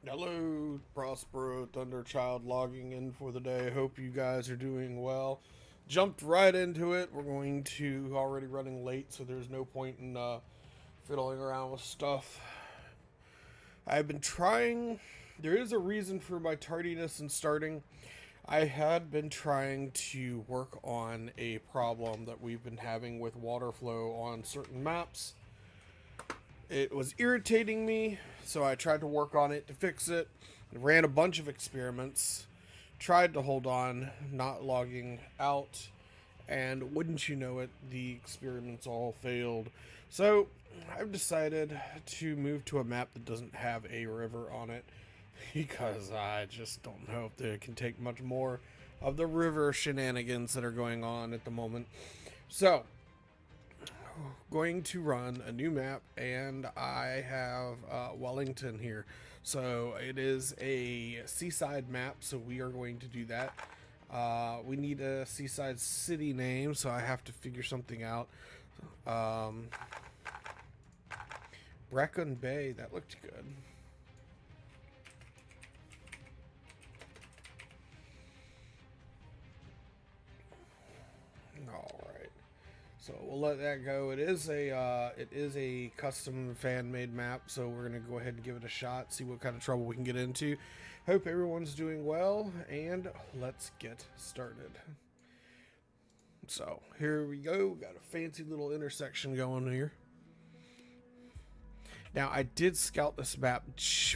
Hello, Prospero Thunderchild logging in for the day. Hope you guys are doing well. Jumped right into it. We're going to already running late, so there's no point in fiddling around with stuff. I've been trying. There is a reason for my tardiness in starting. I had been trying to work on a problem that we've been having with water flow on certain maps. It was irritating me, so I tried to work on it to fix it. Ran a bunch of experiments, tried to hold on, not logging out, and wouldn't you know it, the experiments all failed. So I've decided to move to a map that doesn't have a river on it because I just don't know if they can take much more of the river shenanigans that are going on at the moment. So going to run a new map, and I have Wellington here. So it is a seaside map, so we are going to do that. We need a seaside city name, so I have to figure something out. Brecon Bay, that looked good. All right. So we'll let that go. It is a custom fan made map, so we're gonna go ahead and give it a shot, see what kind of trouble we can get into. Hope everyone's doing well, and let's get started. So here we go. Got a fancy little intersection going here. Now I did scout this map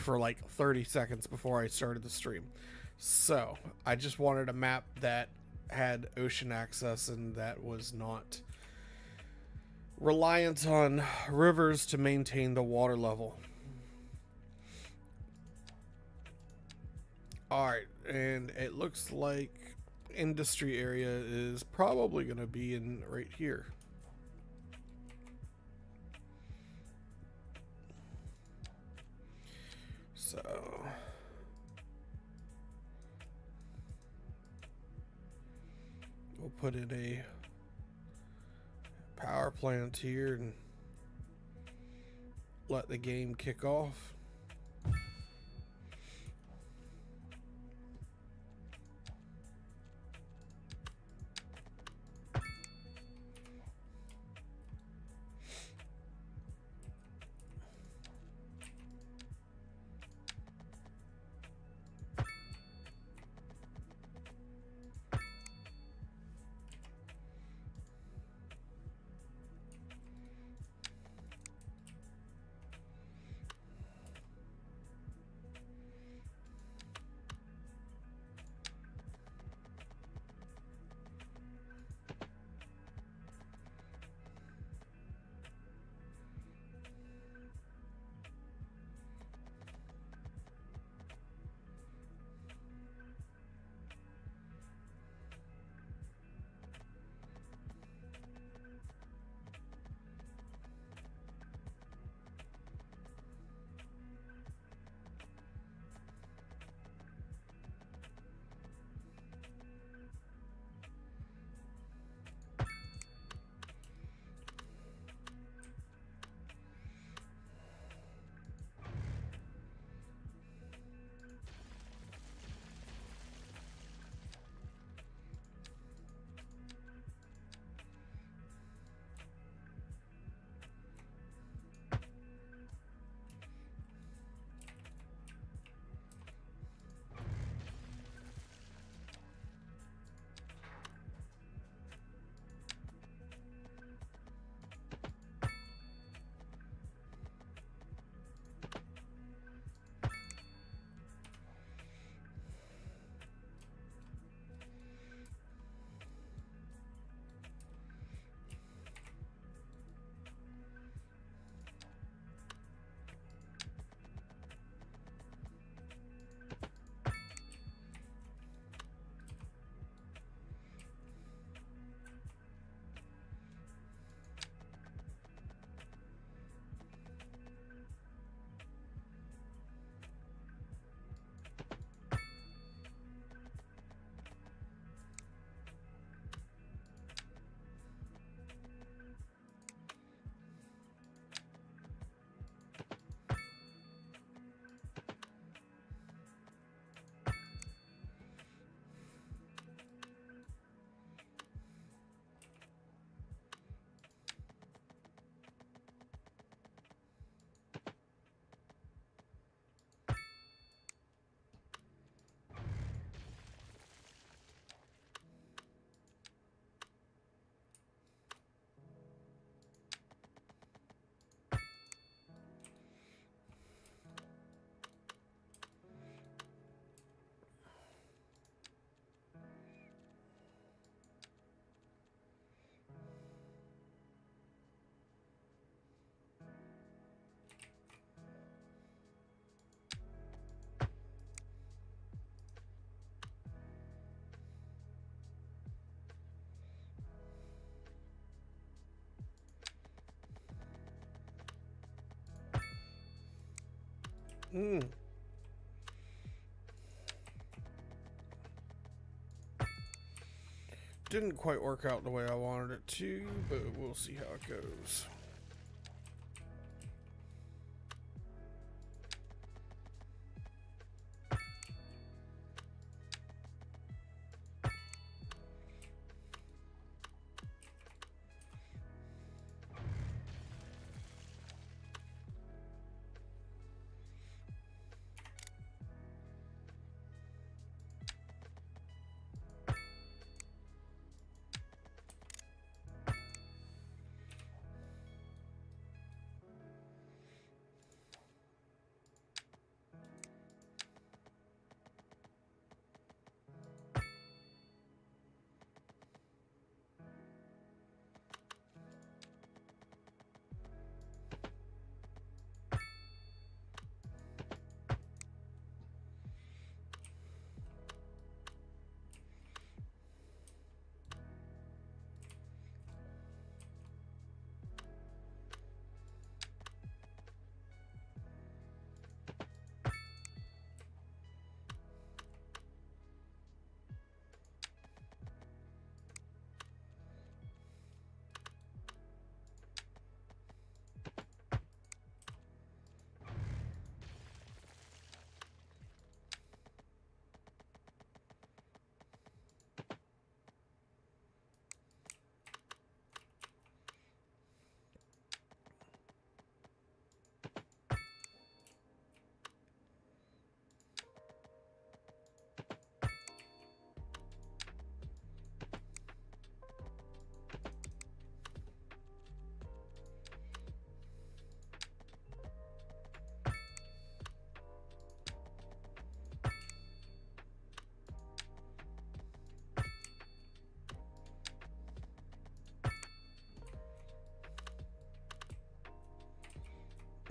for like 30 seconds before I started the stream, so I just wanted a map that had ocean access and that was not reliant on rivers to maintain the water level. Alright, and it looks like industry area is probably going to be in right here. So we'll put in a power plant here and let the game kick off. Mm. Didn't quite work out the way I wanted it to, but we'll see how it goes.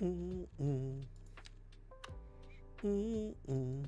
Mm-mm. Mm-mm.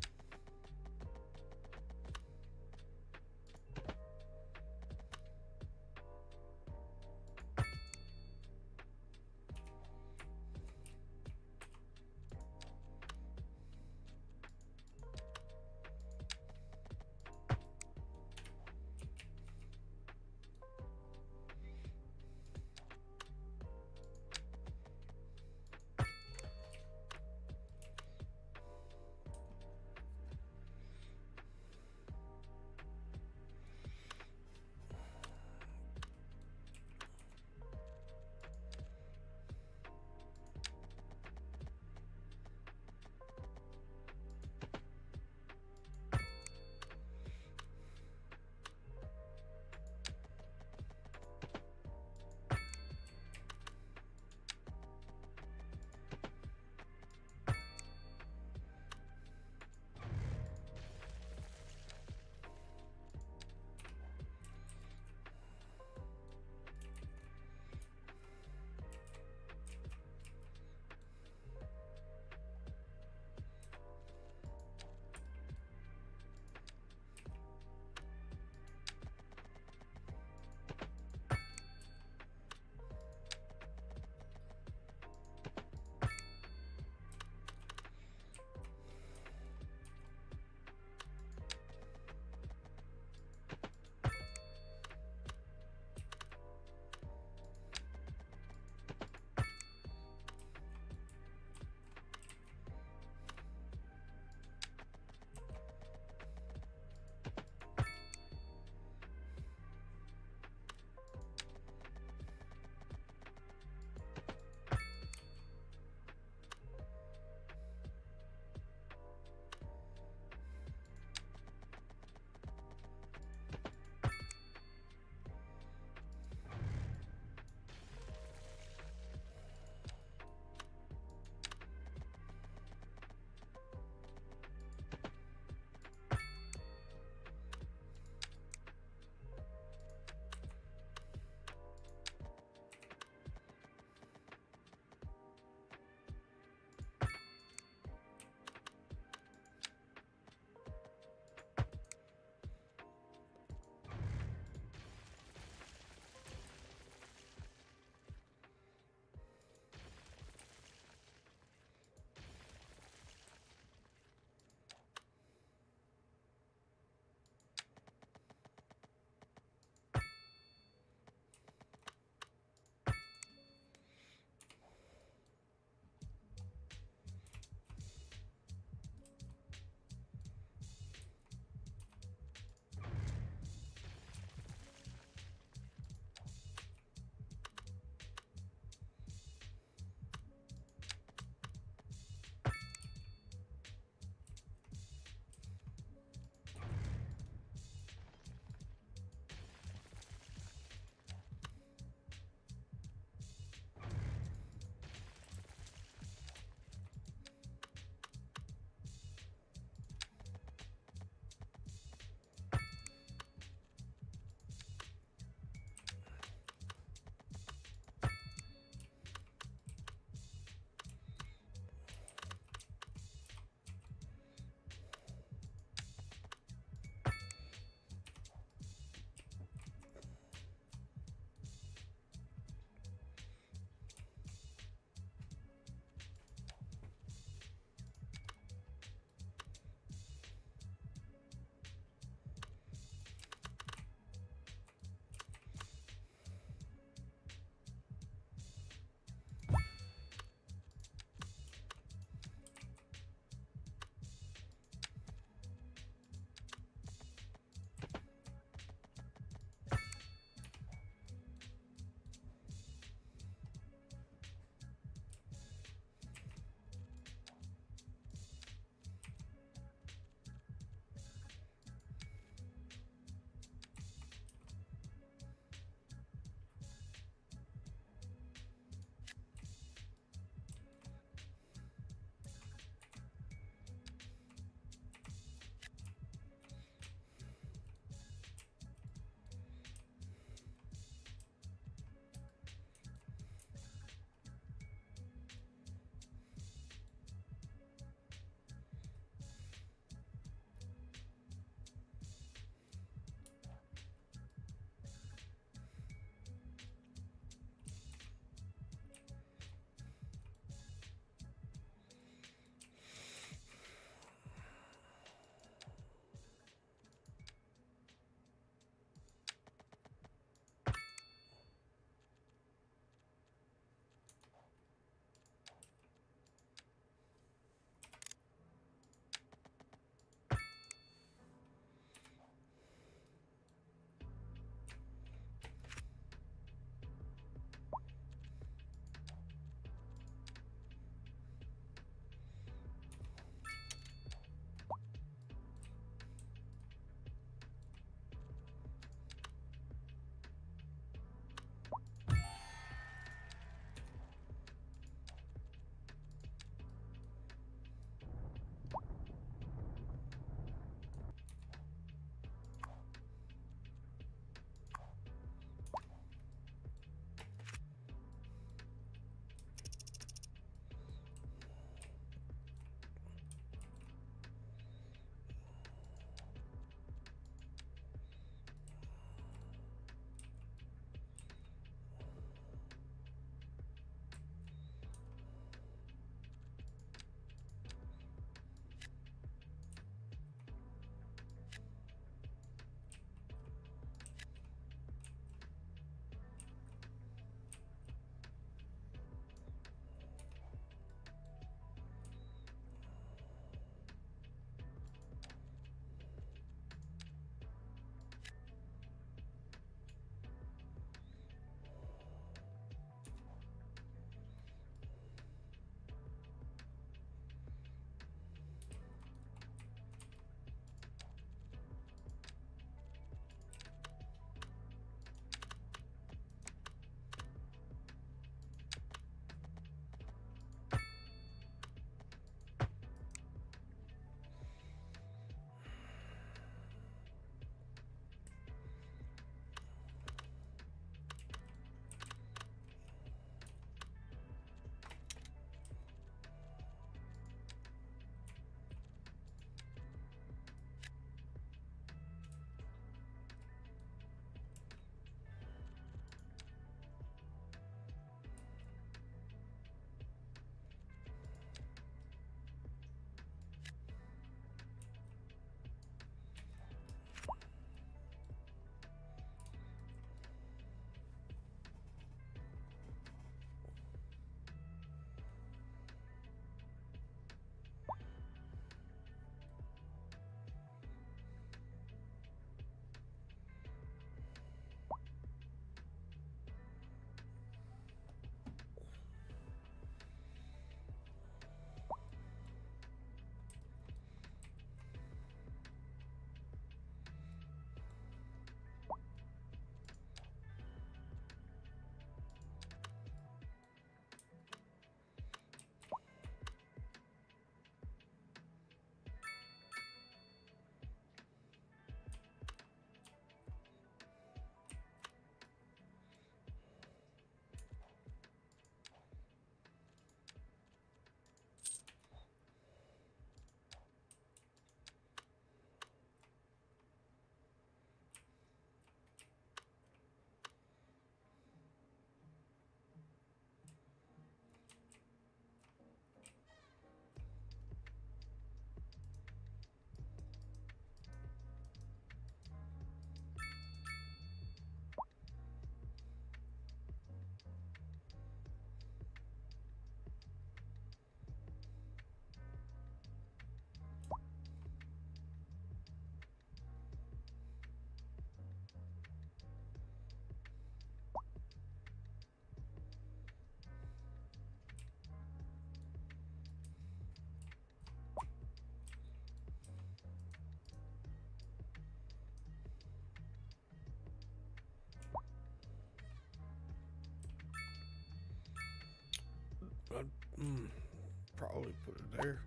Probably put it there.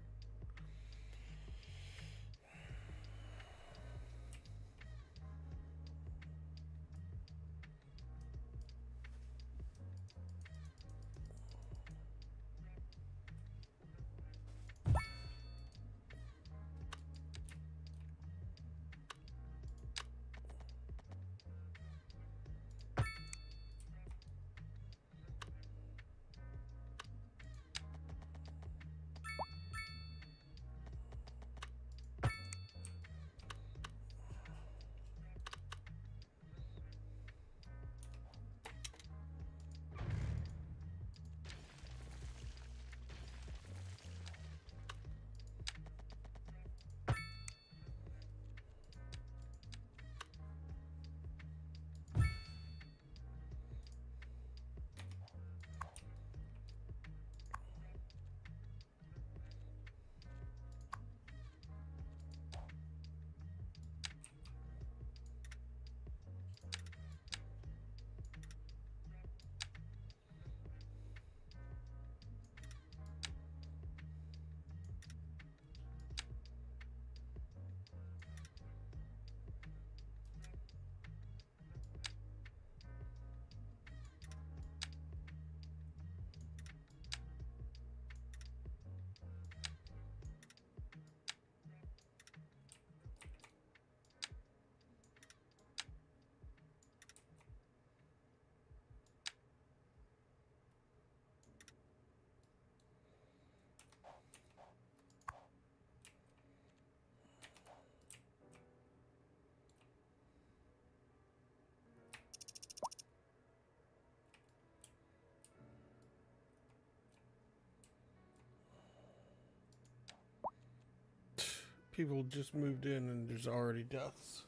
People just moved in and there's already deaths.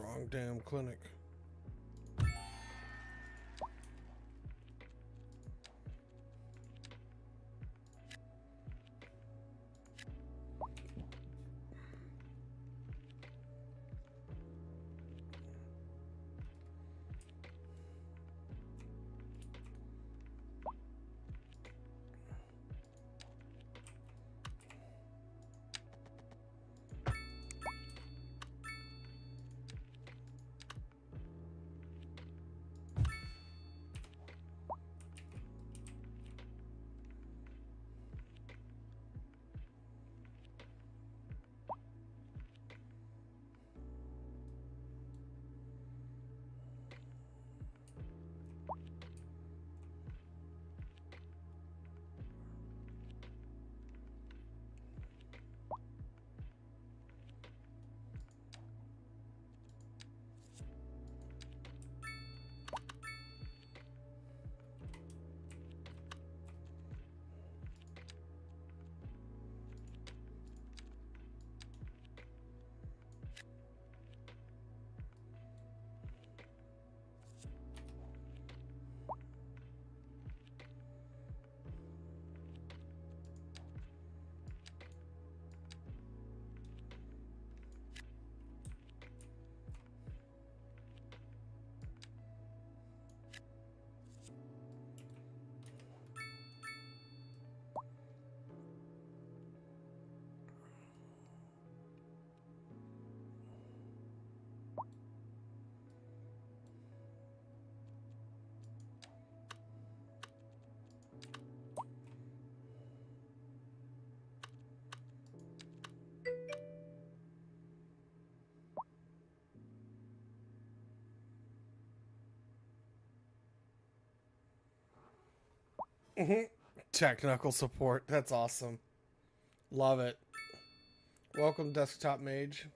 Wrong damn clinic. Technical support. That's awesome. Love it. Welcome, Desktop Mage.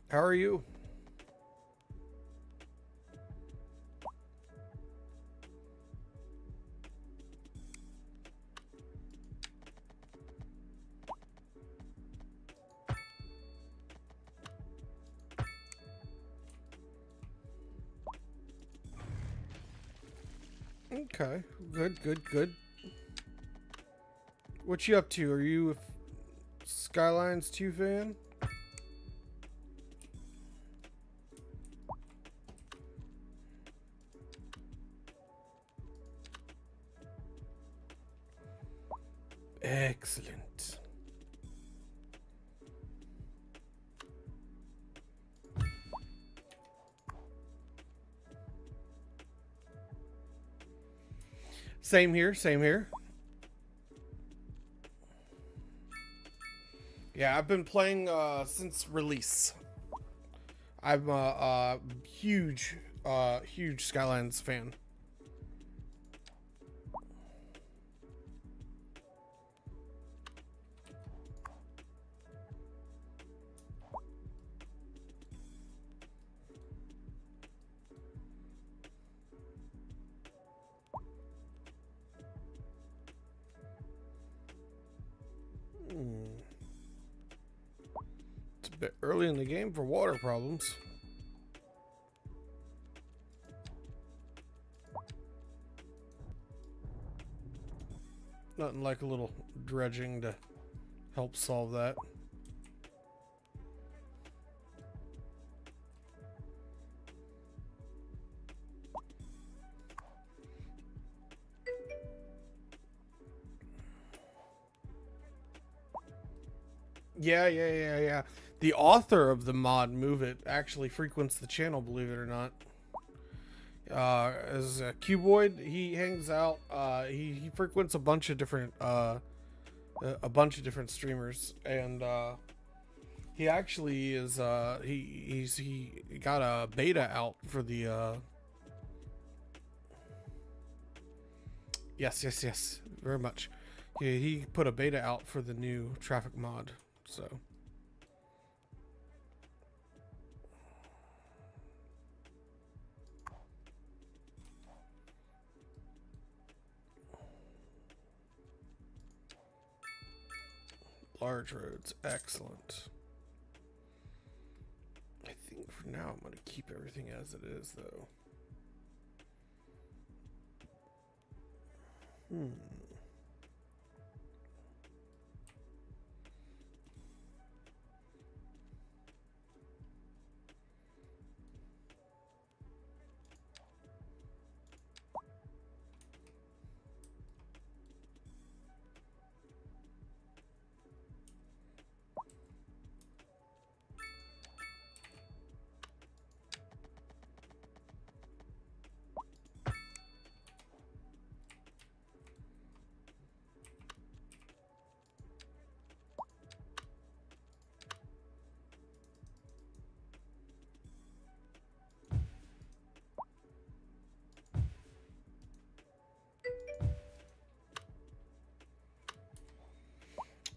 How are you? Okay, good. What you up to? Are you a Skylines 2 fan? Excellent. Same here, same here. Yeah, I've been playing since release. I'm a huge Skylines fan. It's a bit early in the game for water problems. Nothing like a little dredging to help solve that. Yeah. The author of the mod Move It actually frequents the channel, believe it or not. As a cuboid, he hangs out. He frequents a bunch of different streamers, and he actually is he got a beta out for the yes, very much. He put a beta out for the new traffic mod, so. Large roads, excellent. I think for now I'm going to keep everything as it is, though.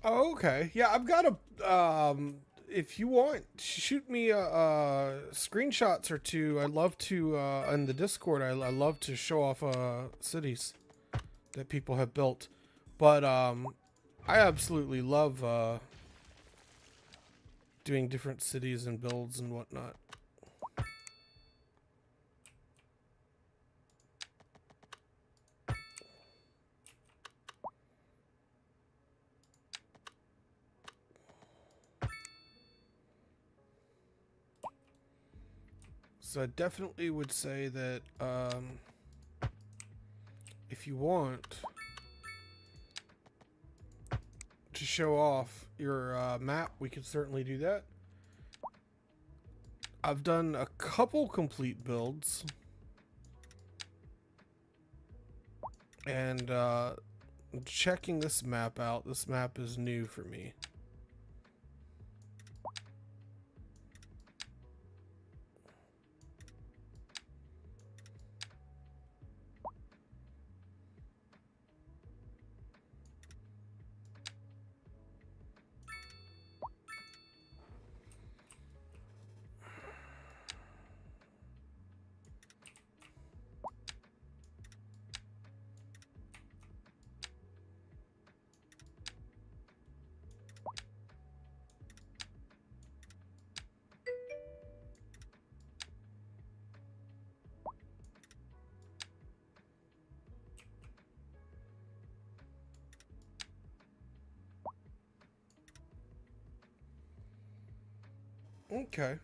Oh, okay. Yeah, I've got a. If you want, shoot me screenshots or two. I love to in the Discord. I love to show off cities that people have built, but I absolutely love doing different cities and builds and whatnot. So I definitely would say that if you want to show off your map, we could certainly do that. I've done a couple complete builds, and checking this map out. This map is new for me. Okay.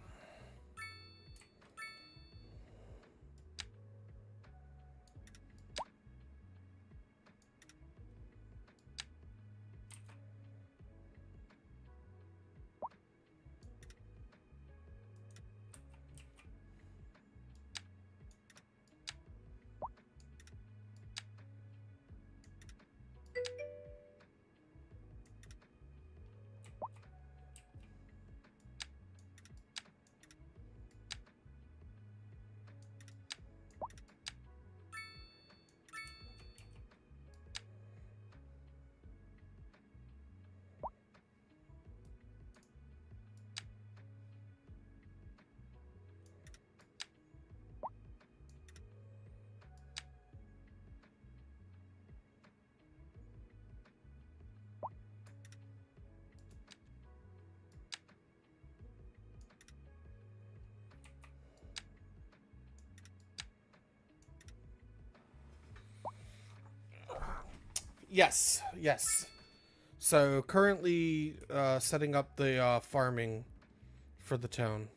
Yes, yes. So currently setting up the farming for the town.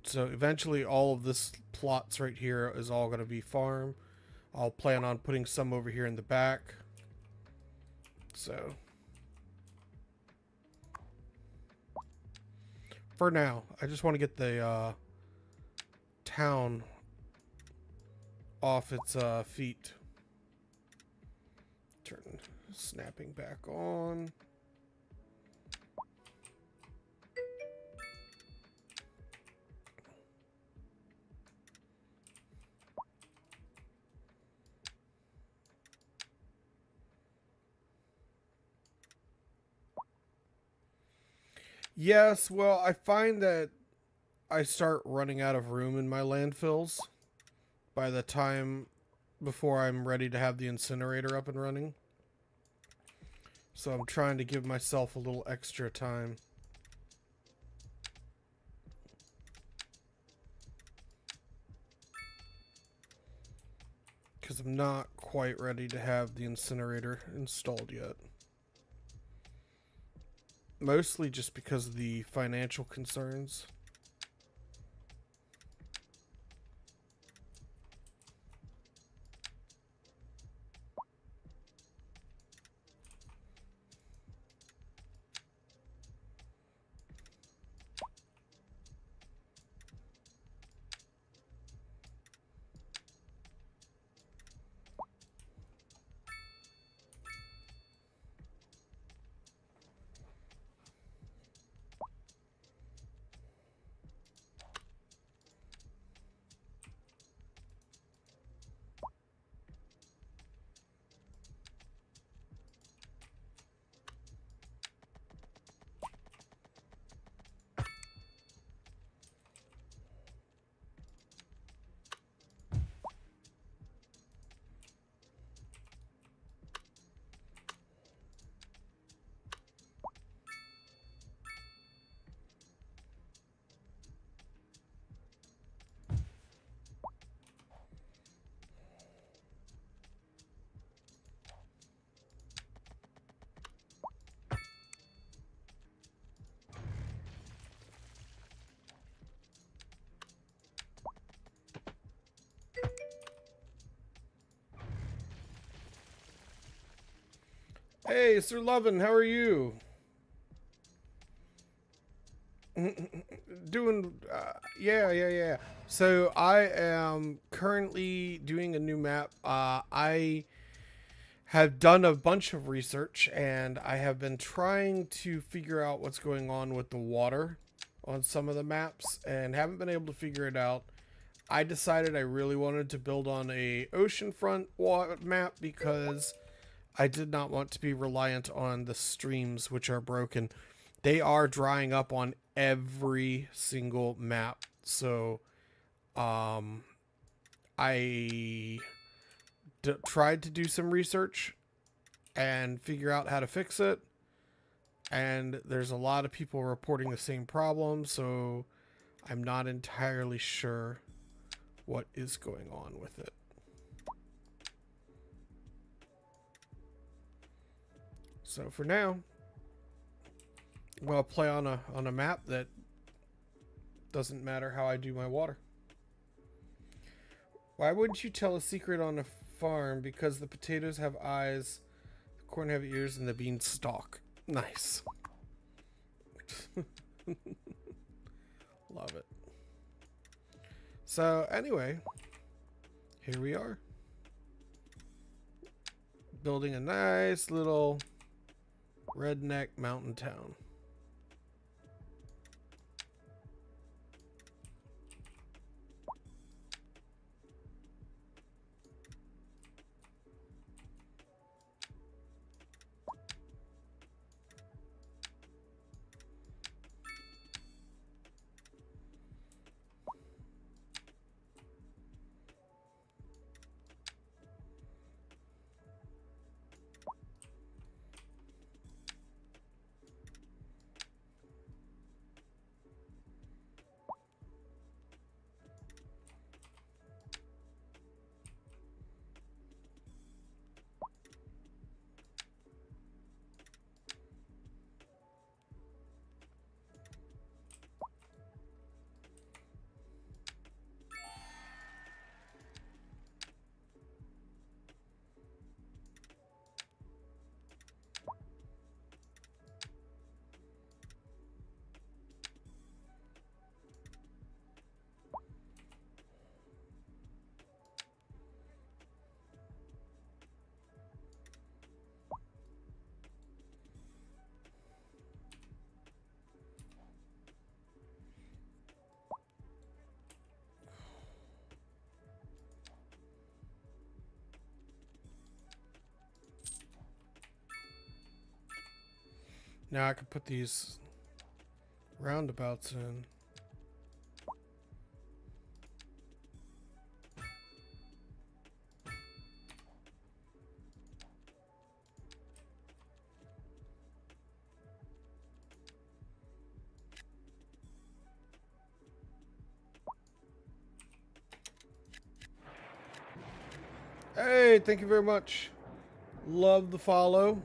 So eventually all of this plots right here is all going to be farm. I'll plan on putting some over here in the back. So for now, I just want to get the town off its feet. Turn snapping back on. Yes, well, I find that I start running out of room in my landfills by the time before I'm ready to have the incinerator up and running. So I'm trying to give myself a little extra time. Because I'm not quite ready to have the incinerator installed yet. Mostly just because of the financial concerns. Hey, Sir Lovin, how are you? Doing, yeah. So I am currently doing a new map. I have done a bunch of research and I have been trying to figure out what's going on with the water on some of the maps and haven't been able to figure it out. I decided I really wanted to build on a oceanfront map because I did not want to be reliant on the streams, which are broken. They are drying up on every single map. So I tried to do some research and figure out how to fix it. And there's a lot of people reporting the same problem. So I'm not entirely sure what is going on with it. So for now, I'm gonna play on a map that Doesn't matter how I do my water. Why wouldn't you tell a secret on a farm? Because the potatoes have eyes, the corn have ears, and the beans stalk. Nice. Love it. So anyway, here we are. Building a nice little redneck mountain town. Now I can put these roundabouts in. Hey, thank you very much. Love the follow.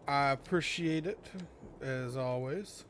I appreciate it, as always.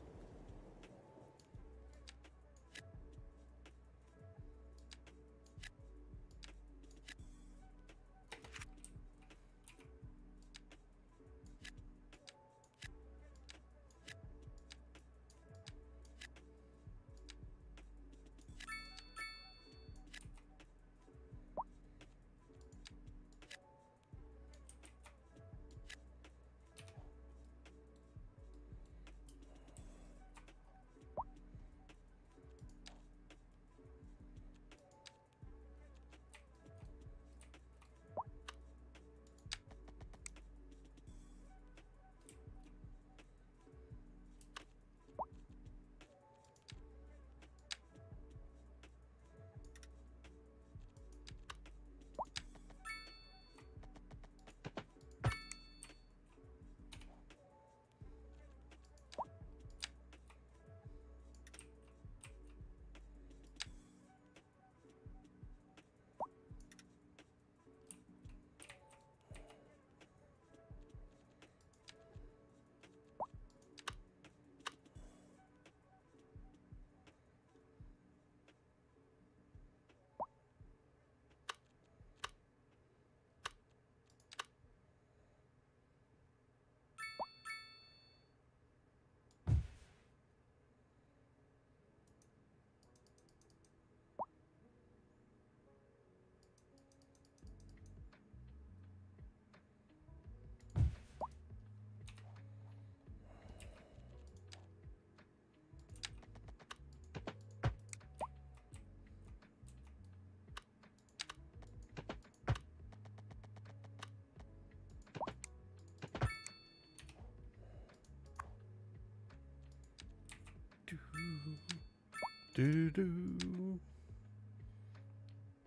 Do do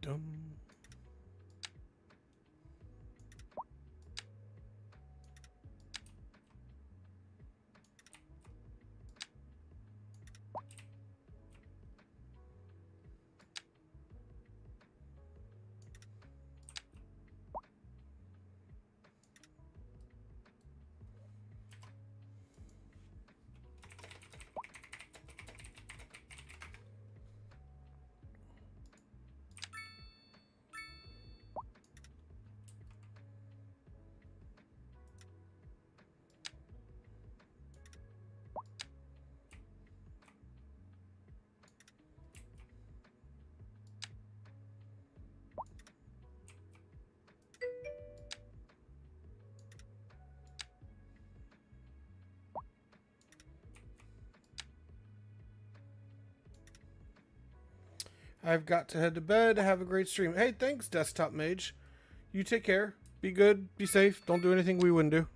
dum. I've got to head to bed. Have a great stream. Hey, thanks, Desktop Mage. You take care. Be good. Be safe. Don't do anything we wouldn't do.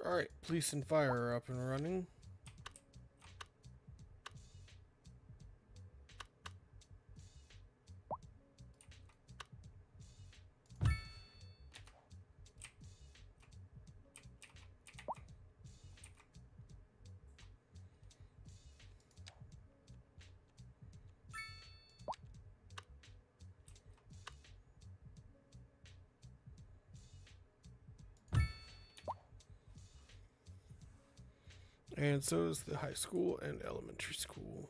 Alright, police and fire are up and running. And so is the high school and elementary school.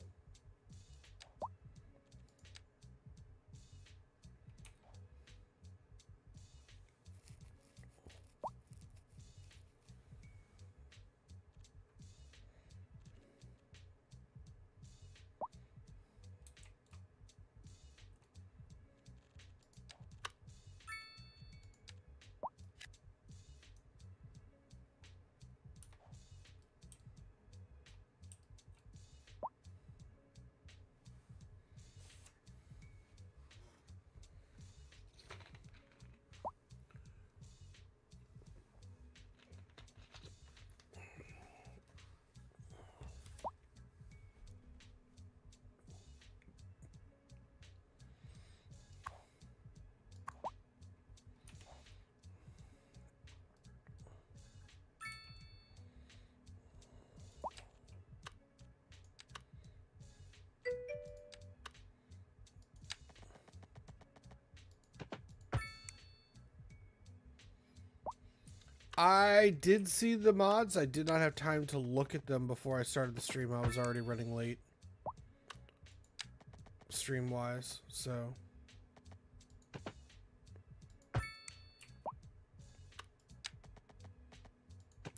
I did see the mods. I did not have time to look at them before I started the stream. I was already running late, stream-wise, so...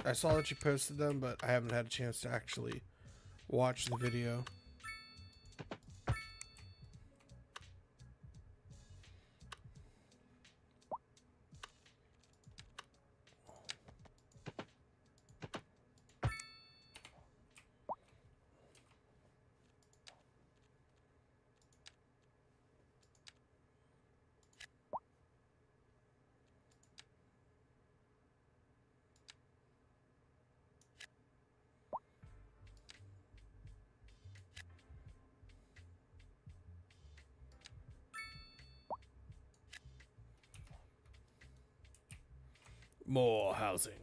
I saw that you posted them, but I haven't had a chance to actually watch the video. More housing.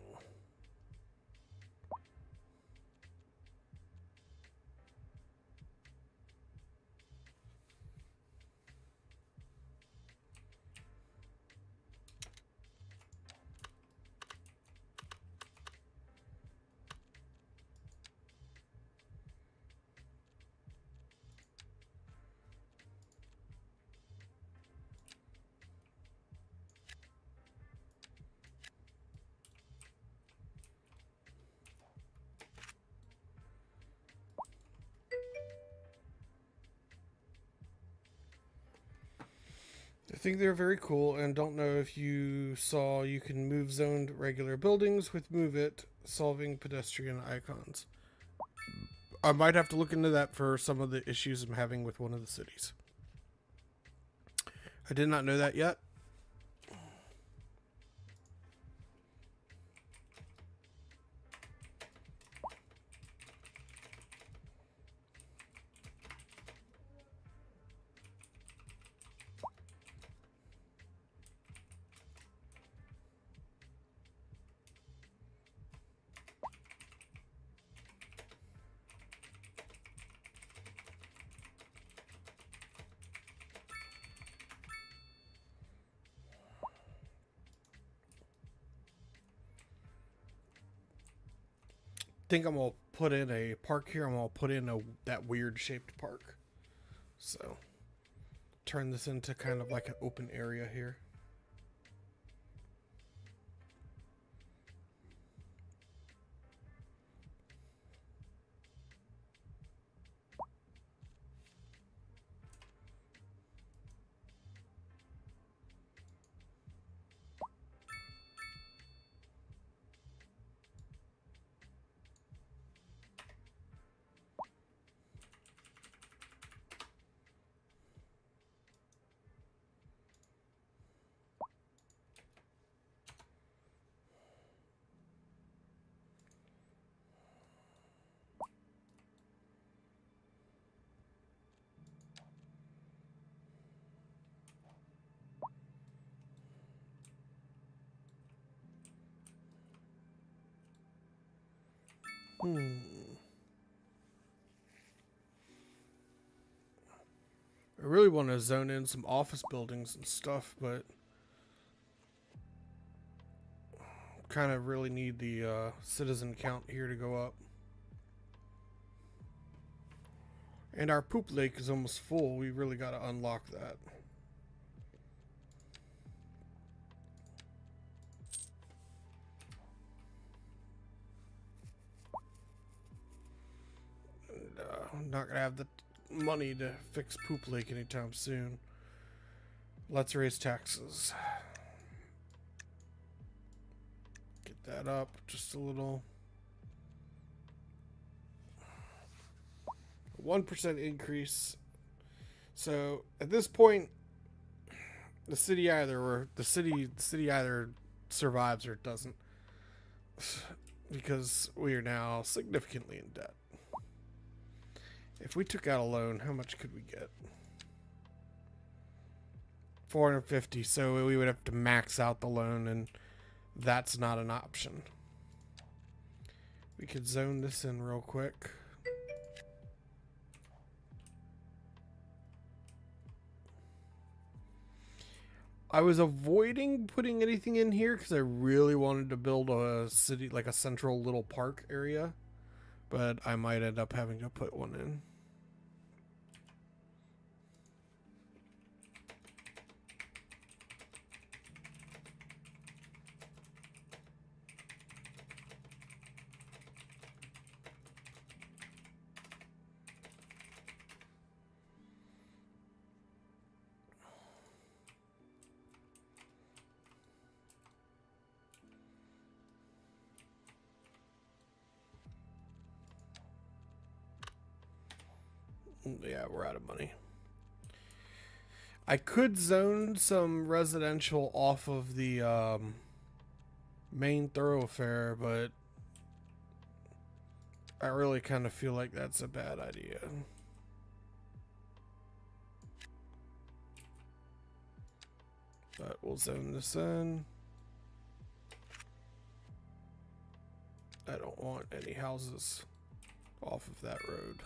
I think they're very cool, and don't know if you saw you can move zoned regular buildings with Move It, solving pedestrian icons. I might have to look into that for some of the issues I'm having with one of the cities. I did not know that yet. Think I'm gonna put in a park here. I'm gonna put in that weird shaped park. So turn this into kind of like an open area here. I really want to zone in some office buildings and stuff, but kind of really need the citizen count here to go up. And our poop lake is almost full. We really got to unlock that. And, I'm not going to have the money to fix poop lake anytime soon. Let's raise taxes. Get that up just a little. 1% increase. So at this point, the city either survives or it doesn't, because we are now significantly in debt. If we took out a loan, how much could we get? 450. So we would have to max out the loan, and that's not an option. We could zone this in real quick. I was avoiding putting anything in here because I really wanted to build a city, like a central little park area, but I might end up having to put one in. Yeah, we're out of money. I could zone some residential off of the main thoroughfare, but I really kind of feel like that's a bad idea. But we'll zone this in. I don't want any houses off of that road.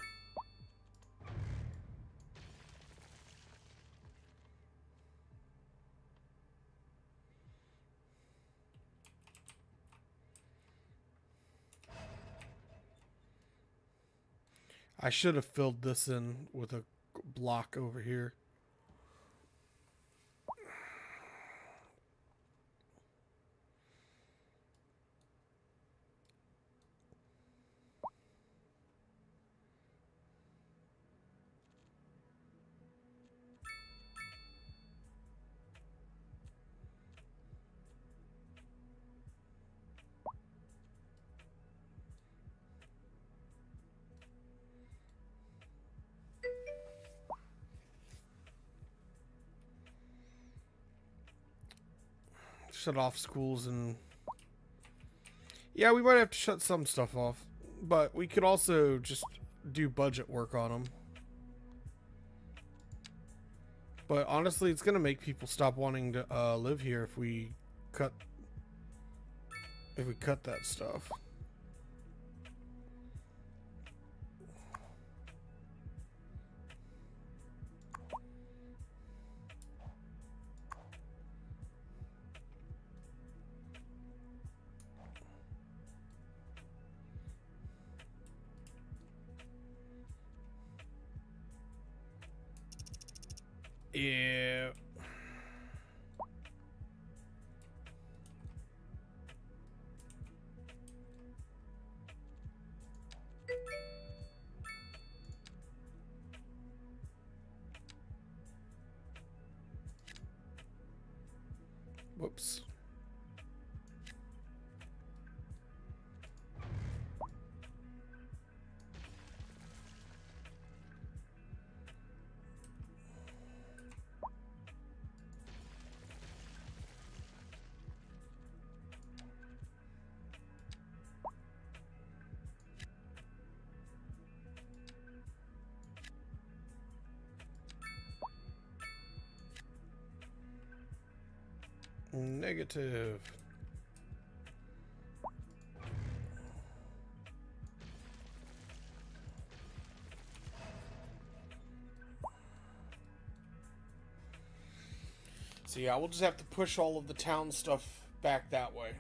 I should have filled this in with a block over here. shut off schools and... Yeah, we might have to shut some stuff off. But we could also just do budget work on them. But honestly, it's going to make people stop wanting to live here if we cut that stuff. Yeah. Whoops. Negative. So yeah, we'll just have to push all of the town stuff back that way.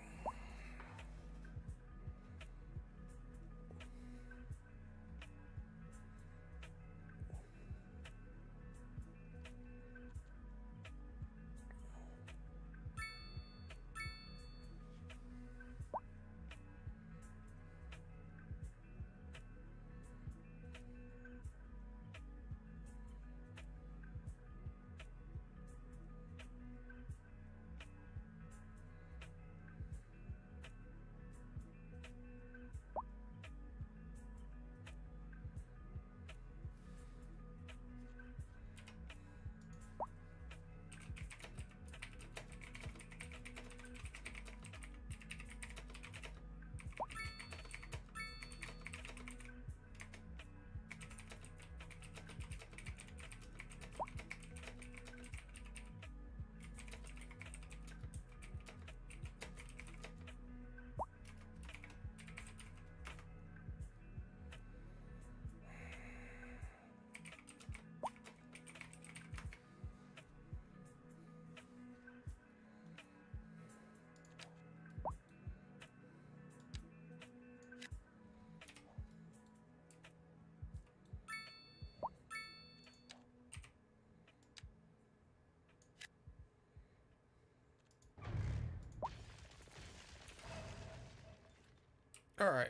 All right,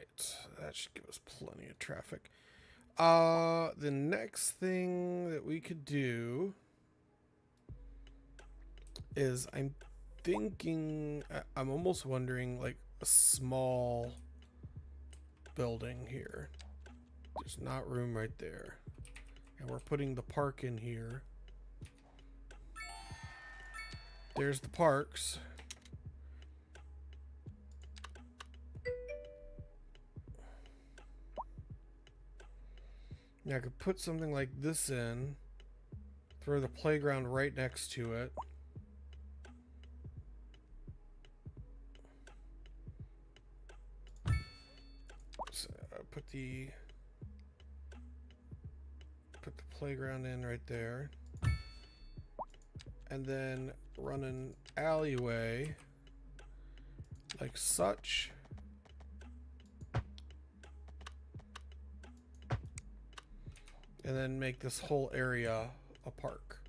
that should give us plenty of traffic. The next thing that we could do is I'm almost wondering like a small building here. There's not room right there. And we're putting the park in here. There's the parks. Now I could put something like this in, throw the playground right next to it. So put the playground in right there. And then run an alleyway like such. And then make this whole area a park.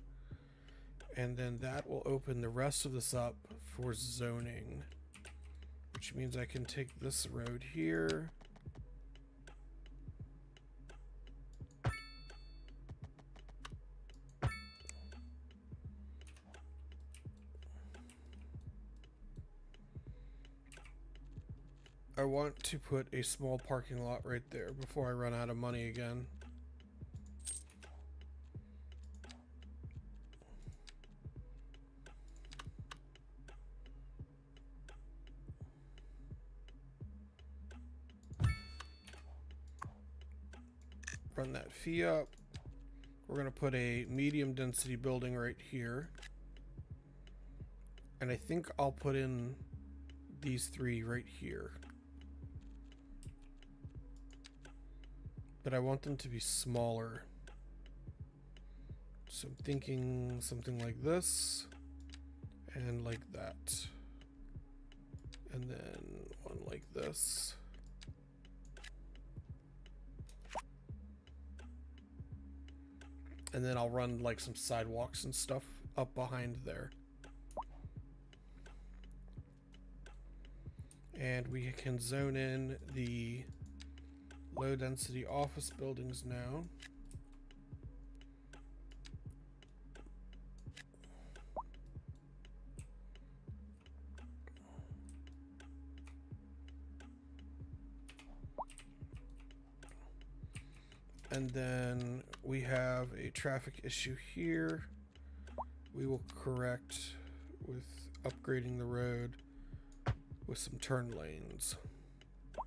And then that will open the rest of this up for zoning. Which means I can take this road here. I want to put a small parking lot right there before I run out of money again. run that fee up. We're going to put a medium density building right here. And I think I'll put in these 3 right here. But I want them to be smaller. So I'm thinking something like this and like that. And then one like this. And then I'll run like some sidewalks and stuff up behind there. And we can zone in the low density office buildings now. And then we have a traffic issue here. We will correct with upgrading the road with some turn lanes. I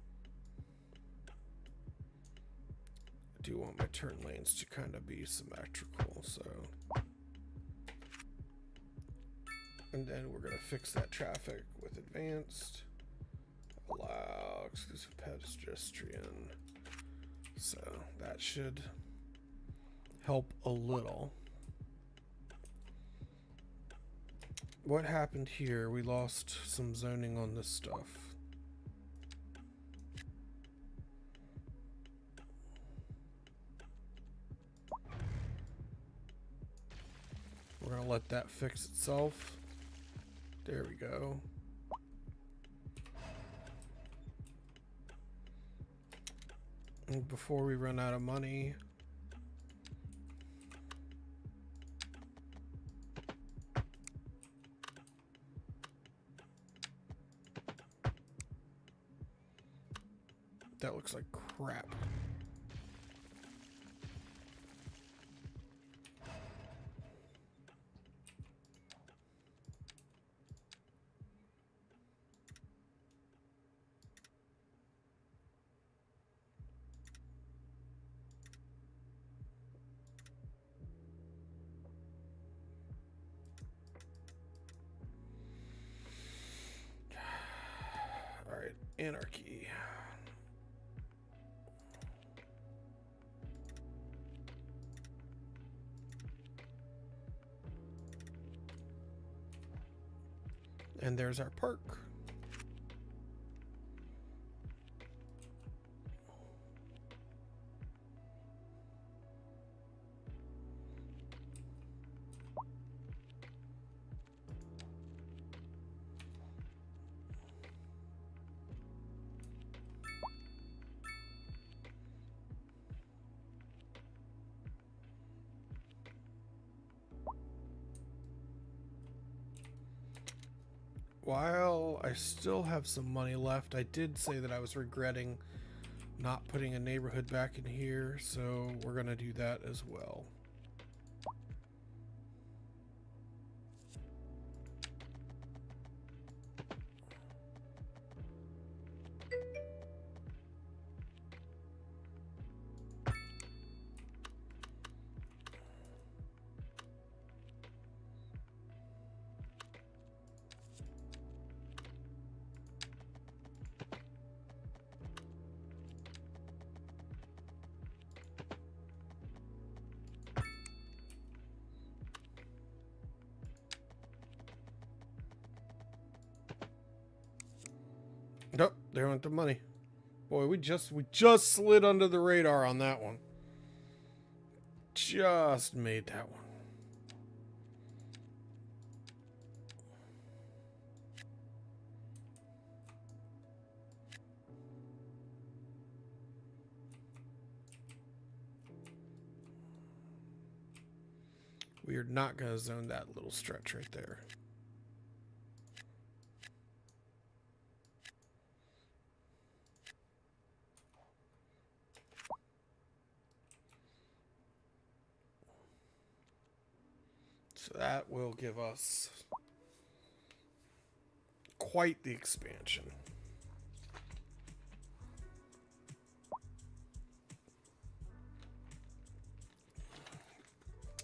do want my turn lanes to kind of be symmetrical, so. And then we're gonna fix that traffic with advanced. Allow exclusive pedestrian. So that should help a little. What happened here? We lost some zoning on this stuff. We're gonna let that fix itself. There we go. And before we run out of money, that looks like crap. Anarchy. And there's our park. While I still have some money left, I did say that I was regretting not putting a neighborhood back in here, so we're going to do that as well. Nope, there went the money. Boy, we just slid under the radar on that one. Just made that one. We are not going to zone that little stretch right there. So that will give us quite the expansion.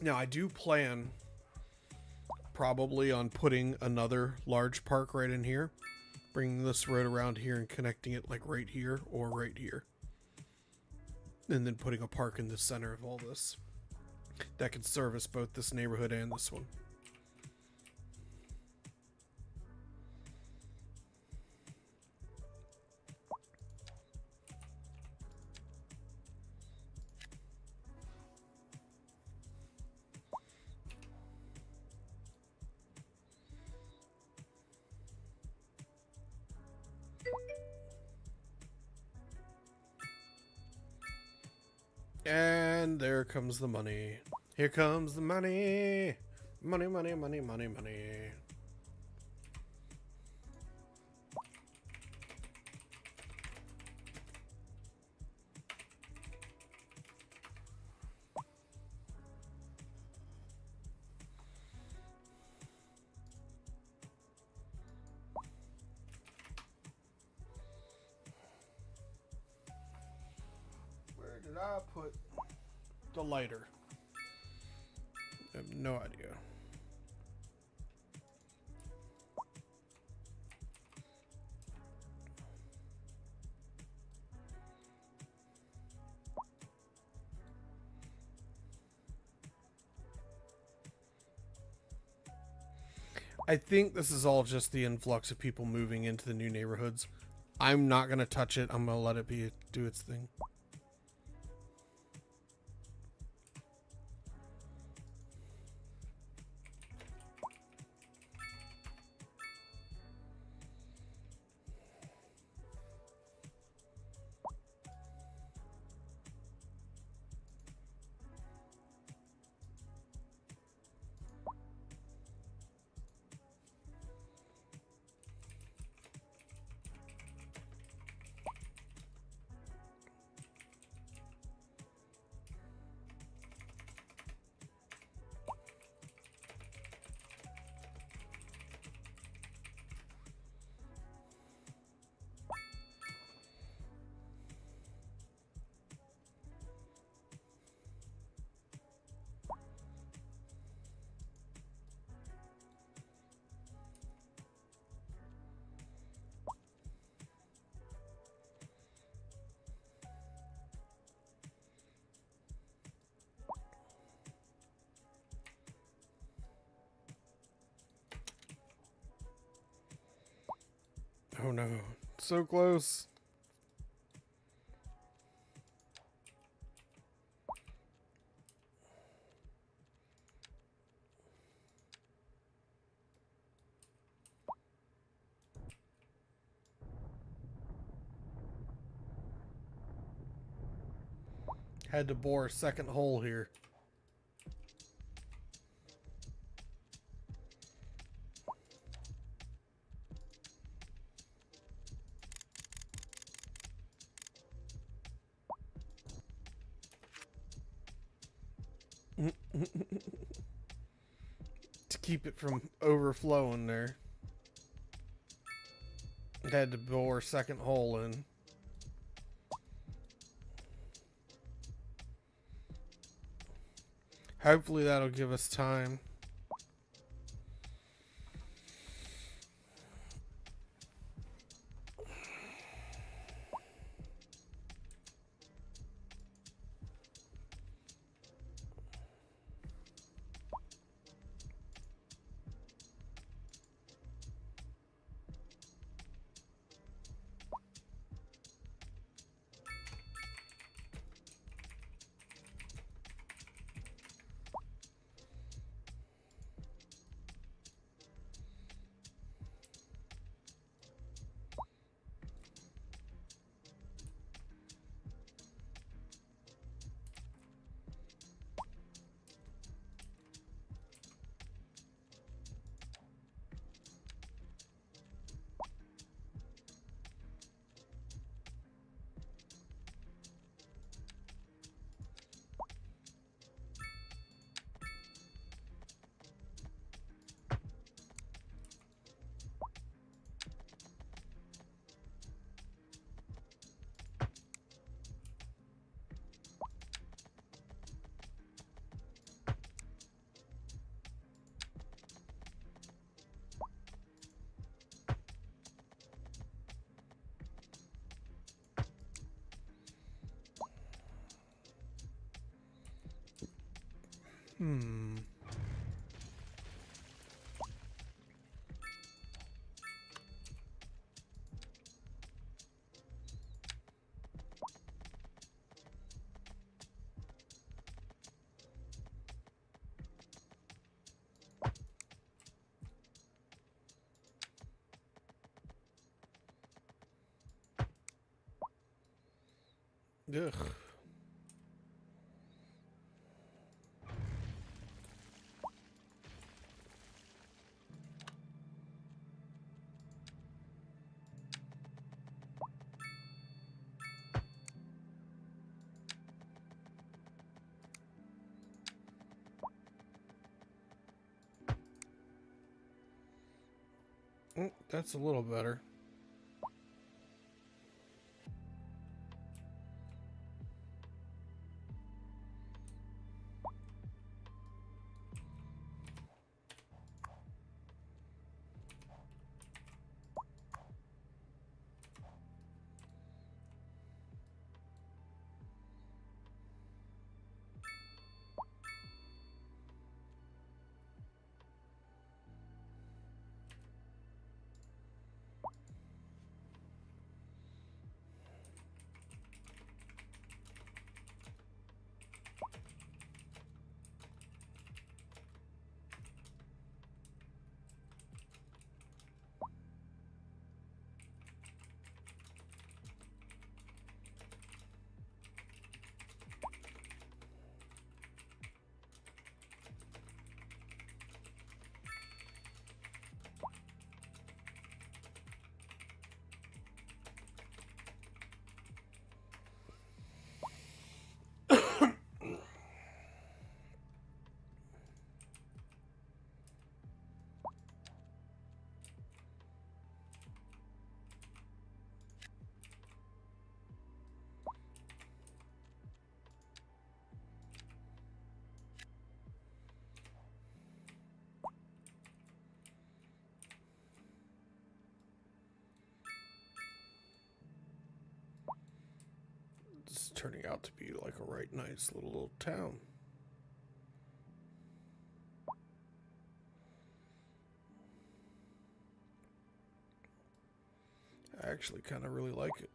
Now, I do plan probably on putting another large park right in here, bringing this road around here and connecting it like right here or right here, and then putting a park in the center of all this that can service both this neighborhood and this one. And there comes the money. Here comes the money. Money, money, money, money, money. Where did I put the lighter? I have no idea. I think this is all just the influx of people moving into the new neighborhoods. I'm not going to touch it. I'm going to let it do its thing. Oh no, so close. Had to bore a second hole here. To keep it from overflowing there. Had to bore a second hole in. Hopefully that'll give us time. Hmm. Ugh. That's a little better. It's turning out to be like a right nice little town. I actually kind of really like it.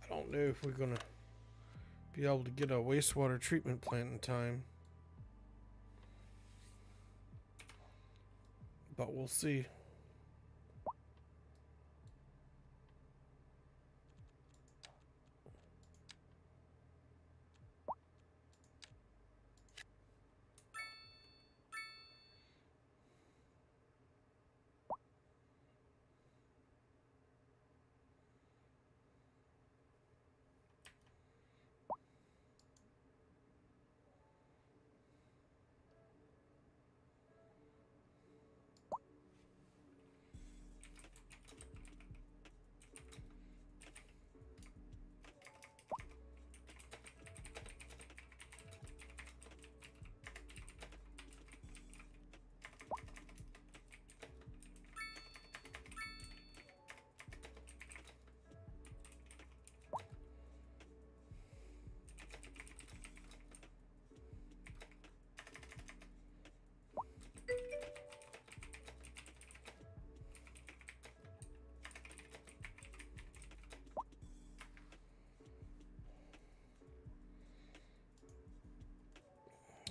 I don't know if we're gonna be able to get a wastewater treatment plant in time, but we'll see.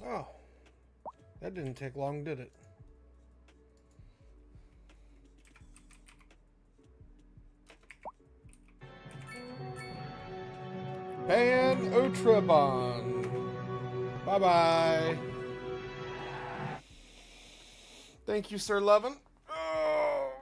Oh, that didn't take long, did it? Ban Otrabon. Bye-bye. Thank you, Sir Levin. Oh.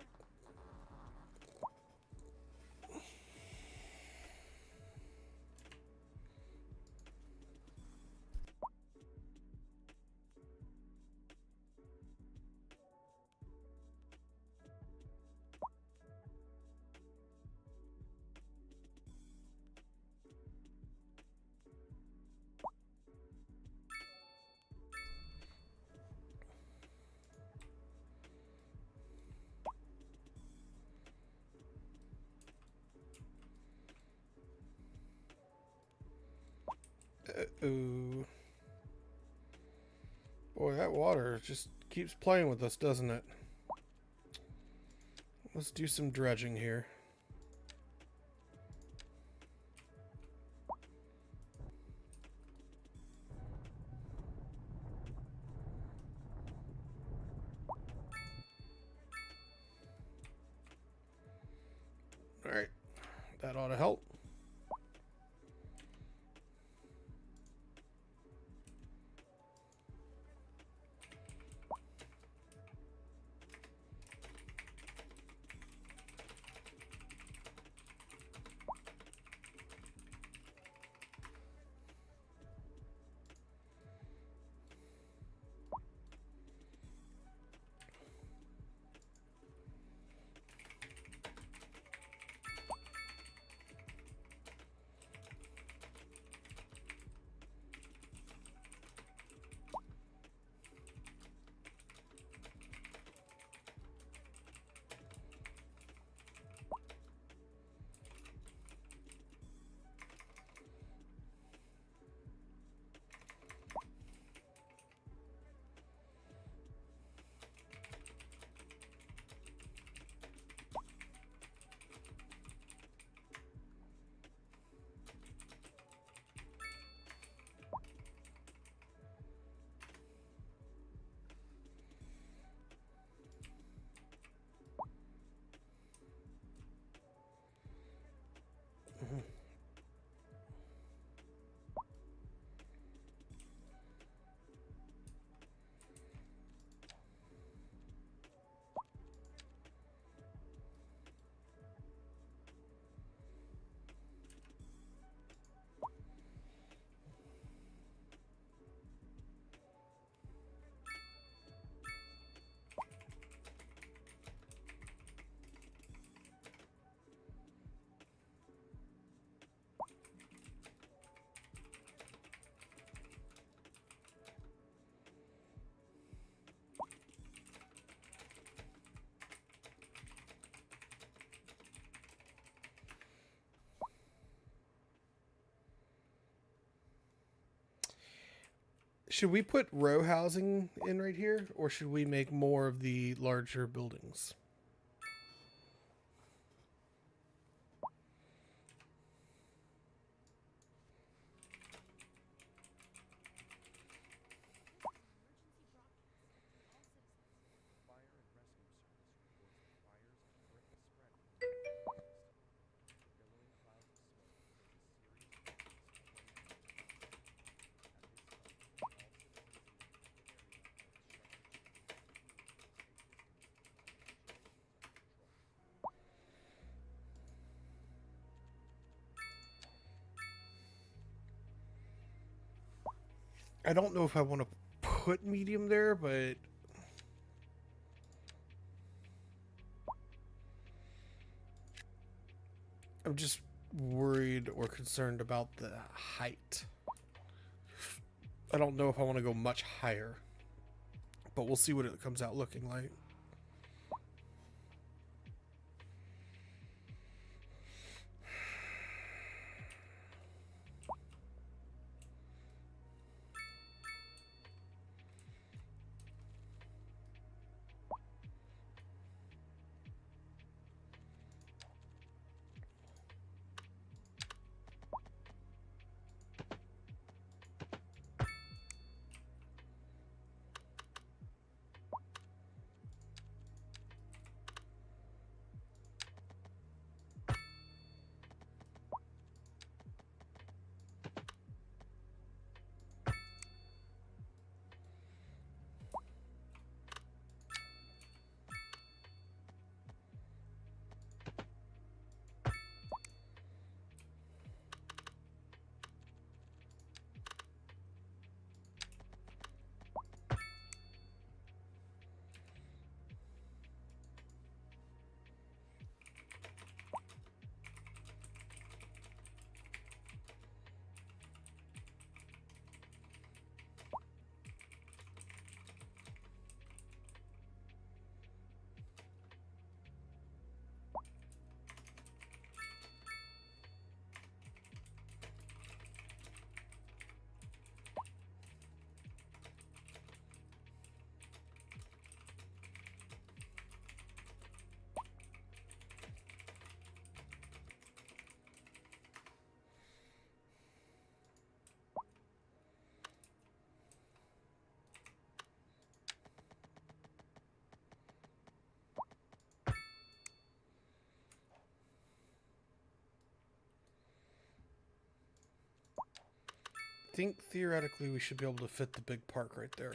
Ooh. Boy, that water just keeps playing with us, doesn't it? Let's do some dredging here. Alright, that ought to help. Should we put row housing in right here, or should we make more of the larger buildings? I don't know if I want to put medium there, but I'm just worried or concerned about the height. I don't know if I want to go much higher, but we'll see what it comes out looking like. think theoretically we should be able to fit the big park right there.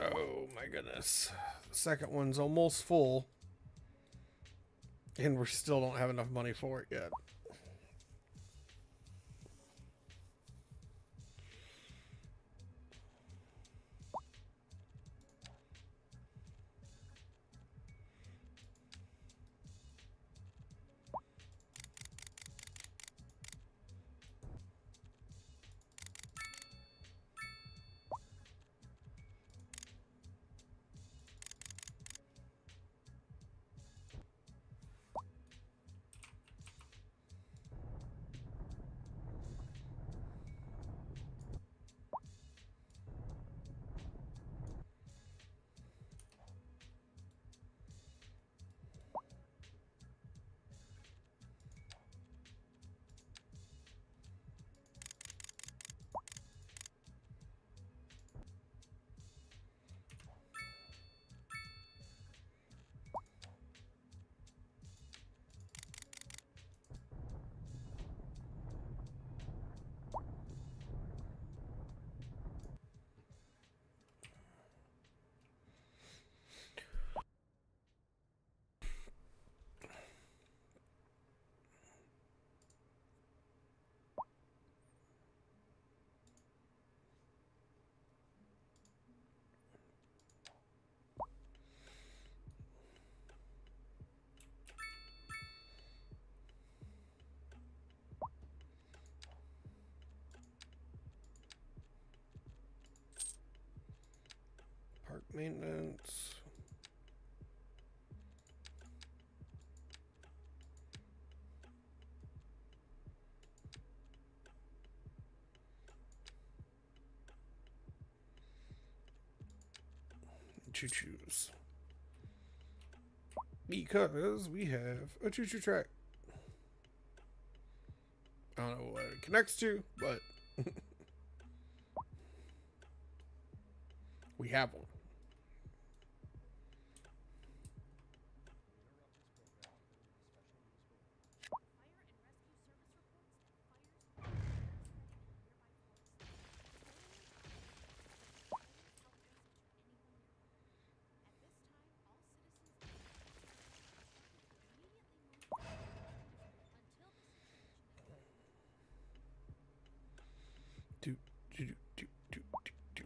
Oh my goodness. The second one's almost full. And we still don't have enough money for it yet. Park maintenance. Choo-choos. Because we have a choo-choo track. I don't know what it connects to, but we have one. Do, do, do, do, do, do.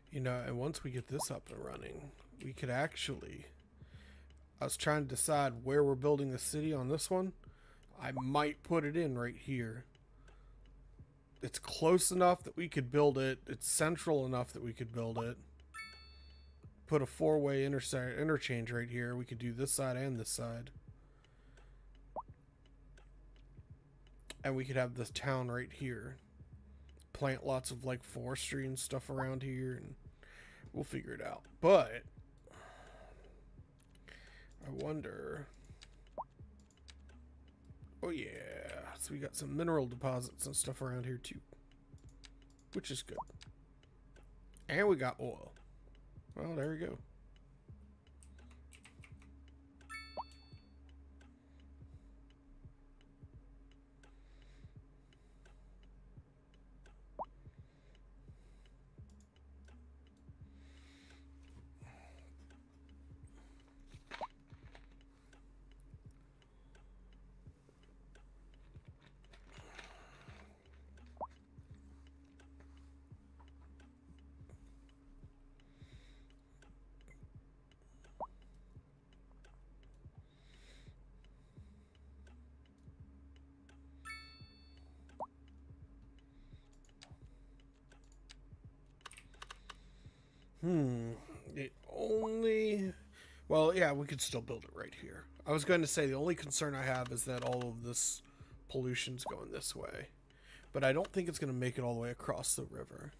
You know, and once we get this up and running, we could actually... I was trying to decide where we're building the city on this one. I might put it in right here. It's close enough that we could build it. It's central enough that we could build it. Put a four-way interchange right here. We could do this side and this side. And we could have this town right here. Plant lots of like forestry and stuff around here, and we'll figure it out. But I wonder... Oh yeah, so we got some mineral deposits and stuff around here too. which is good. And we got oil. Well, there we go. It only... Well, yeah, we could still build it right here. I was going to say the only concern I have is that all of this pollution's going this way. But I don't think it's going to make it all the way across the river.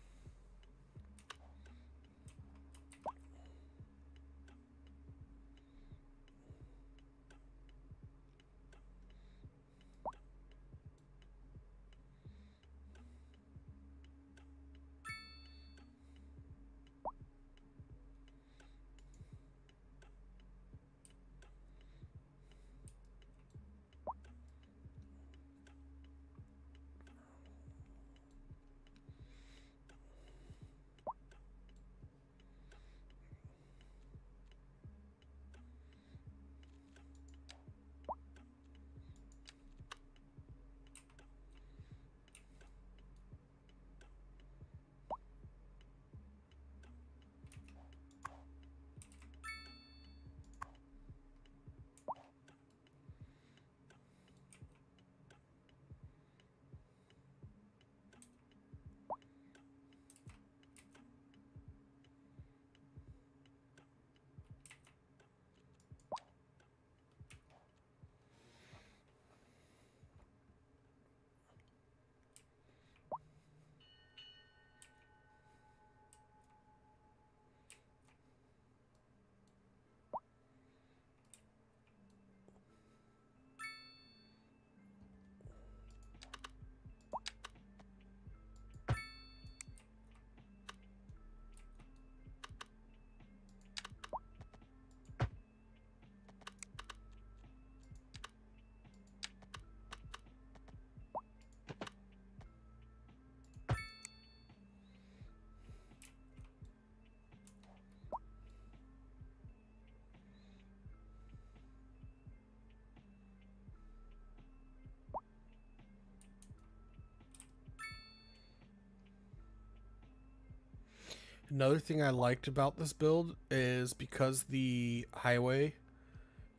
Another thing I liked about this build is because the highway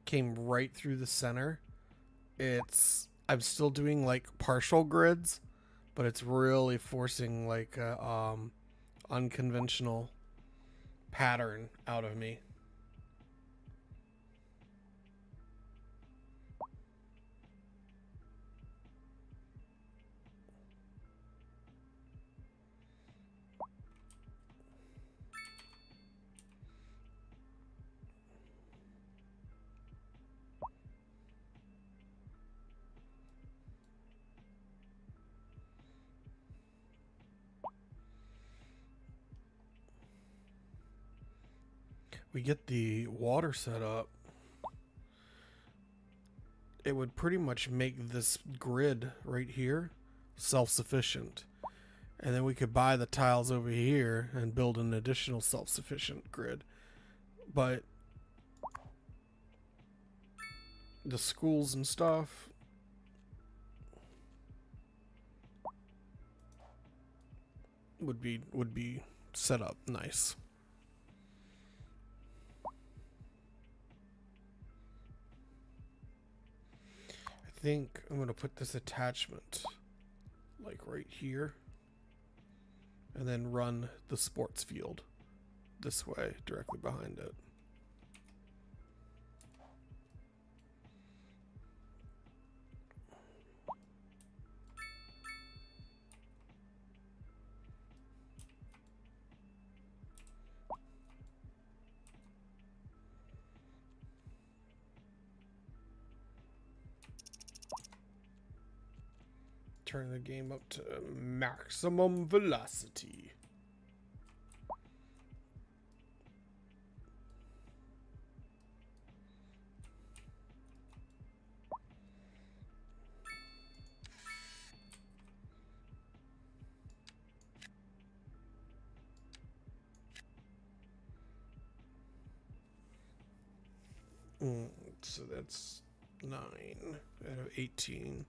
came right through the center, I'm still doing like partial grids, but it's really forcing like a unconventional pattern out of me. We get the water set up, it would pretty much make this grid right here self-sufficient. And then we could buy the tiles over here and build an additional self-sufficient grid. But the schools and stuff, would be set up nice. I think I'm gonna put this attachment like right here, and then run the sports field this way directly behind it. turn the game up to maximum velocity. So that's 9 out of 18.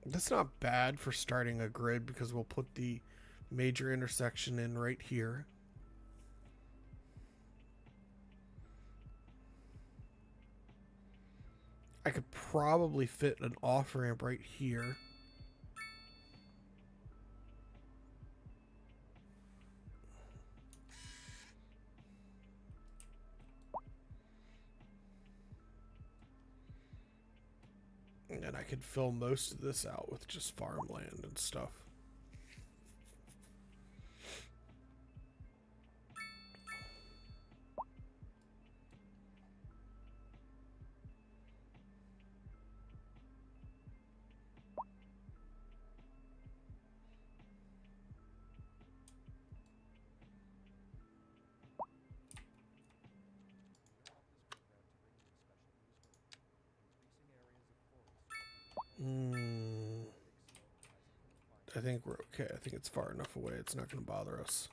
That's not bad for starting a grid because we'll put the major intersection in right here. I could probably fit an off-ramp right here. And I could fill most of this out with just farmland and stuff. I think we're okay. I think it's far enough away. It's not going to bother us.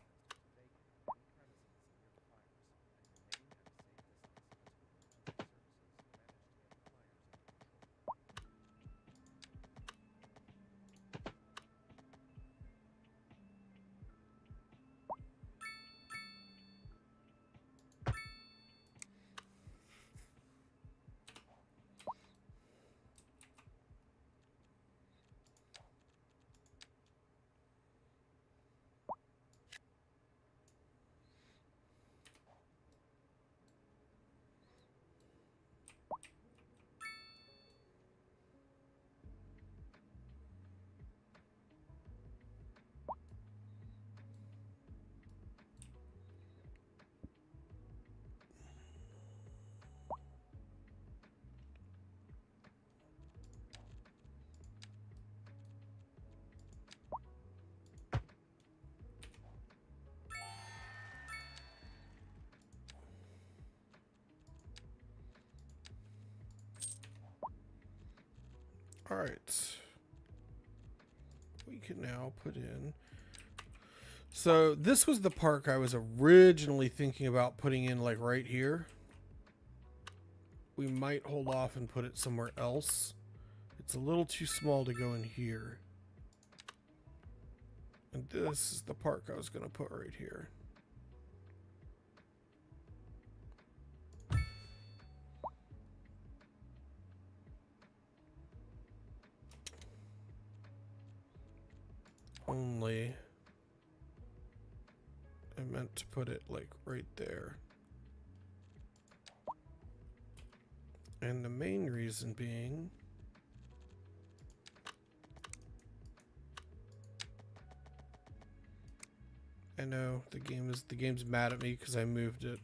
All right. We can now put in. So this was the park I was originally thinking about putting in, like right here. We might hold off and put it somewhere else. It's a little too small to go in here. And this is the park I was going to put right here. Only I meant to put it like right there. And the main reason being I know the game's mad at me because I moved it.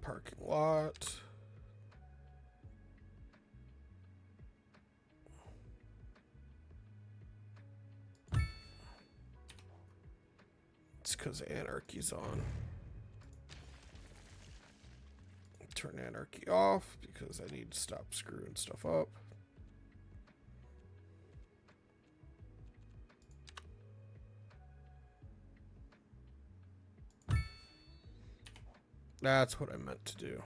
Parking lot. It's because anarchy's on. Turn anarchy off because I need to stop screwing stuff up. That's what I meant to do.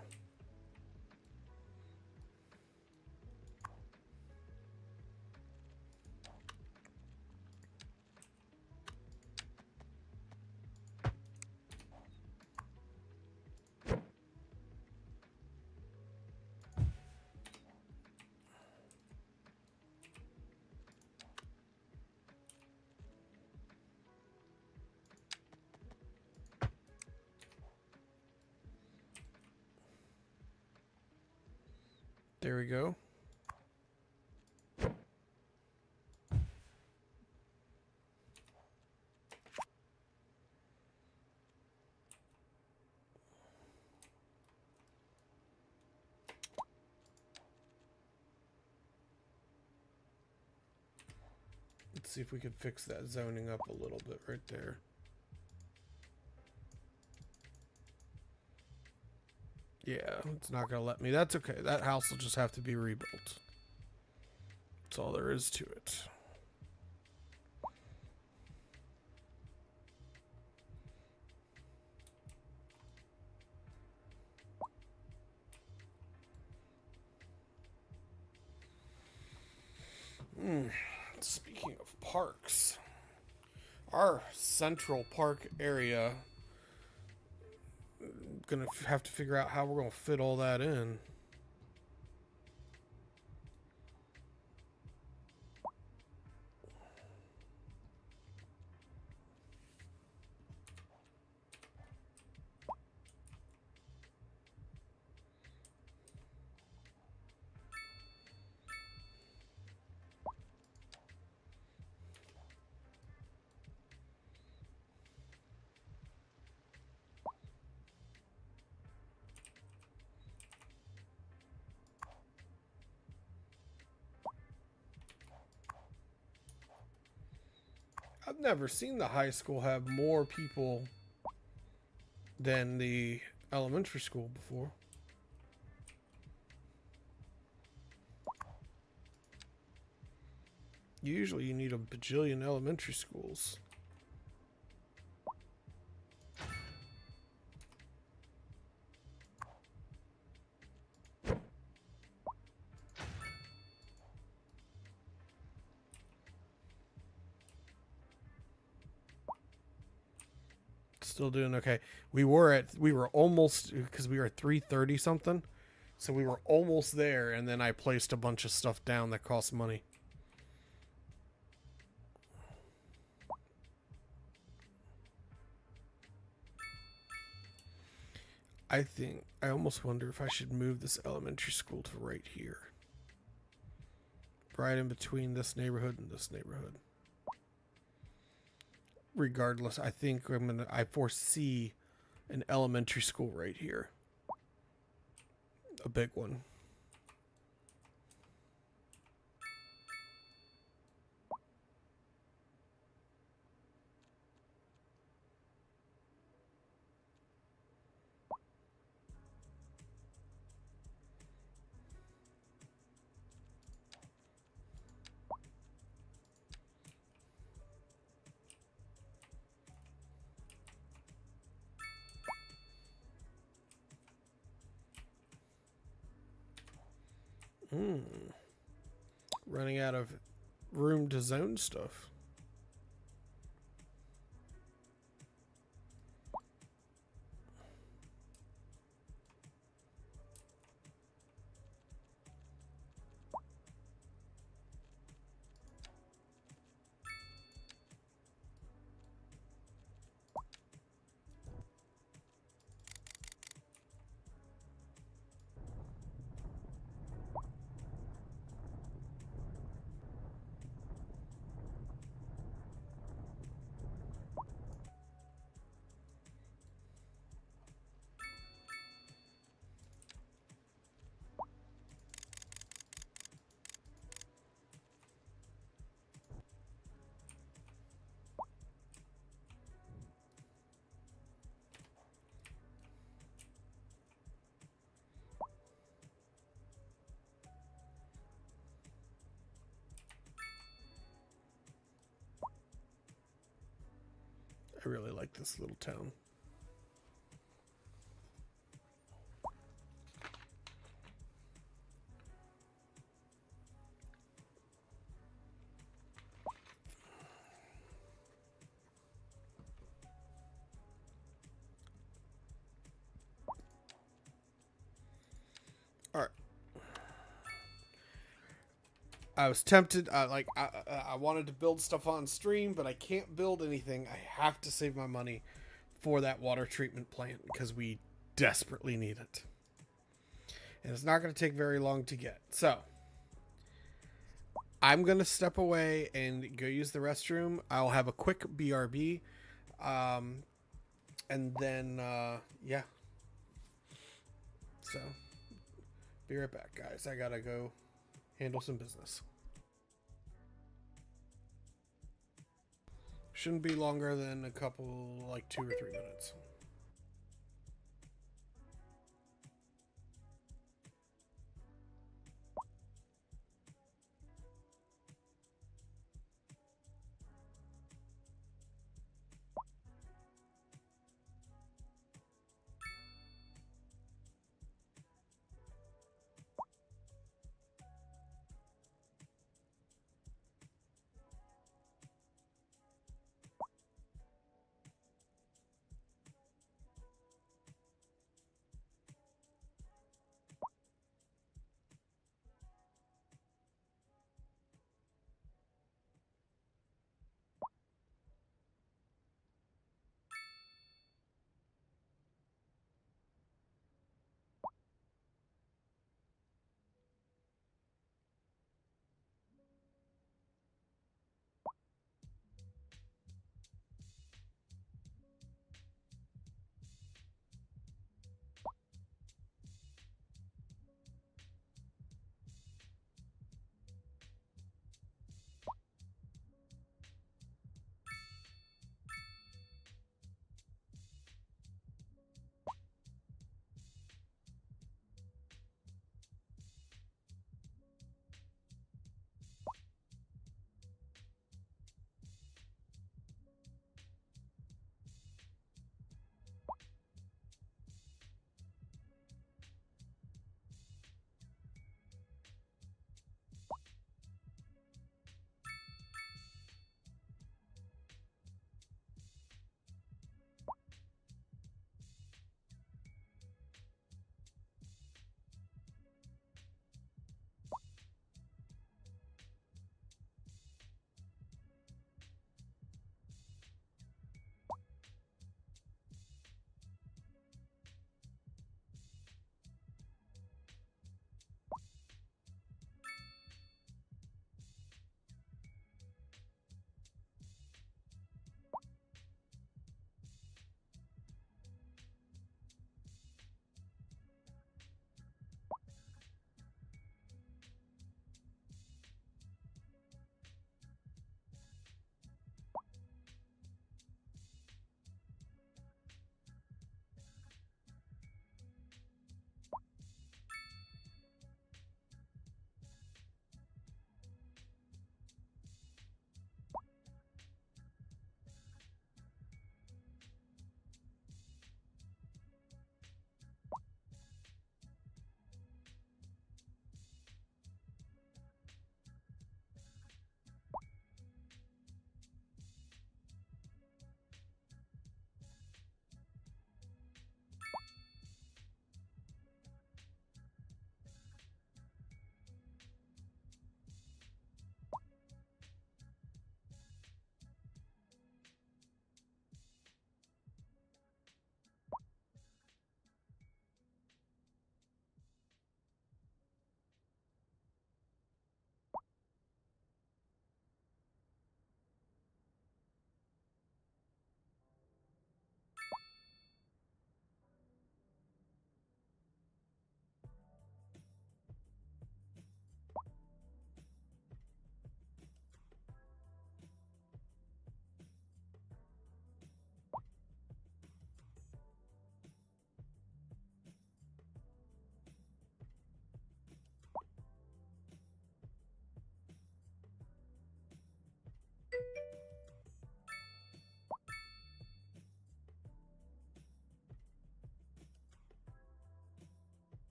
There we go. Let's see if we can fix that zoning up a little bit right there. Yeah, it's not going to let me. That's okay. That house will just have to be rebuilt. That's all there is to it. Speaking of parks, our Central Park area, gonna have to figure out how we're gonna fit all that in. I've never seen the high school have more people than the elementary school before. Usually you need a bajillion elementary schools. Still doing okay. We were almost, because we were at 330 something. So we were almost there, and then I placed a bunch of stuff down that cost money. I almost wonder if I should move this elementary school to right here. Right in between this neighborhood and this neighborhood. Regardless, I think I foresee an elementary school right here. A big one. Running out of room to zone stuff. I really like this little town. All right. I was tempted. I wanted to build stuff on stream, but I can't build anything. I have to save my money for that water treatment plant because we desperately need it. and it's not going to take very long to get. So I'm going to step away and go use the restroom. I'll have a quick BRB. And then, yeah. So, be right back, guys. I gotta go handle some business. Shouldn't be longer than a couple, like 2 or 3 minutes.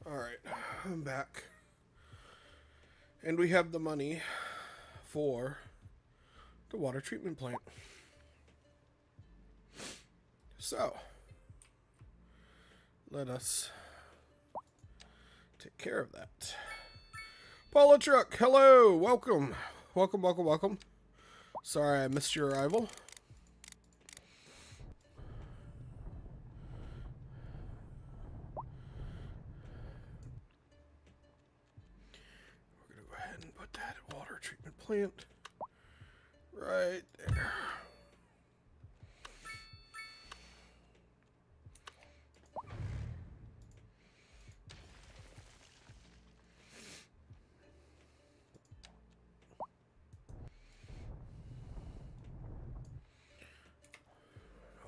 Alright, I'm back. And we have the money for the water treatment plant. So, let us take care of that. Paula Truck, hello, welcome. Welcome, welcome, welcome. Sorry I missed your arrival. We're going to go ahead and put that water treatment plant right there.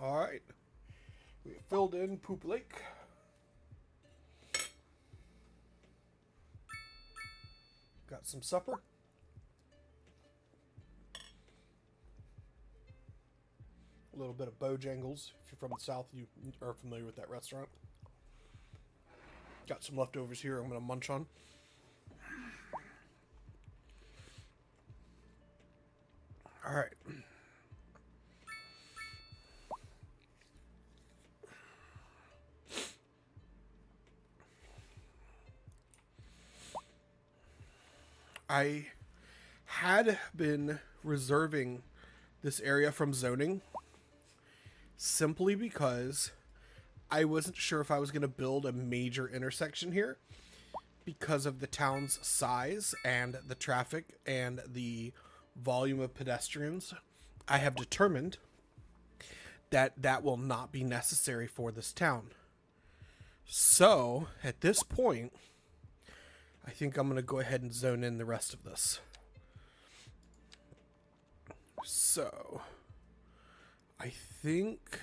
All right, we filled in Poop Lake. Got some supper. A little bit of Bojangles. If you're from the South, you are familiar with that restaurant. Got some leftovers here I'm going to munch on. All right. I had been reserving this area from zoning simply because I wasn't sure if I was going to build a major intersection here because of the town's size and the traffic and the volume of pedestrians. I have determined that that will not be necessary for this town. So, at this point, I think I'm going to go ahead and zone in the rest of this. So, I think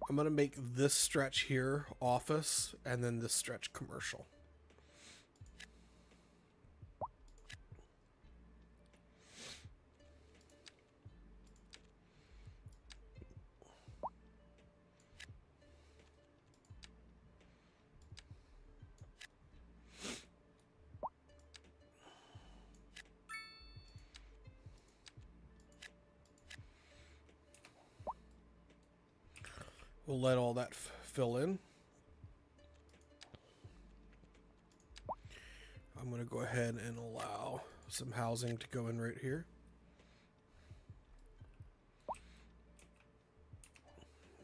I'm going to make this stretch here office and then this stretch commercial. We'll let all that fill in. I'm going to go ahead and allow some housing to go in right here.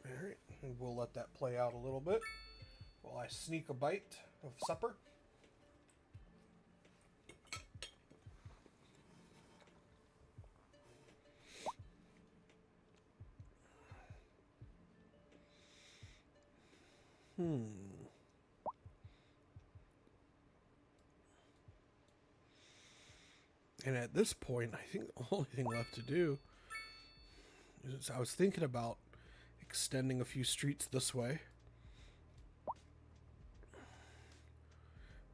All right, and we'll let that play out a little bit while I sneak a bite of supper. And at this point, I think the only thing left to do is I was thinking about extending a few streets this way.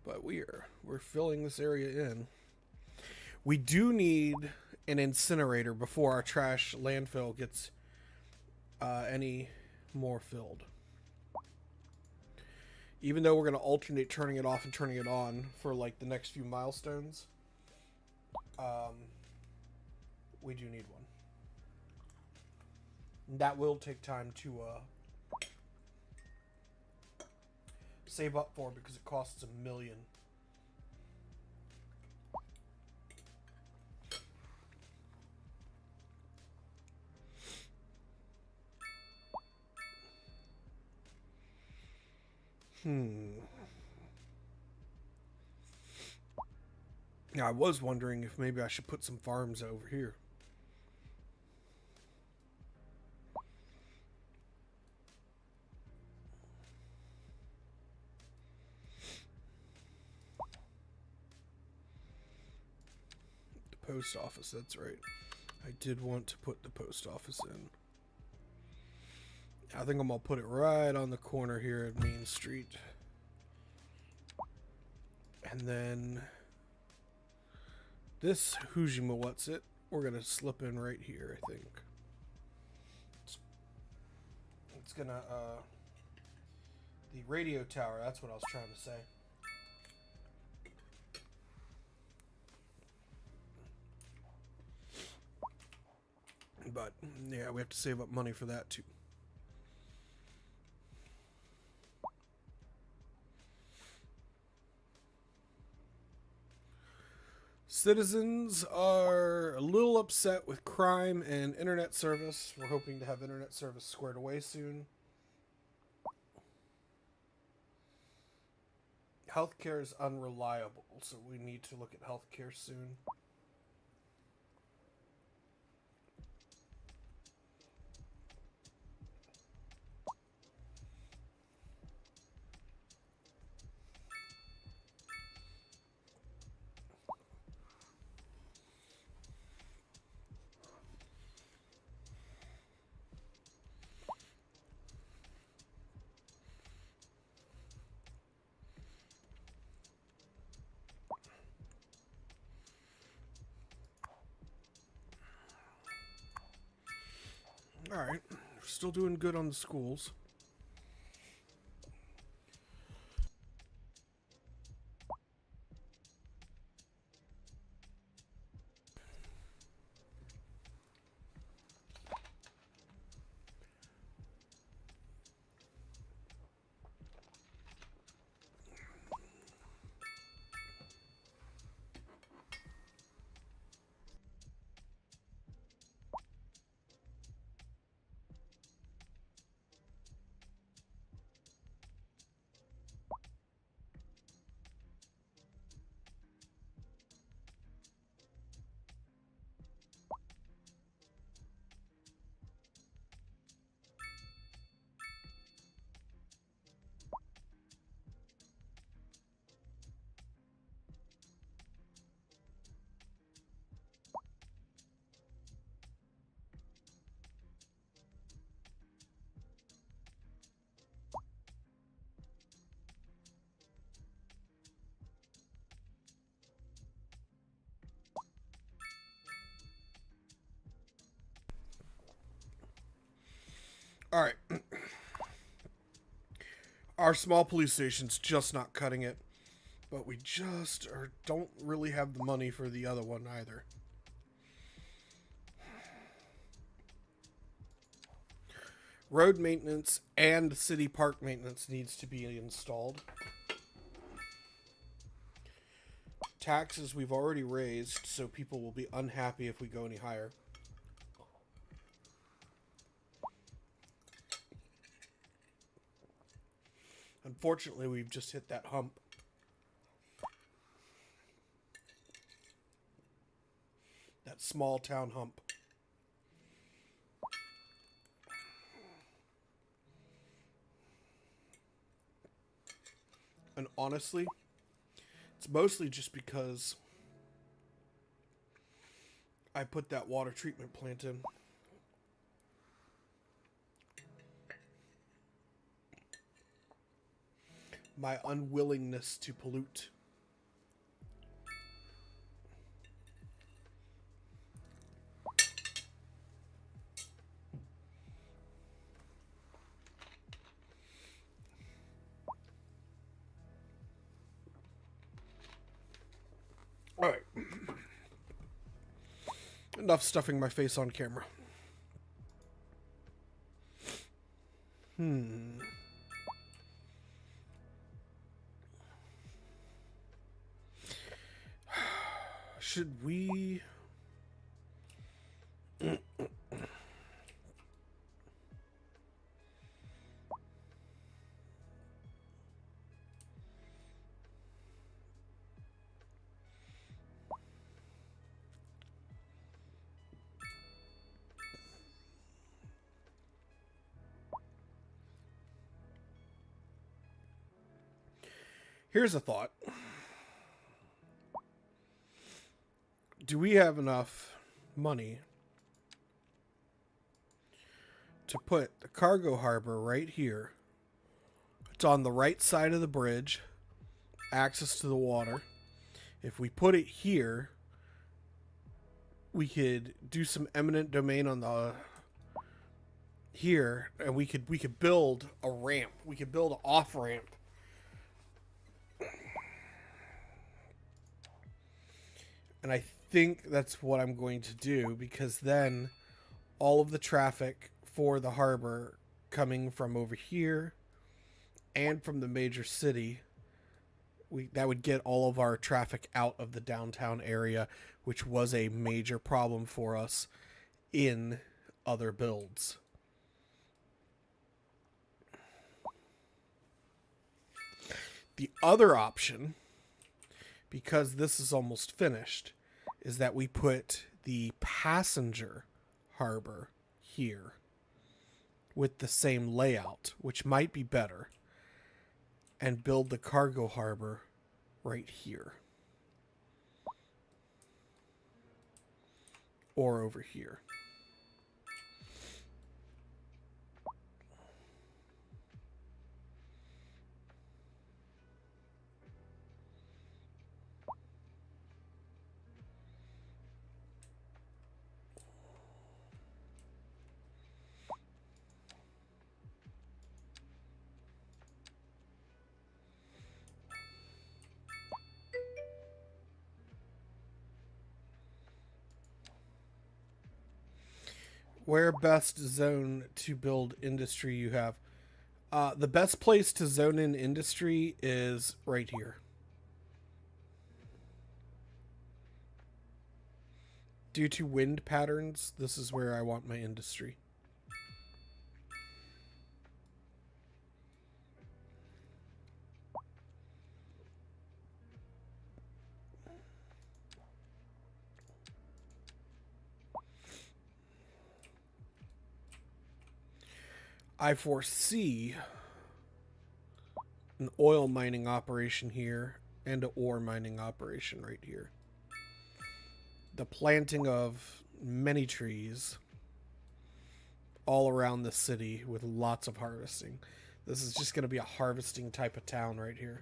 But we're filling this area in. We do need an incinerator before our trash landfill gets any more filled. Even though we're going to alternate turning it off and turning it on for like the next few milestones, we do need one. And that will take time to save up for because it costs $1 million. Now, I was wondering if maybe I should put some farms over here. The post office, that's right. I did want to put the post office in. I think I'm going to put it right on the corner here at Main Street. And then this Hujima what's it? We're going to slip in right here, I think. It's going to The radio tower, that's what I was trying to say. But, yeah, we have to save up money for that, too. Citizens are a little upset with crime and internet service. We're hoping to have internet service squared away soon. Healthcare is unreliable, so we need to look at healthcare soon. Alright, still doing good on the schools. Alright. Our small police station's just not cutting it. But we just don't really have the money for the other one either. Road maintenance and city park maintenance needs to be installed. Taxes we've already raised, so people will be unhappy if we go any higher. Unfortunately, we've just hit that hump. That small town hump. And honestly, it's mostly just because I put that water treatment plant in. My unwillingness to pollute. All right. Enough stuffing my face on camera. Should we... Here's a thought. Do we have enough money to put the cargo harbor right here? It's on the right side of the bridge, access to the water. If we put it here, we could do some eminent domain on the here, and we could build a ramp. We could build an off ramp. And I think that's what I'm going to do, because then all of the traffic for the harbor coming from over here and from the major city, that would get all of our traffic out of the downtown area, which was a major problem for us in other builds. The other option, because this is almost finished, is that we put the passenger harbor here with the same layout, which might be better, and build the cargo harbor right here. Or over here. Where best zone to build industry you have? The best place to zone in industry is right here. Due to wind patterns, this is where I want my industry. I foresee an oil mining operation here and an ore mining operation right here. The planting of many trees all around the city with lots of harvesting. This is just going to be a harvesting type of town right here.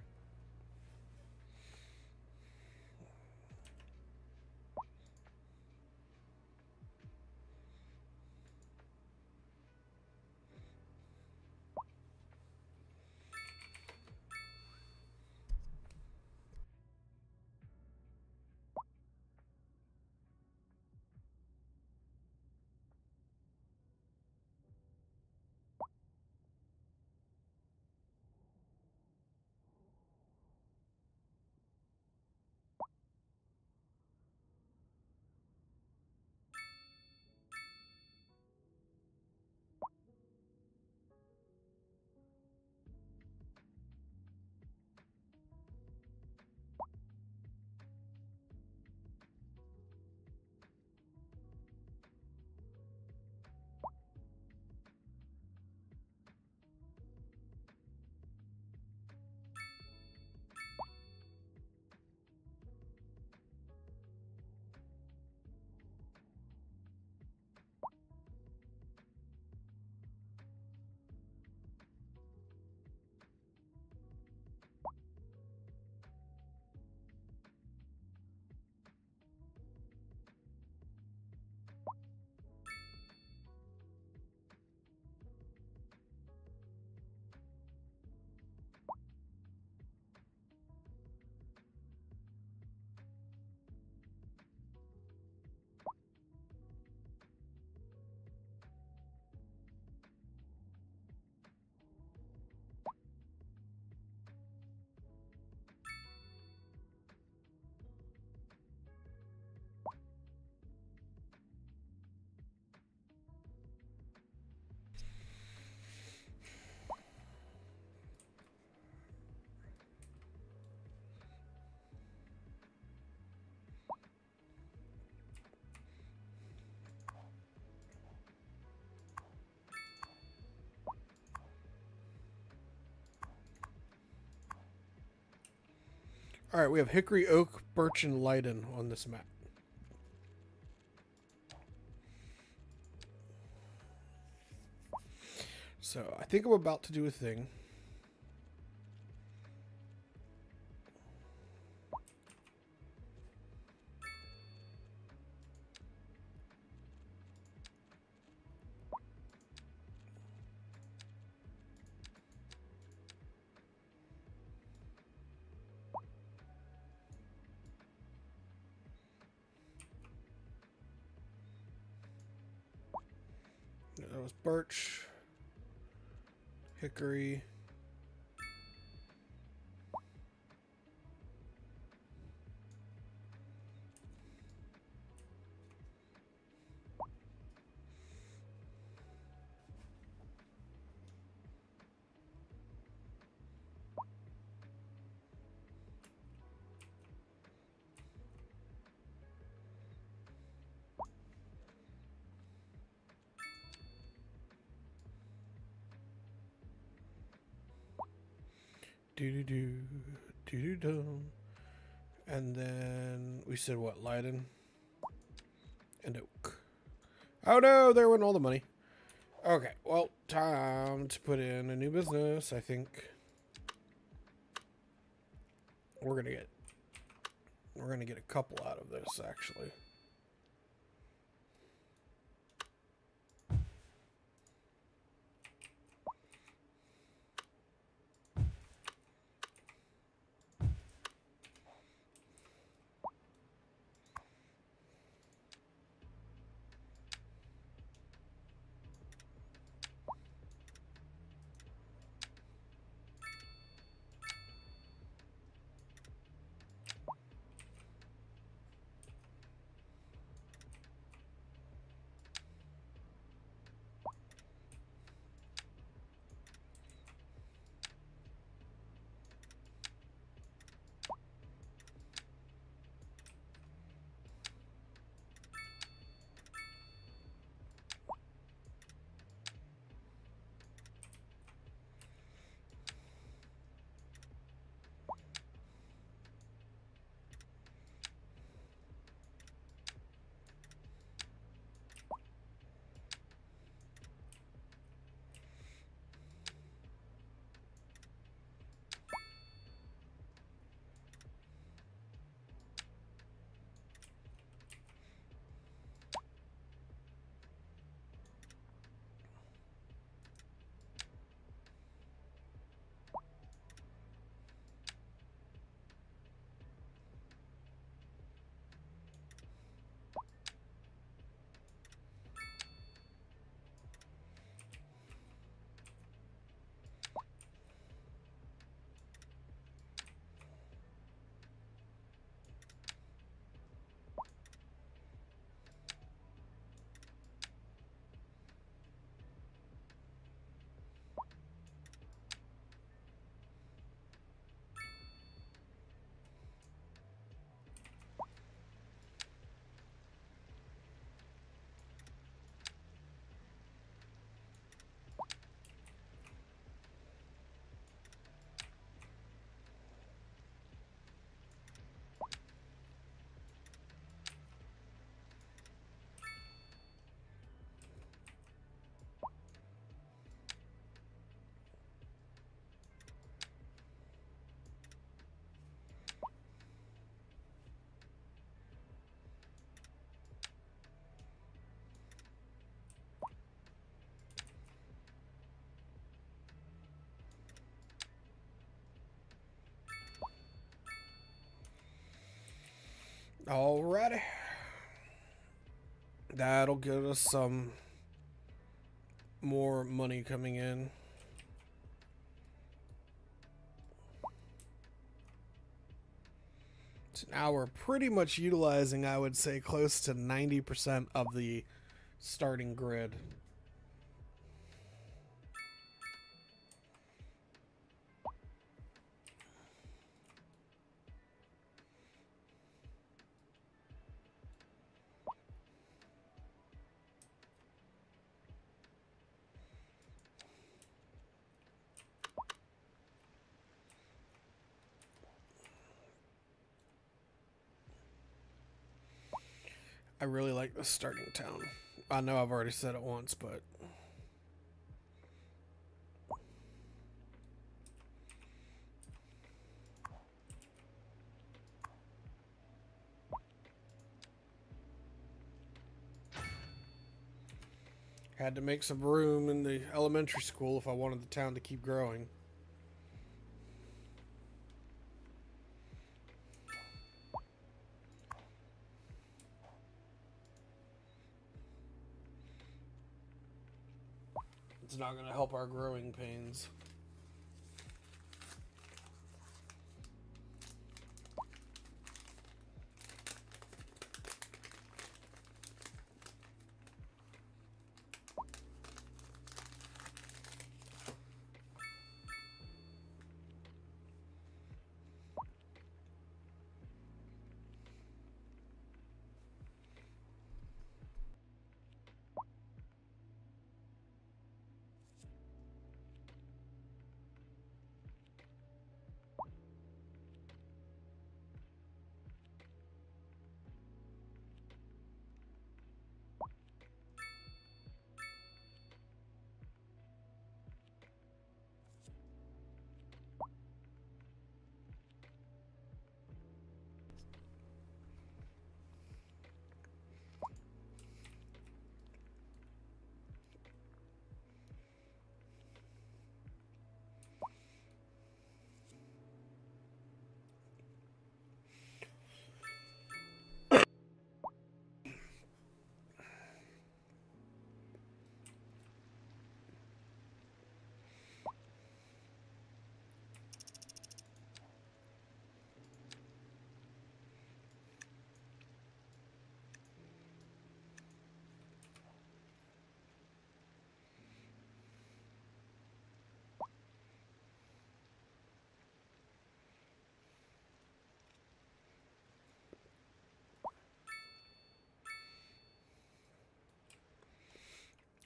All right, we have hickory, oak, birch, and linden on this map. So I think I'm about to do a thing. was birch, hickory. Do. And then we said what? Leiden and oak. Oh no, there went all the money. Okay, well, time to put in a new business. I think we're gonna get a couple out of this actually. Alrighty. That'll get us some more money coming in. So now we're pretty much utilizing, I would say, close to 90% of the starting grid. I really like this starting town. I know I've already said it once, but had to make some room in the elementary school if I wanted the town to keep growing. it's not going to help our growing pains.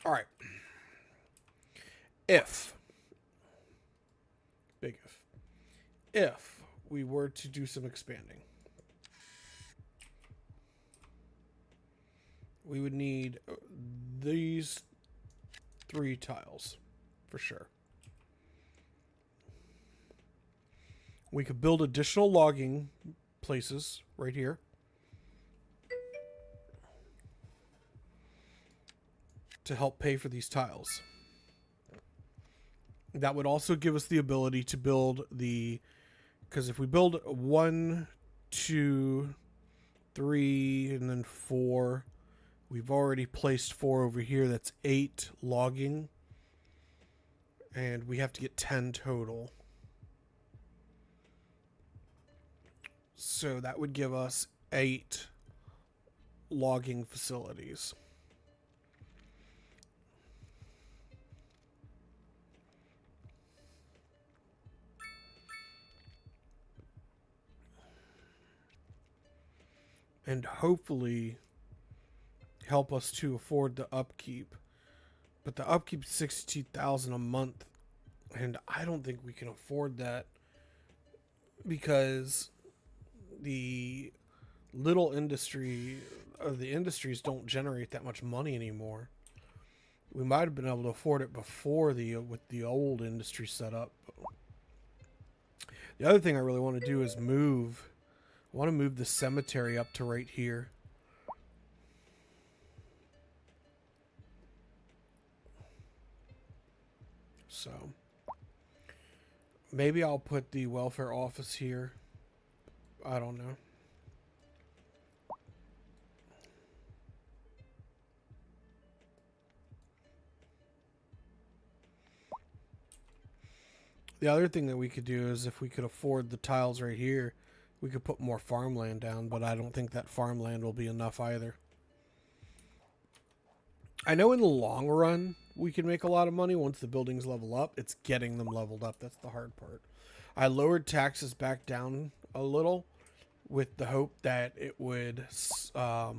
All right. Big if we were to do some expanding, we would need these 3 tiles for sure. We could build additional logging places right here. To help pay for these tiles. That would also give us the ability to build because if we build 1, 2, 3, and then 4, we've already placed 4 over here. That's 8 logging. And we have to get 10 total. So that would give us 8 logging facilities. And hopefully help us to afford the upkeep. But the upkeep is $62,000 a month, and I don't think we can afford that because the little industry or the industries don't generate that much money anymore. We might have been able to afford it before with the old industry setup. The other thing I really want to do is move. I want to move the cemetery up to right here. So maybe I'll put the welfare office here. I don't know. The other thing that we could do is if we could afford the tiles right here, we could put more farmland down, but I don't think that farmland will be enough either. I know in the long run, we can make a lot of money once the buildings level up. It's getting them leveled up. That's the hard part. I lowered taxes back down a little with the hope that it would allow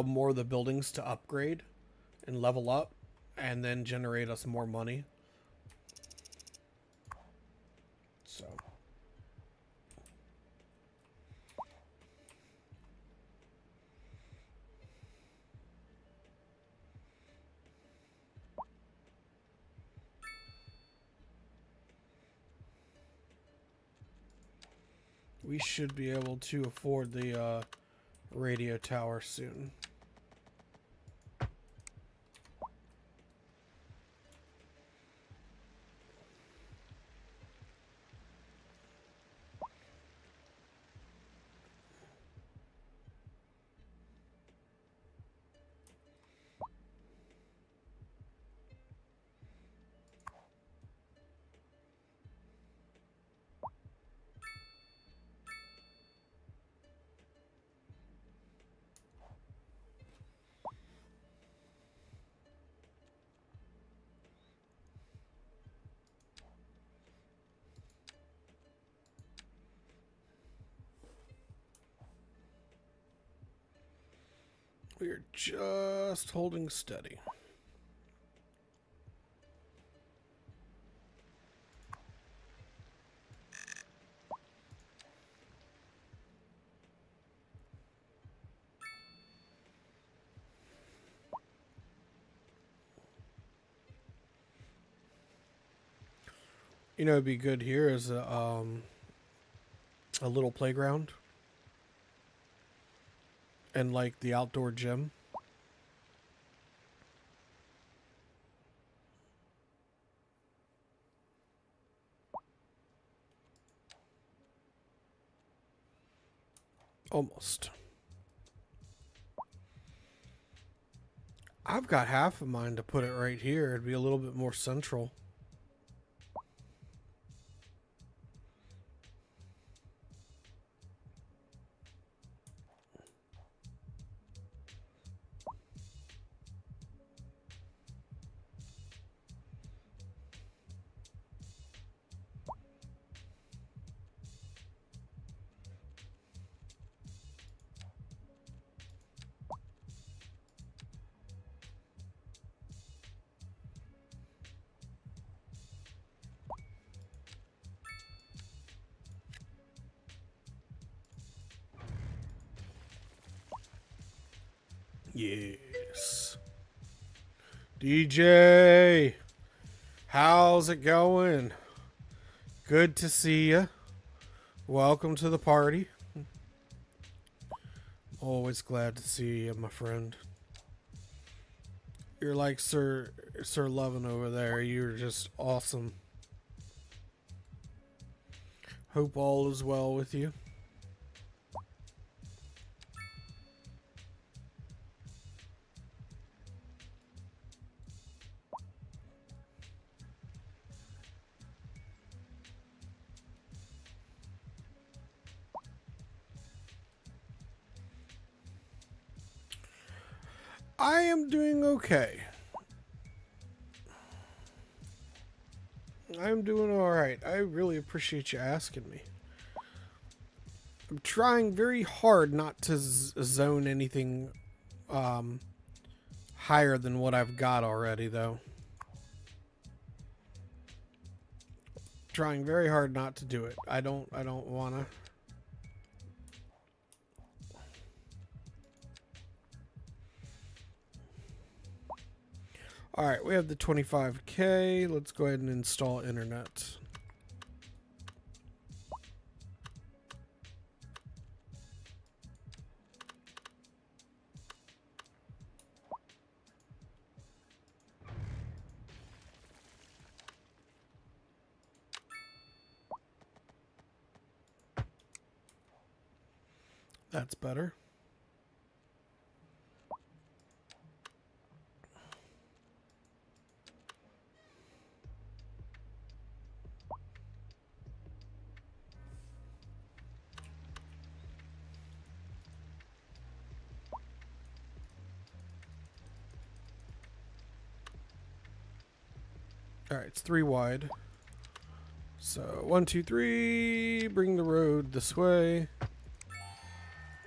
more of the buildings to upgrade and level up and then generate us more money. So we should be able to afford the radio tower soon. We are just holding steady. You know, it'd be good here is a little playground and like the outdoor gym. Almost. I've got half of mine to put it right here. It'd be a little bit more central. Yes. DJ, how's it going? Good to see you. Welcome to the party. Always glad to see you, my friend. You're like Sir Lovin over there. You're just awesome. Hope all is well with you. I am doing okay. I'm doing alright. I really appreciate you asking me. I'm trying very hard not to zone anything higher than what I've got already, though. Trying very hard not to do it. I don't want to. All right, we have the 25K. Let's go ahead and install internet. That's better. All right, it's 3 wide. So 1, 2, 3. Bring the road this way.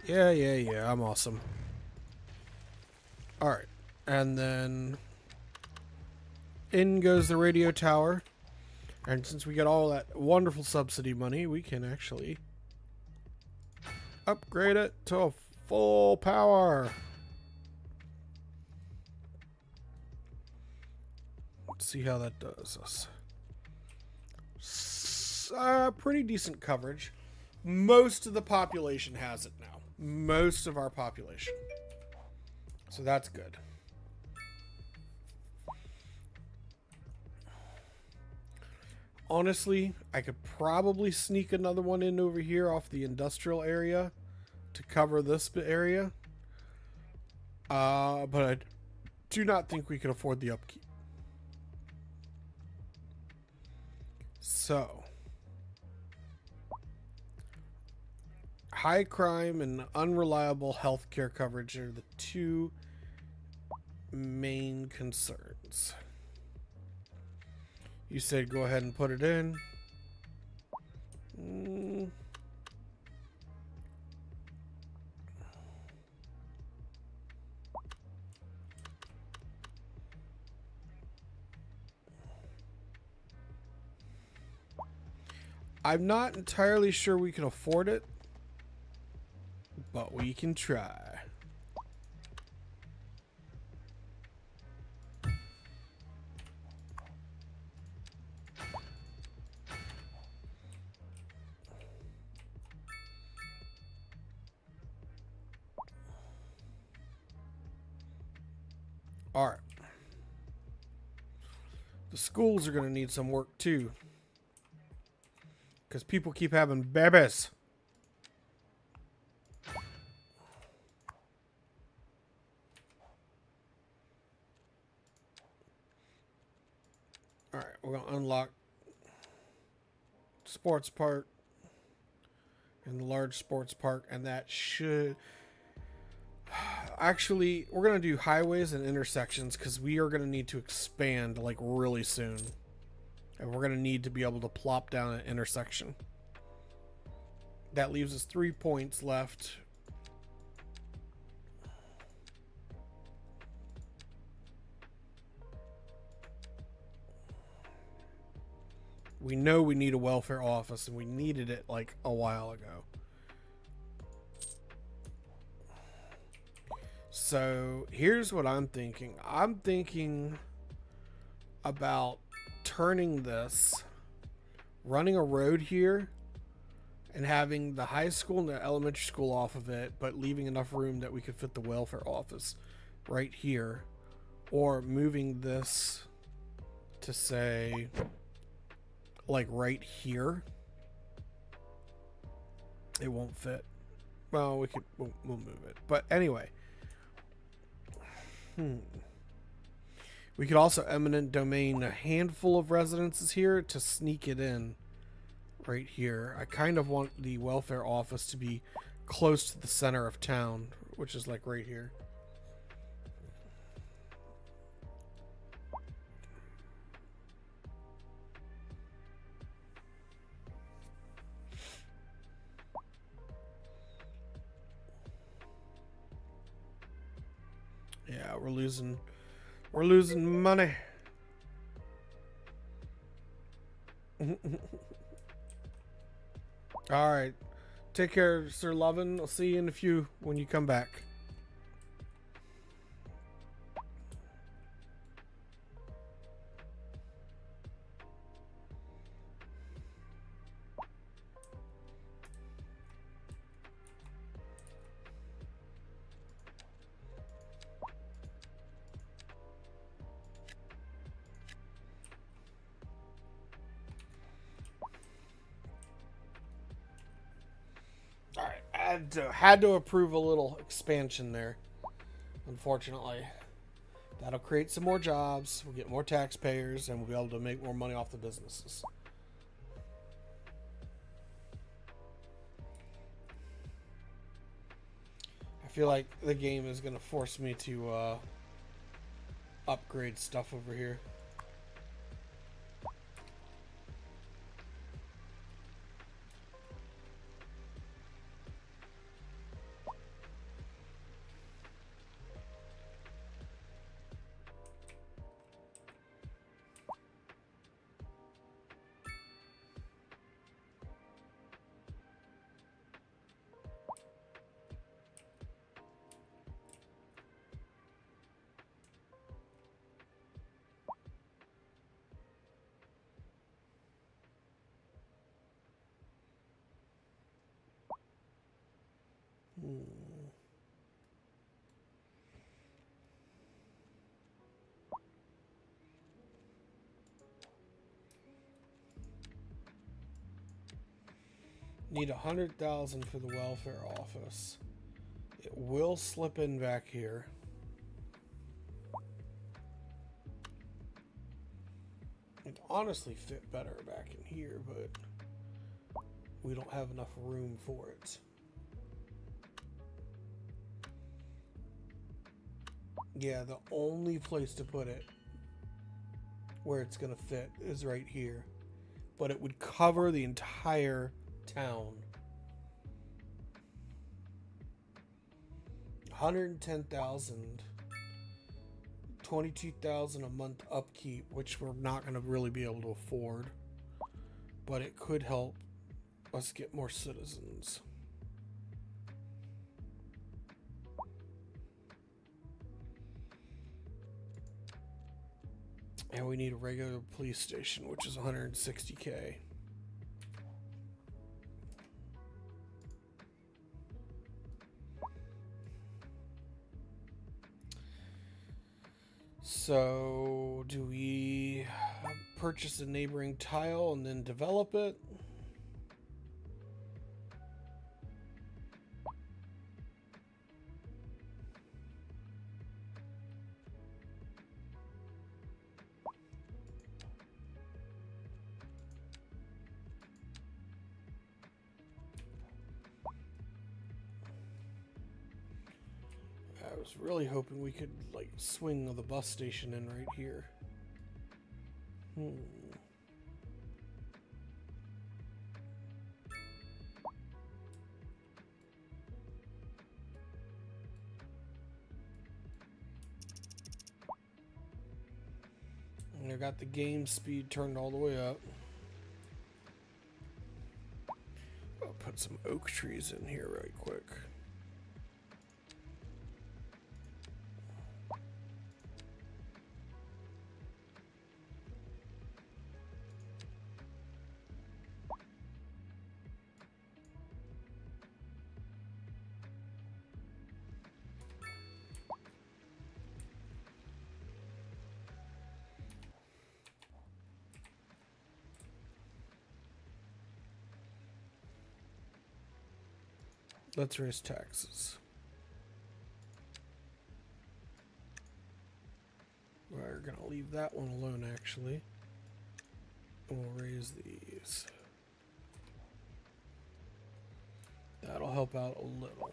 Yeah. I'm awesome. All right, and then in goes the radio tower. And since we get all that wonderful subsidy money, we can actually upgrade it to a full power. Let's see how that does us. Pretty decent coverage. Most of the population has it now. Most of our population. So that's good. Honestly, I could probably sneak another one in over here off the industrial area to cover this area. But I do not think we can afford the upkeep. So, high crime and unreliable healthcare coverage are the two main concerns. You said go ahead and put it in. I'm not entirely sure we can afford it, but we can try. All right. The schools are going to need some work too, because people keep having babies. All right, we're going to unlock sports park and the large sports park, and that should... Actually, we're going to do highways and intersections because we are going to need to expand like really soon. And we're going to need to be able to plop down an intersection. That leaves us 3 points left. We know we need a welfare office, and we needed it like a while ago. So here's what I'm thinking. I'm thinking about turning this, running a road here, and having the high school and the elementary school off of it, but leaving enough room that we could fit the welfare office right here. Or moving this to, say, like right here. It won't fit. Well, we'll move it. But anyway. We could also eminent domain a handful of residences here to sneak it in right here. I kind of want the welfare office to be close to the center of town, which is like right here. Yeah, we're losing money. All right. Take care, Sir Lovin. I'll see you in a few when you come back. Had to approve a little expansion there, unfortunately. That'll create some more jobs, we'll get more taxpayers, and we'll be able to make more money off the businesses. I feel like the game is going to force me to upgrade stuff over here. Need 100,000 for the welfare office. It will slip in back here. It'd honestly fit better back in here, but we don't have enough room for it. Yeah, the only place to put it where it's gonna fit is right here. But it would cover the entire town. 110,000, 22,000 a month upkeep, which we're not going to really be able to afford, but it could help Let's get more citizens. And we need a regular police station, which is 160K. So, do we purchase a neighboring tile and then develop it? I was really hoping we could, like, swing the bus station in right here. And I got the game speed turned all the way up. I'll put some oak trees in here right quick. Let's raise taxes. We're gonna leave that one alone, actually. And we'll raise these. That'll help out a little.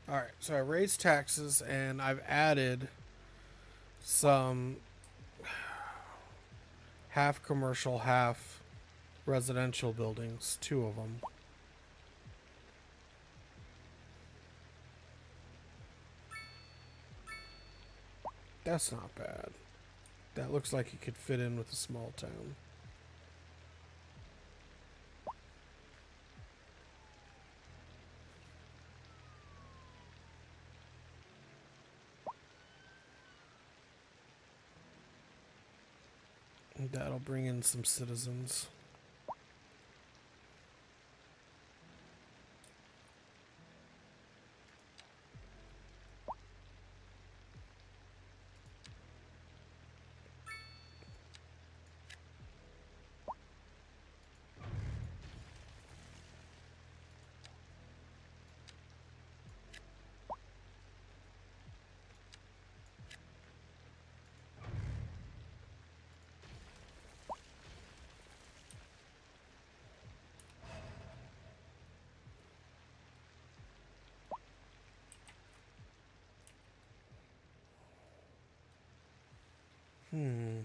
Alright, so I raised taxes and I've added some half commercial, half residential buildings, 2 of them. That's not bad. That looks like it could fit in with a small town. That'll bring in some citizens. Hmm.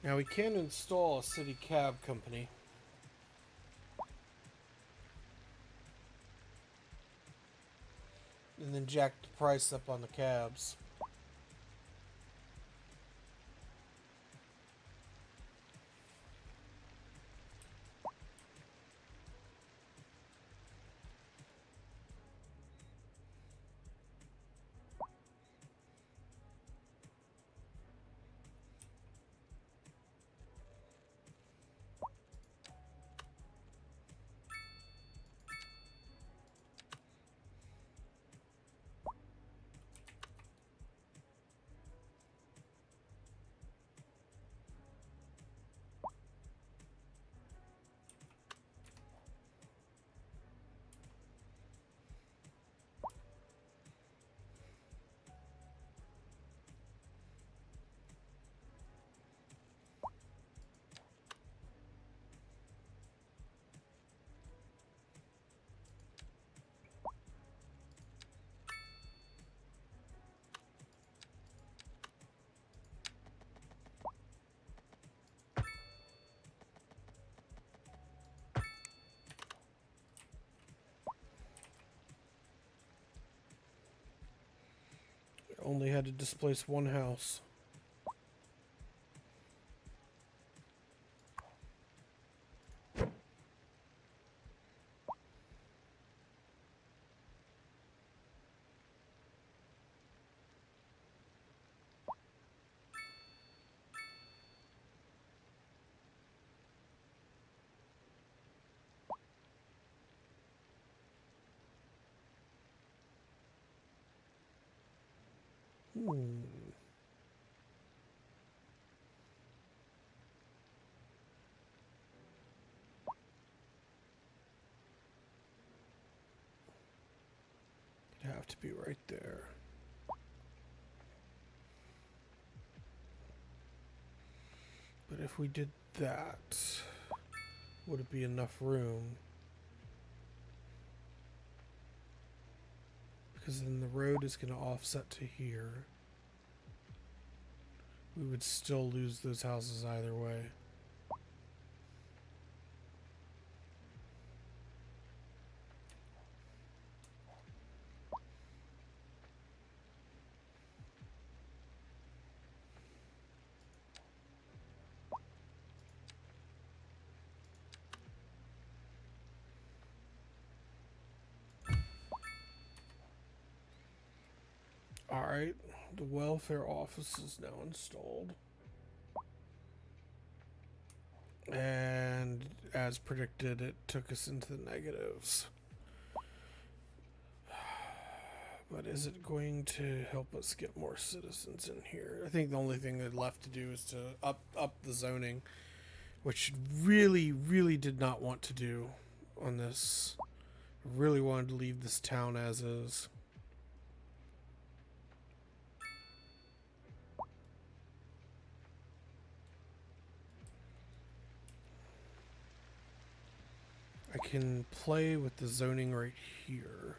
Now we can install a city cab company. And then jack the price up on the cabs. Only had to displace one house. It'd have to be right there. But if we did that, would it be enough room? Because then the road is going to offset to here. We would still lose those houses either way. Alright, the welfare office is now installed. And as predicted, it took us into the negatives. But is it going to help us get more citizens in here? I think the only thing that's left to do is to up the zoning, which really did not want to do on this. Really wanted to leave this town as is. I can play with the zoning right here.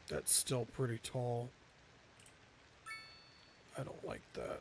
That's still pretty tall. I don't like that.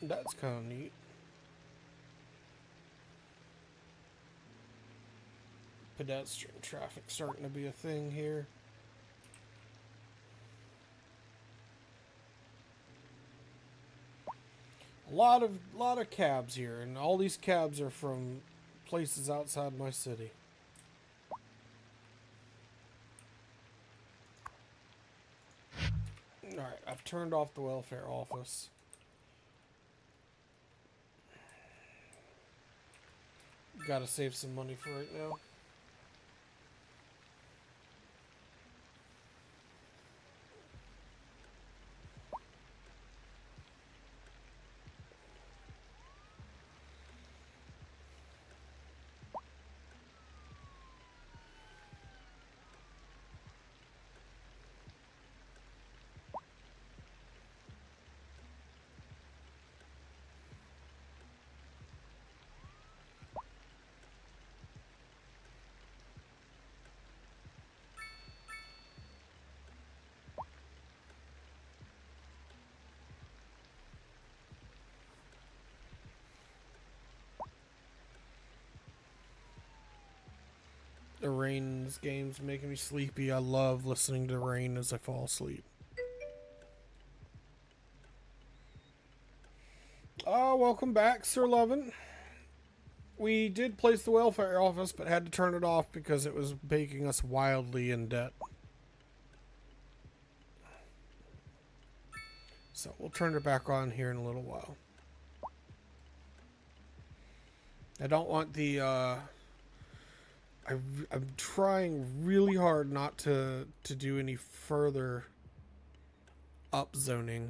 That's kind of neat. Pedestrian traffic starting to be a thing here. A lot of cabs here, and all these cabs are from places outside my city. Alright, I've turned off the welfare office. Gotta save some money for right now. The rain in this game's making me sleepy. I love listening to rain as I fall asleep. Welcome back, Sir Levin. We did place the welfare office, but had to turn it off because it was making us wildly in debt. So we'll turn it back on here in a little while. I don't want the, I'm trying really hard not to do any further upzoning.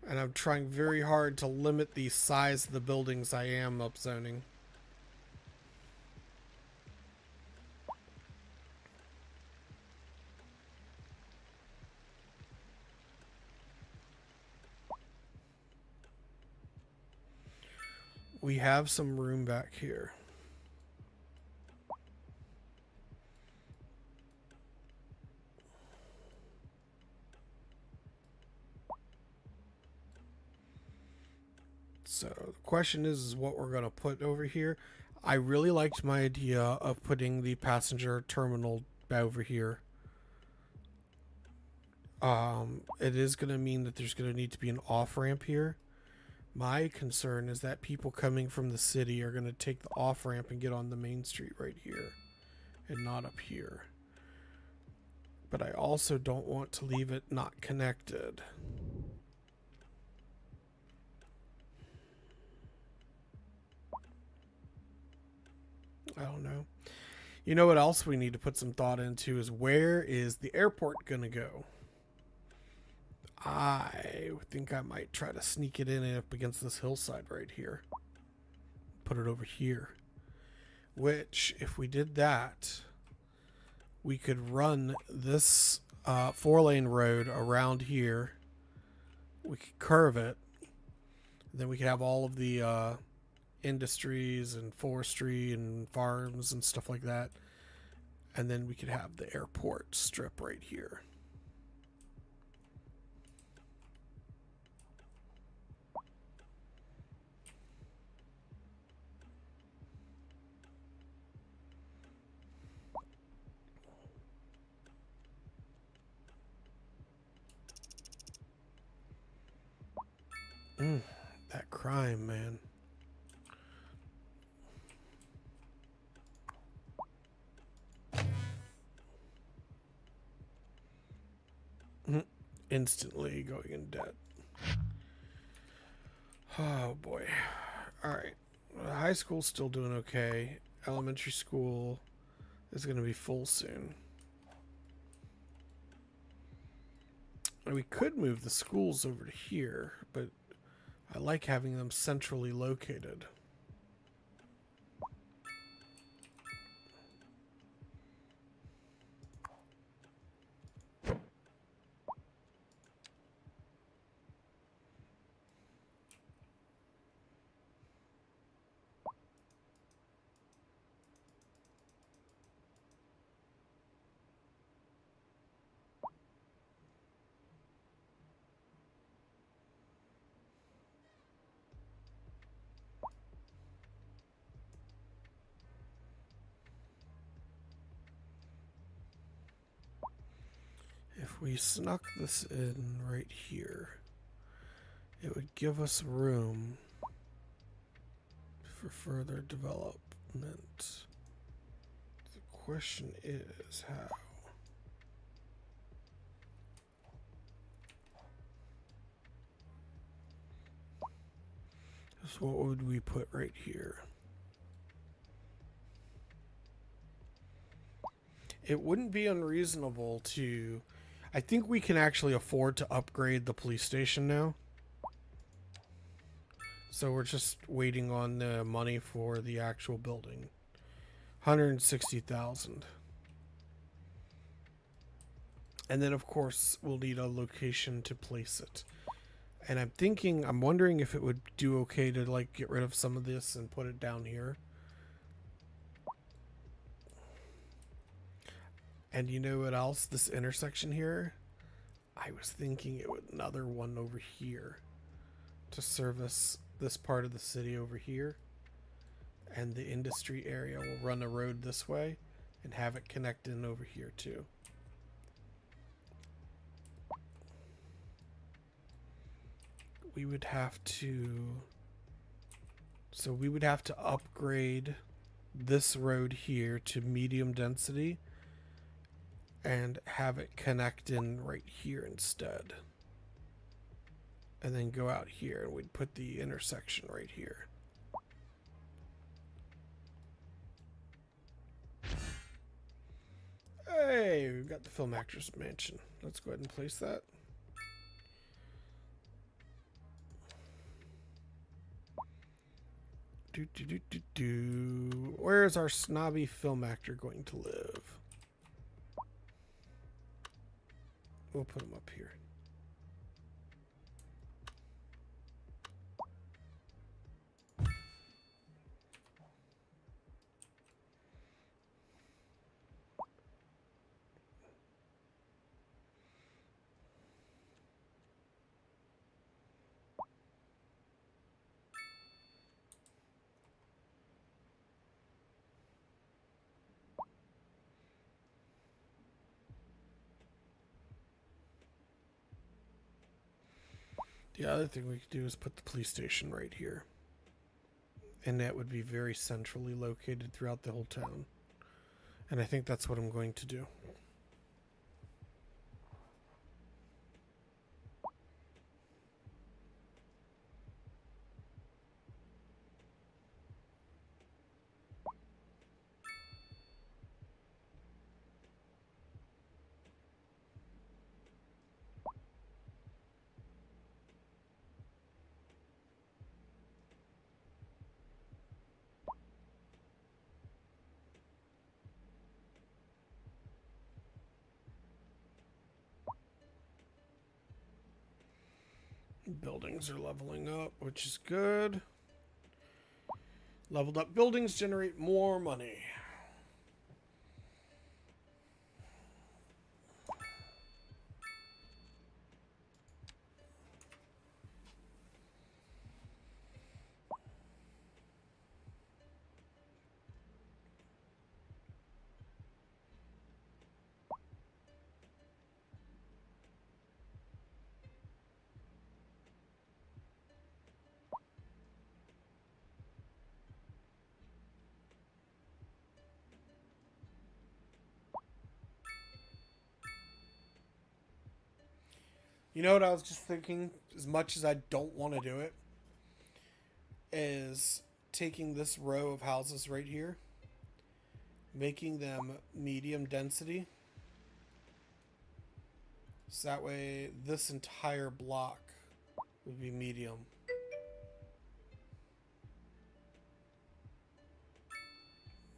And I'm trying very hard to limit the size of the buildings I am upzoning. We have some room back here. So the question is what we're going to put over here. I really liked my idea of putting the passenger terminal over here. It is going to mean that there's going to need to be an off-ramp here. My concern is that people coming from the city are going to take the off-ramp and get on the main street right here and not up here. But I also don't want to leave it not connected. I don't know. You know what else we need to put some thought into is where is the airport going to go? I think I might try to sneak it in up against this hillside right here. Put it over here. Which, if we did that, we could run this 4-lane road around here. We could curve it. Then we could have all of the industries and forestry and farms and stuff like that. And then we could have the airport strip right here. That crime, man. Instantly going in debt. Oh boy. Alright. High school's still doing okay. Elementary school is going to be full soon. We could move the schools over to here, but I like having them centrally located. we snuck this in right here, it would give us room for further development. The question is how. So what would we put right here? It wouldn't be unreasonable to... I think we can actually afford to upgrade the police station now. So we're just waiting on the money for the actual building. 160,000. And then of course we'll need a location to place it. And I'm wondering if it would do okay to like get rid of some of this and put it down here. And you know what else? This intersection here, I was thinking it would another one over here to service this part of the city over here. And the industry area will run a road this way and have it connect in over here too. We would have to... So we would have to upgrade this road here to medium density and have it connect in right here instead. And then go out here and we'd put the intersection right here. Hey, we've got the film actress mansion. Let's go ahead and place that. Where is our snobby film actor going to live? We'll put him up here. The other thing we could do is put the police station right here. And that would be very centrally located throughout the whole town. And I think that's what I'm going to do. Buildings are leveling up, which is good. Leveled up buildings generate more money. You know what I was just thinking, as much as I don't want to do it, is taking this row of houses right here, making them medium density. So that way this entire block would be medium.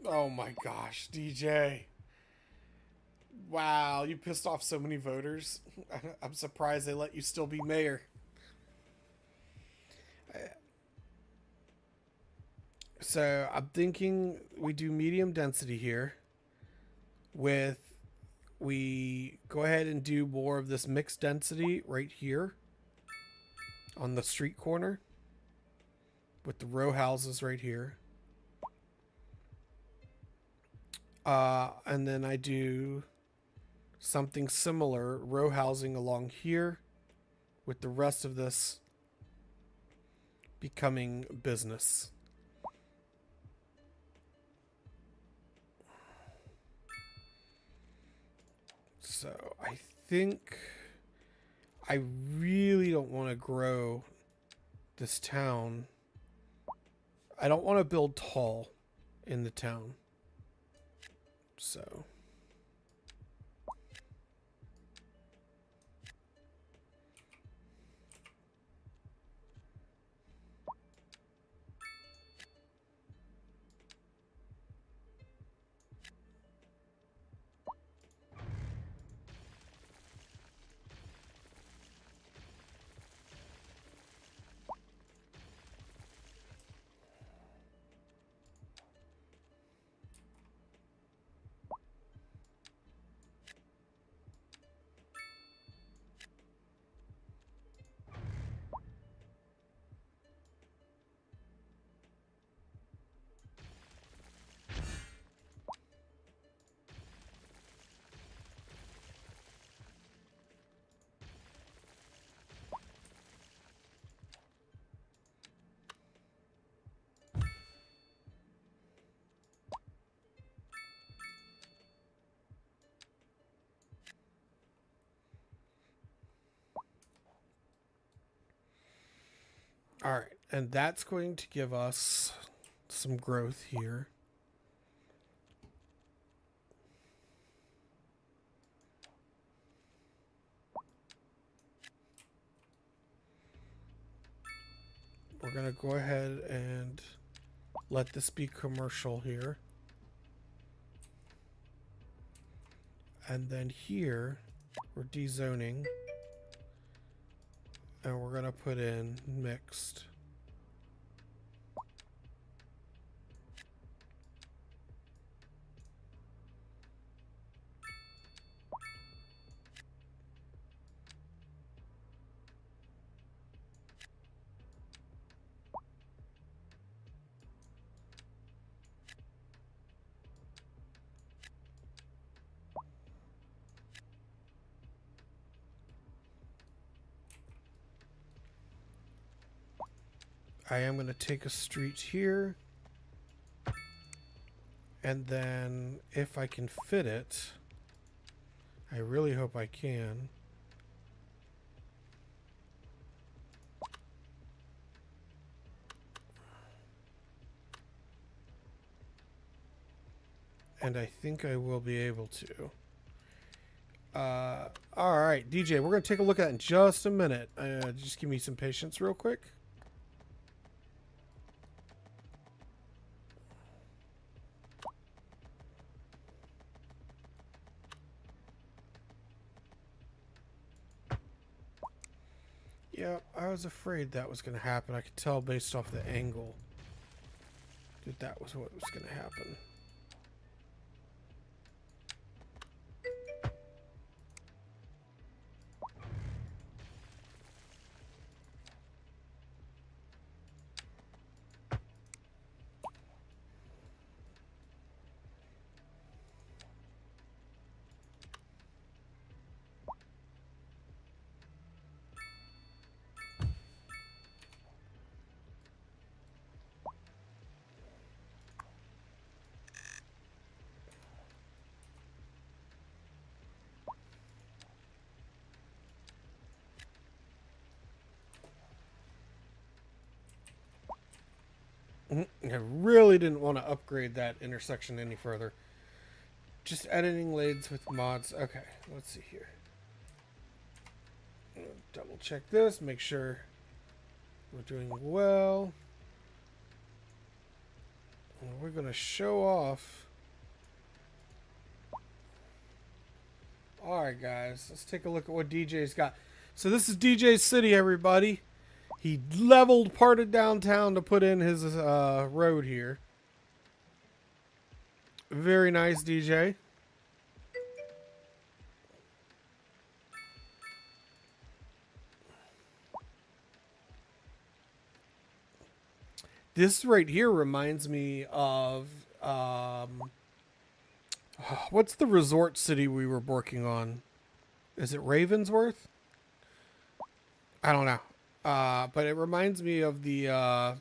Oh my gosh, DJ. Wow, you pissed off so many voters. I'm surprised they let you still be mayor. So I'm thinking we do medium density here. We go ahead and do more of this mixed density right here on the street corner with the row houses right here. And then I do something similar, row housing along here, with the rest of this becoming business. So I think I really don't want to grow this town. I don't want to build tall in the town. So all right, and that's going to give us some growth here. We're going to go ahead and let this be commercial here. And then here, we're dezoning. And we're going to put in mixed. I am going to take a street here. And then if I can fit it, I really hope I can. And I think I will be able to. All right, DJ, we're going to take a look at it in just a minute. Just give me some patience real quick. Yeah, I was afraid that was going to happen. I could tell based off the angle that that was what was going to happen. I really didn't want to upgrade that intersection any further. Just editing lanes with mods. Okay, let's see here. Double check this, make sure we're doing well. And we're going to show off. Alright guys, let's take a look at what DJ's got. So this is DJ's city, everybody. He leveled part of downtown to put in his road here. Very nice, DJ. This right here reminds me of... oh What's the resort city we were working on? Is it Ravensworth? I don't know. But it reminds me of the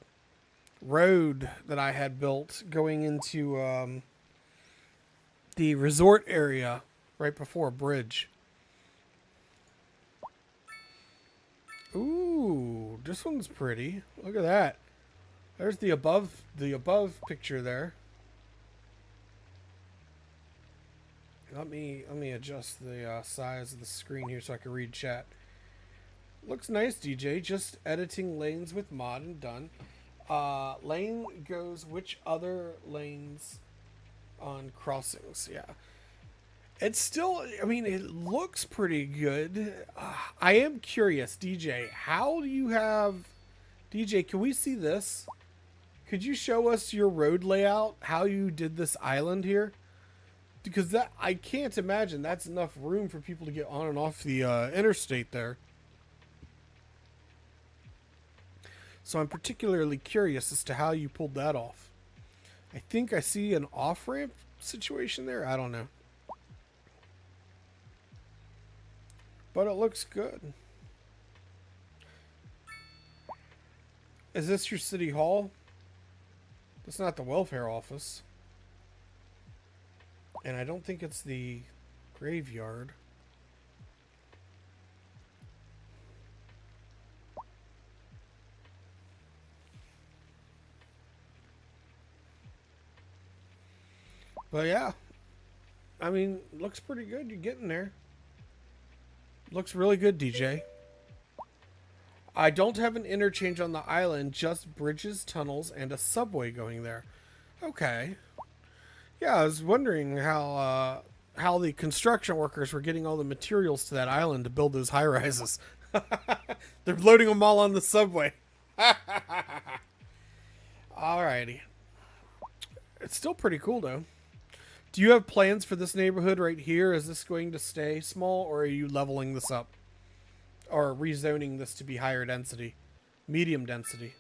road that I had built going into the resort area right before a bridge. Ooh, this one's pretty. Look at that. There's the above picture there. Let me adjust the size of the screen here so I can read chat. Looks nice, DJ. Just editing lanes with mod and done. Lane goes which other lanes on crossings? Yeah. It's still, I mean, it looks pretty good. I am curious, DJ. How do you have, DJ? Can we see this? Could you show us your road layout? How you did this island here? Because that, I can't imagine that's enough room for people to get on and off the interstate there. So I'm particularly curious as to how you pulled that off. I think I see an off-ramp situation there. I don't know. But it looks good. Is this your city hall? That's not the welfare office. And I don't think it's the graveyard. But yeah, I mean, looks pretty good. You're getting there. Looks really good, DJ. I don't have an interchange on the island, just bridges, tunnels, and a subway going there. Okay. Yeah, I was wondering how the construction workers were getting all the materials to that island to build those high rises. They're loading them all on the subway. Alrighty. It's still pretty cool, though. Do you have plans for this neighborhood right here? Is this going to stay small, or are you leveling this up? Or rezoning this to be higher density? Medium density?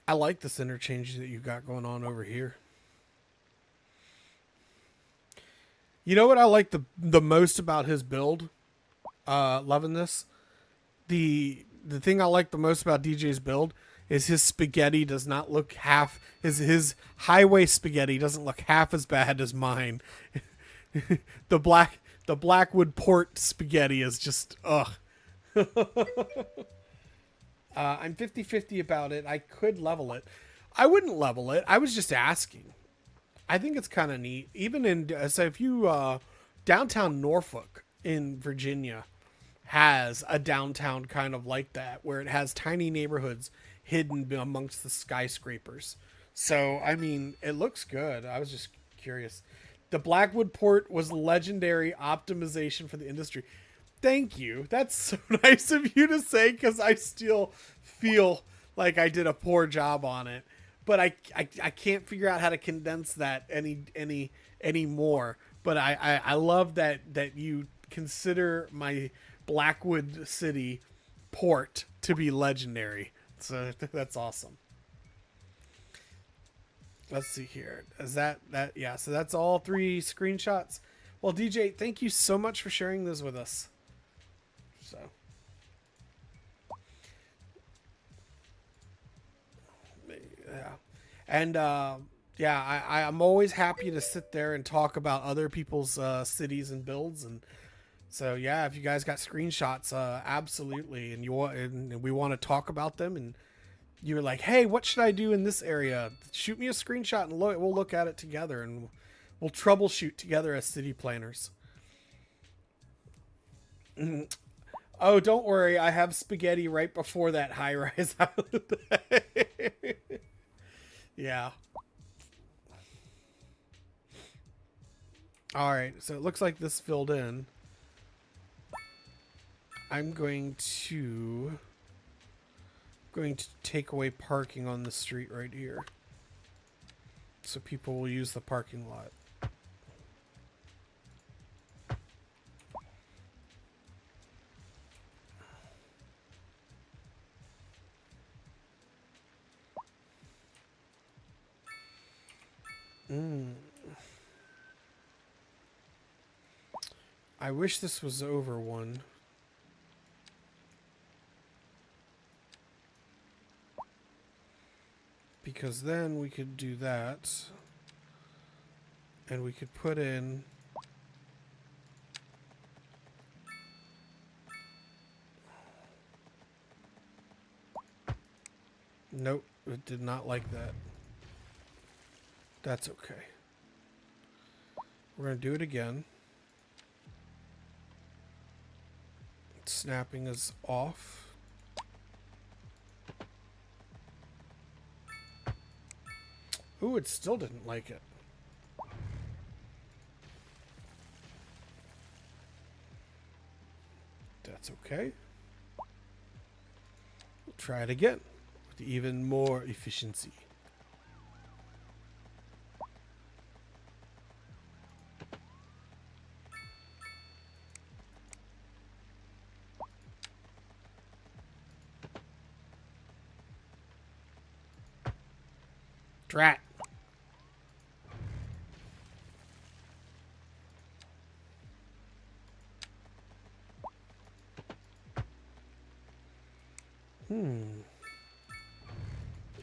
I like this interchange that you got going on over here. You know what I like the most about his build? Loving this. The thing I like the most about DJ's build is his spaghetti does not look half his highway spaghetti doesn't look half as bad as mine. the Blackwood Port spaghetti is just ugh. I'm 50-50 about it. I could level it. I wouldn't level it. I was just asking. I think it's kind of neat. Even in, so if you, downtown Norfolk in Virginia has a downtown kind of like that, where it has tiny neighborhoods hidden amongst the skyscrapers. So, I mean, it looks good. I was just curious. The Blackwood Port was legendary optimization for the industry. Thank you. That's so nice of you to say, because I still feel like I did a poor job on it. But I can't figure out how to condense that any more. But I love that you consider my Blackwood City port to be legendary. So that's awesome. Let's see here. Is that yeah, so that's all 3 screenshots. Well, DJ, thank you so much for sharing those with us. So yeah. And yeah, I'm always happy to sit there and talk about other people's cities and builds. And so yeah, if you guys got screenshots, absolutely, and we want to talk about them, and you're like, hey, what should I do in this area? Shoot me a screenshot and we'll look at it together, and we'll troubleshoot together as city planners. Oh, don't worry, I have spaghetti right before that high-rise island. Yeah. All right, so it looks like this filled in. I'm going to take away parking on the street right here, so people will use the parking lot. Mm. I wish this was over one. Because then we could do that. And we could put in... Nope, it did not like that. That's okay. We're going to do it again. Snapping is off. Ooh, it still didn't like it. That's okay. We'll try it again with even more efficiency. Drat.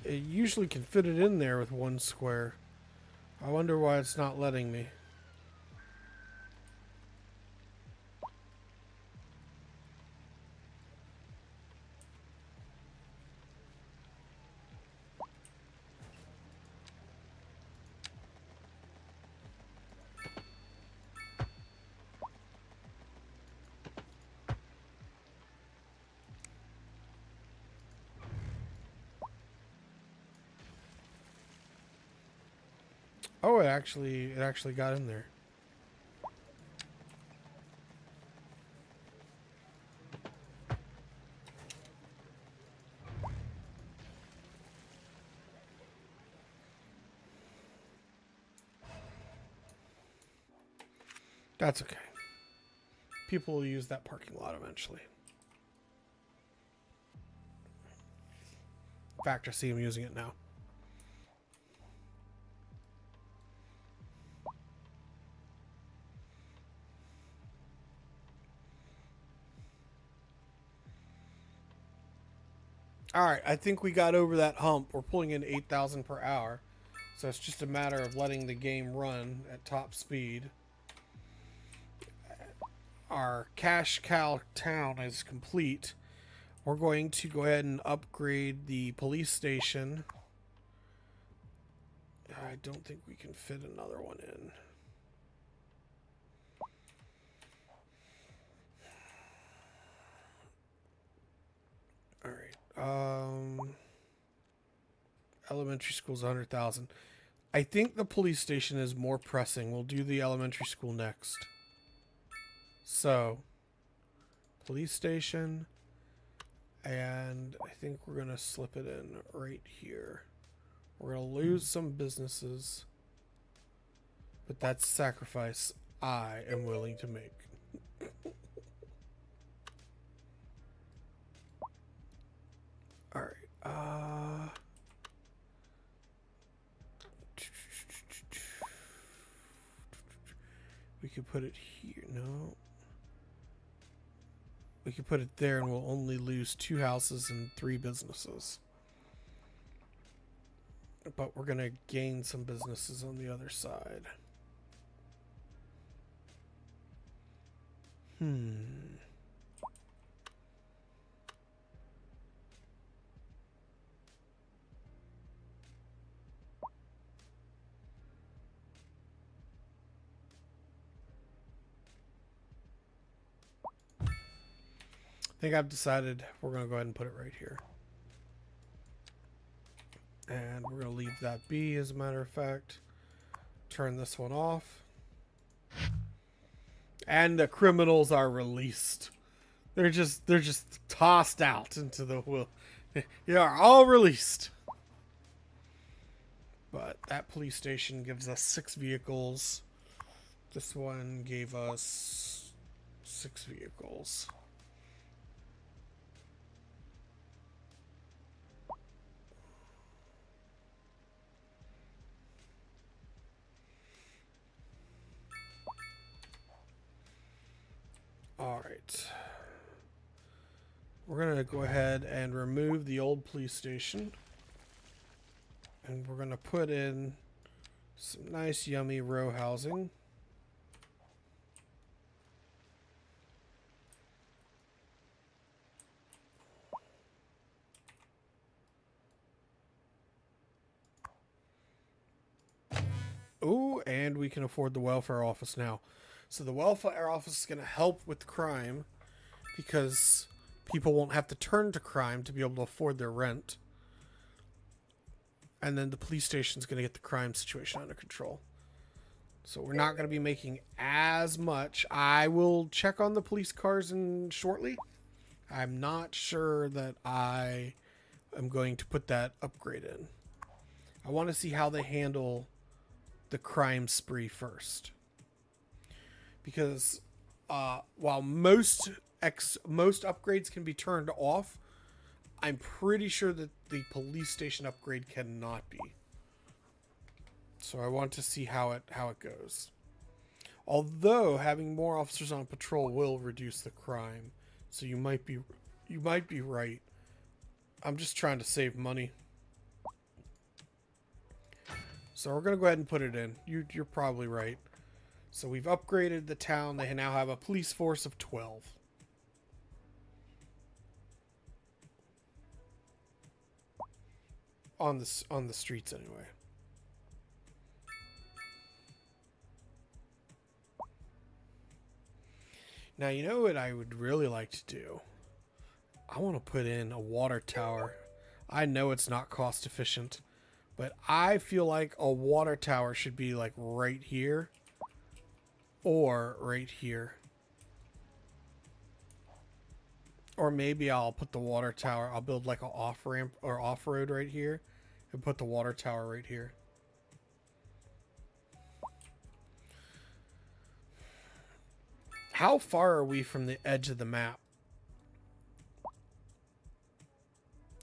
It usually can fit it in there with one square. I wonder why it's not letting me. Oh, it actually got in there. That's okay. People will use that parking lot eventually. In fact, I see them using it now. Alright, I think we got over that hump. We're pulling in 8,000 per hour. So it's just a matter of letting the game run at top speed. Our cash cow town is complete. We're going to go ahead and upgrade the police station. I don't think we can fit another one in. Alright. Elementary school's 100,000. I think the police station is more pressing. We'll do the elementary school next. So, police station, and I think we're going to slip it in right here. We're going to lose some businesses, but that's a sacrifice I am willing to make. Alright, we could put it here. No. We could put it there and we'll only lose 2 houses and 3 businesses. But we're going to gain some businesses on the other side. I think I've decided we're going to go ahead and put it right here. And we're going to leave that be, as a matter of fact. Turn this one off. And the criminals are released. They're just tossed out into the will. They are all released. But that police station gives us 6 vehicles. This one gave us 6 vehicles. All right. We're going to go ahead and remove the old police station. And we're going to put in some nice, yummy row housing. Ooh, and we can afford the welfare office now. So the welfare office is going to help with crime because people won't have to turn to crime to be able to afford their rent. And then the police station is going to get the crime situation under control. So we're not going to be making as much. I will check on the police cars shortly. I'm not sure that I am going to put that upgrade in. I want to see how they handle the crime spree first, because while most upgrades can be turned off, I'm pretty sure that the police station upgrade cannot be. So I want to see how it goes. Although having more officers on patrol will reduce the crime, so you might be right. I'm just trying to save money. So we're going to go ahead and put it in. You're probably right. So we've upgraded the town. They now have a police force of 12. On the streets anyway. Now, you know what I would really like to do? I want to put in a water tower. I know it's not cost efficient, but I feel like a water tower should be like right here or right here. Or maybe I'll put the water tower, I'll build like an off-ramp or off-road right here and put the water tower right here. How far are we from the edge of the map?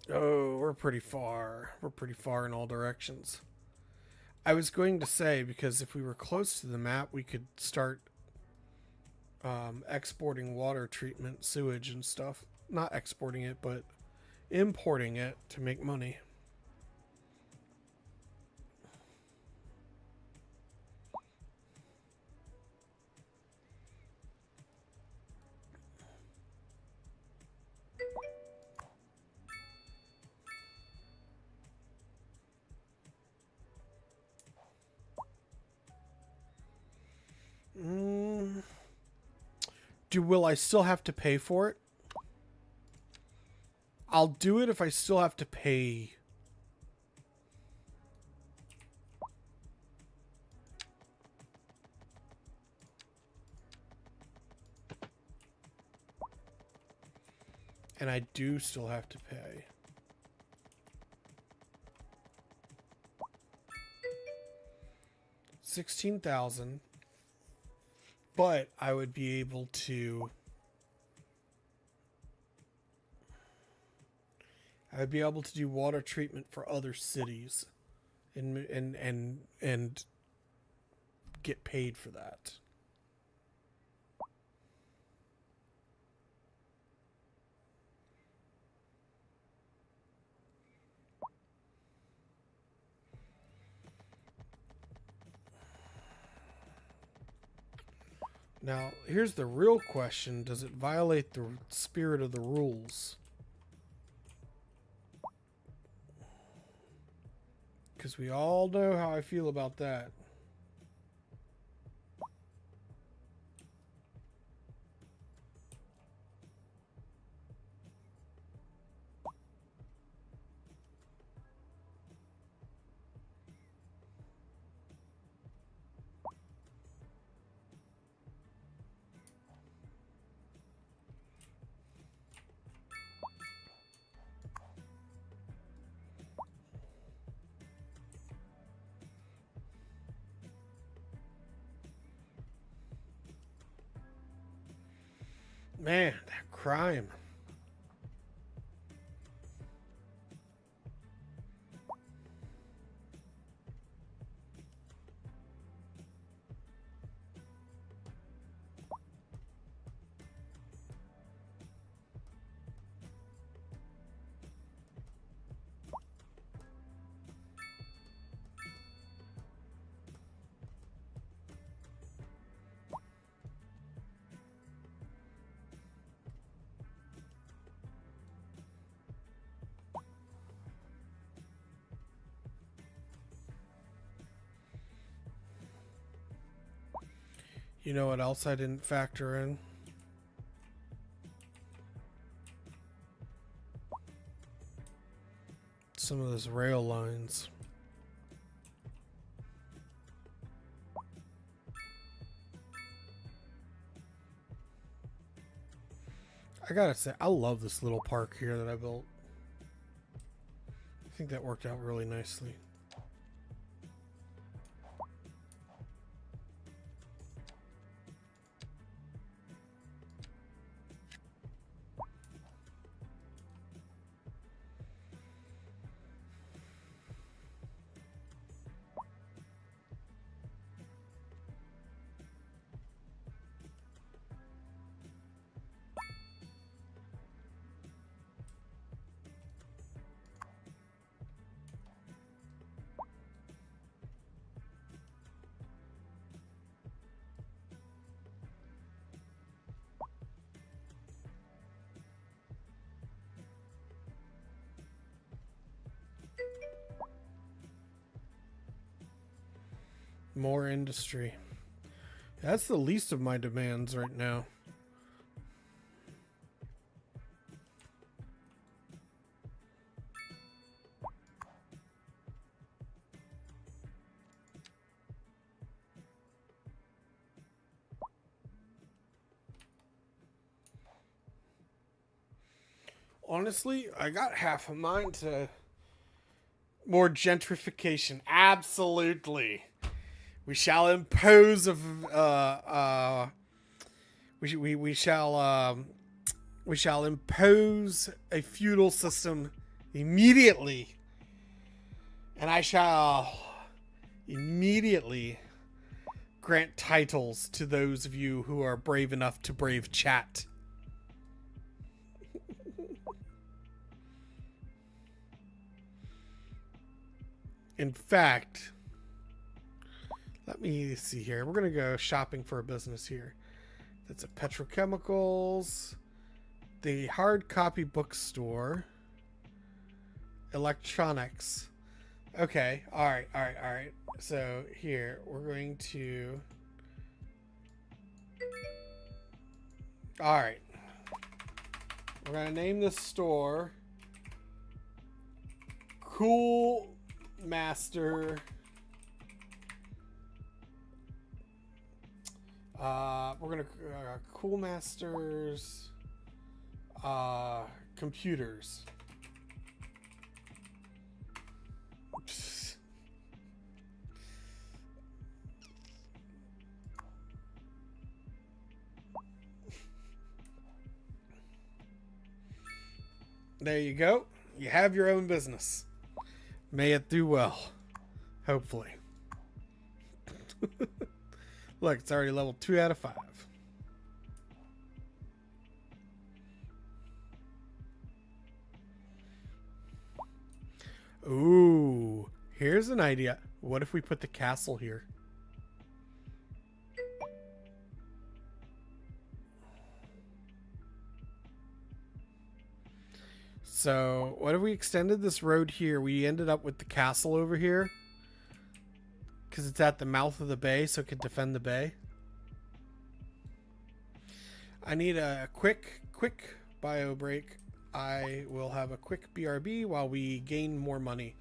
Oh, we're pretty far. We're pretty far in all directions. I was going to say, because if we were close to the map, we could start exporting water treatment, sewage and stuff. Not exporting it, but importing it to make money. Will I still have to pay for it? I'll do it if I still have to pay. And I do still have to pay. $16,000. But I would be able to. I would be able to do water treatment for other cities, and get paid for that. Now, here's the real question. Does it violate the spirit of the rules? Because we all know how I feel about that. Man, that crime. You know what else I didn't factor in? Some of those rail lines. I gotta say, I love this little park here that I built. I think that worked out really nicely. More industry. That's the least of my demands right now. Honestly, I got half a mind to more gentrification. Absolutely. We shall impose we shall impose a feudal system immediately, and I shall immediately grant titles to those of you who are brave enough to brave chat. In fact, let me see here. We're going to go shopping for a business here. That's a petrochemicals, the hard copy bookstore, electronics. Okay. All right. So here, we're going to... All right. We're going to name this store Cool Master... we're gonna Cool Masters computers. There you go. You have your own business. May it do well. Hopefully. Look, it's already level 2 out of 5. Ooh, here's an idea. What if we put the castle here? So, what if we extended this road here? We ended up with the castle over here. Because it's at the mouth of the bay, so it can defend the bay. I need a quick bio break. I will have a quick BRB while we gain more money.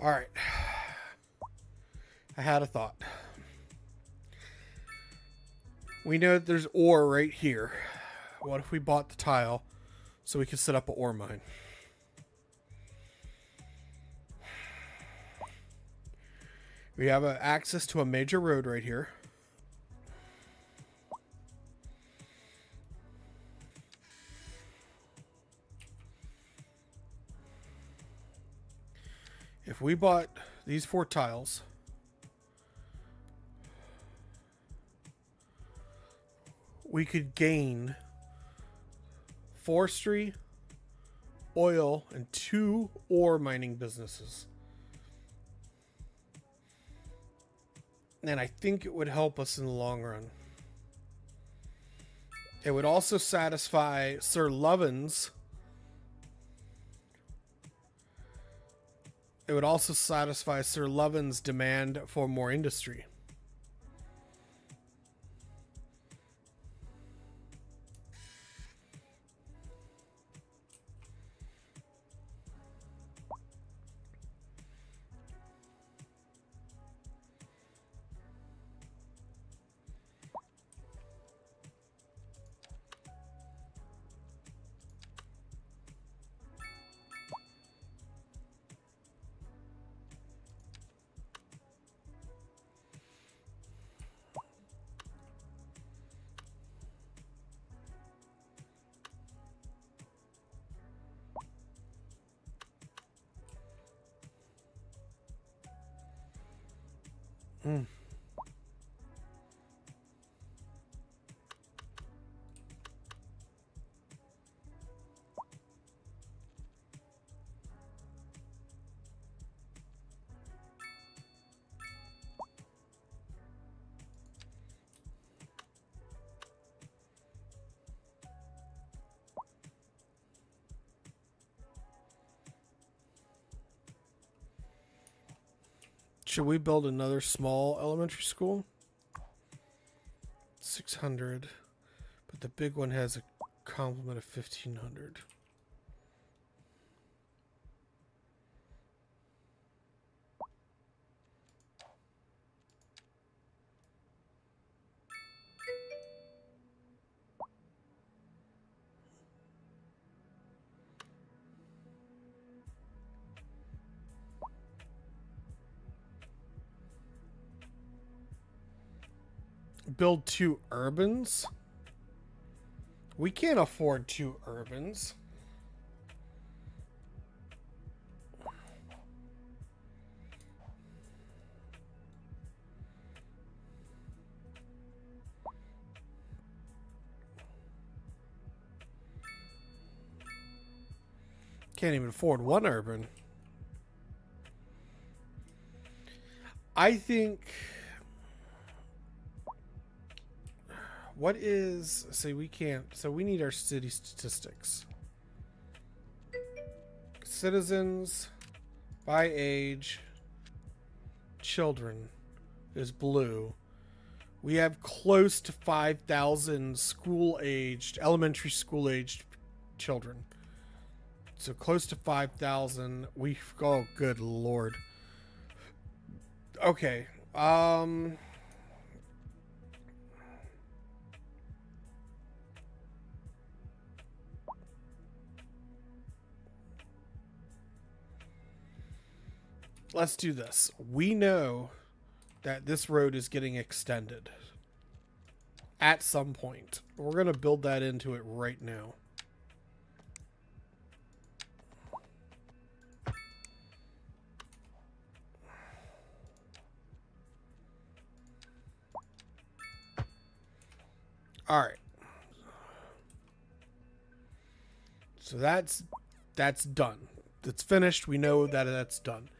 All right. I had a thought. We know that there's ore right here. What if we bought the tile so we could set up an ore mine? We have access to a major road right here. If we bought these 4 tiles, we could gain forestry, oil, and 2 ore mining businesses. And I think it would help us in the long run. It would also satisfy Sir Lovin's. It would also satisfy Sir Lovin's demand for more industry. Mm. Should we build another small elementary school? 600, but the big one has a complement of 1,500. Build 2 urbans? We can't afford 2 urbans. Can't even afford 1 urban. I think... What is... Say we can't... So we need our city statistics. Citizens by age. Children is blue. We have close to 5,000 school-aged, elementary school-aged children. So close to 5,000. Oh, good Lord. Okay. Let's do this. We know that this road is getting extended at some point. We're going to build that into it right now. All right. So that's done. It's finished. We know that that's done.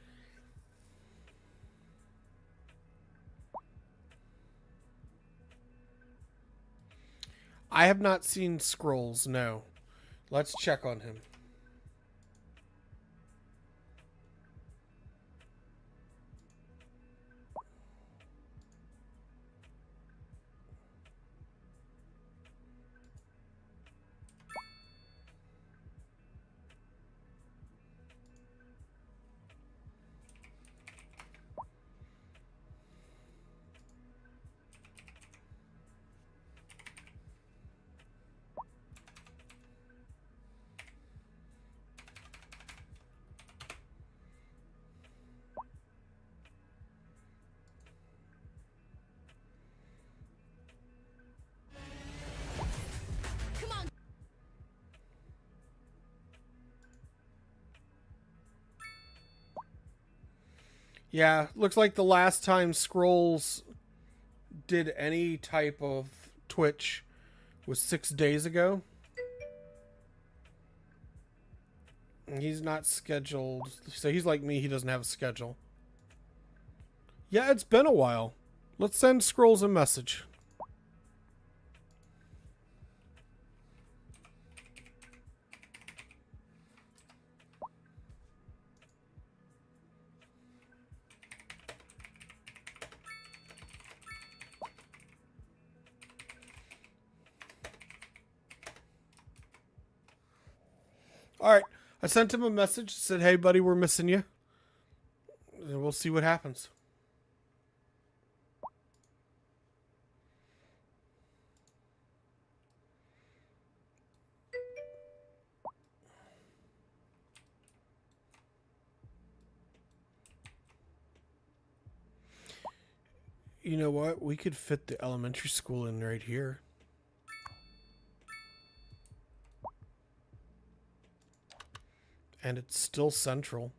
I have not seen Scrolls, no. Let's check on him. Yeah, looks like the last time Scrolls did any type of Twitch was 6 days ago. He's not scheduled. So he's like me, he doesn't have a schedule. Yeah, it's been a while. Let's send Scrolls a message. All right. I sent him a message. Said, hey, buddy, we're missing you. And we'll see what happens. You know what? We could fit the elementary school in right here. And it's still central.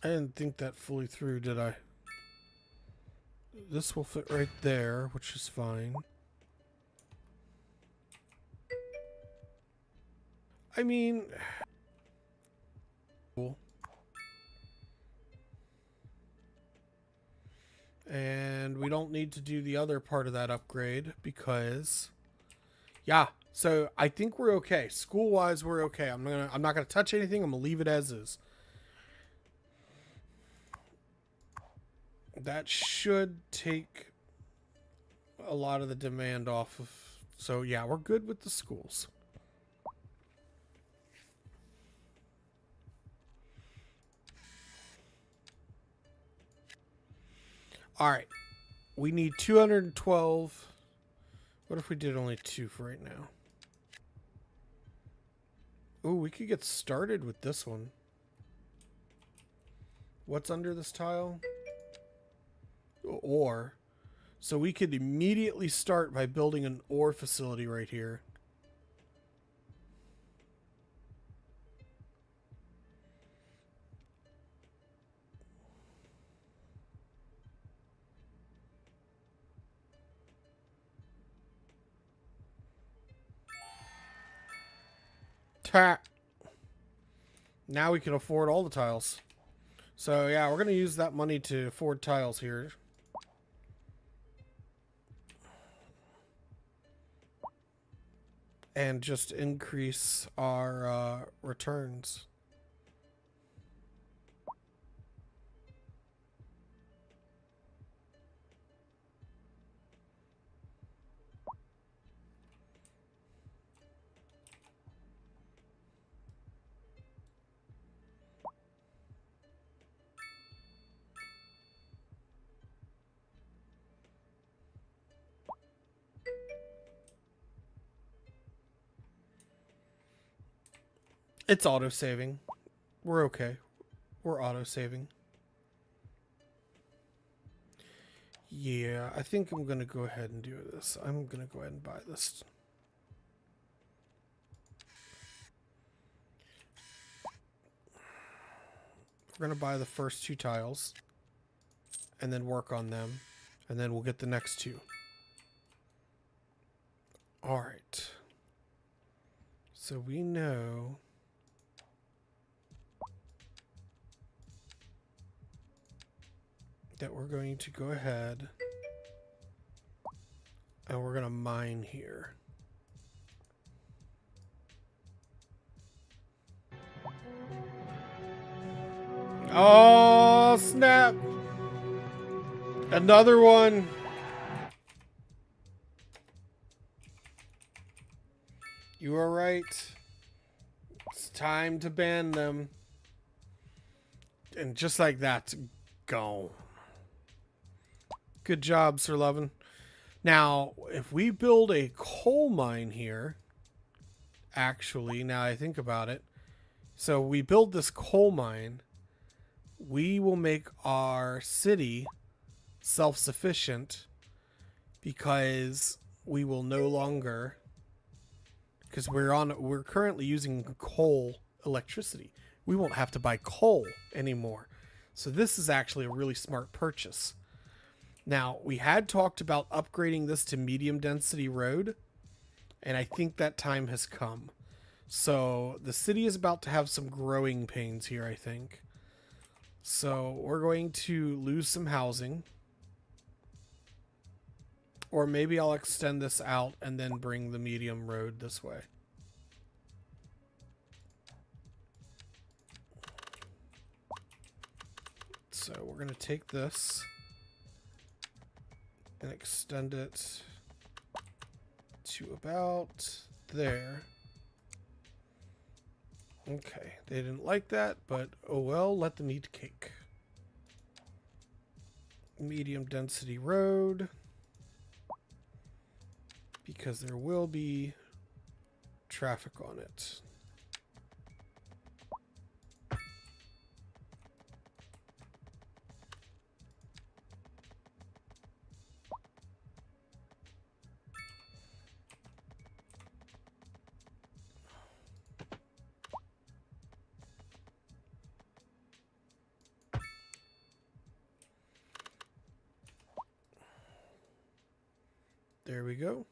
I didn't think that fully through, did I? This will fit right there, which is fine. I mean... Cool. And we don't need to do the other part of that upgrade because... Yeah, so I think we're okay. School-wise, we're okay. I'm not gonna touch anything. I'm gonna leave it as is. That should take a lot of the demand off of... So yeah, we're good with the schools. All right. We need 212. What if we did only 2 for right now? Ooh, we could get started with this one. What's under this tile? Ore. So we could immediately start by building an ore facility right here. Now we can afford all the tiles. So yeah, we're going to use that money to afford tiles here. And just increase our returns. It's auto-saving. We're okay. We're auto-saving. Yeah, I think I'm going to go ahead and do this. I'm going to go ahead and buy this. We're going to buy the first 2 tiles. And then work on them. And then we'll get the next 2. Alright. So we know... that we're going to go ahead and we're going to mine here. Oh, snap. Another one. You are right. It's time to ban them. And just like that, gone. Good job, Sir Levin. Now, if we build a coal mine here, actually, now I think about it. So we build this coal mine, we will make our city self-sufficient because we will no longer, because we're currently using coal electricity. We won't have to buy coal anymore. So this is actually a really smart purchase. Now, we had talked about upgrading this to medium density road, and I think that time has come. So the city is about to have some growing pains here, I think. So we're going to lose some housing. Or maybe I'll extend this out and then bring the medium road this way. So we're going to take this and extend it to about there. Okay, they didn't like that, but oh well, let them eat cake. Medium density road. Because there will be traffic on it. There we go.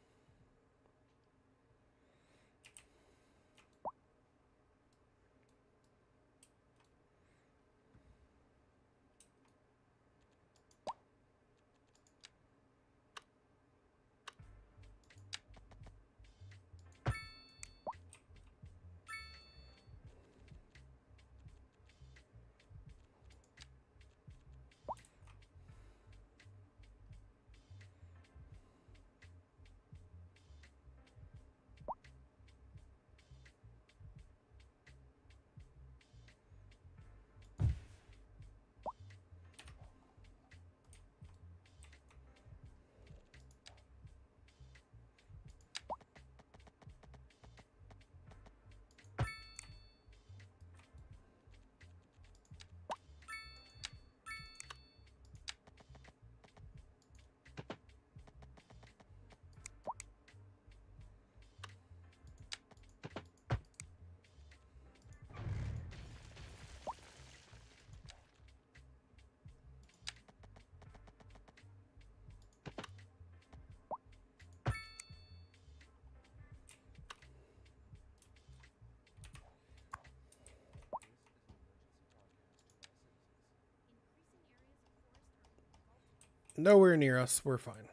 Nowhere near us. We're fine.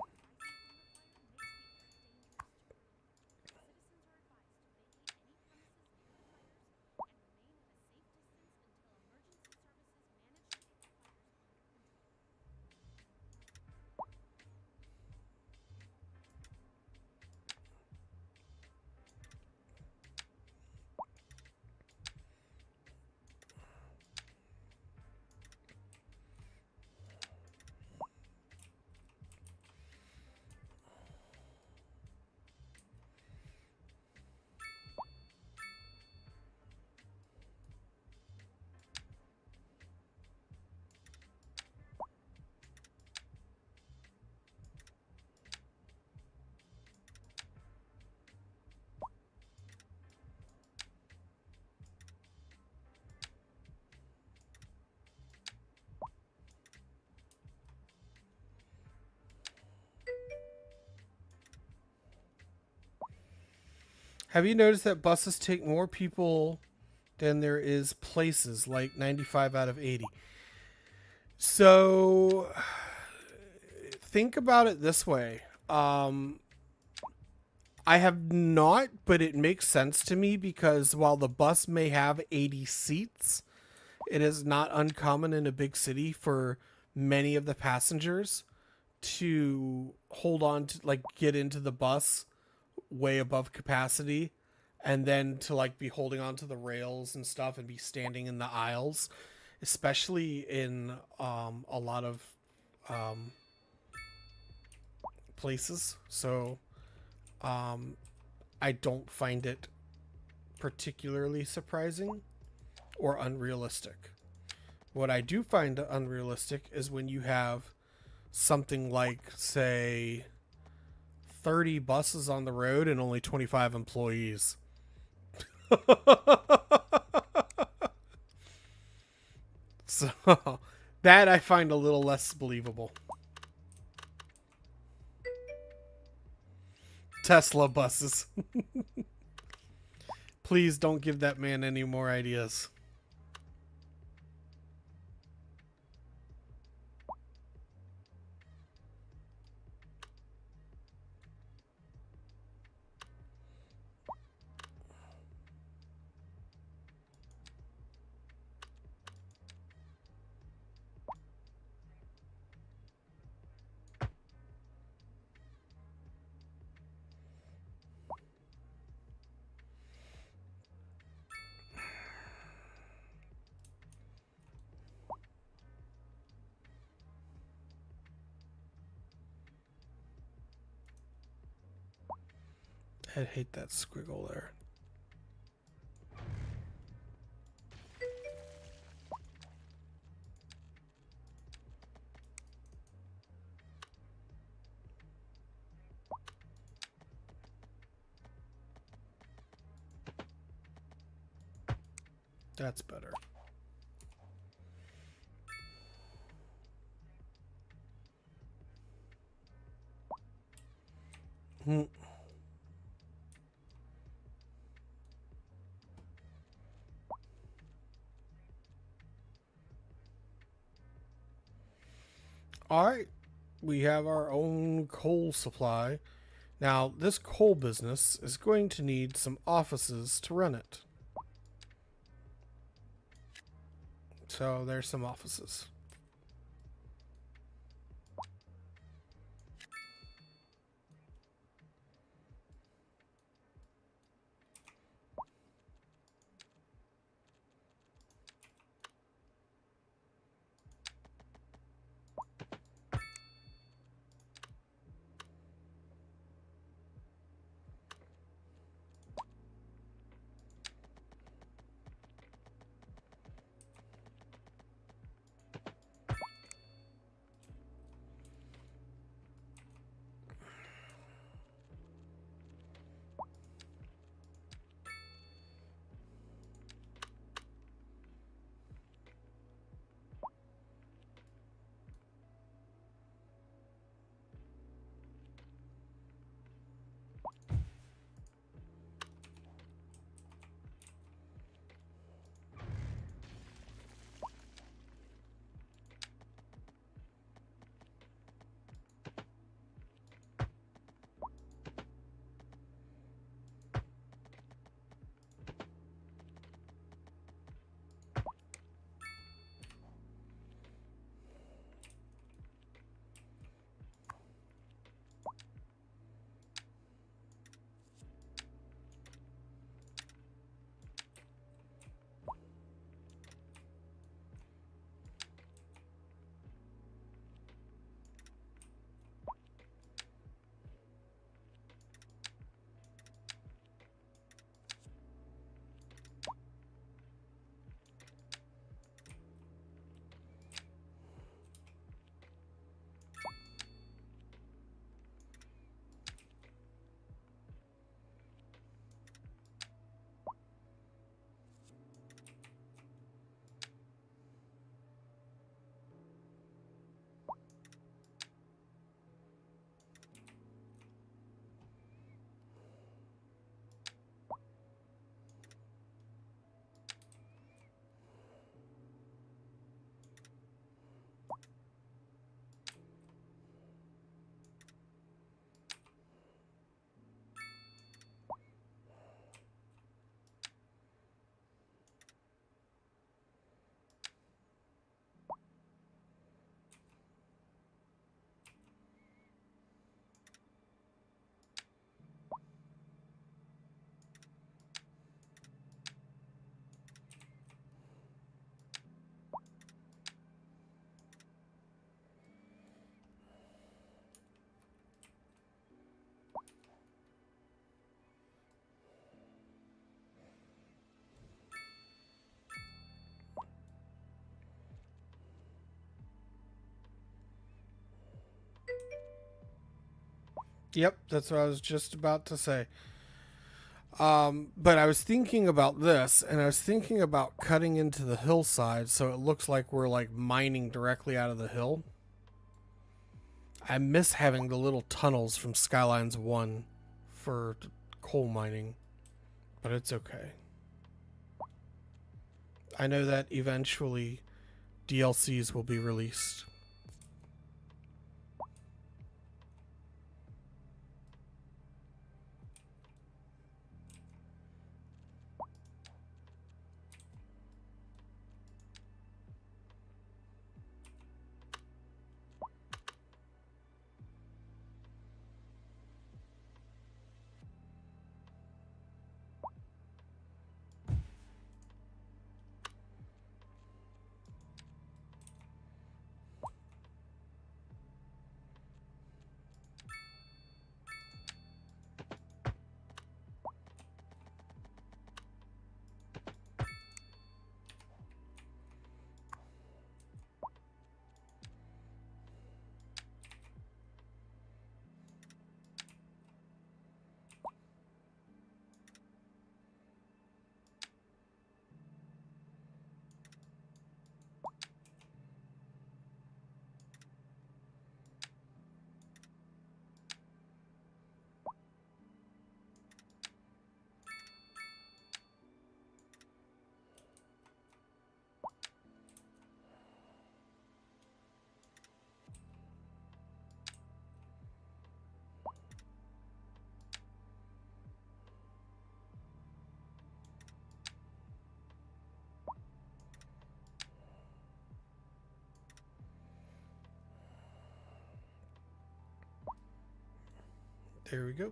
Have you noticed that buses take more people than there is places, like 95 out of 80? So think about it this way. Um, I have not, but it makes sense to me because while the bus may have 80 seats, it is not uncommon in a big city for many of the passengers to hold on to, like, get into the bus way above capacity and then to, like, be holding on to the rails and stuff and be standing in the aisles, especially in a lot of um, places. So I don't find it particularly surprising or unrealistic. What I do find unrealistic is when you have something like, say, 30 buses on the road and only 25 employees. So that I find a little less believable. Tesla buses. Please don't give that man any more ideas. I hate that squiggle there. That's better. Hmm. All right. We have our own coal supply. Now, this coal business is going to need some offices to run it. So there's some offices. Yep, that's what I was just about to say. But I was thinking about this, and I was thinking about cutting into the hillside so it looks like we're like mining directly out of the hill. I miss having the little tunnels from Skylines 1 for coal mining, but it's okay. I know that eventually DLCs will be released. There we go.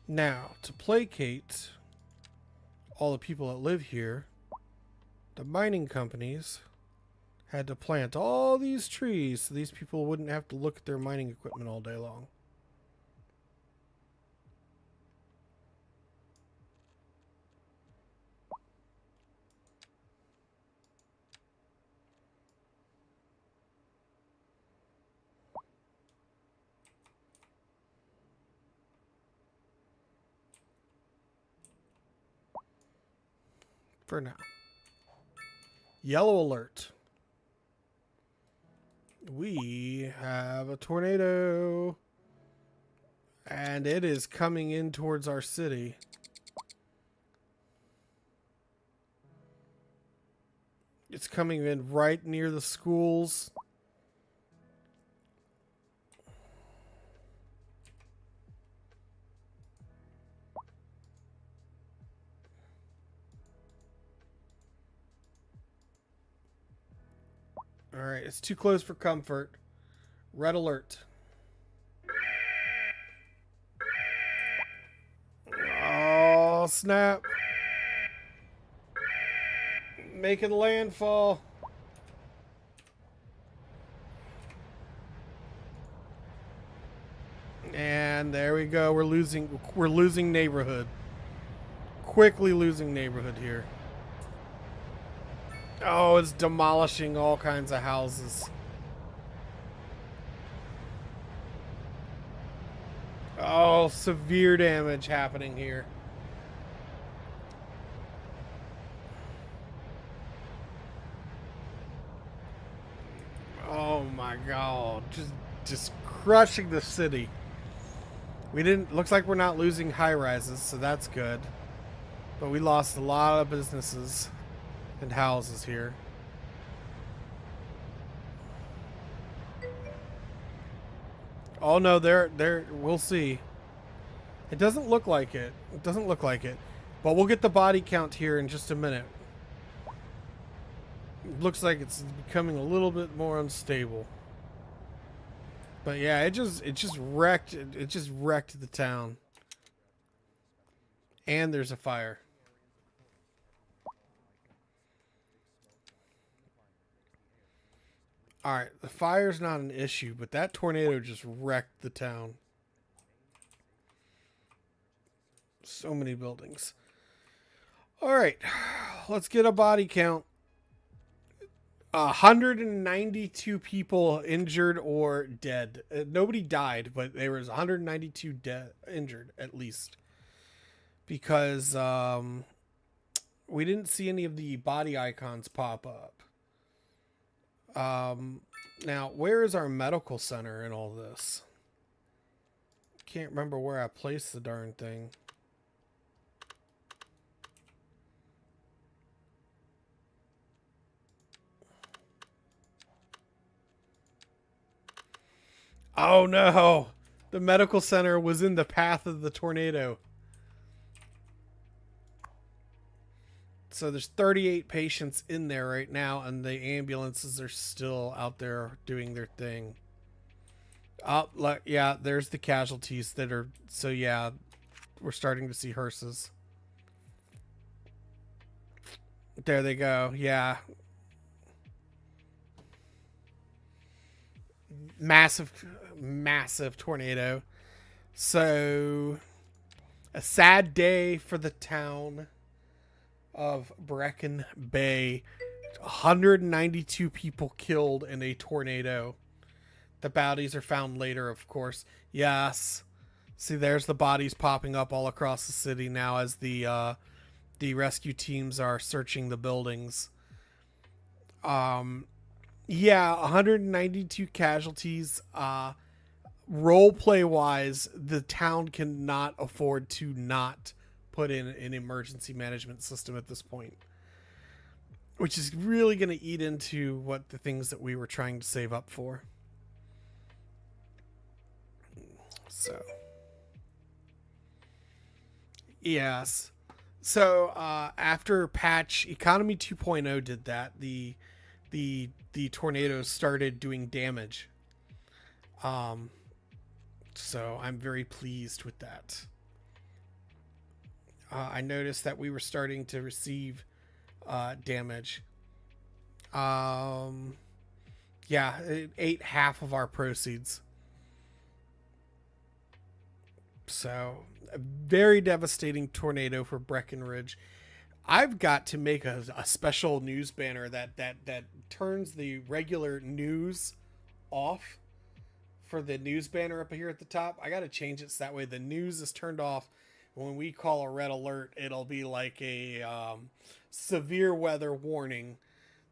Now, to placate all the people that live here, the mining companies had to plant all these trees so these people wouldn't have to look at their mining equipment all day long. For now. Yellow alert. We have a tornado. And it is coming in towards our city. It's coming in right near the schools. Alright, it's too close for comfort. Red alert. Oh, snap. Making landfall. And there we go. We're losing neighborhood. Quickly losing neighborhood here. Oh, it's demolishing all kinds of houses. Oh, severe damage happening here. Oh my god. Just crushing the city. Looks like we're not losing high rises, so that's good. But we lost a lot of businesses and houses here. Oh no, we'll see. It doesn't look like it. It doesn't look like it. But we'll get the body count here in just a minute. It looks like it's becoming a little bit more unstable. But yeah, it just wrecked the town. And there's a fire. Alright, the fire's not an issue, but that tornado just wrecked the town. So many buildings. Alright, let's get a body count. 192 people injured or dead. Nobody died, but there was 192 dead, injured at least, because we didn't see any of the body icons pop up. Now, where is our medical center in all this? Can't remember where I placed the darn thing. Oh no! The medical center was in the path of the tornado. So there's 38 patients in there right now, and the ambulances are still out there doing their thing. Yeah, there's the casualties that are. So yeah, we're starting to see hearses. There they go. Yeah. Massive tornado. So a sad day for the town of Brecken Bay. 192 people killed in a tornado. The bodies are found later, of course. Yes. See, there's the bodies popping up all across the city now as the rescue teams are searching the buildings. Yeah, 192 casualties. Role play wise, the town cannot afford to not put in an emergency management system at this point, which is really going to eat into what the things that we were trying to save up for. So, yes. So after patch Economy 2.0 did that, the tornadoes started doing damage. So I'm very pleased with that. I noticed that we were starting to receive damage. Yeah, it ate half of our proceeds. So a very devastating tornado for Breckenridge. I've got to make a special news banner that turns the regular news off for the news banner up here at the top. I got to change it so that way the news is turned off. When we call a red alert, it'll be like a severe weather warning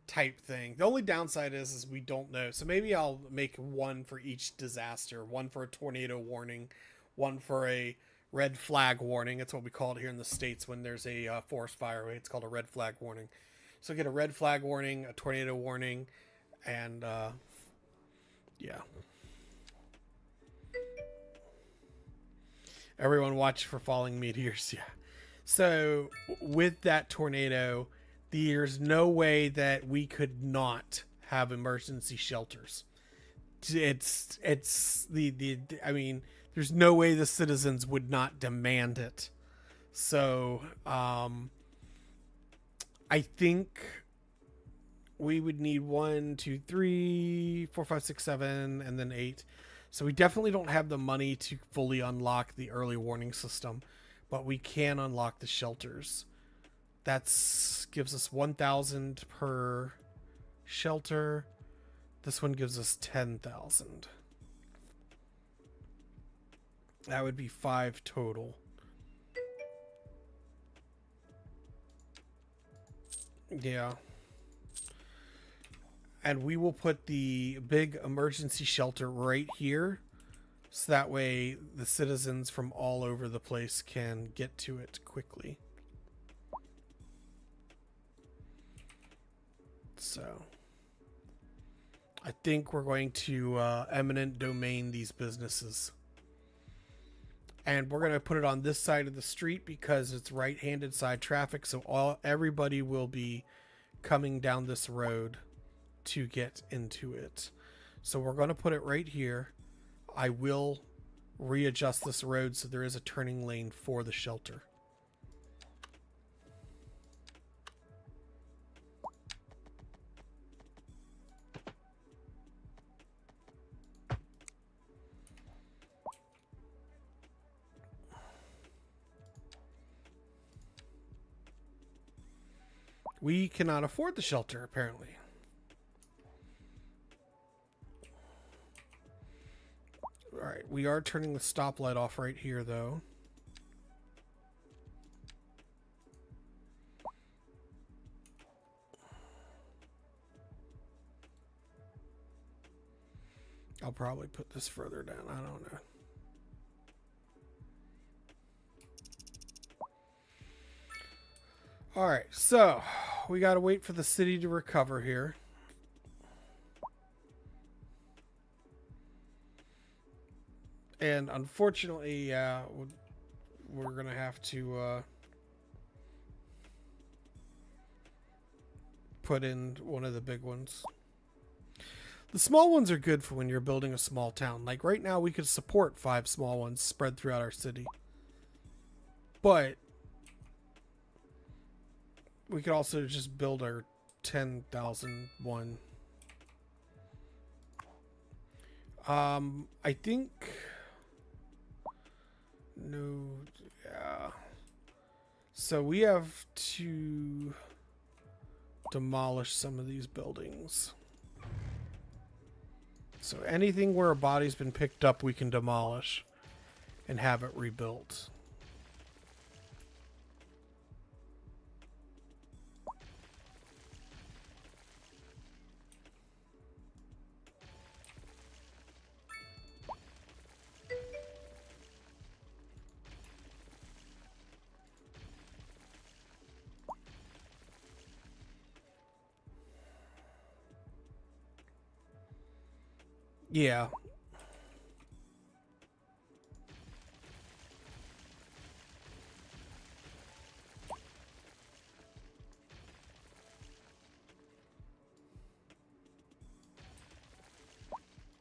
type thing. The only downside is we don't know. So maybe I'll make one for each disaster, one for a tornado warning, one for a red flag warning. That's what we call it here in the States when there's a forest fire. It's called a red flag warning. So get a red flag warning, a tornado warning, and yeah. Everyone watch for falling meteors. Yeah. So with that tornado, there's no way that we could not have emergency shelters. It's the I mean, there's no way the citizens would not demand it. So I think we would need 1, 2, 3, 4, 5, 6, 7, and then 8. So we definitely don't have the money to fully unlock the early warning system, but we can unlock the shelters. That's gives us 1,000 per shelter. This one gives us 10,000. That would be 5 total. Yeah. And we will put the big emergency shelter right here. So that way the citizens from all over the place can get to it quickly. So I think we're going to eminent domain these businesses. And we're going to put it on this side of the street because it's right-handed side traffic. So everybody will be coming down this road to get into it. So we're going to put it right here. I will readjust this road so there is a turning lane for the shelter. We cannot afford the shelter, apparently. Alright, we are turning the stoplight off right here, though. I'll probably put this further down. I don't know. Alright, so we gotta wait for the city to recover here. And unfortunately, we're gonna have to put in one of the big ones. The small ones are good for when you're building a small town. Like right now, we could support 5 small ones spread throughout our city. But we could also just build our 10,000 one. I think... No, yeah. So we have to demolish some of these buildings. So anything where a body's been picked up, we can demolish and have it rebuilt. Yeah.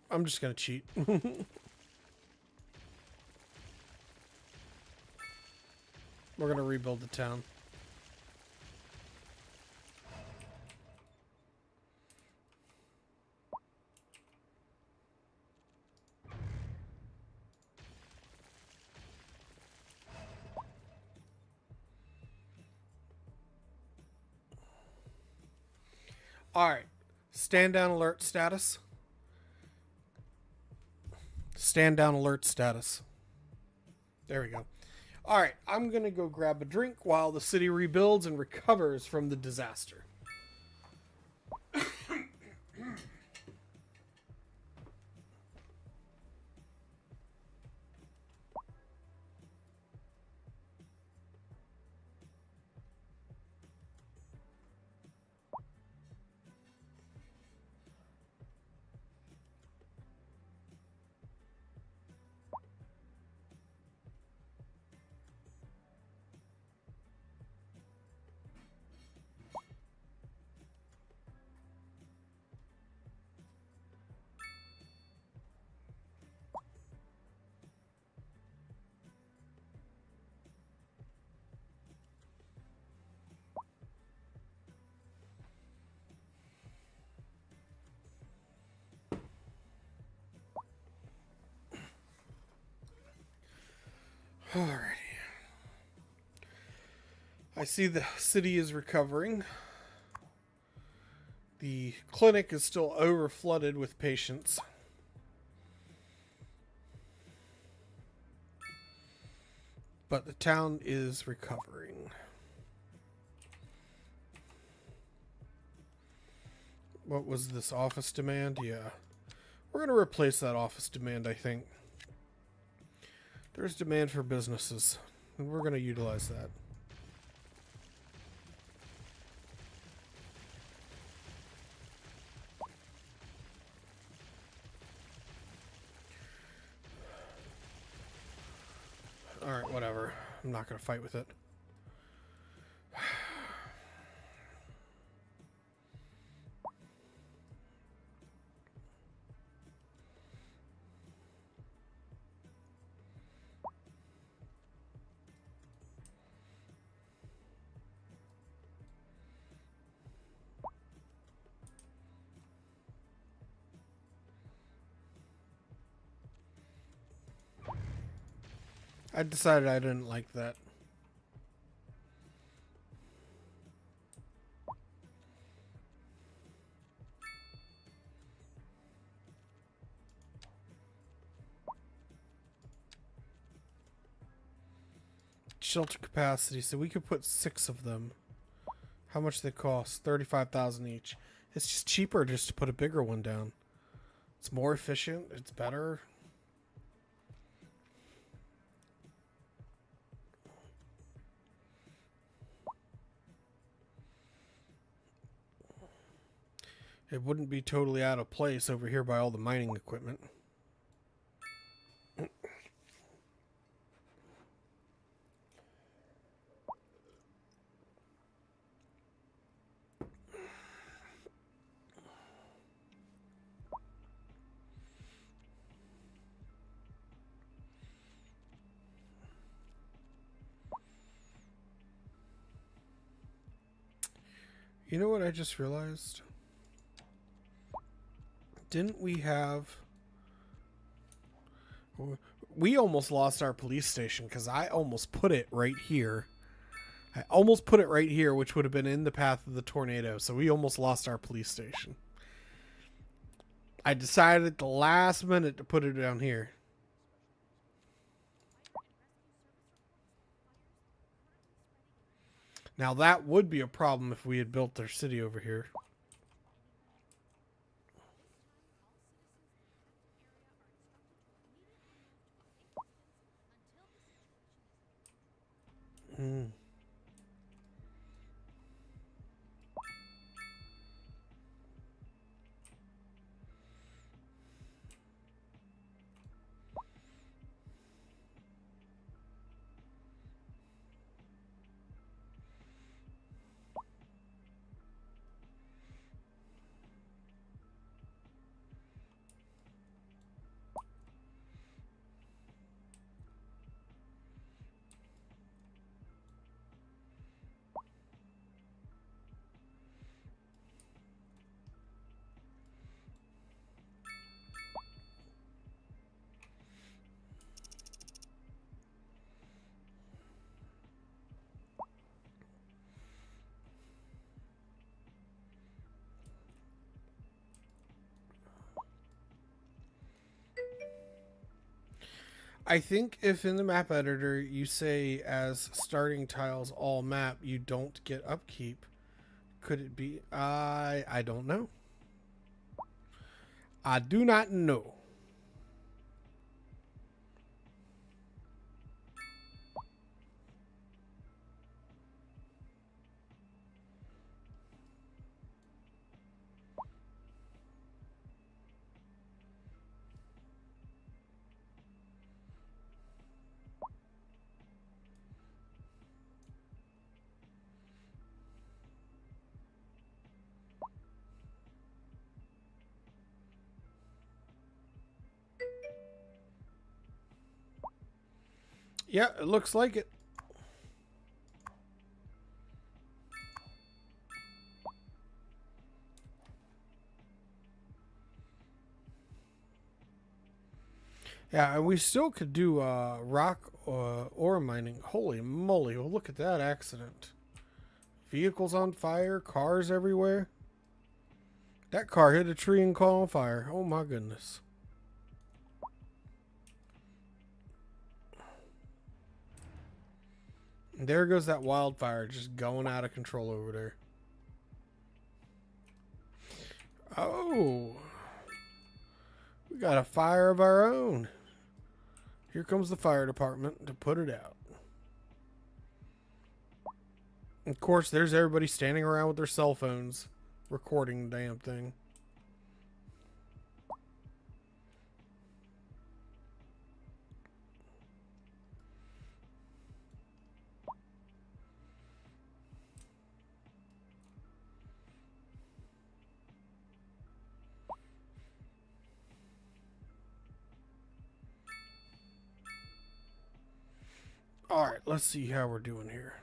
I'm just gonna cheat. We're gonna rebuild the town. Alright. Stand down alert status. Stand down alert status. There we go. Alright, I'm gonna go grab a drink while the city rebuilds and recovers from the disaster. Alrighty. I see the city is recovering. The clinic is still overflooded with patients. But the town is recovering. What was this office demand? Yeah. We're going to replace that office demand, I think. There's demand for businesses, and we're going to utilize that. Alright, whatever. I'm not going to fight with it. I decided I didn't like that. Shelter capacity, so we could put 6 of them. How much they cost? 35,000 each. It's just cheaper just to put a bigger one down. It's more efficient. It's better. It wouldn't be totally out of place over here by all the mining equipment. You know what I just realized? Didn't we have... We almost lost our police station because I almost put it right here. I almost put it right here, which would have been in the path of the tornado. So we almost lost our police station. I decided at the last minute to put it down here. Now that would be a problem if we had built their city over here. Hmm. I think if in the map editor you say as starting tiles all map, you don't get upkeep. Could it be? I don't know. I do not know. Yeah, it looks like it. Yeah, and we still could do rock ore mining. Holy moly, well, look at that accident. Vehicles on fire, cars everywhere. That car hit a tree and caught on fire. Oh my goodness. And there goes that wildfire just going out of control over there. Oh. We got a fire of our own. Here comes the fire department to put it out. Of course, there's everybody standing around with their cell phones recording the damn thing. Alright, let's see how we're doing here.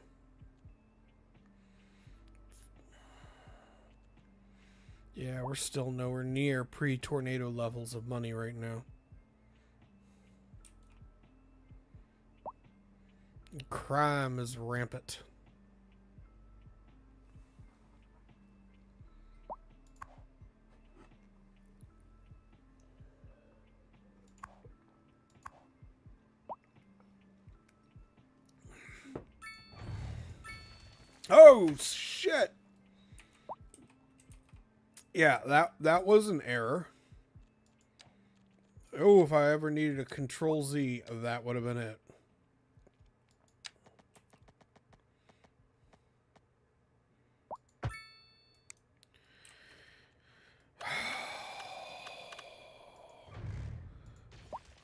Yeah, we're still nowhere near pre-tornado levels of money right now. Crime is rampant. Oh, shit. Yeah, that was an error. Oh, if I ever needed a Control Z, that would have been it.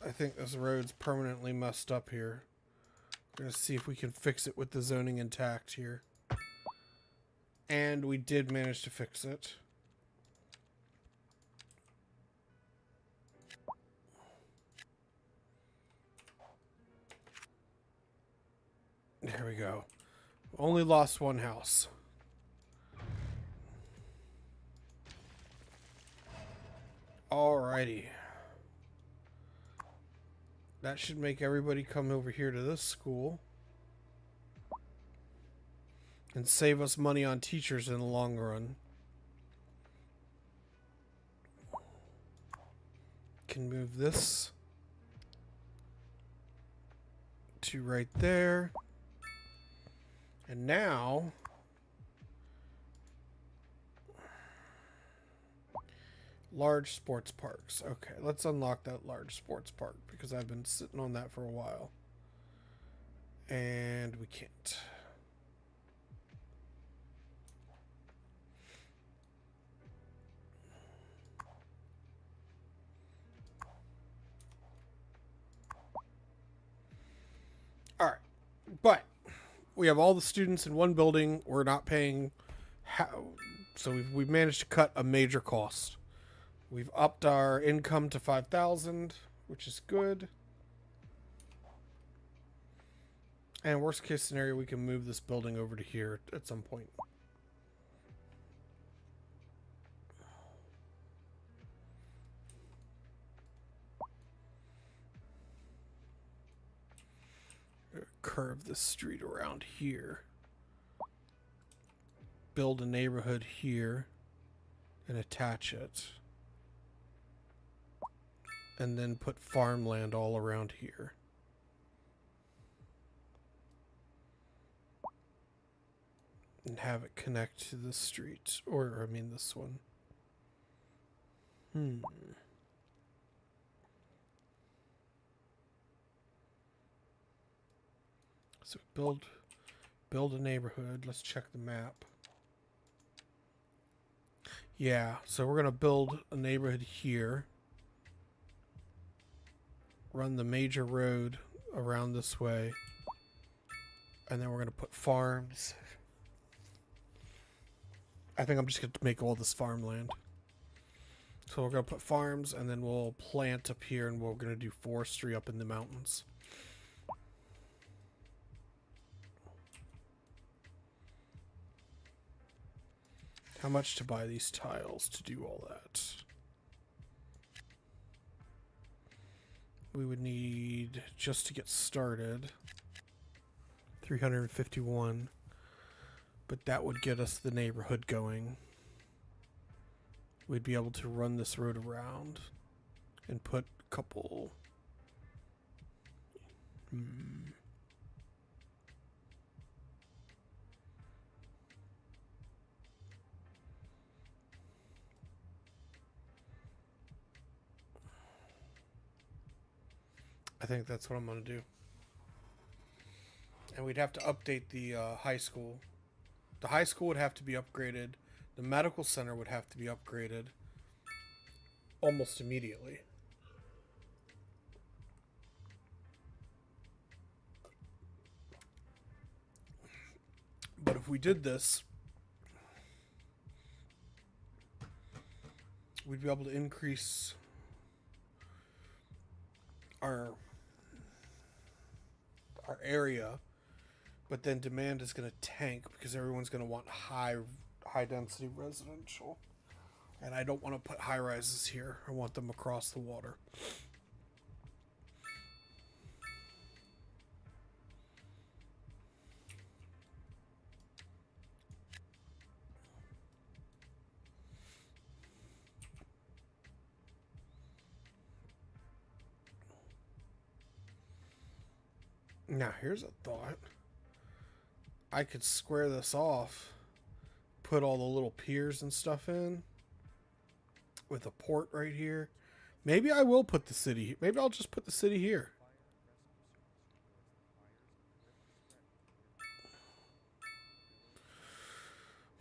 I think this road's permanently messed up here. We're going to see if we can fix it with the zoning intact here. And we did manage to fix it. There we go. Only lost one house. Alrighty. That should make everybody come over here to this school. And save us money on teachers in the long run. Can move this to right there. And now large sports parks. Okay, let's unlock that large sports park because I've been sitting on that for a while. And we can't. All right, but we have all the students in one building. We're not paying, so we've managed to cut a major cost. We've upped our income to 5,000, which is good. And worst case scenario, we can move this building over to here at some point. Curve this street around here. Build a neighborhood here and attach it. And then put farmland all around here. And have it connect to this street. Or, I mean, this one. So build a neighborhood. Let's check the map. Yeah, so we're going to build a neighborhood here. Run the major road around this way. And then we're going to put farms. I think I'm just going to make all this farmland. So we're going to put farms and then we'll plant up here and we're going to do forestry up in the mountains. How much to buy these tiles to do all that? We would need, just to get started, 351. But that would get us the neighborhood going. We'd be able to run this road around and put a couple... I think that's what I'm going to do. And we'd have to update the high school. The high school would have to be upgraded. The medical center would have to be upgraded almost immediately. But if we did this, we'd be able to increase our area, but then demand is going to tank because everyone's going to want high density residential, and I don't want to put high rises here. I want them across the water. Now here's a thought. I could square this off, put all the little piers and stuff in with a port right here. Maybe I will put the city. Maybe I'll just put the city here.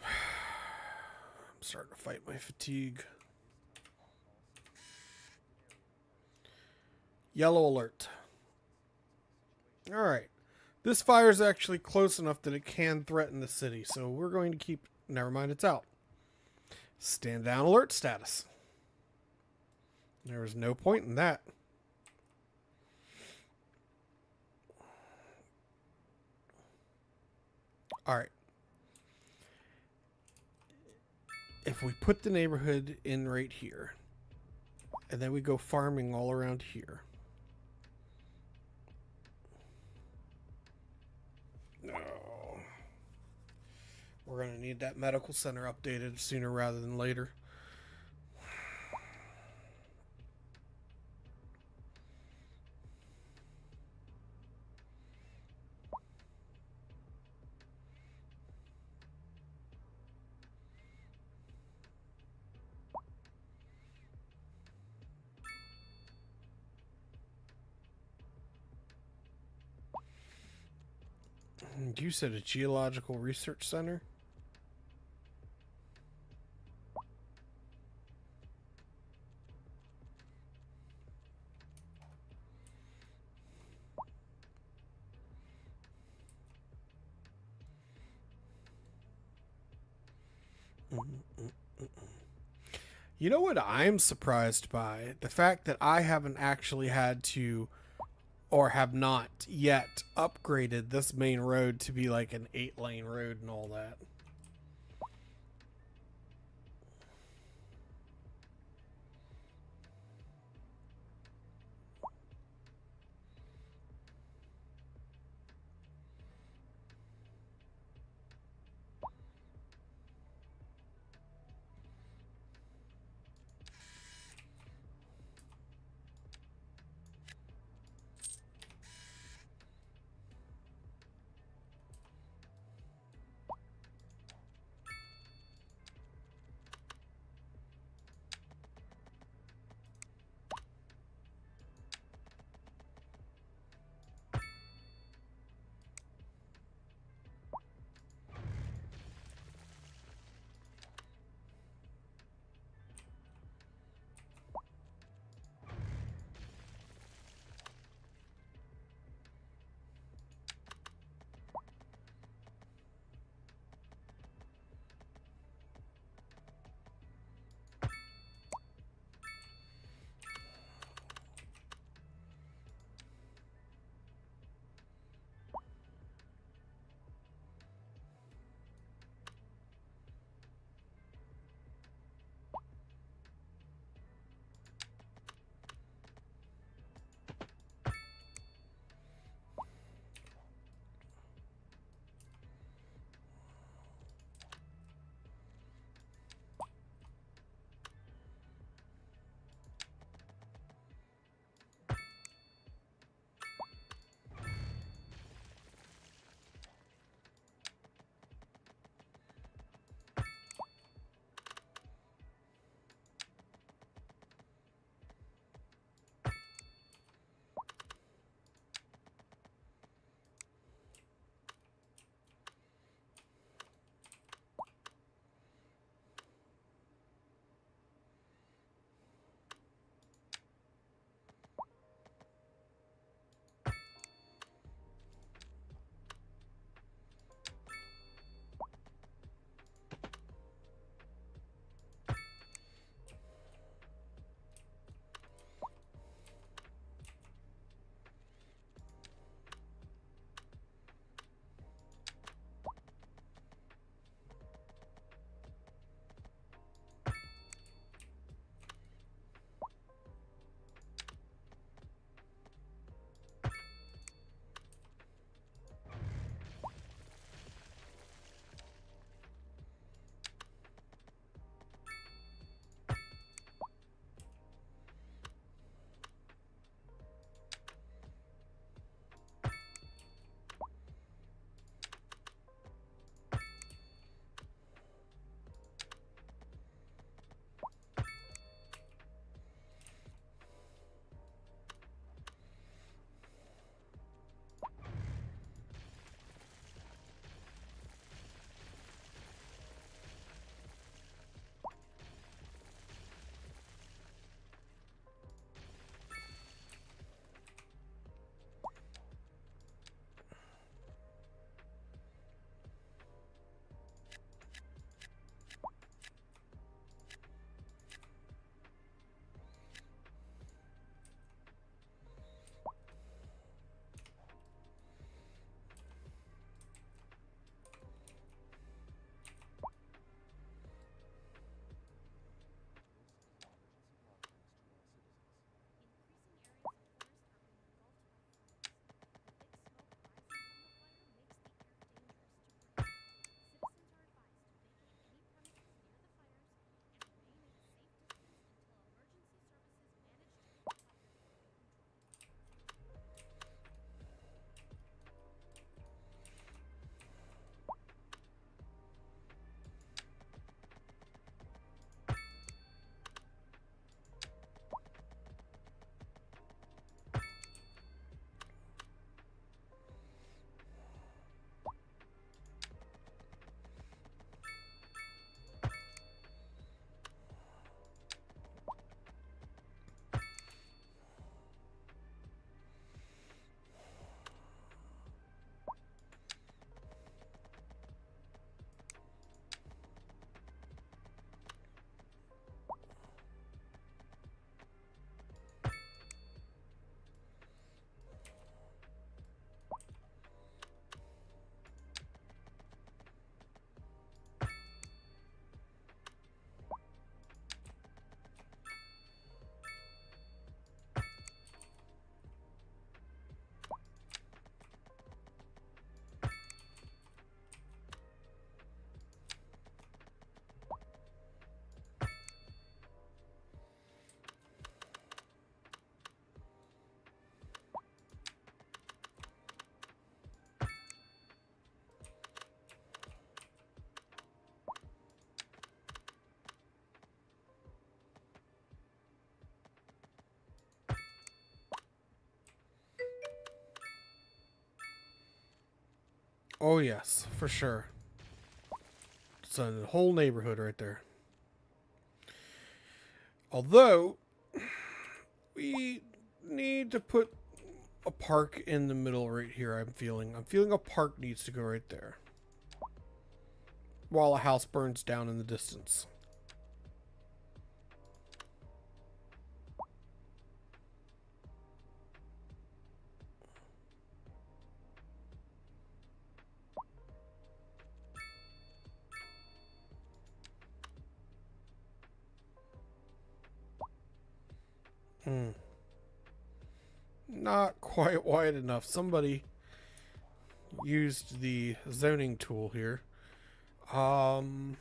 I'm starting to fight my fatigue. Yellow alert. All right. This fire is actually close enough that it can threaten the city, so we're going to keep... Never mind, it's out. Stand down alert status. There was no point in that. All right. If we put the neighborhood in right here, and then we go farming all around here. No. We're going to need that medical center updated sooner rather than later. You said a geological research center? You know what I'm surprised by? The fact that I haven't actually had to, or have not yet, upgraded this main road to be like an 8-lane road and all that. Oh yes, for sure. It's a whole neighborhood right there. Although, we need to put a park in the middle right here, I'm feeling a park needs to go right there. While a house burns down in the distance. Not quite wide enough. Somebody used the zoning tool here. Um,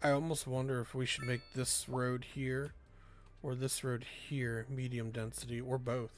I almost wonder if we should make this road here or this road here medium density or both.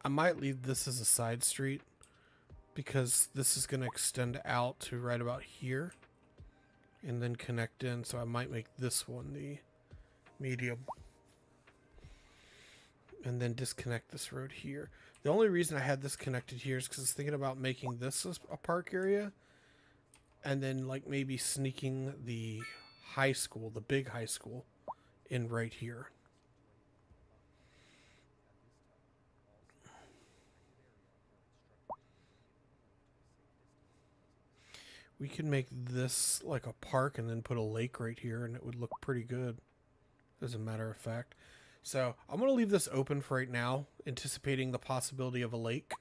I might leave this as a side street because this is going to extend out to right about here and then connect in. So I might make this one the medium and then disconnect this road here. The only reason I had this connected here is because I was thinking about making this a park area and then like maybe sneaking the high school, the big high school, in right here. We could make this like a park and then put a lake right here and it would look pretty good, as a matter of fact. So I'm going to leave this open for right now, anticipating the possibility of a lake.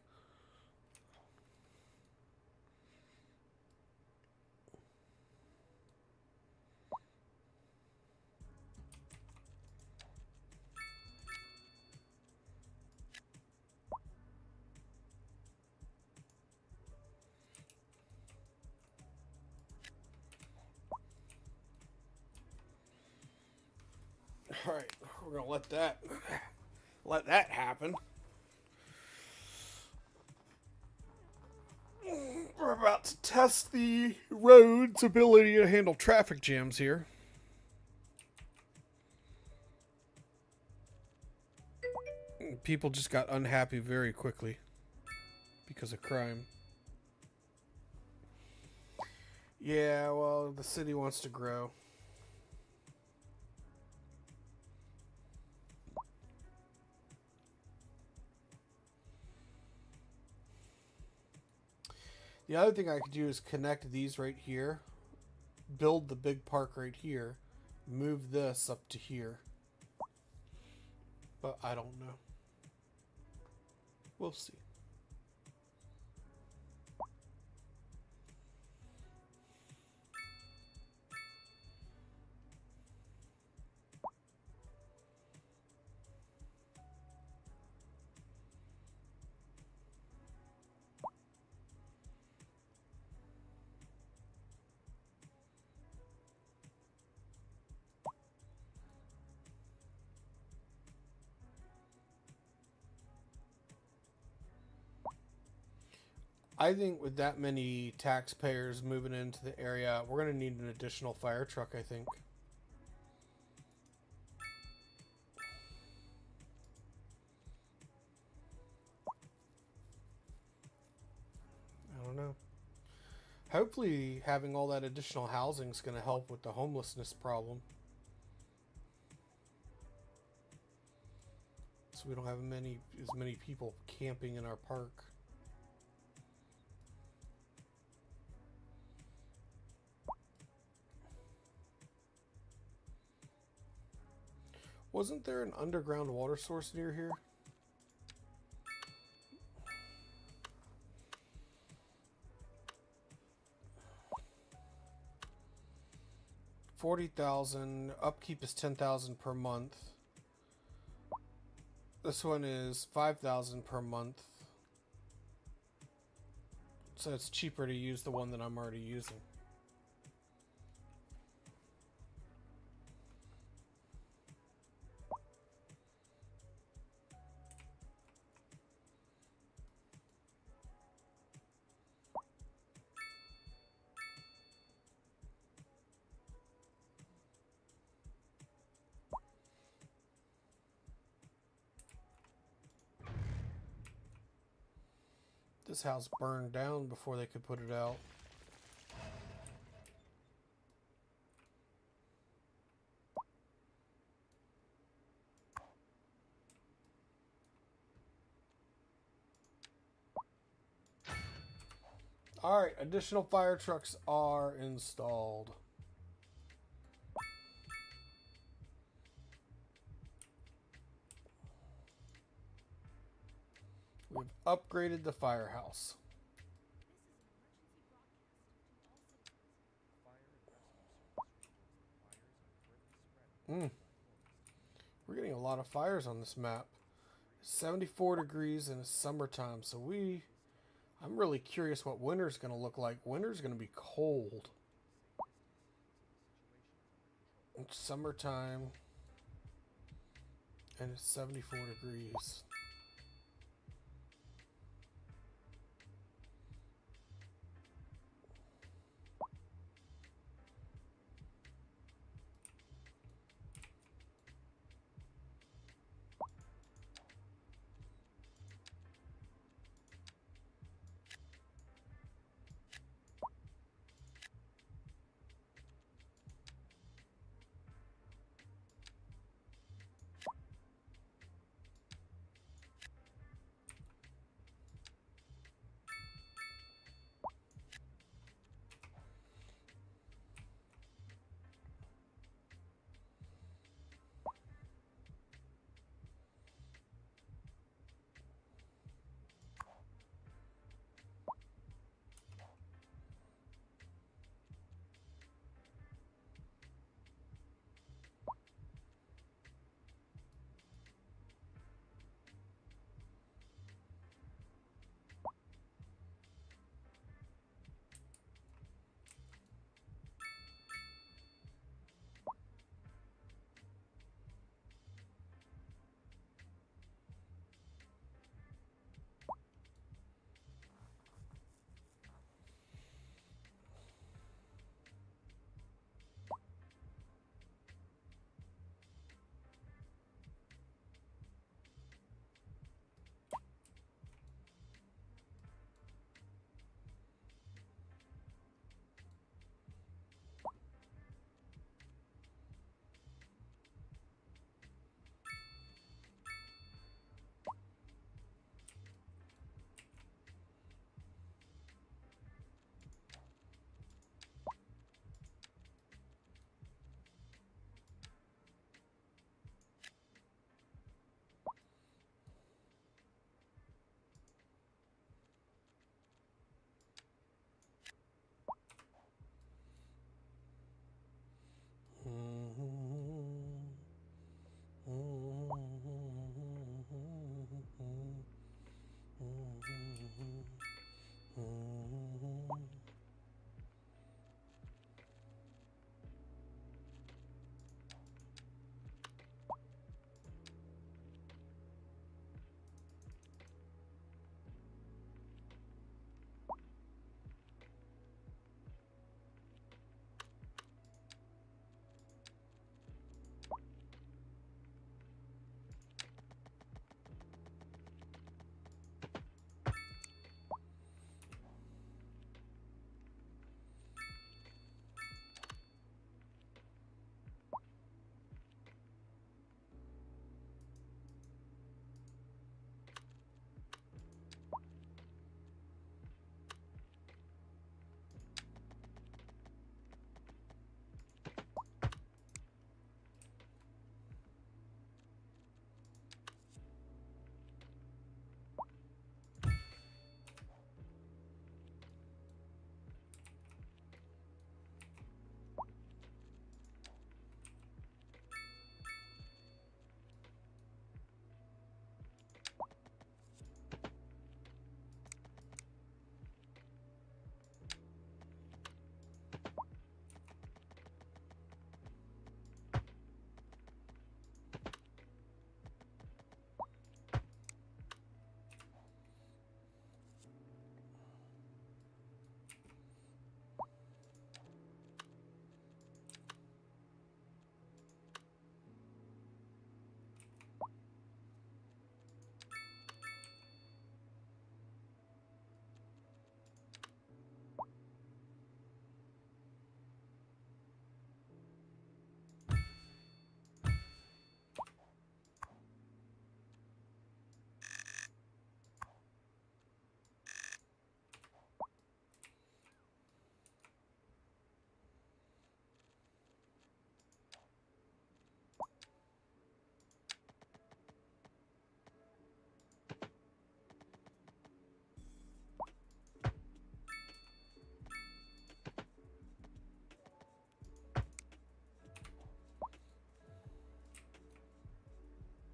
All right, we're going to let that happen. We're about to test the road's ability to handle traffic jams here. People just got unhappy very quickly because of crime. Yeah, well, the city wants to grow. The other thing I could do is connect these right here, build the big park right here, move this up to here. But I don't know. We'll see. I think with that many taxpayers moving into the area, we're going to need an additional fire truck, I think. I don't know. Hopefully having all that additional housing is going to help with the homelessness problem. So we don't have as many people camping in our park. Wasn't there an underground water source near here? $40,000. Upkeep is $10,000 per month. This one is $5,000 per month. So it's cheaper to use the one that I'm already using. This house burned down before they could put it out. Alright, additional fire trucks are installed. We've upgraded the firehouse. We're getting a lot of fires on this map. 74 degrees in the summertime, so I'm really curious what winter's going to look like. Winter's going to be cold. It's summertime, and it's 74 degrees.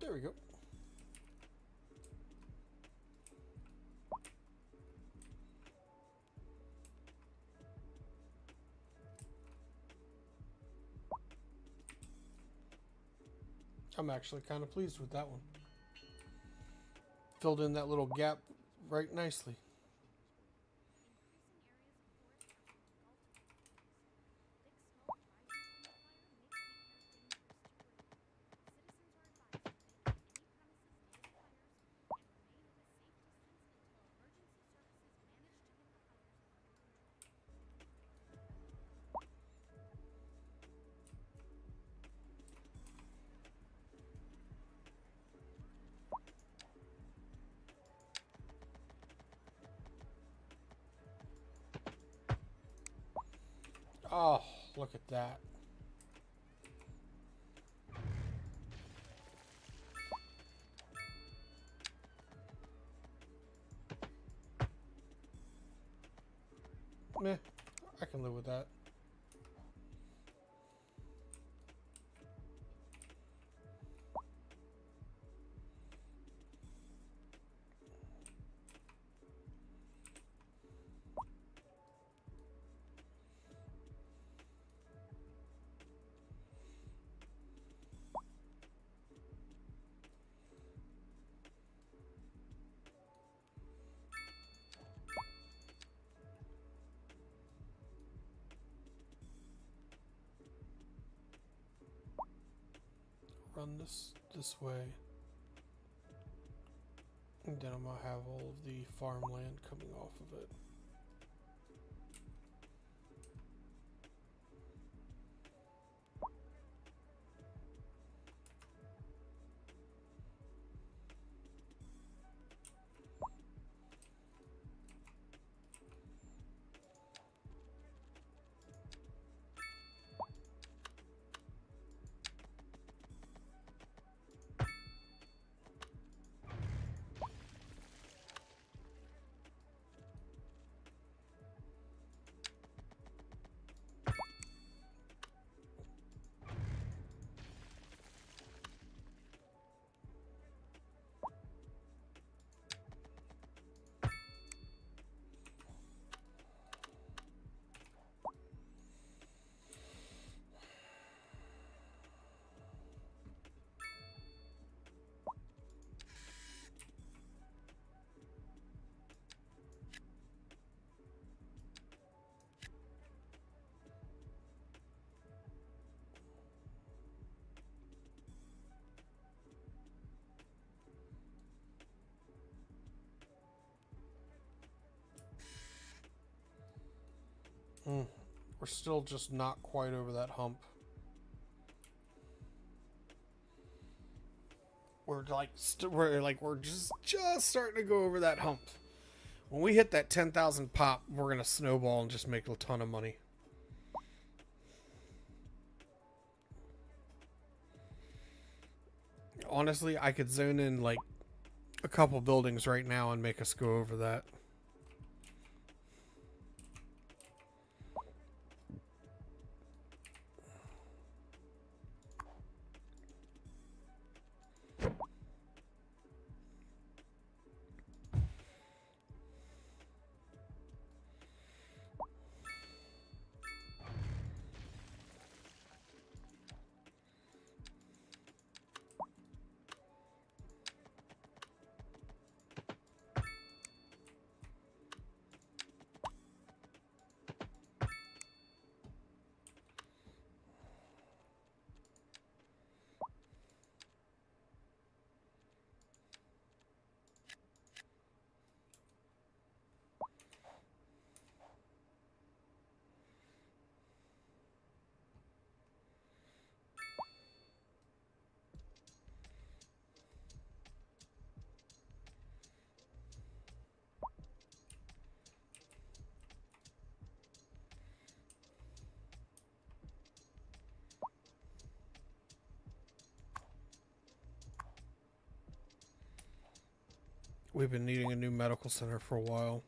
There we go. I'm actually kind of pleased with that one. Filled in that little gap right nicely. Oh, look at that. Meh, I can live with that. Run this way. And then I'm gonna have all of the farmland coming off of it. We're still just not quite over that hump. We're just starting to go over that hump. When we hit that 10,000 pop, we're gonna snowball and just make a ton of money. Honestly, I could zone in like a couple buildings right now and make us go over that. We've been needing a new medical center for a while.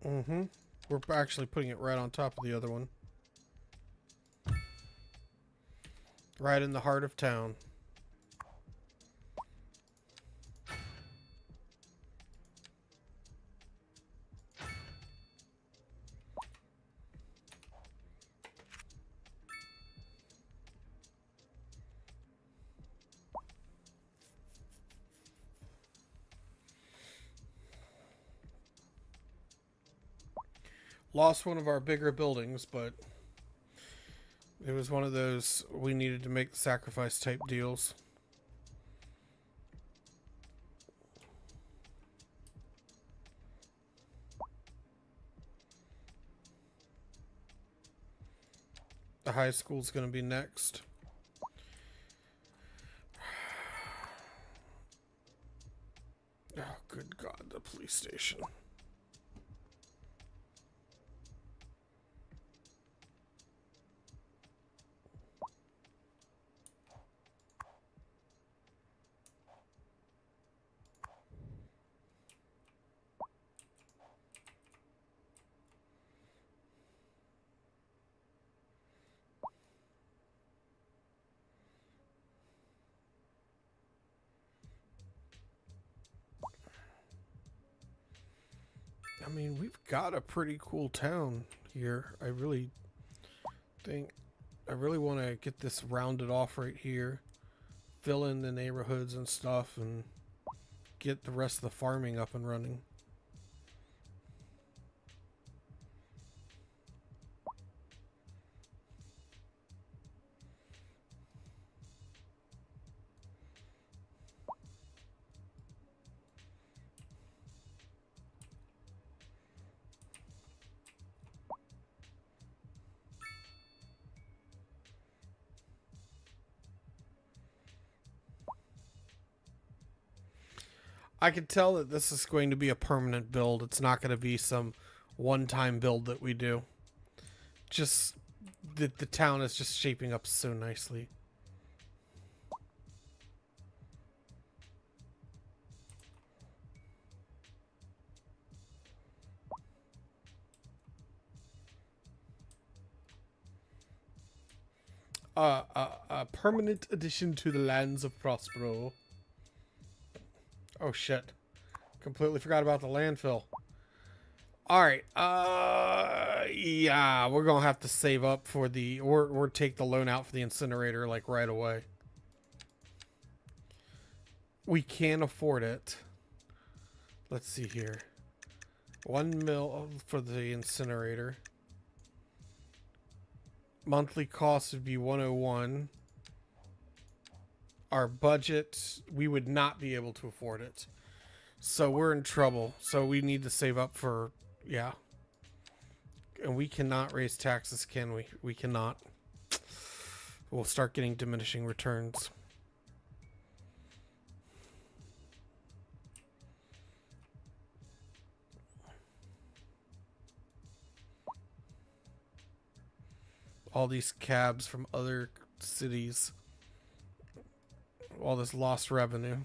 Mm-hmm. We're actually putting it right on top of the other one. Right in the heart of town. Lost one of our bigger buildings, but it was one of those we needed to make sacrifice type deals. The high school's going to be next. Oh, good God, the police station. I mean, we've got a pretty cool town here. I really want to get this rounded off right here. Fill in the neighborhoods and stuff and get the rest of the farming up and running. I can tell that this is going to be a permanent build. It's not going to be some one-time build that we do. Just the town is just shaping up so nicely. A permanent addition to the lands of Prospero. Oh shit. Completely forgot about the landfill. Alright, yeah, we're gonna have to save up for the, or take the loan out for the incinerator, like, right away. We can afford it. Let's see here. 1 mil for the incinerator. Monthly cost would be 101. Our budget, we would not be able to afford it. So we're in trouble. So we need to save up for, yeah. And we cannot raise taxes, can we? We cannot. We'll start getting diminishing returns. All these cabs from other cities. All this lost revenue.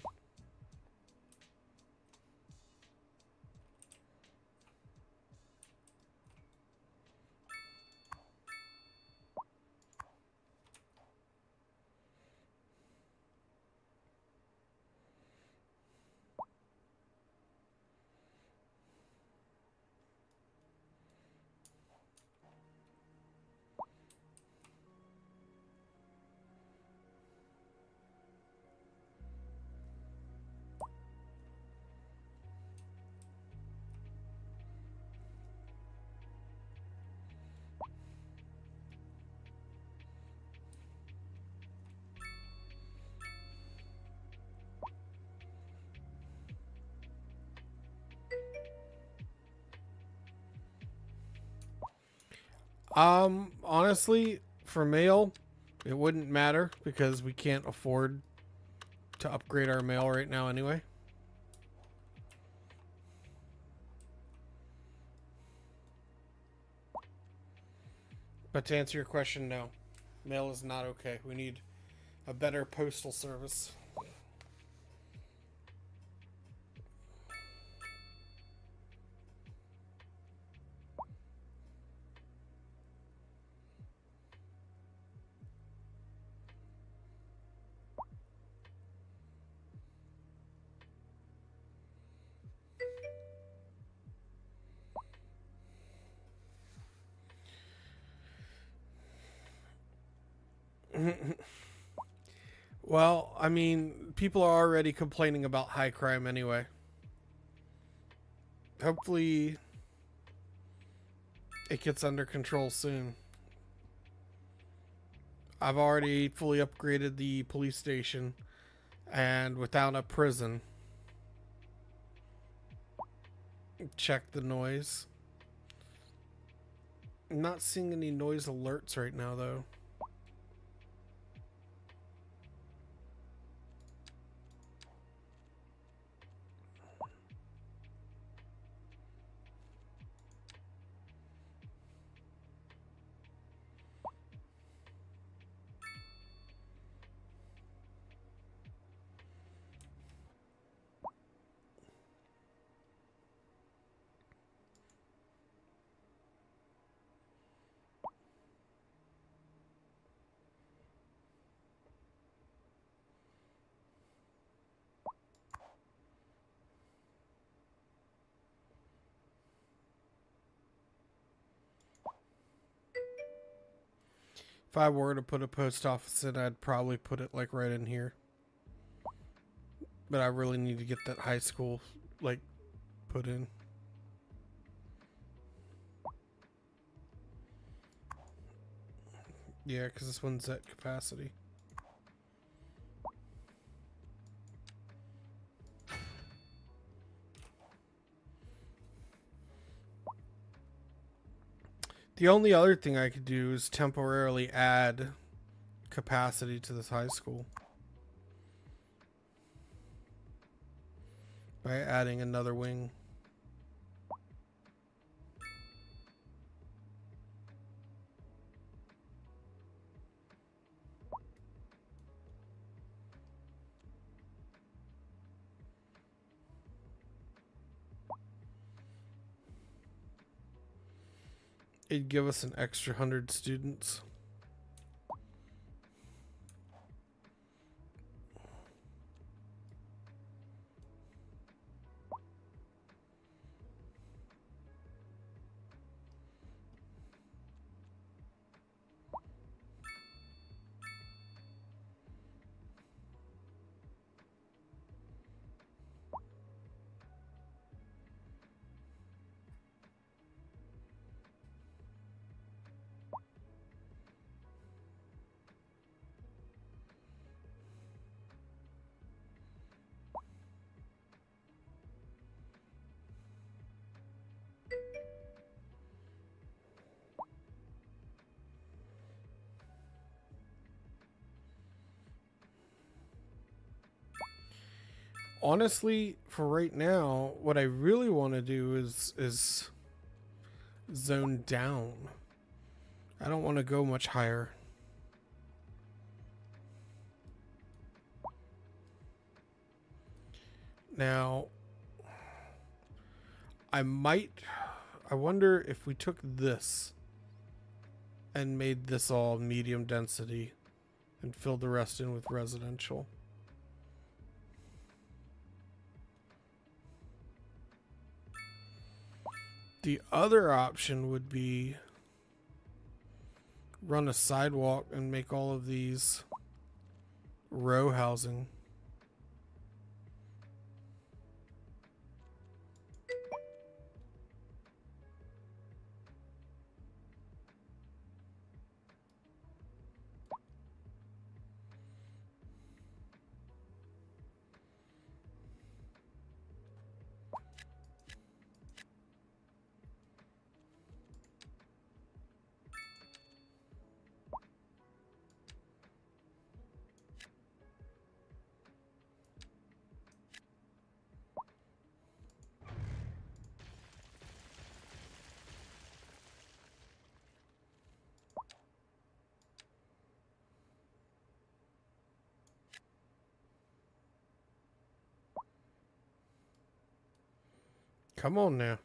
Honestly, for mail, it wouldn't matter because we can't afford to upgrade our mail right now anyway. But to answer your question, no. Mail is not okay. We need a better postal service. Well, I mean, people are already complaining about high crime anyway. Hopefully, it gets under control soon. I've already fully upgraded the police station, and without a prison, check the noise. I'm not seeing any noise alerts right now, though. If I were to put a post office in, I'd probably put it like right in here. But I really need to get that high school like put in. Yeah, because this one's at capacity. The only other thing I could do is temporarily add capacity to this high school by adding another wing. It'd give us an extra 100 students. Honestly, for right now, what I really want to do is zone down. I don't want to go much higher. Now, I wonder if we took this and made this all medium density and filled the rest in with residential. The other option would be run a sidewalk and make all of these row housing. Come on now.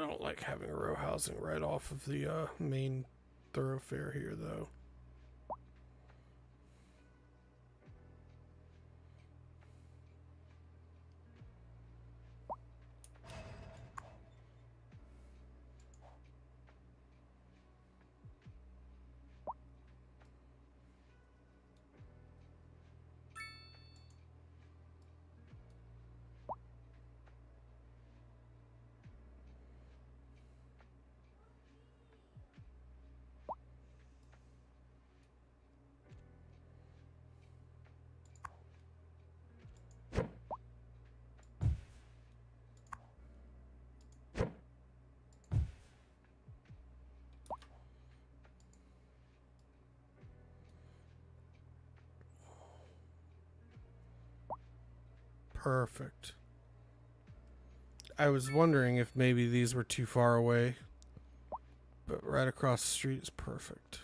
I don't like having row housing right off of the main thoroughfare here, though. Perfect. I was wondering if maybe these were too far away, but right across the street is perfect.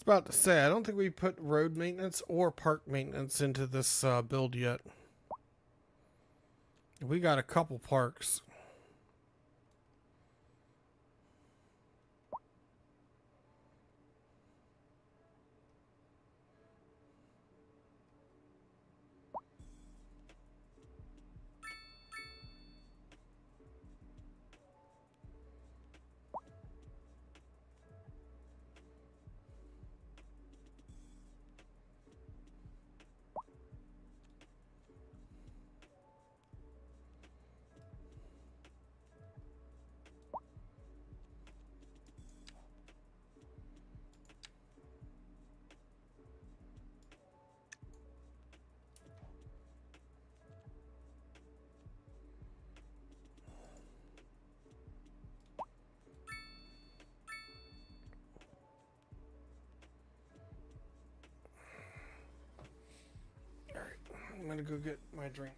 About to say, I don't think we put road maintenance or park maintenance into this build yet. We got a couple parks. I'm gonna go get my drink.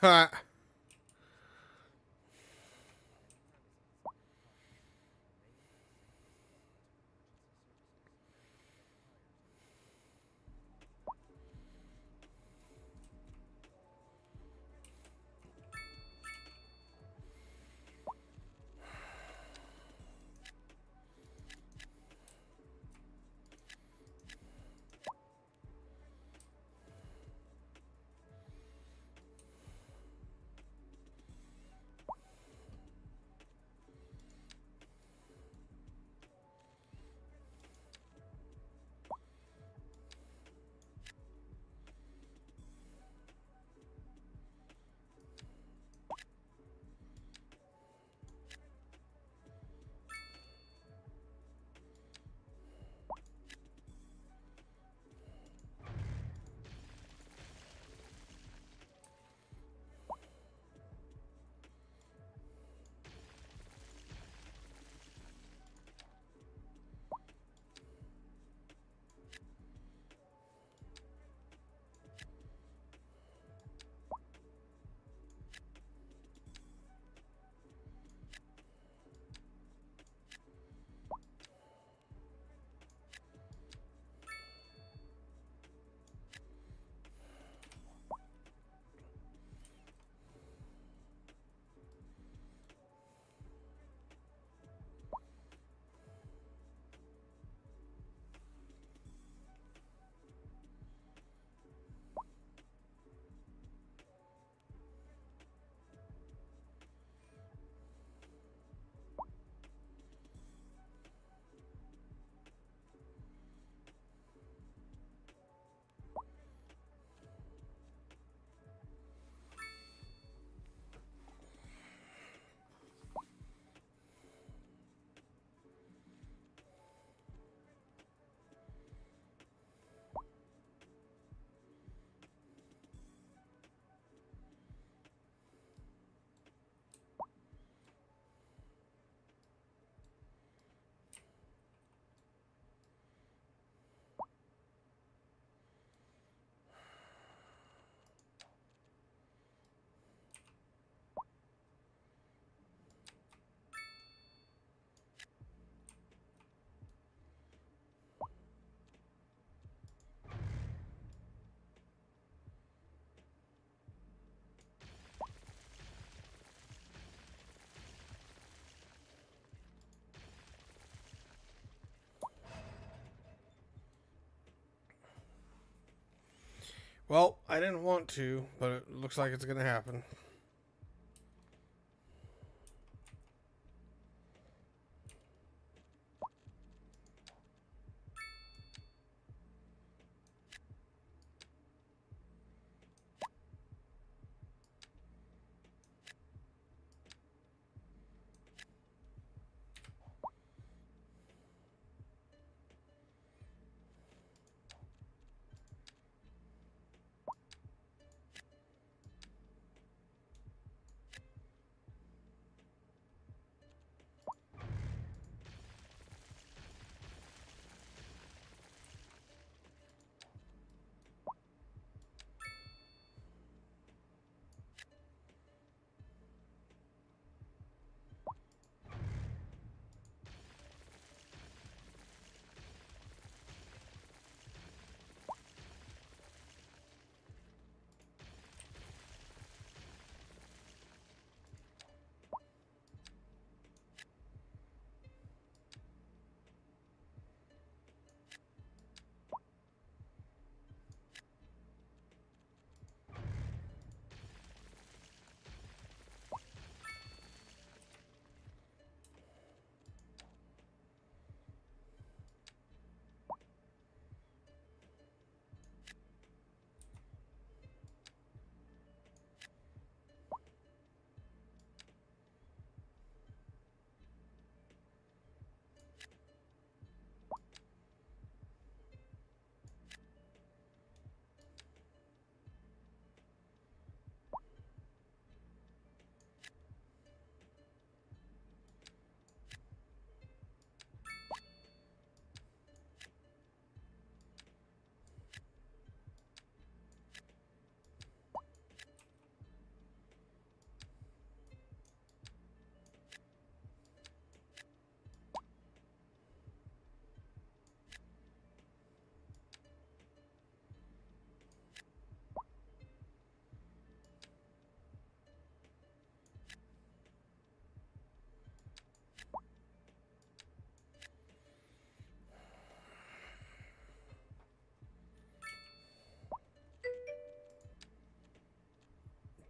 Ha! Well, I didn't want to, but it looks like it's going to happen.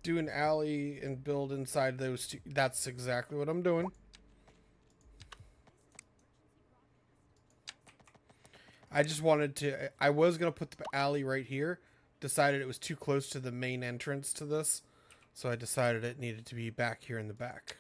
Do an alley and build inside those two. That's exactly what I'm doing. I just wanted to. I was going to put the alley right here. Decided it was too close to the main entrance to this. So I decided it needed to be back here in the back.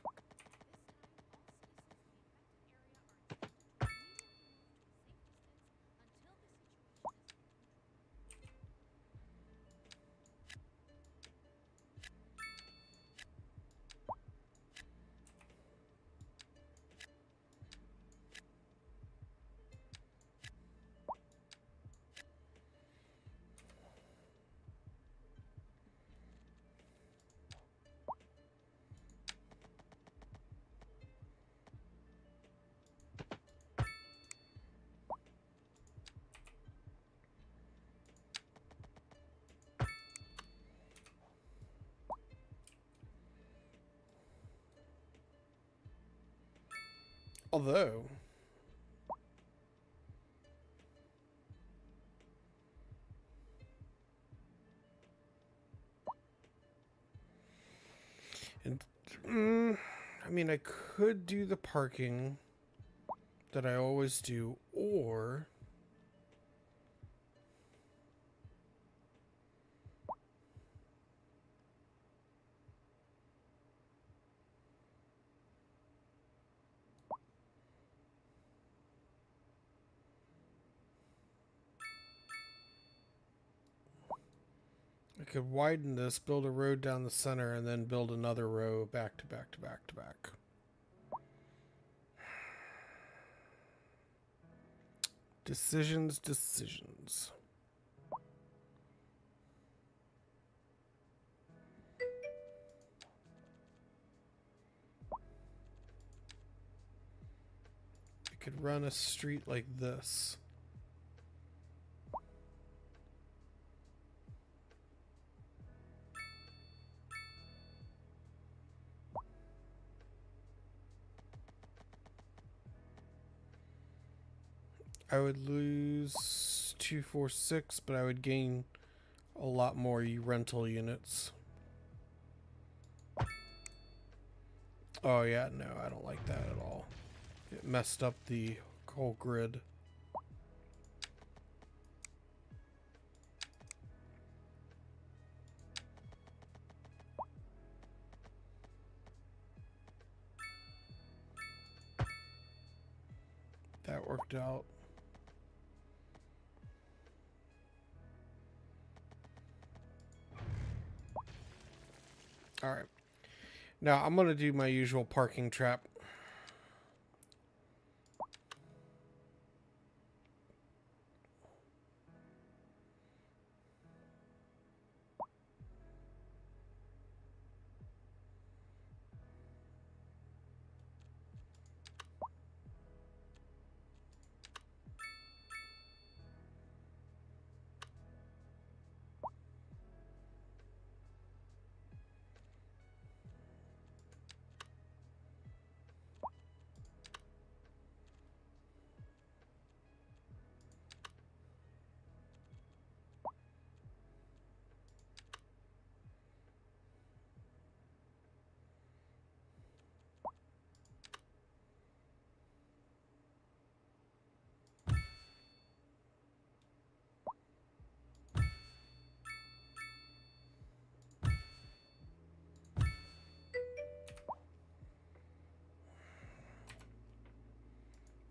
Although, and I mean, I could do the parking that I always do, or I could widen this, build a road down the center, and then build another row back to back to back to back. Decisions, decisions. I could run a street like this. I would lose 2, 4, 6, but I would gain a lot more rental units. Oh yeah, no, I don't like that at all. It messed up the whole grid. That worked out. All right. Now I'm going to do my usual parking trap.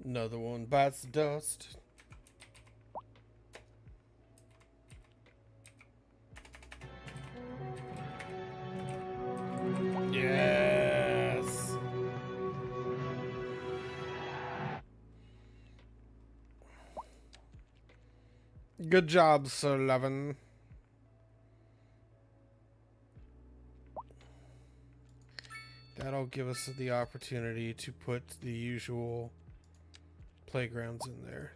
Another one bites the dust. Yes. Good job, Sir Levin. That'll give us the opportunity to put the usual playgrounds in there.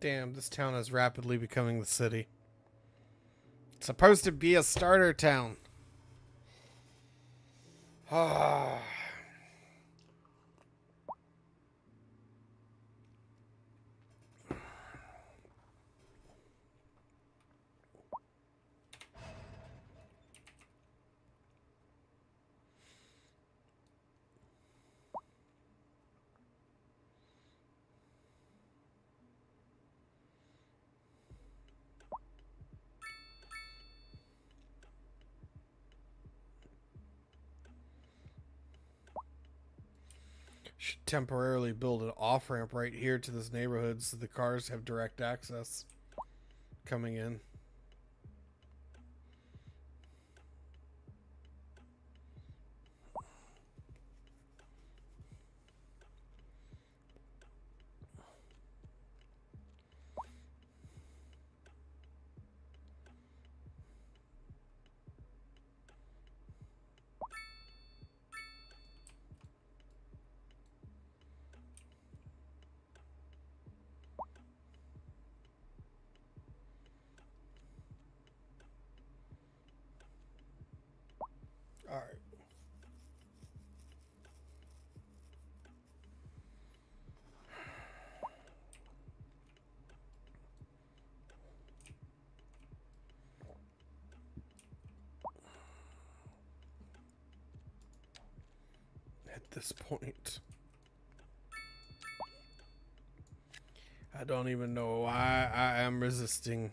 Damn, this town is rapidly becoming the city. It's supposed to be a starter town. Ah. Should temporarily build an off-ramp right here to this neighborhood so the cars have direct access coming in. at this point. I don't even know why I am resisting.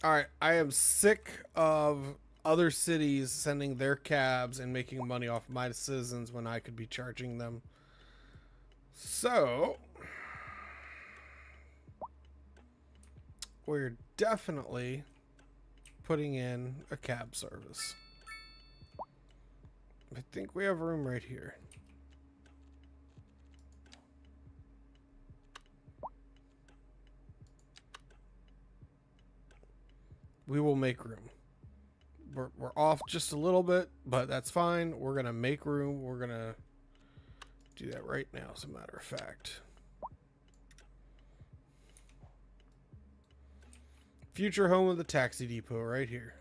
Alright, I am sick of other cities sending their cabs and making money off my citizens when I could be charging them. So, we're definitely putting in a cab service. I think we have room right here. We will make room. We're off just a little bit, but that's fine. We're going to make room. We're going to do that right now, as a matter of fact. Future home of the taxi depot right here.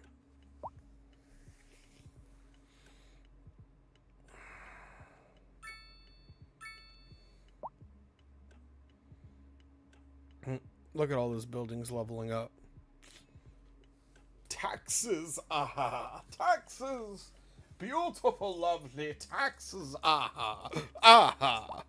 Look at all those buildings leveling up. Taxes, aha, taxes, beautiful, lovely taxes, aha, aha.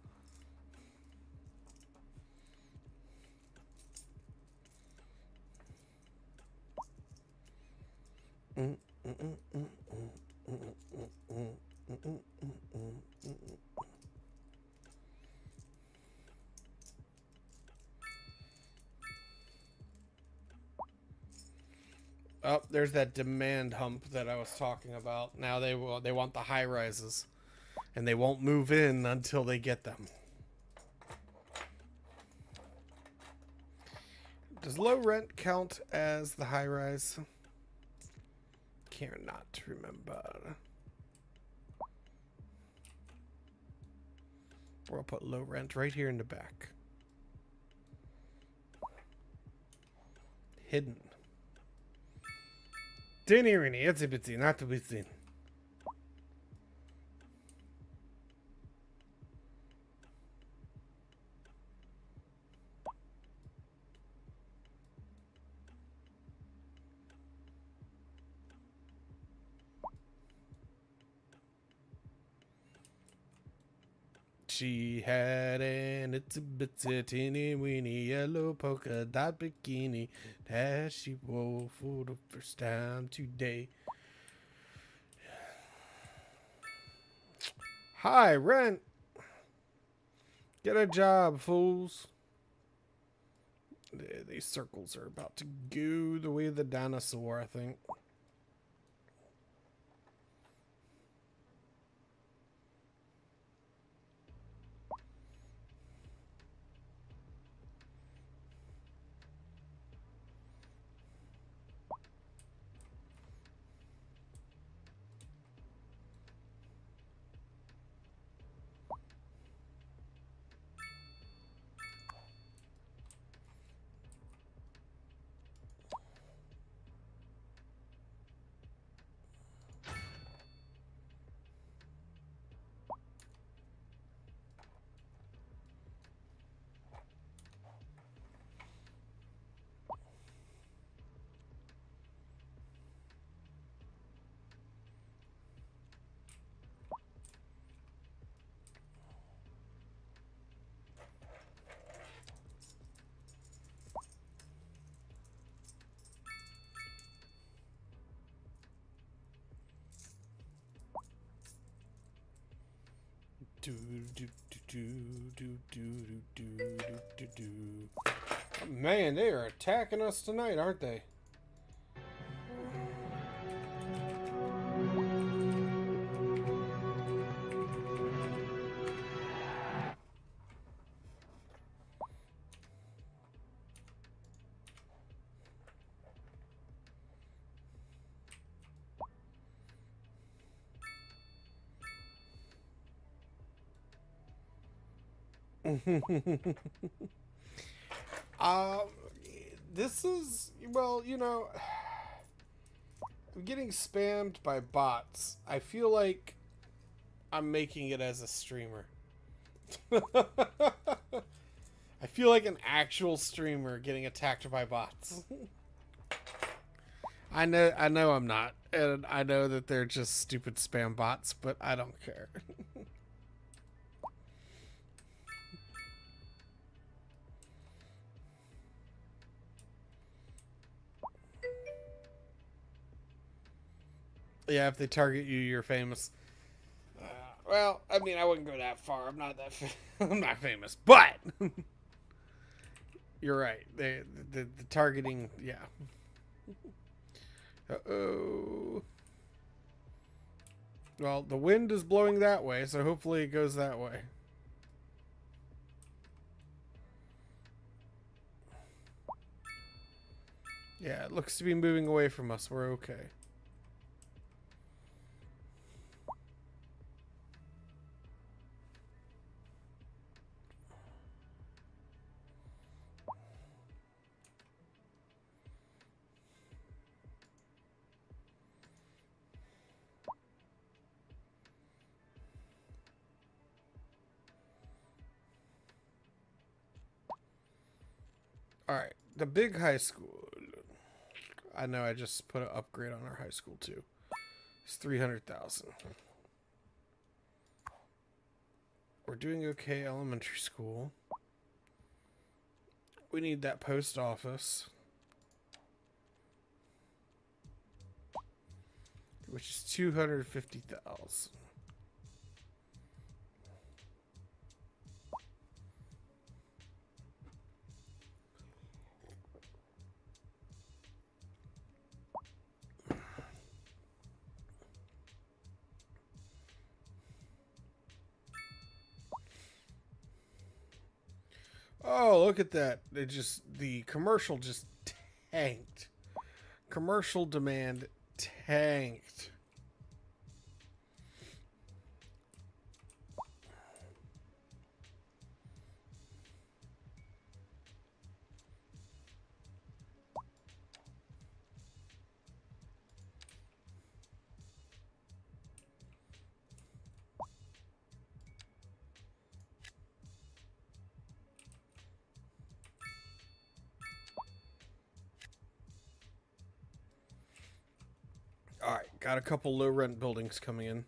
Oh, there's that demand hump that I was talking about. Now they want the high rises, and they won't move in until they get them. Does low rent count as the high rise? Cannot remember. We'll put low rent right here in the back. Hidden. Teeny weeny, itsy bitsy, not to be seen. She had an itsy bitsy teeny weeny yellow polka dot bikini that she wore for the first time today. Hi, rent. Get a job, fools. These circles are about to go the way of the dinosaur, I think. Man, they are attacking us tonight, aren't they? This is, well, you know, I'm getting spammed by bots. I feel like I'm making it as a streamer. I feel like an actual streamer getting attacked by bots. I know I'm not, and I know that they're just stupid spam bots, but I don't care. Yeah, if they target you, you're famous. Well, I mean, I wouldn't go that far. I'm not that. I'm not famous, but you're right. The targeting, yeah. Uh-oh. Well, the wind is blowing that way, so hopefully it goes that way. Yeah, it looks to be moving away from us. We're okay. Alright, the big high school. I know I just put an upgrade on our high school too. It's 300,000. We're doing okay elementary school. We need that post office, which is 250,000. Oh, look at that. The commercial just tanked. Commercial demand tanked. Alright, got a couple low rent buildings coming in.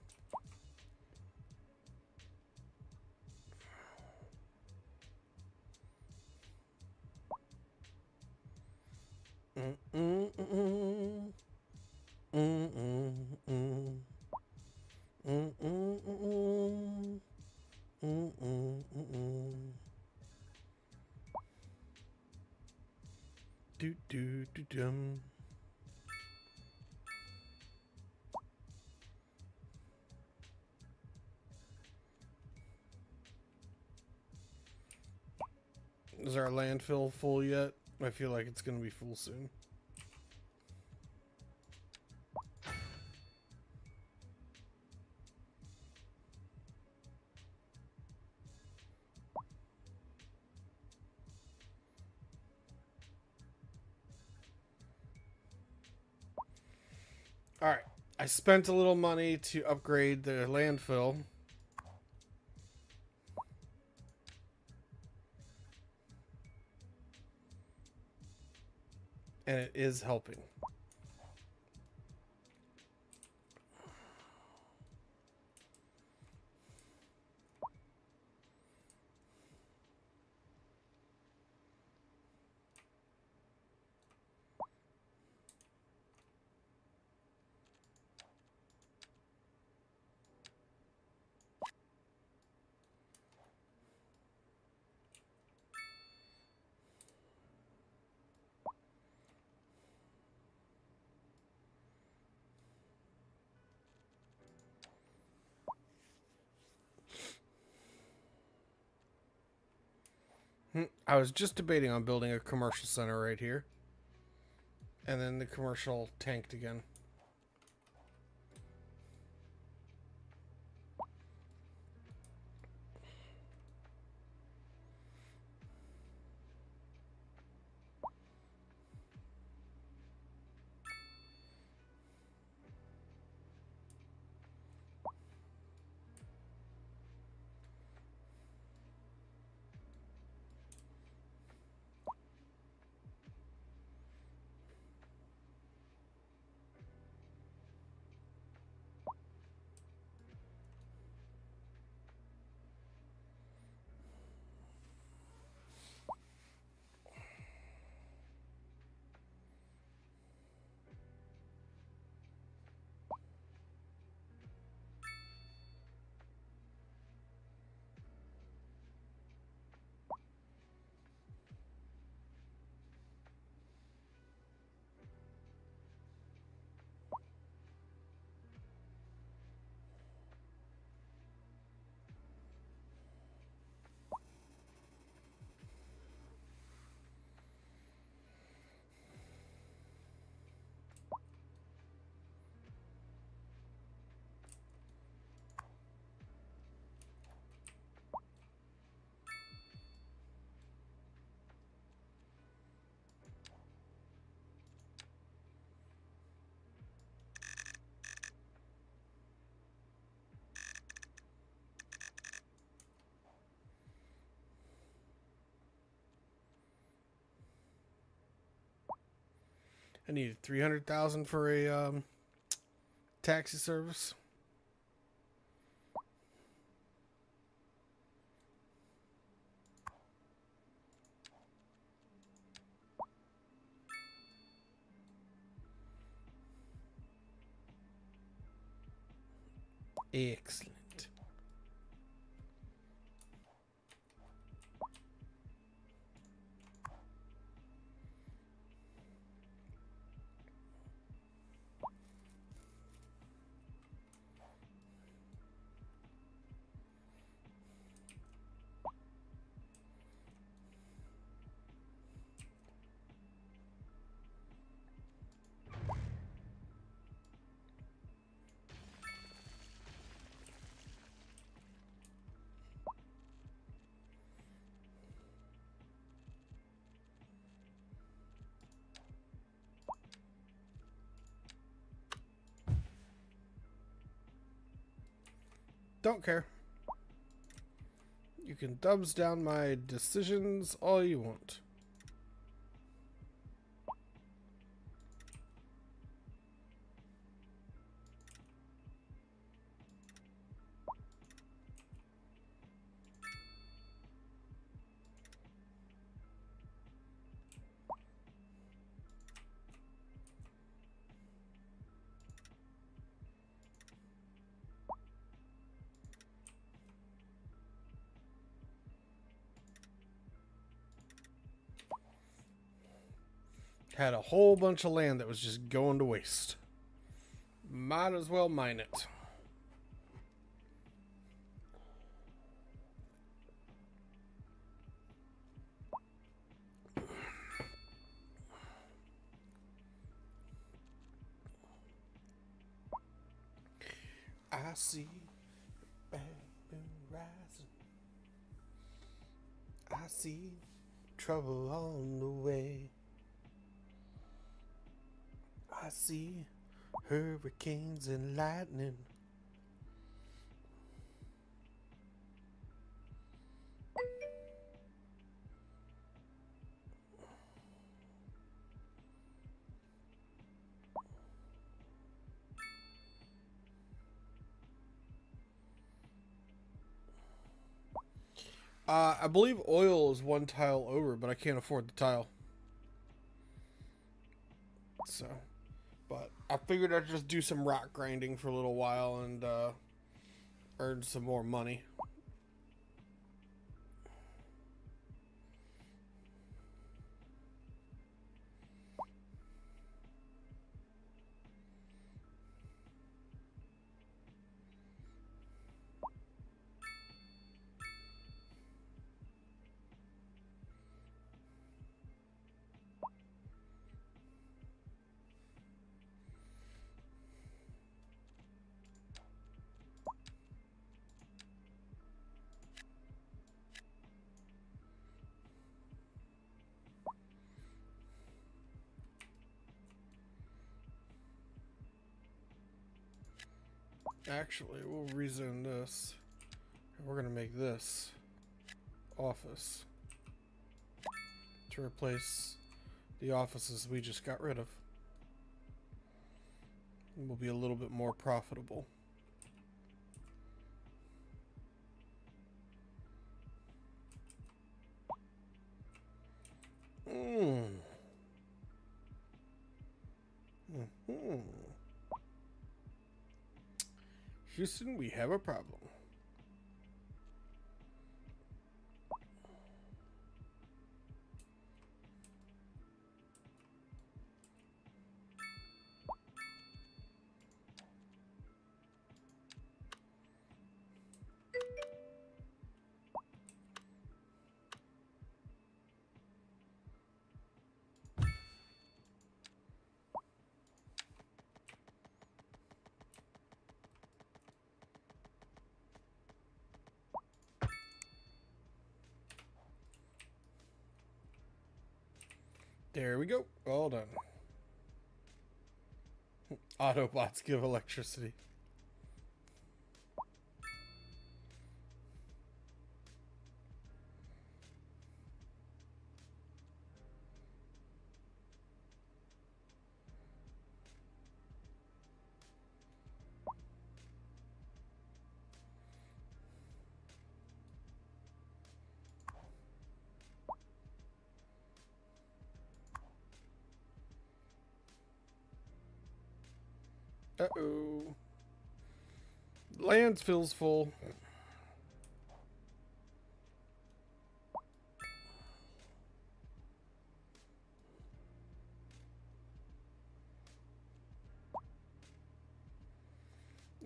Do do do dum. Is our landfill full yet? I feel like it's going to be full soon. Alright, I spent a little money to upgrade the landfill. And it is helping. I was just debating on building a commercial center right here. And then the commercial tanked again. I needed 300,000 for a taxi service. Excellent. Don't care. You can thumbs down my decisions all you want. Had a whole bunch of land that was just going to waste. Might as well mine it. I see bad moon rising. I see trouble on the way. I see hurricanes and lightning. I believe oil is one tile over, but I can't afford the tile. So, but I figured I'd just do some rock grinding for a little while and earn some more money. Actually, we'll rezone this. And we're going to make this office to replace the offices we just got rid of. And we'll be a little bit more profitable. Houston, we have a problem. There we go. All done. Autobots give electricity. Uh-oh. Land feels full.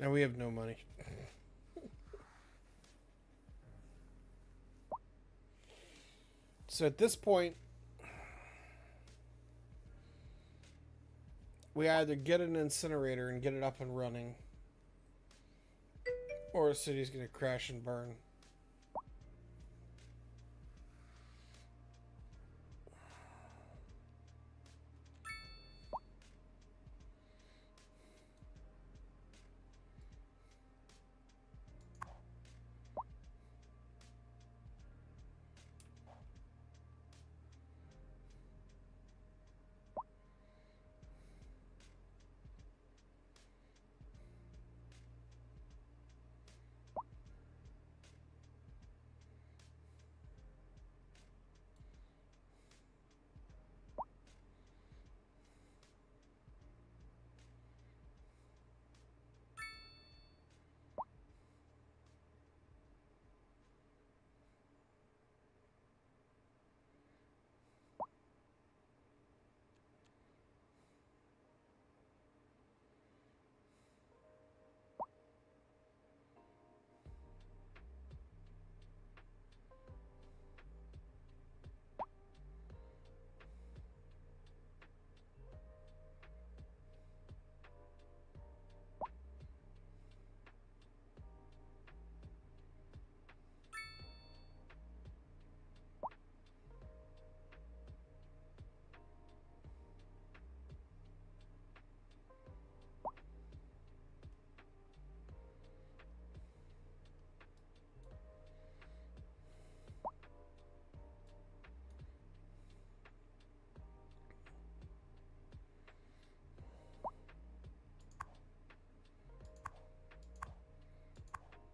And we have no money. So at this point, we either get an incinerator and get it up and running, or a city's going to crash and burn.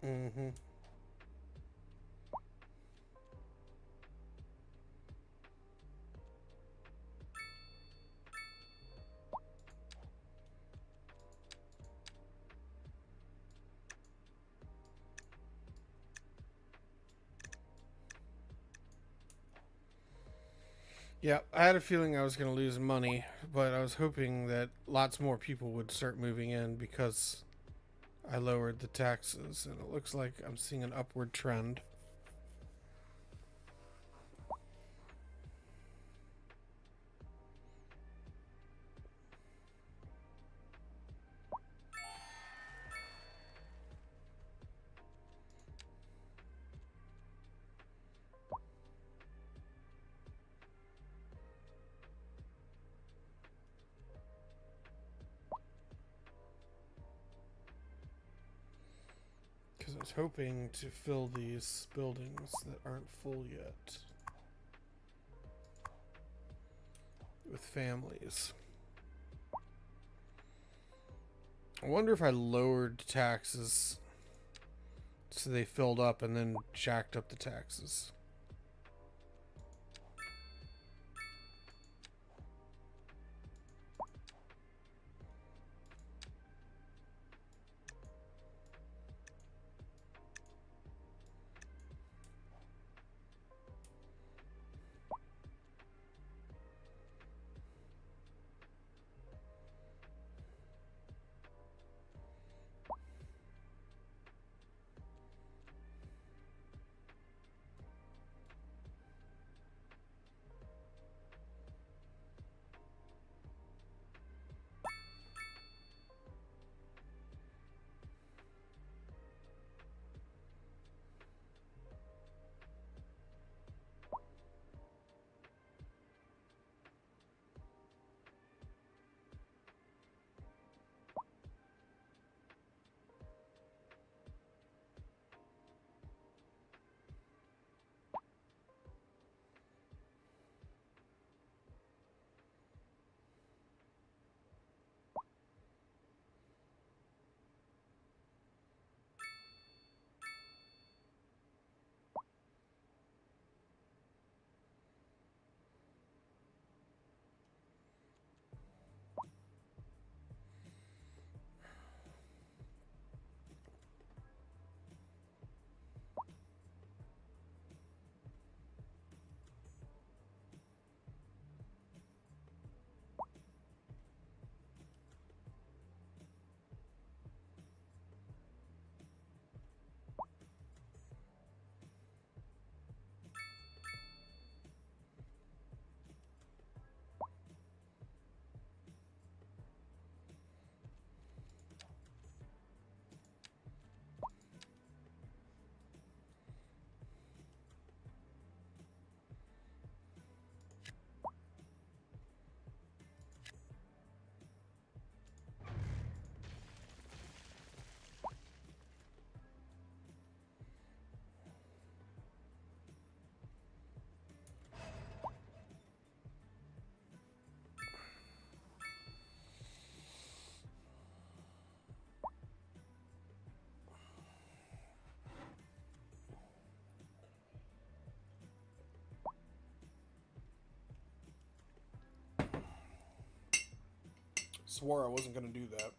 Mm-hmm. Yeah, I had a feeling I was going to lose money, but I was hoping that lots more people would start moving in because I lowered the taxes, and it looks like I'm seeing an upward trend. Because I was hoping to fill these buildings that aren't full yet with families. I wonder if I lowered taxes so they filled up and then jacked up the taxes. Swore I wasn't going to do that.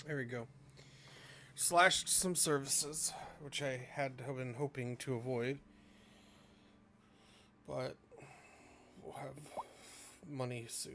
There we go. Slashed some services, which I had been hoping to avoid. But we'll have money soon.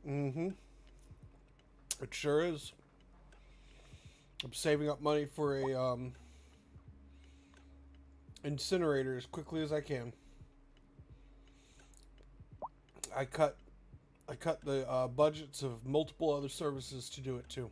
Mm-hmm. It sure is. I'm saving up money for a incinerator as quickly as I can. I cut the budgets of multiple other services to do it too.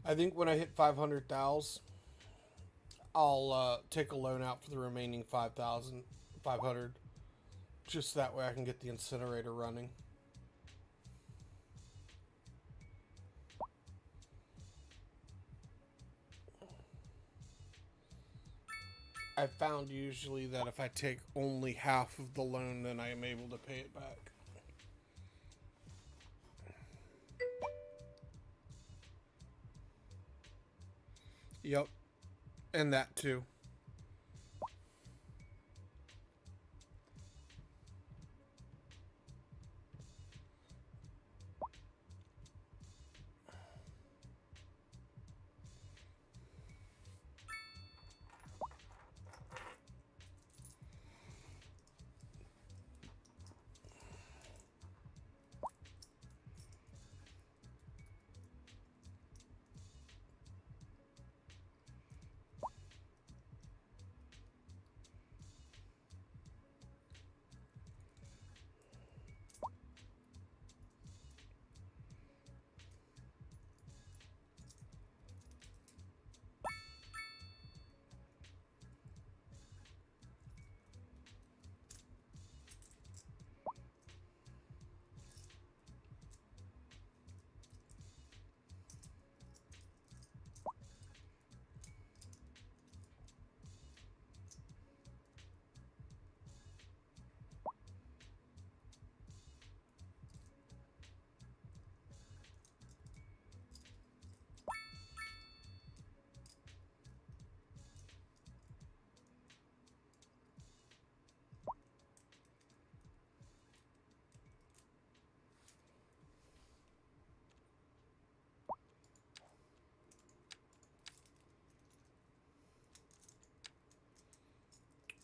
I think when I hit 500,000, I'll take a loan out for the remaining 5,500. Just that way I can get the incinerator running. I found usually that if I take only half of the loan, then I am able to pay it back. Yep, and that too.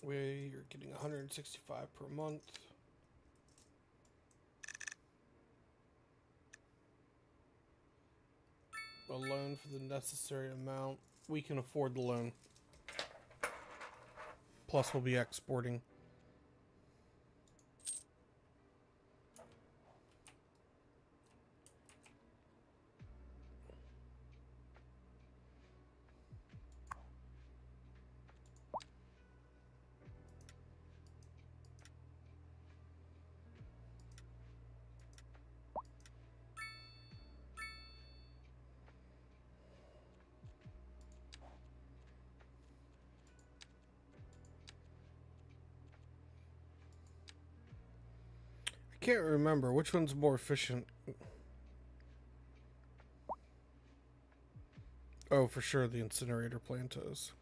We're getting 165 per month. A loan for the necessary amount. We can afford the loan. Plus, we'll be exporting. can't remember which one's more efficient. Oh, for sure the incinerator plant is.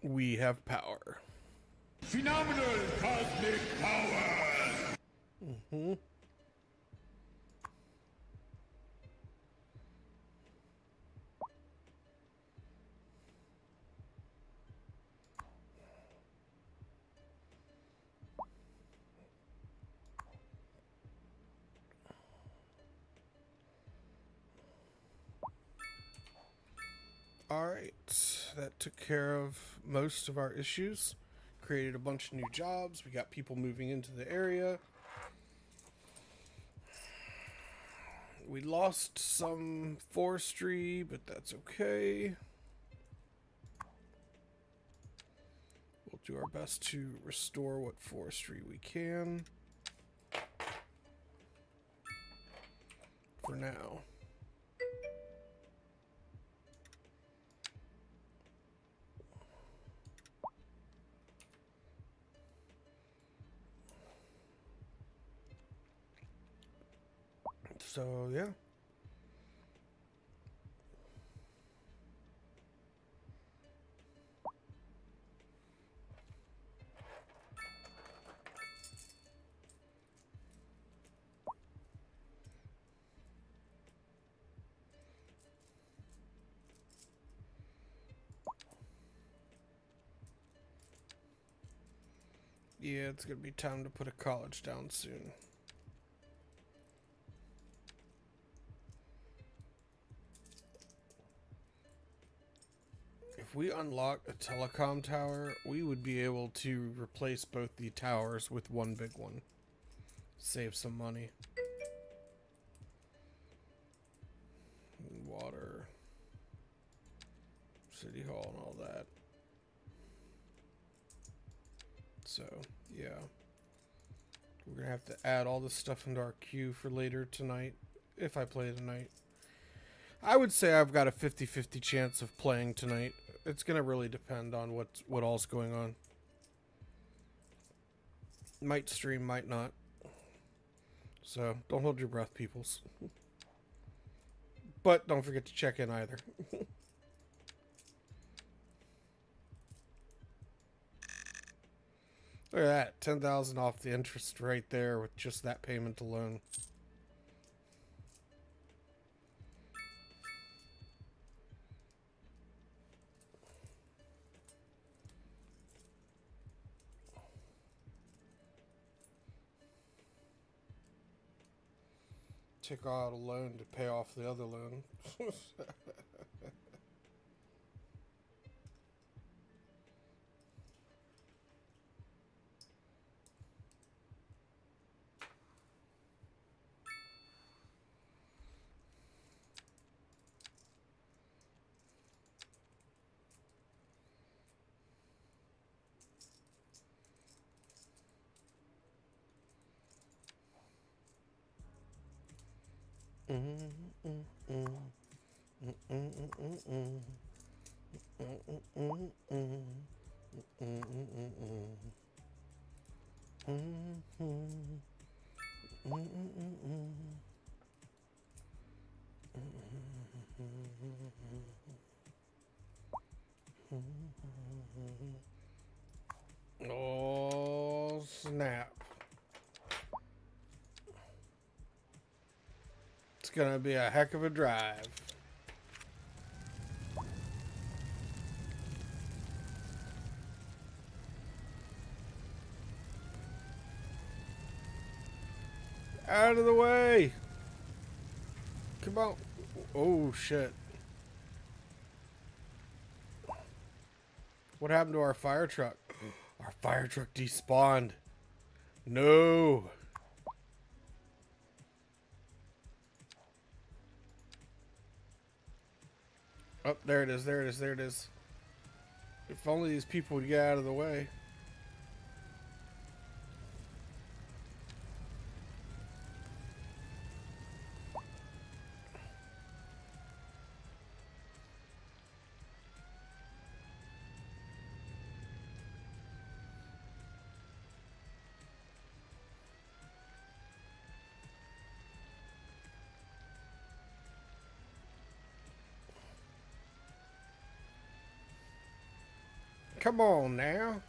We have power. Phenomenal cosmic power! Mm-hmm. Alright, that took care of most of our issues. Created a bunch of new jobs. We got people moving into the area. We lost some forestry, but that's okay. We'll do our best to restore what forestry we can. For now. So, yeah. Yeah, it's gonna be time to put a college down soon. If we unlock a telecom tower, we would be able to replace both the towers with one big one. Save some money. Water. City Hall and all that. So, yeah. We're going to have to add all this stuff into our queue for later tonight, if I play tonight. I would say I've got a 50-50 chance of playing tonight. It's going to really depend on what all's going on. Might stream, might not. So, don't hold your breath, peoples. But don't forget to check in either. Look at that, 10,000 off the interest right there with just that payment alone. Took out a loan to pay off the other loan. Oh, snap. It's gonna be a heck of a drive. Out of the way! Come on. Oh, shit. What happened to our fire truck? Our fire truck despawned. No. Oh, there it is, there it is, there it is. If only these people would get out of the way. Come on now.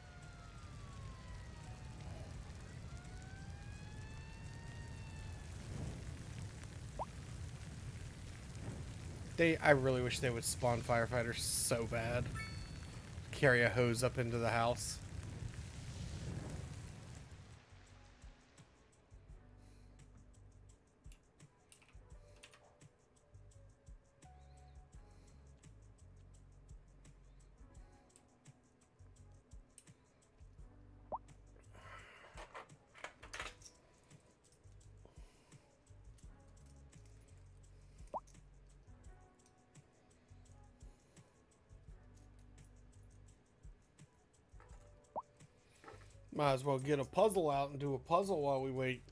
I really wish they would spawn firefighters so bad. Carry a hose up into the house. Might as well get a puzzle out and do a puzzle while we wait.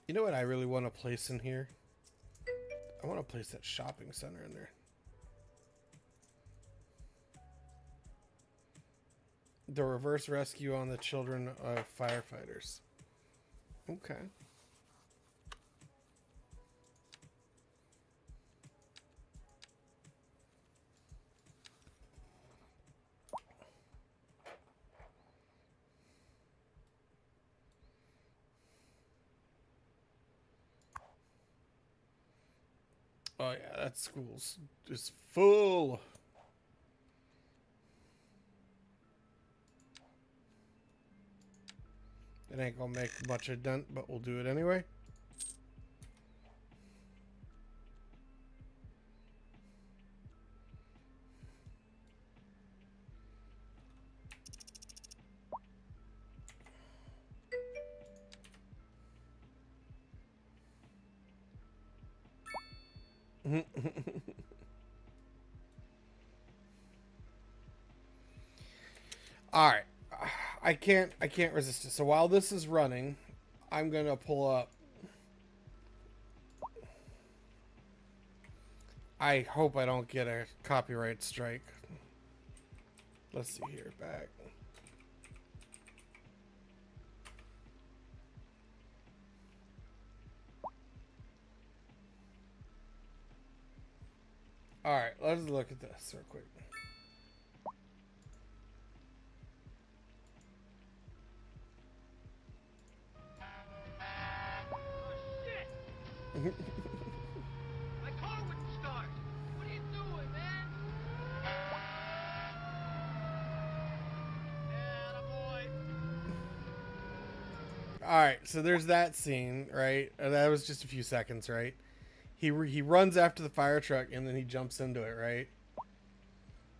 You know what I really want to place in here? I want to place that shopping center in there. The reverse rescue on the children of firefighters. Okay. Oh yeah, that school's just full. It ain't gonna make much of a dent, but we'll do it anyway. All right. I can't resist it. So while this is running, I'm going to pull up. I hope I don't get a copyright strike. Let's see here. Back. All right, let's look at this real quick. Shit! My car wouldn't start. What are you doing, man? Attaboy. All right, so there's that scene, right? That was just a few seconds, right? He runs after the fire truck and then he jumps into it, right?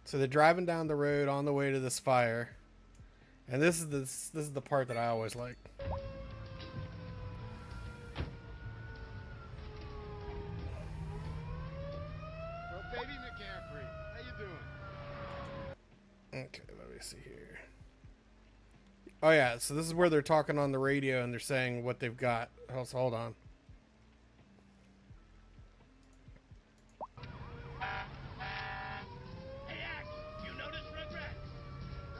So they're driving down the road on the way to this fire, and this is the part that I always like. Well, baby McCaffrey, how you doing? Okay, let me see here. Oh yeah, so this is where they're talking on the radio and they're saying what they've got. Hold on. Hey, Axe, you notice Rugrats?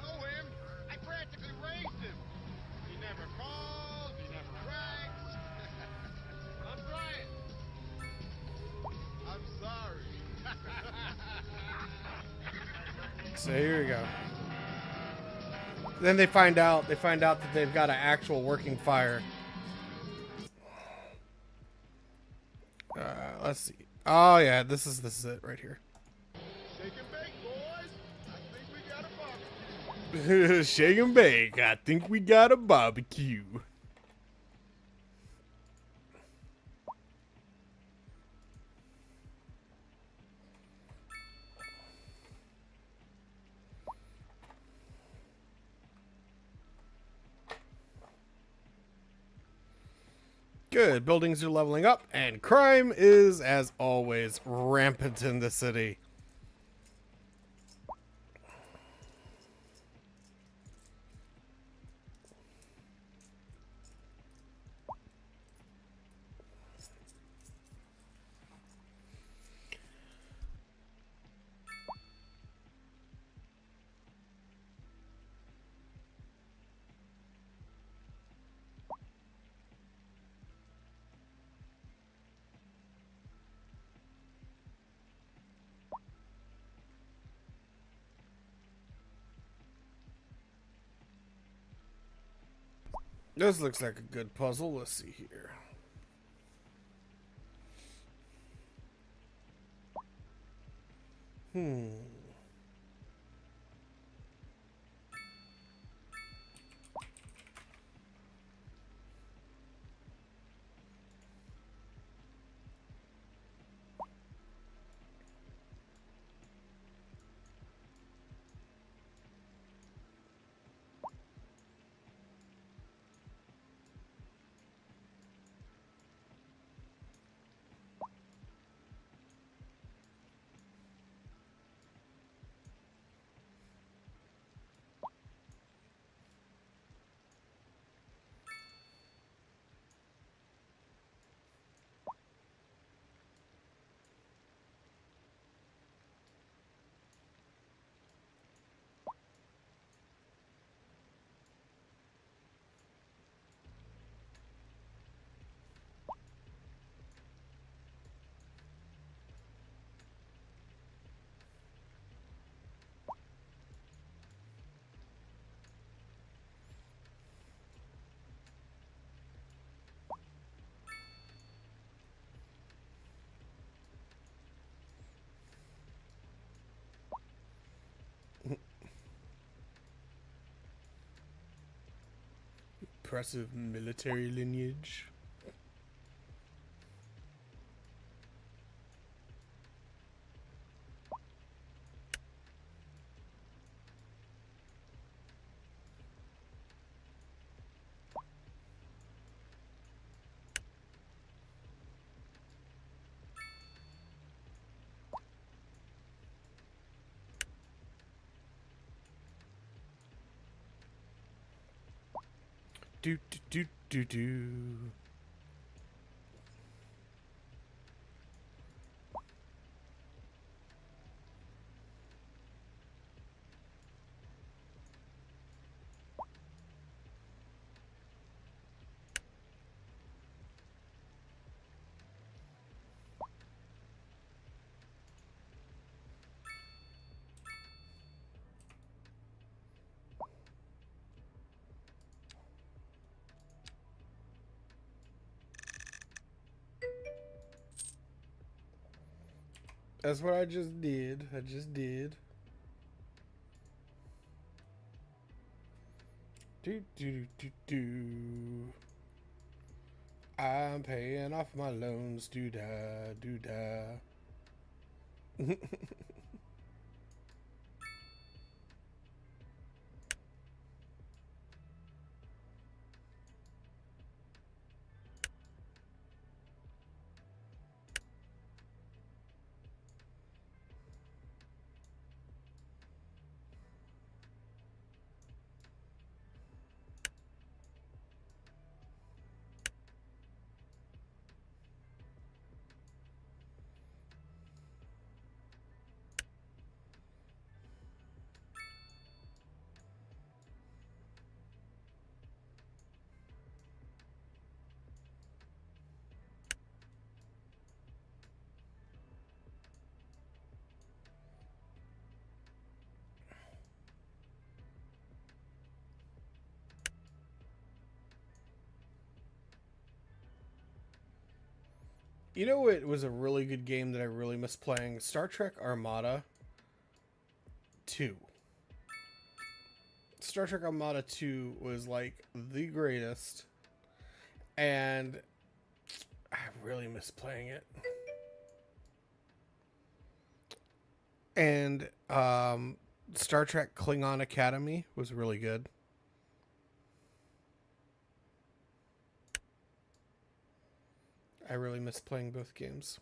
Know him? I practically raised him. He never calls, he never brags. I'm trying. I'm sorry. So here we go. Then they find out that they've got an actual working fire. Let's see. Oh yeah, this is it right here. Shake and bake, boys. I think we got a barbecue. Shake and bake. I think we got a barbecue. Good. Buildings are leveling up, and crime is, as always, rampant in the city. This looks like a good puzzle. Let's see here. Impressive military lineage. Do do do do do. That's what I just did. I just did. Do do do do. I'm paying off my loans. Do da do da. You know what was a really good game that I really miss playing? Star Trek Armada 2. Star Trek Armada 2 was like the greatest, and I really miss playing it. And Star Trek Klingon Academy was really good. I really miss playing both games.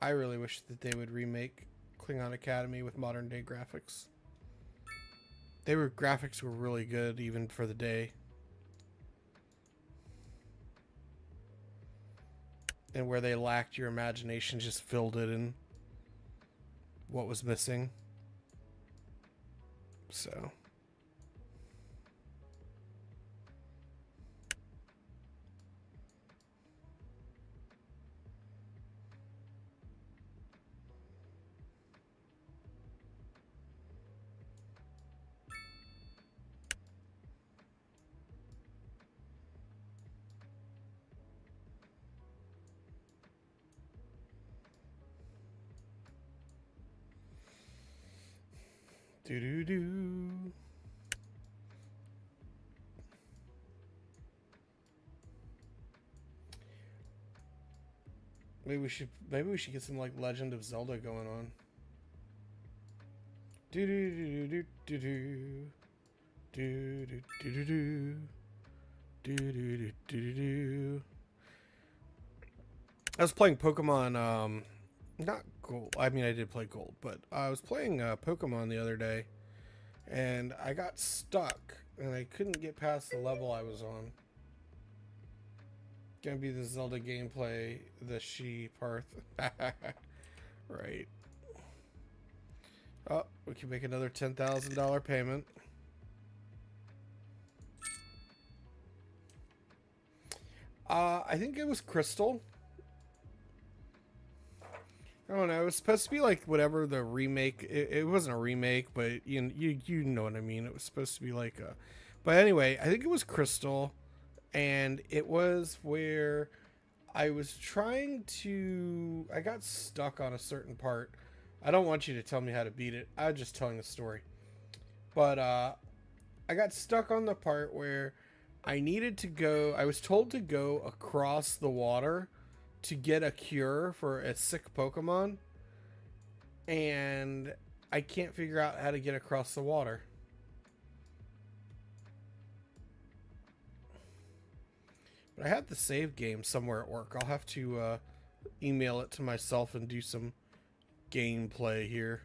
I really wish that they would remake Klingon Academy with modern day graphics. Graphics were really good even for the day. And where they lacked your imagination, just filled it in what was missing. So do do do. Maybe we should get some like Legend of Zelda going on. Do do do do do do do do do do do do do do do. I was playing Pokemon, not Gold. I mean, I did play Gold, but I was playing Pokemon the other day, and I got stuck, and I couldn't get past the level I was on. Gonna be the Zelda gameplay, the Parth. Right. Oh, we can make another $10,000 payment. I think it was Crystal. I don't know. It was supposed to be like whatever the remake. It wasn't a remake, but you know what I mean. It was supposed to be like a. But anyway, I think it was Crystal, and it was where I was trying to. I got stuck on a certain part. I don't want you to tell me how to beat it. I'm just telling a story. But I got stuck on the part where I needed to go. I was told to go across the water to get a cure for a sick Pokemon, and I can't figure out how to get across the water. But I have the save game somewhere at work. I'll have to email it to myself and do some gameplay here.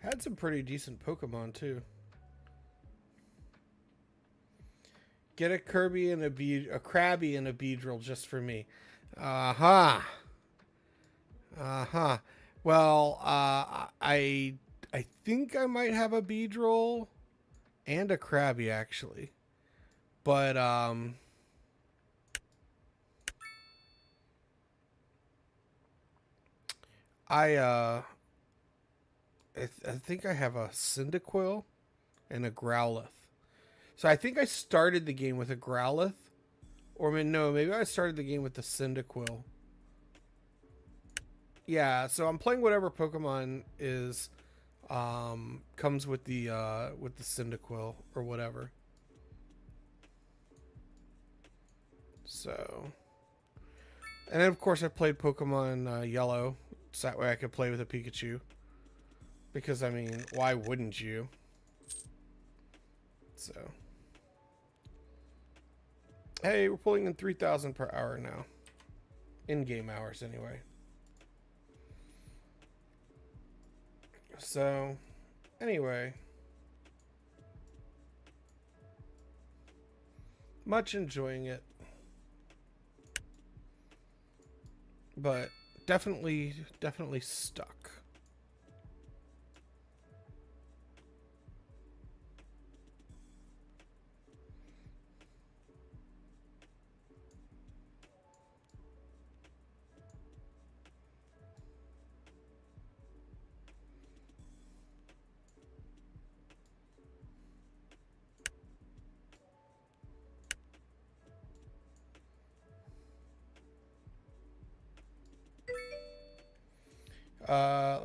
Had some pretty decent Pokemon too. Get a Kirby and a Krabby and a Beedrill just for me. Aha. Uh-huh. Well, I think I might have a Beedrill and a Krabby actually. But I think I have a Cyndaquil and a Growlithe. So I think I started the game with a Growlithe. Or no, maybe I started the game with the Cyndaquil. Yeah, so I'm playing whatever Pokemon is comes with the Cyndaquil or whatever. So, and then of course I played Pokemon Yellow, so that way I could play with a Pikachu. Because I mean, why wouldn't you? So, hey, we're pulling in 3,000 per hour now, in-game hours anyway. So, anyway, much enjoying it, but definitely stuck.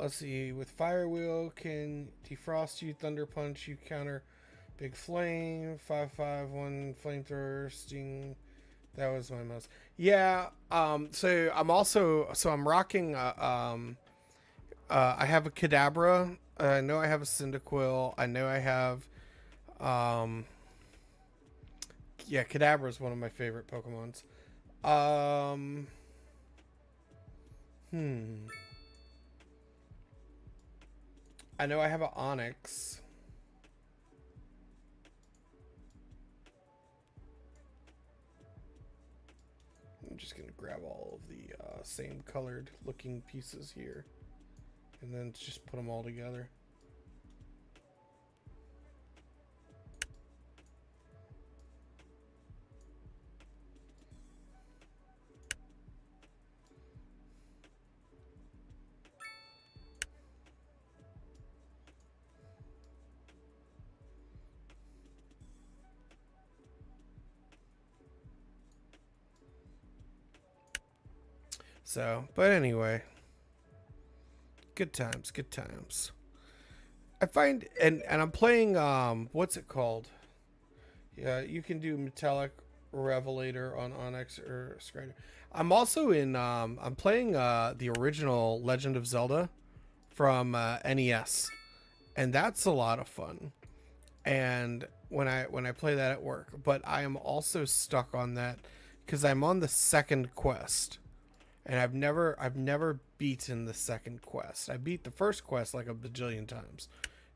Let's see. With Fire Wheel, can defrost you, Thunder Punch you, counter Big Flame, 5/5/1 Flamethrower, Sting. That was my most. Yeah. So I'm rocking. I have a Kadabra. I know I have a Cyndaquil. I know I have. Yeah, Kadabra is one of my favorite Pokemons. I know I have an Onyx. I'm just gonna grab all of the same colored looking pieces here, and then just put them all together. So, but anyway, good times, good times. I find, and I'm playing, what's it called? Yeah, you can do Metallic Revelator on Onyx or Skylines. I'm also in, I'm playing the original Legend of Zelda from NES, and that's a lot of fun. And when I play that at work, but I am also stuck on that because I'm on the second quest. And I've never beaten the second quest. I beat the first quest like a bajillion times.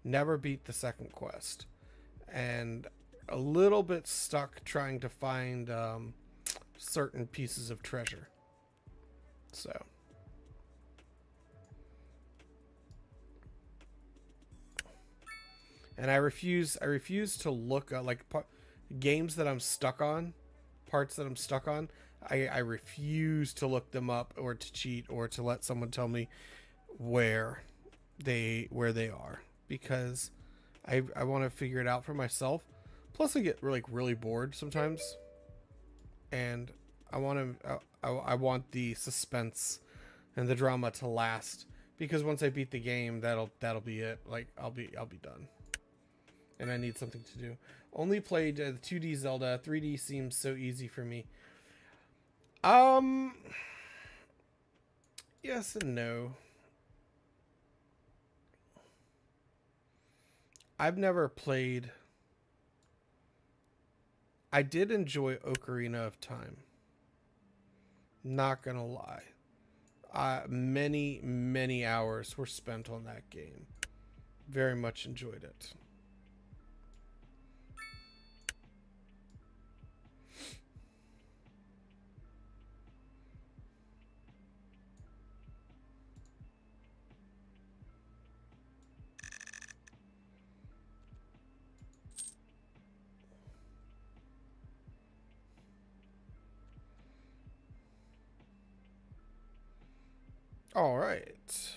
Never beat the second quest. And a little bit stuck trying to find certain pieces of treasure. So. And I refuse to look at like games that I'm stuck on, parts that I'm stuck on. I refuse to look them up or to cheat or to let someone tell me where they are, because I want to figure it out for myself. Plus I get really bored sometimes, and I want the suspense and the drama to last, because once I beat the game, that'll be it. Like I'll be done. And I need something to do. Only played the 2D Zelda. 3D seems so easy for me. Yes and no. I've never played. I did enjoy Ocarina of Time. Not gonna lie. Many hours were spent on that game. Very much enjoyed it. All right.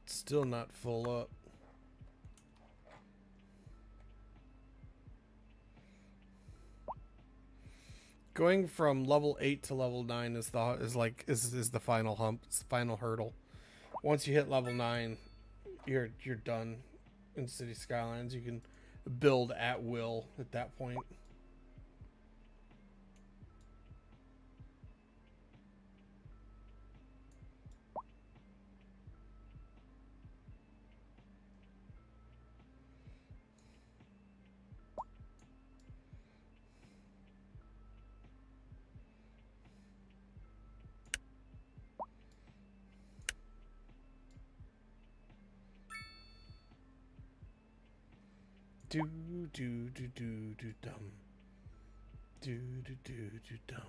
Still not full up. Going from level 8 to level 9 is the final hump. It's the final hurdle. Once you hit level 9, you're done in City Skylines. You can build at will at that point. Do do do do do dum. Do do do do dum.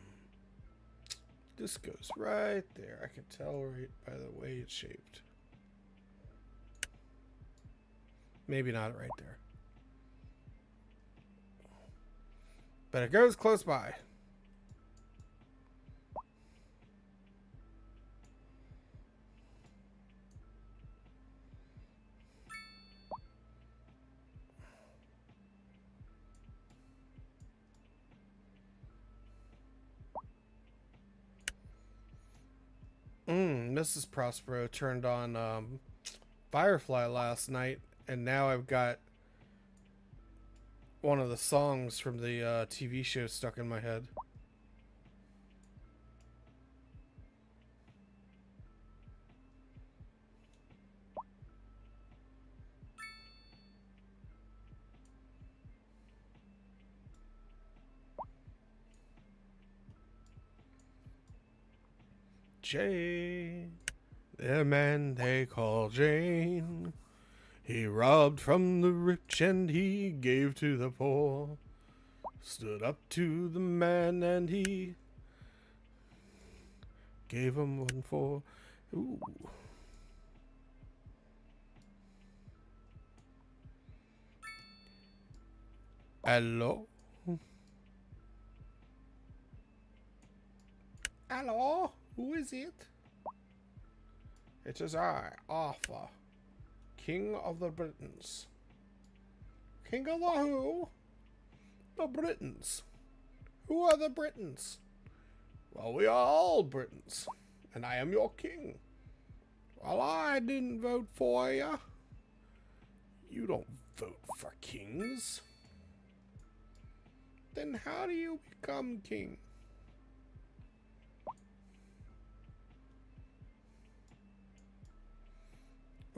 This goes right there. I can tell right by the way it's shaped. Maybe not right there. But it goes close by. Mrs. Prospero turned on Firefly last night, and now I've got one of the songs from the TV show stuck in my head. Jane, the man they call Jane. He robbed from the rich and he gave to the poor. Stood up to the man and he gave him one for. Ooh. Hello? Hello? Who is it? It is I, Arthur, King of the Britons. King of the who? The Britons. Who are the Britons? Well, we are all Britons, and I am your king. Well, I didn't vote for you. You don't vote for kings. Then how do you become king?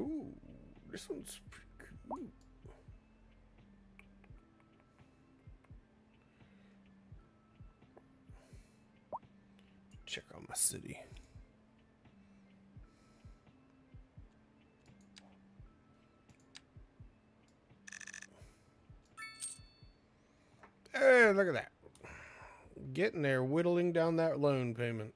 Ooh, this one's pretty cool. Check out my city. Hey, look at that. Getting there, whittling down that loan payment.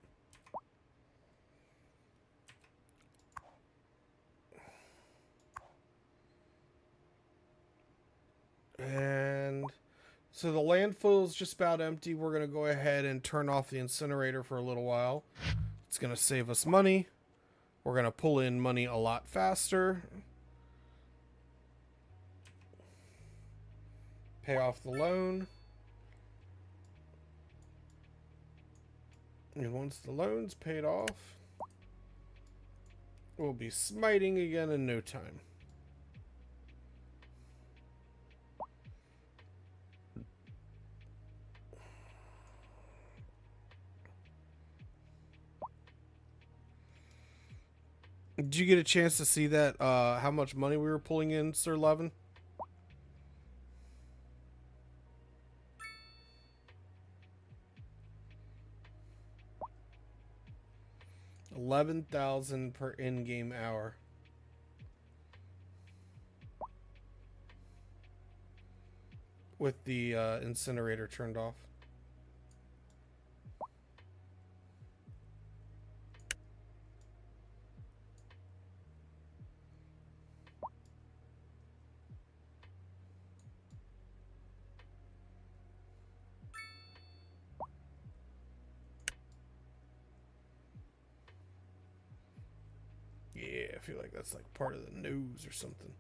And so the landfill's just about empty. We're going to go ahead and turn off the incinerator for a little while. It's going to save us money. We're going to pull in money a lot faster. Pay off the loan. And once the loan's paid off, we'll be smiting again in no time. Did you get a chance to see that, how much money we were pulling in, Sir Levin? $11,000 per in-game hour. With the incinerator turned off. Yeah, I feel like that's like part of the news or something.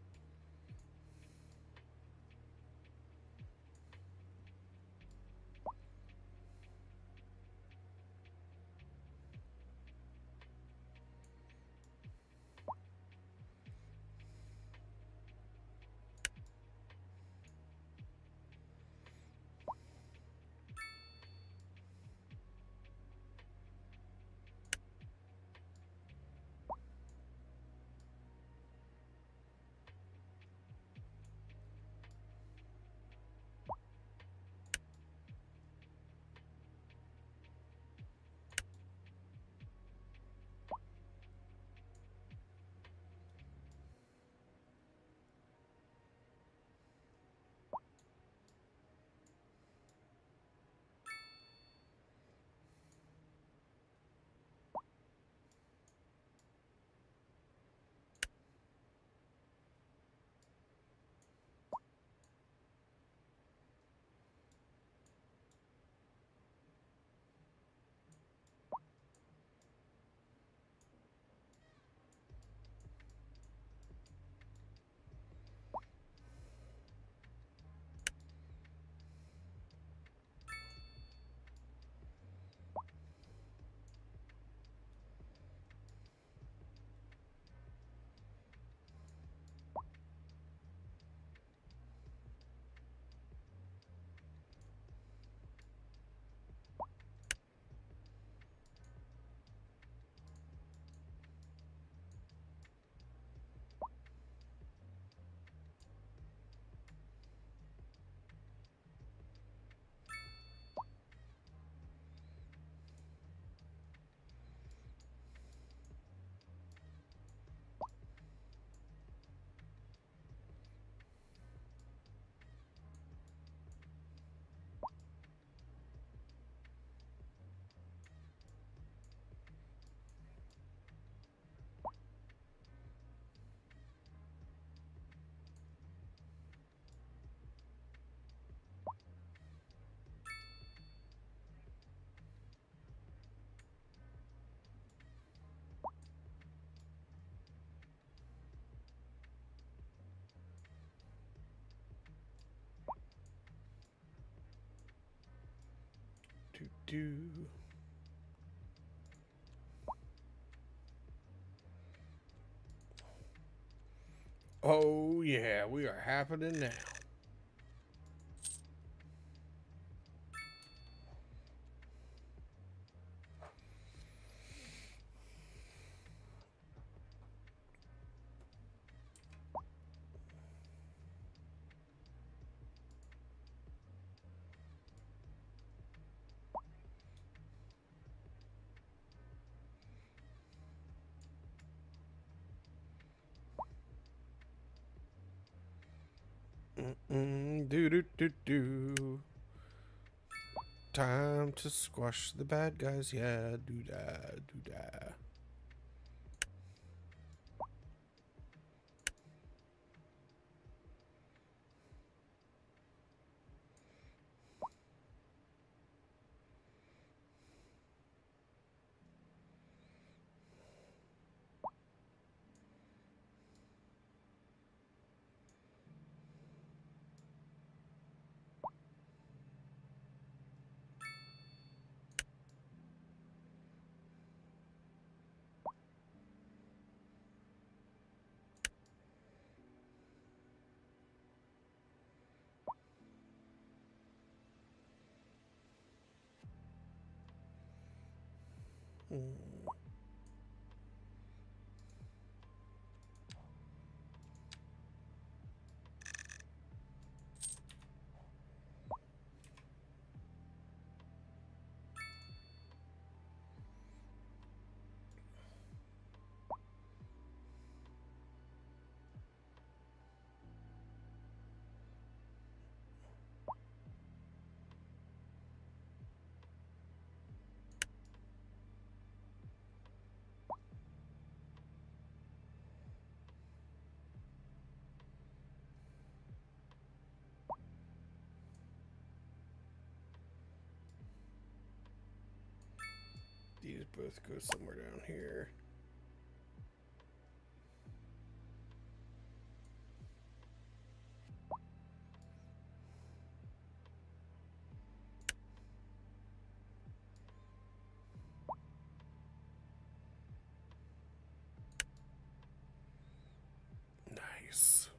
Do. Oh yeah, we are happening now. Do do do do. Time to squash the bad guys. Yeah, do da do da. These both go somewhere down here. Nice.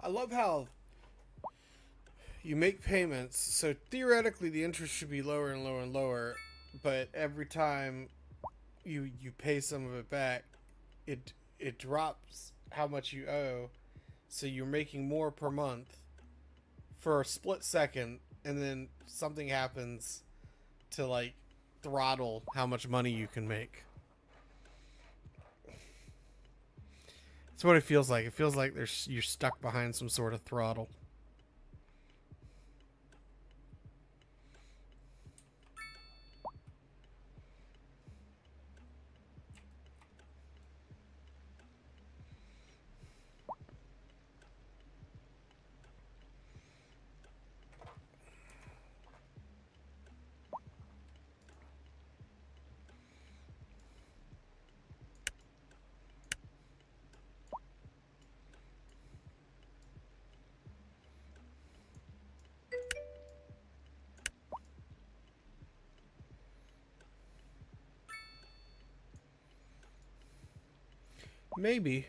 I love how you make payments, so theoretically the interest should be lower and lower and lower, but every time you pay some of it back, it drops how much you owe, so you're making more per month for a split second, and then something happens to like throttle how much money you can make. That's what it feels like. It feels like you're stuck behind some sort of throttle. Maybe.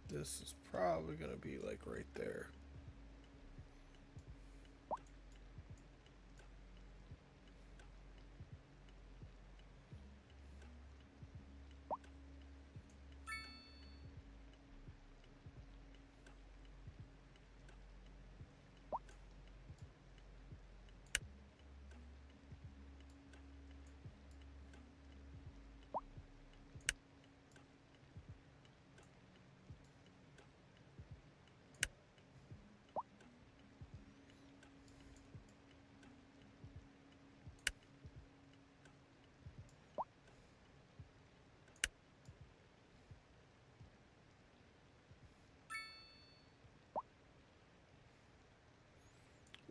This is probably going to be like right there.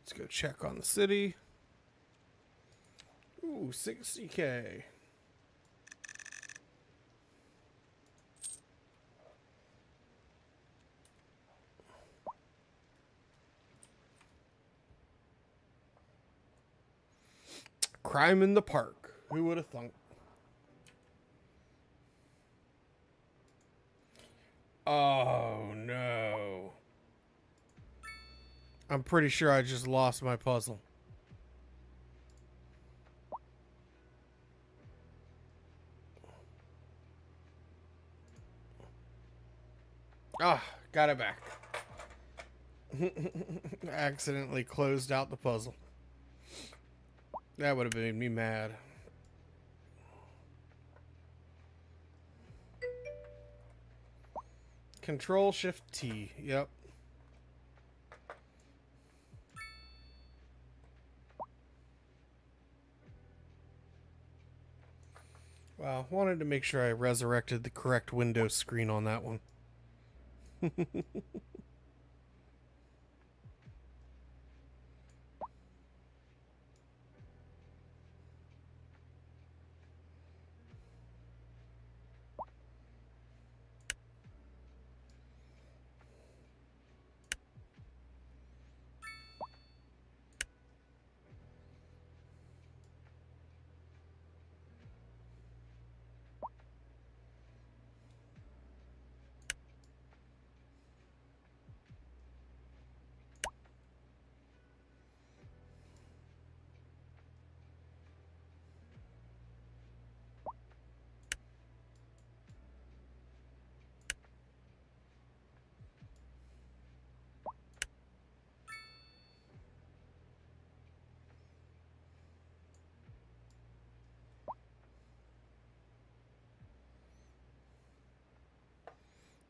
Let's go check on the city. Ooh, 60K. Crime in the park. Who would have thunk? Oh, no. I'm pretty sure I just lost my puzzle. Ah, got it back. Accidentally closed out the puzzle. That would have made me mad. Control Shift T. Yep. Well, wanted to make sure I resurrected the correct Windows screen on that one.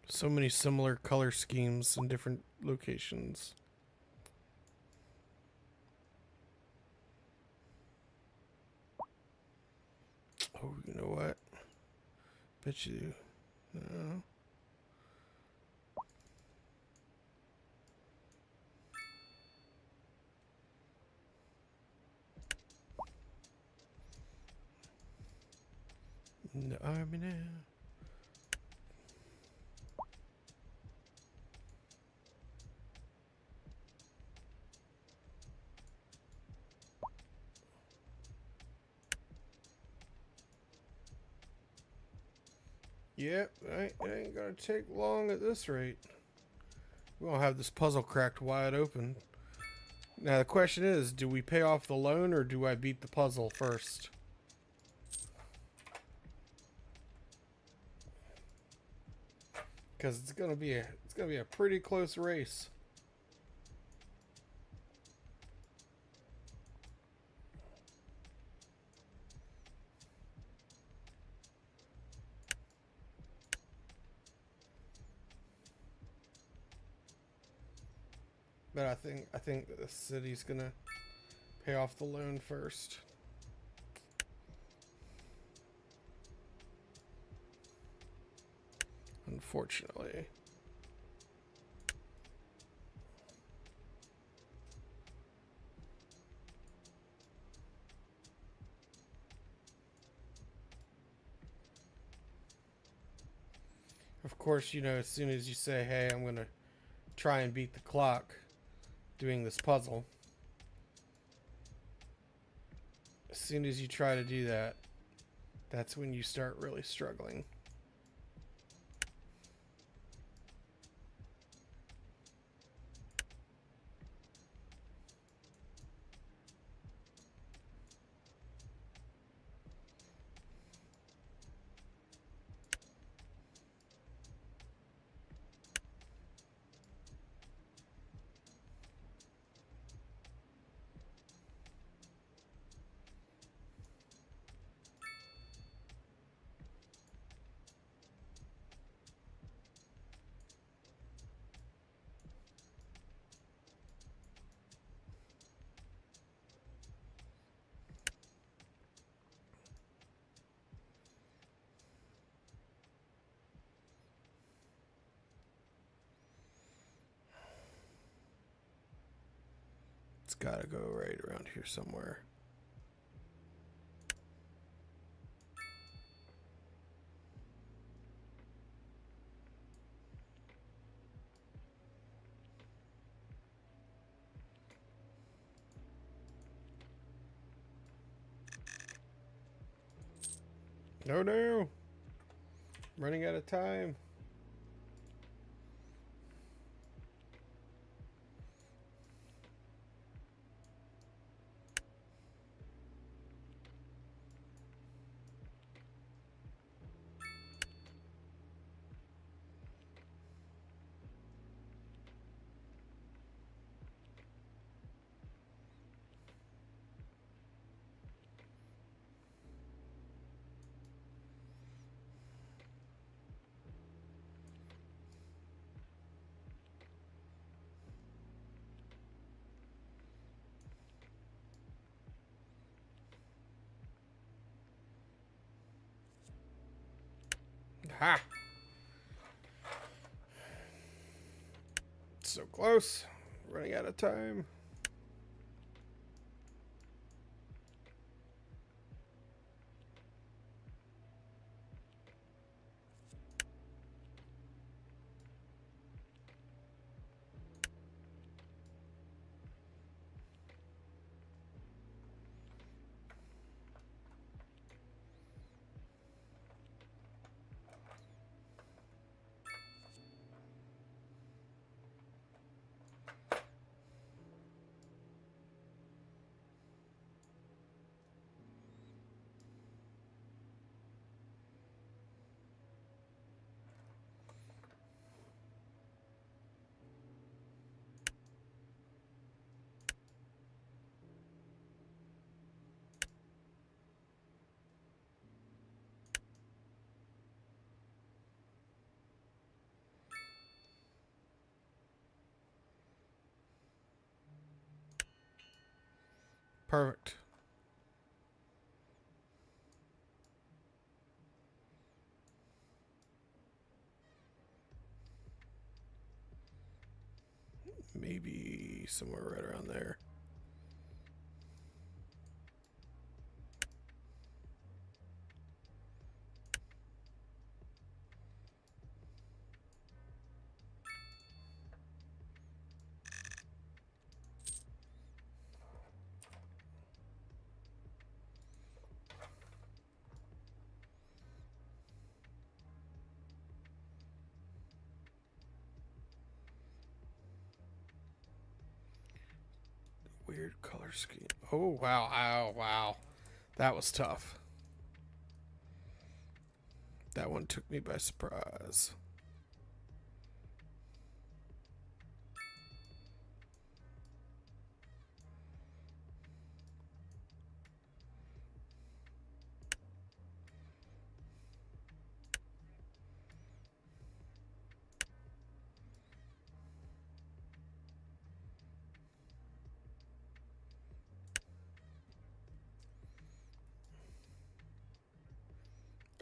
So many similar color schemes in different locations. Oh, you know what? Bet you. No. In the army now. Yep, it ain't gonna take long at this rate. We're gonna have this puzzle cracked wide open. Now the question is, do we pay off the loan or do I beat the puzzle first? Because it's gonna be a pretty close race. But I think the city's gonna pay off the loan first. Unfortunately. Of course, you know, as soon as you say, hey, I'm gonna try and beat the clock doing this puzzle, as soon as you try to do that, that's when you start really struggling. It's gotta go right around here somewhere. Oh no! Running out of time. Ha! So close. Running out of time. Perfect. Maybe somewhere right around there. Weird color scheme. Oh, wow. Oh, wow. That was tough. That one took me by surprise.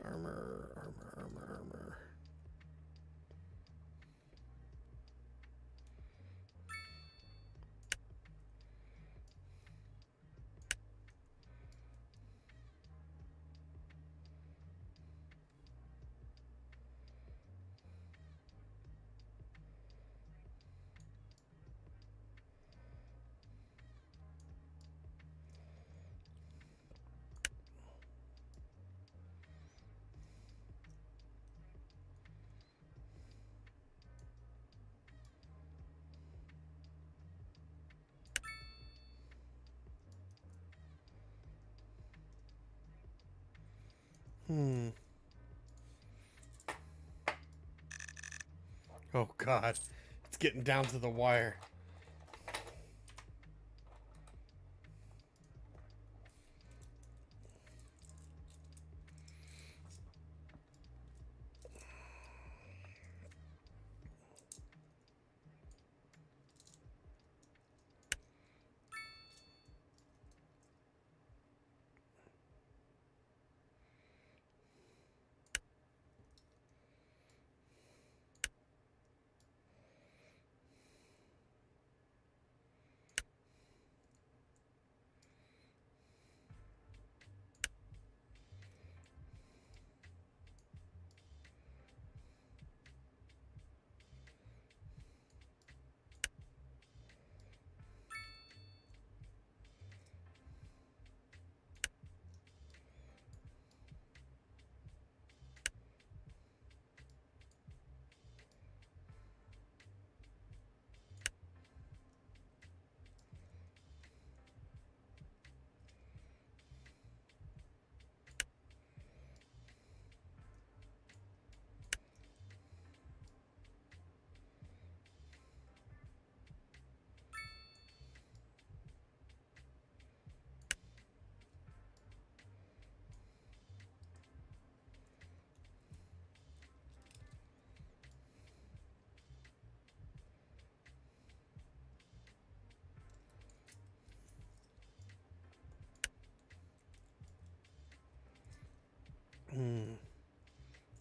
Armor. Oh, God. It's getting down to the wire.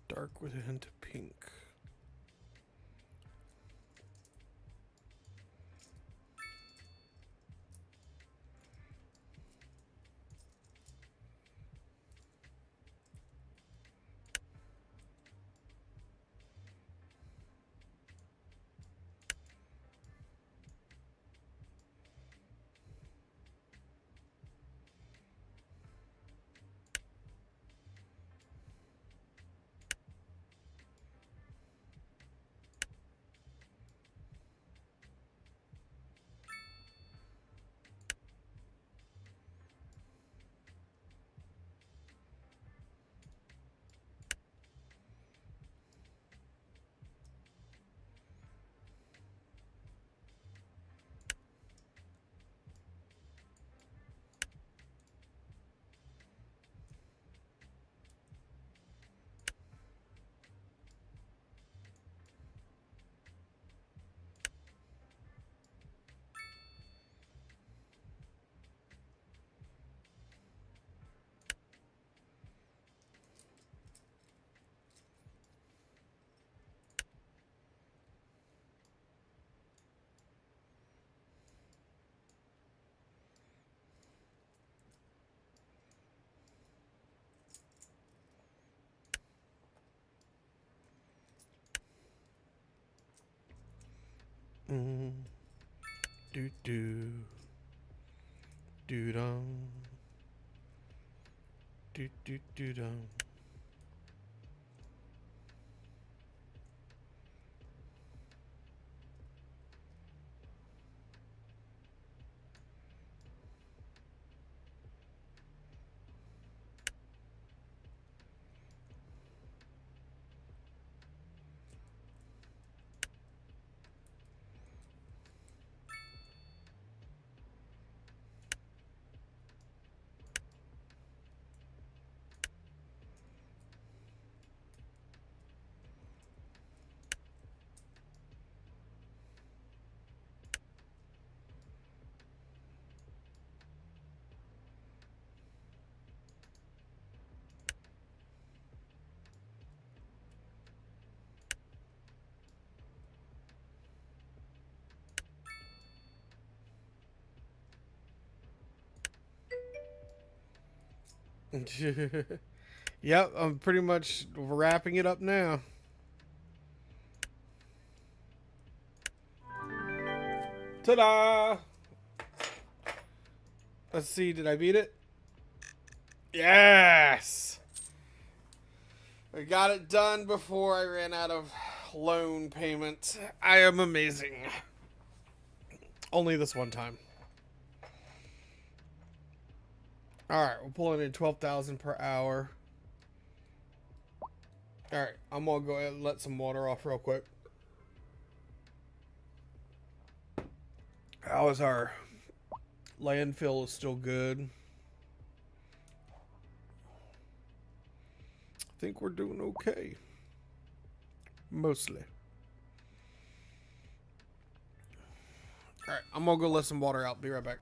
Dark with a hint of pink. Mm. Do do. Do dum. Do do do dum. Yep, I'm pretty much wrapping it up now. Ta-da! Let's see, did I beat it? Yes! I got it done before I ran out of loan payment. I am amazing. Only this one time. Alright, we're pulling in 12,000 per hour. Alright, I'm gonna go ahead and let some water off real quick. How is our landfill? Is still good. I think we're doing okay. Mostly. Alright, I'm gonna go let some water out. Be right back.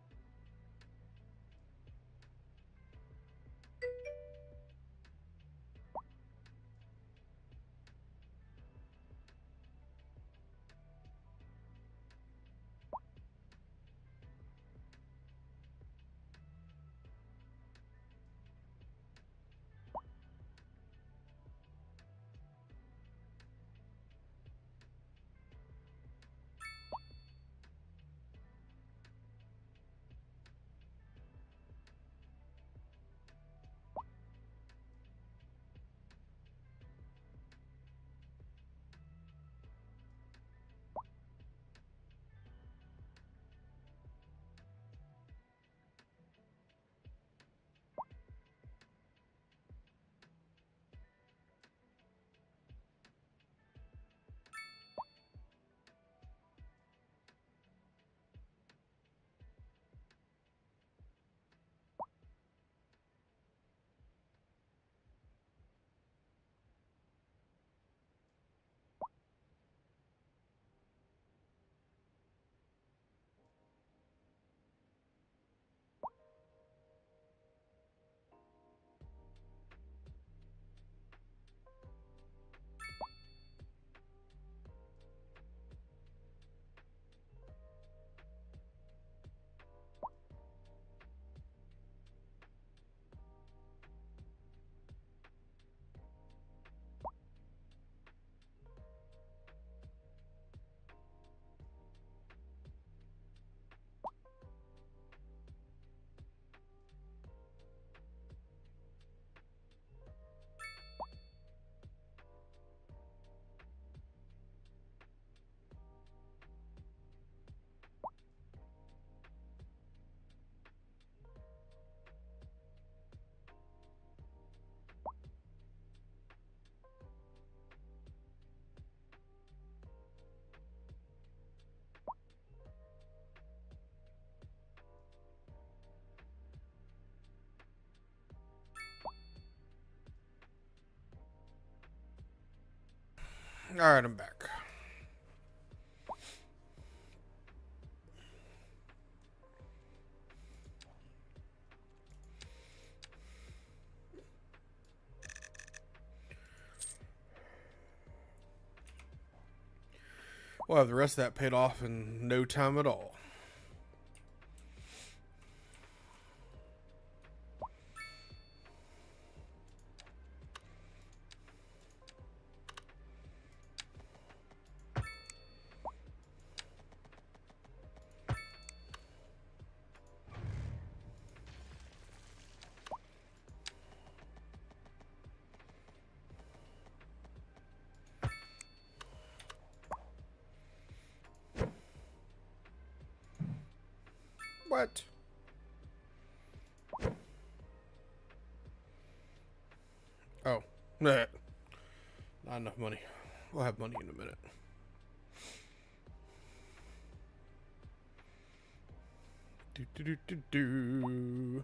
Alright, I'm back. We'll have the rest of that paid off in no time at all. What? Oh. Nah. Not enough money. We'll have money in a minute. Do do do do do.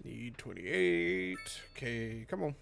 Need 28. Okay, come on.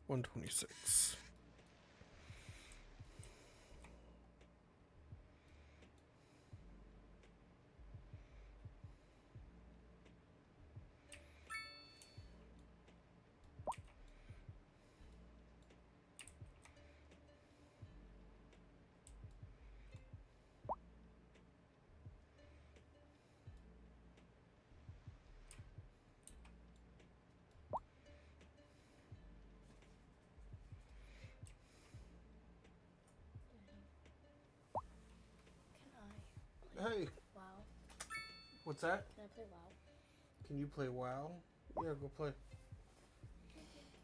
$126. Hey, WoW. what's that? Can I play WoW? Can you play WoW? Yeah, go play.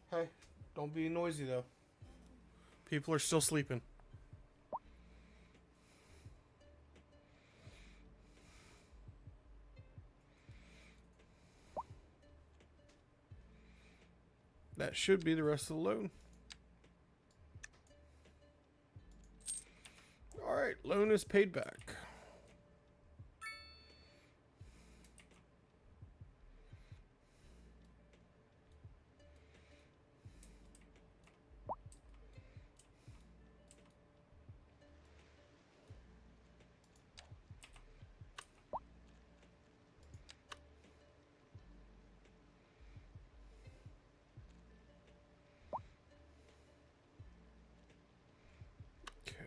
Hey, don't be noisy though. People are still sleeping. That should be the rest of the loan. Alright, loan is paid back. Okay.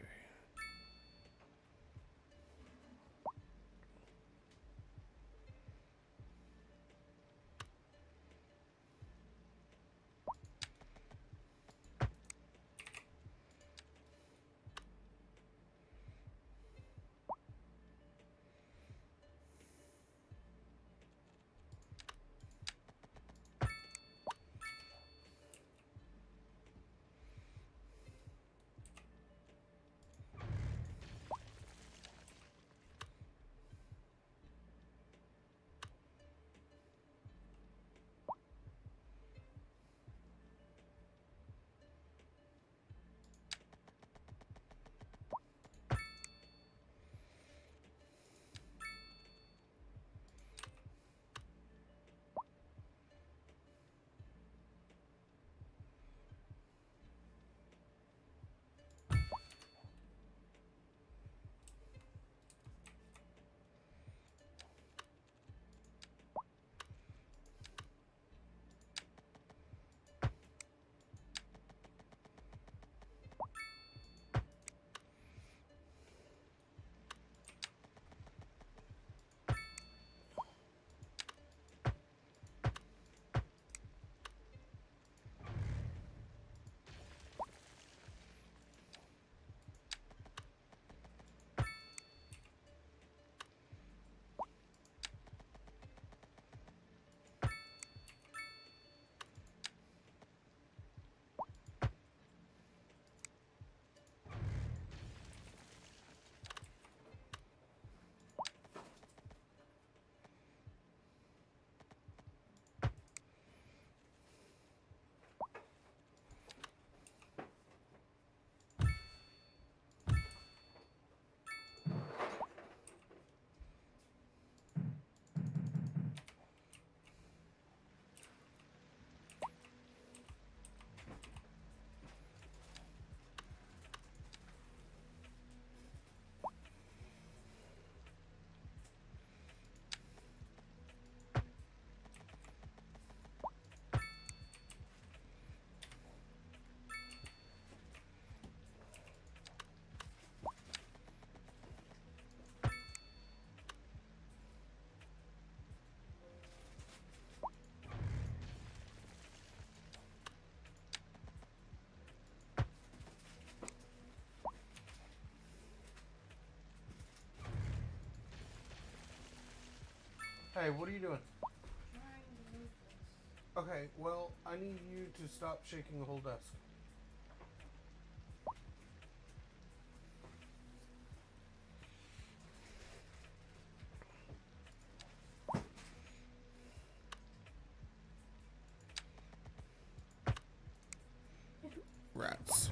Hey, what are you doing? Trying to move this. Okay, well, I need you to stop shaking the whole desk. Rats.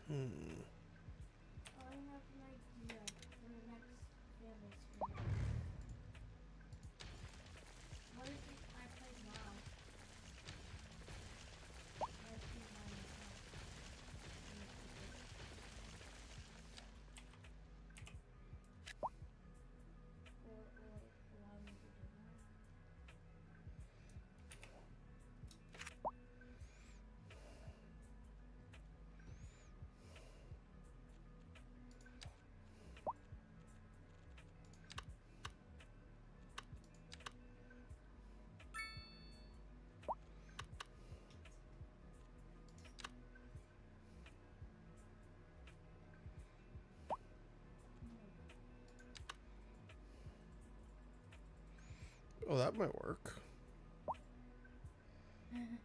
Daddy. I have an idea for the next family spin. What if I play now? I see my myself. Or allow me to do that. Oh, that might work. There.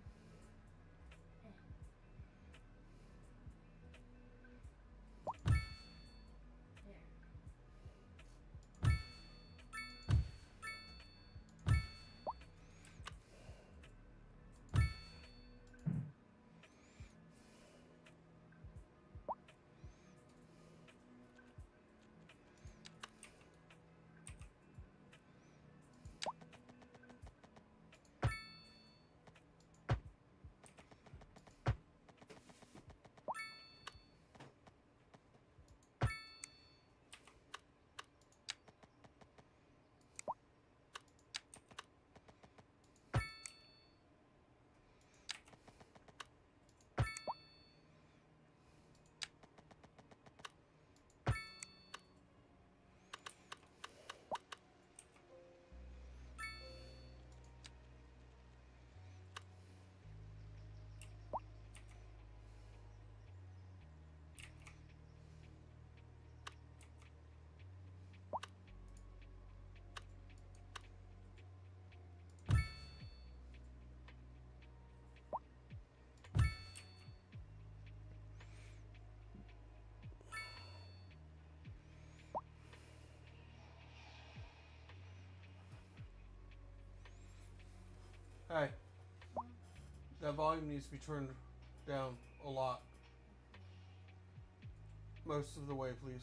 Hey, that volume needs to be turned down a lot. Most of the way, please.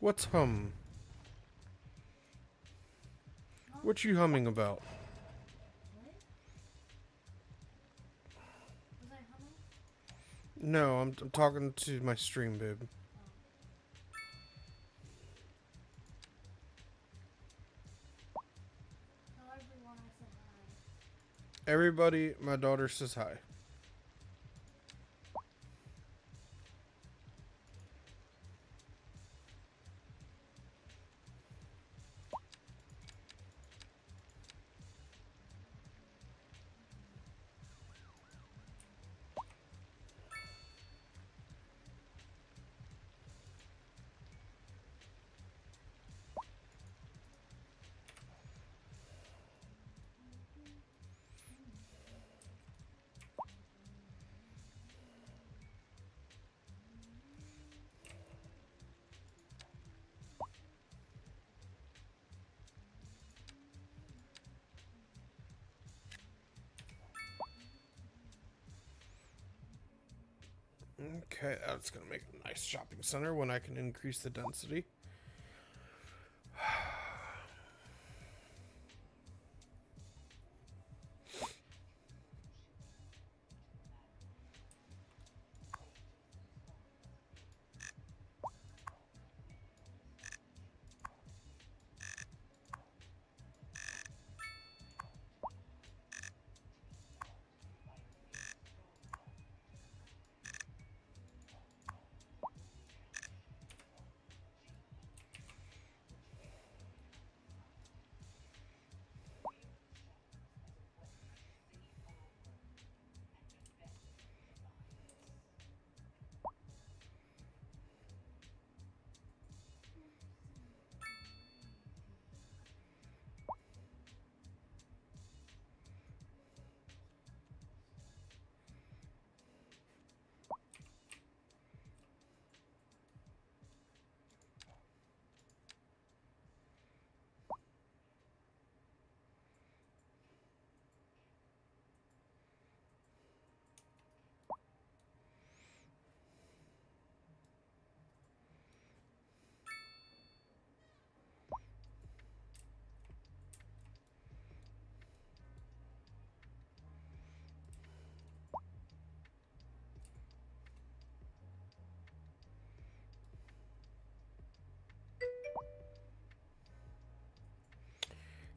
What's hum? What you humming about? What? Was I humming? No, I'm talking to my stream, babe. Tell everyone I said hi. Everybody, my daughter says hi. Okay, that's gonna make a nice shopping center when I can increase the density.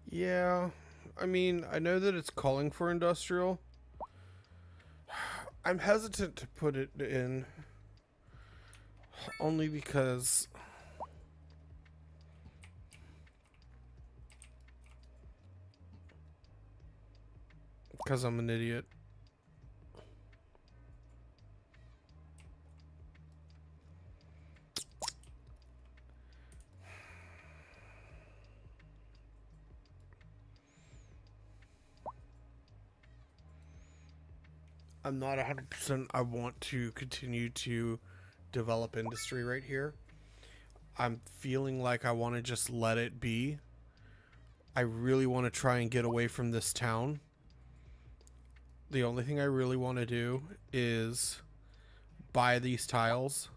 Yeah, I mean, I know that it's calling for industrial. I'm hesitant to put it in only because I'm an idiot. I'm not 100%. I want to continue to develop industry right here. I'm feeling like I want to just let it be. I really want to try and get away from this town. The only thing I really want to do is buy these tiles,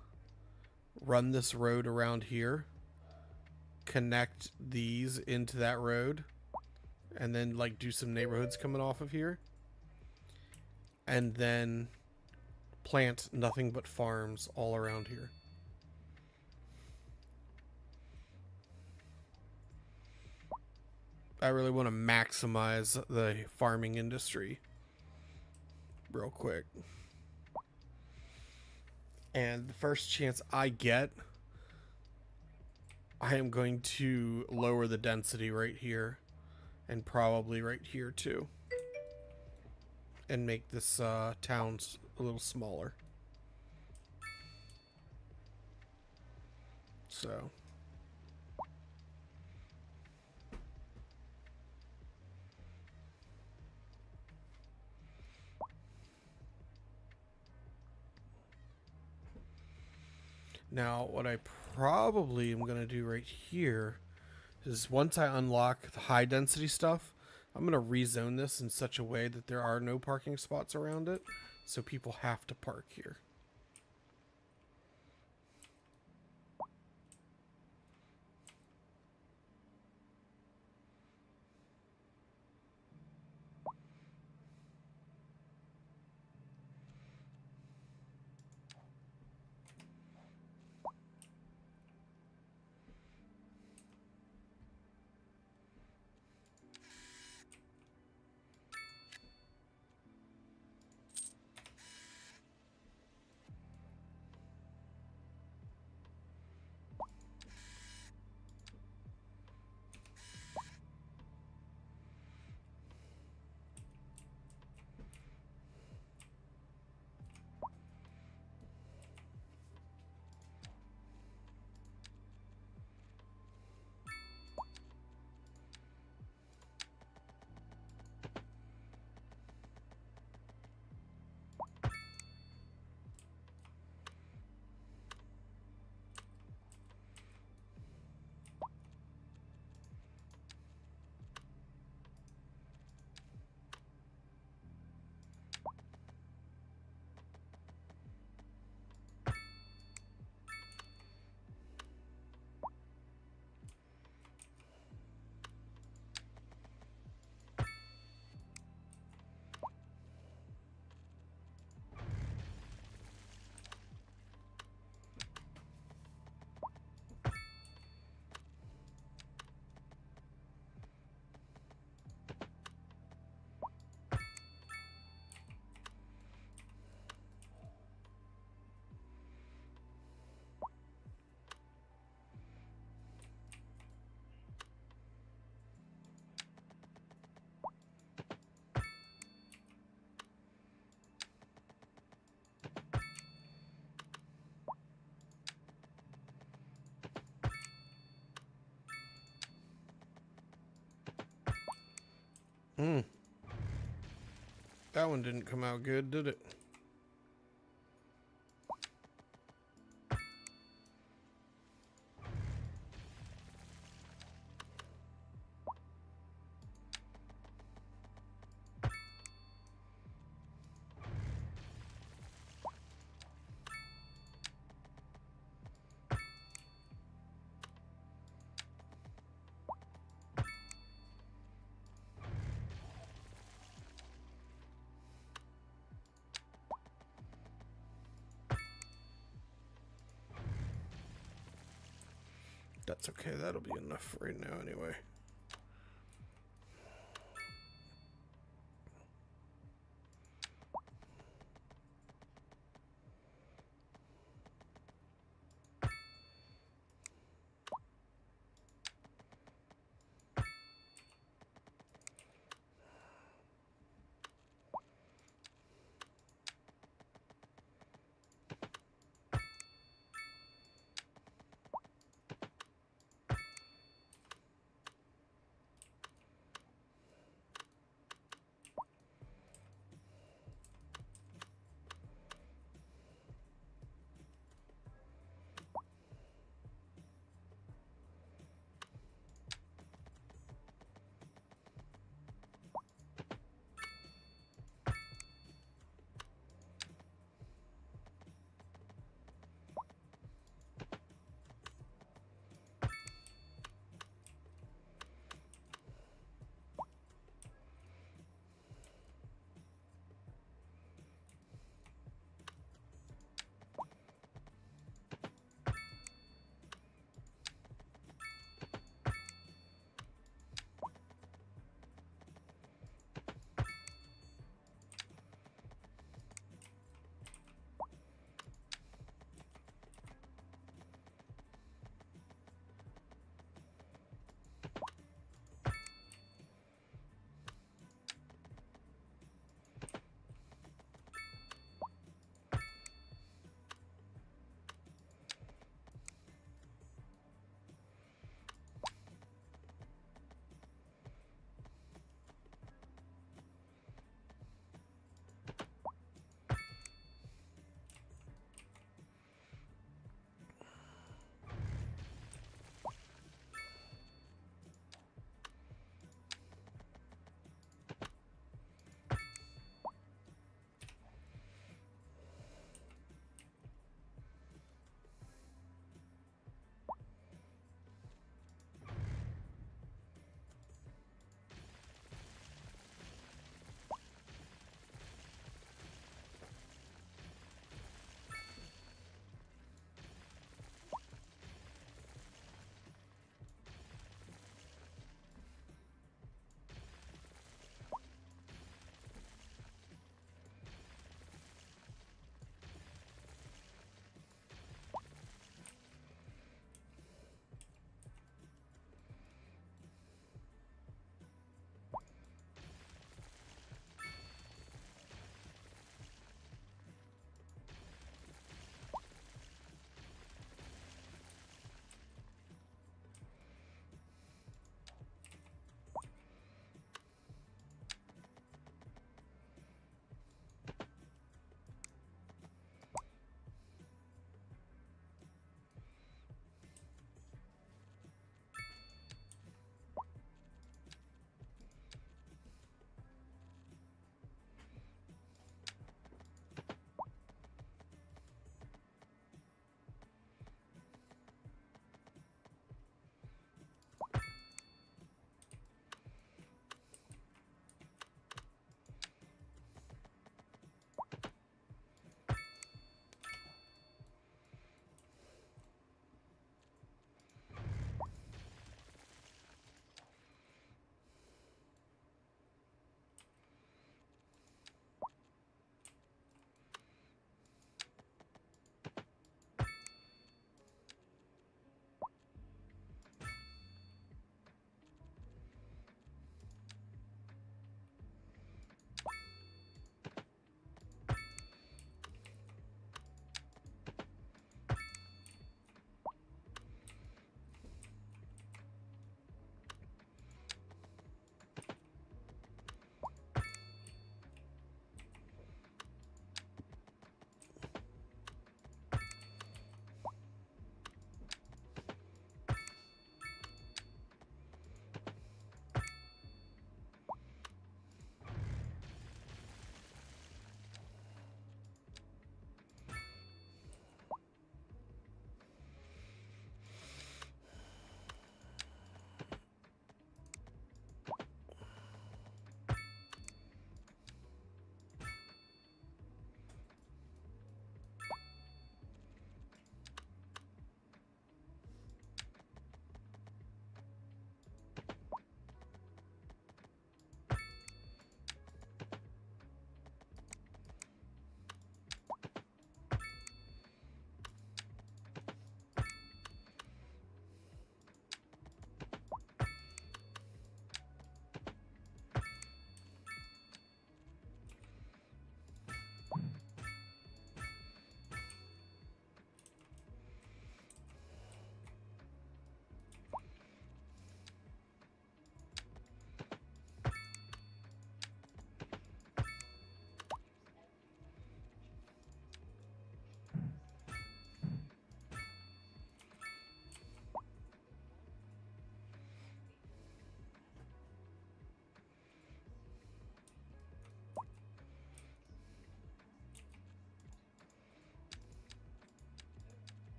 run this road around here, connect these into that road, and then like do some neighborhoods coming off of here, and then plant nothing but farms all around here. I really want to maximize the farming industry real quick. And the first chance I get, I am going to lower the density right here and probably right here too, and make this town a little smaller. So now what I probably am going to do right here is once I unlock the high density stuff, I'm going to rezone this in such a way that there are no parking spots around it, so people have to park here. Hmm. That one didn't come out good, did it? That's okay, that'll be enough for right now anyway.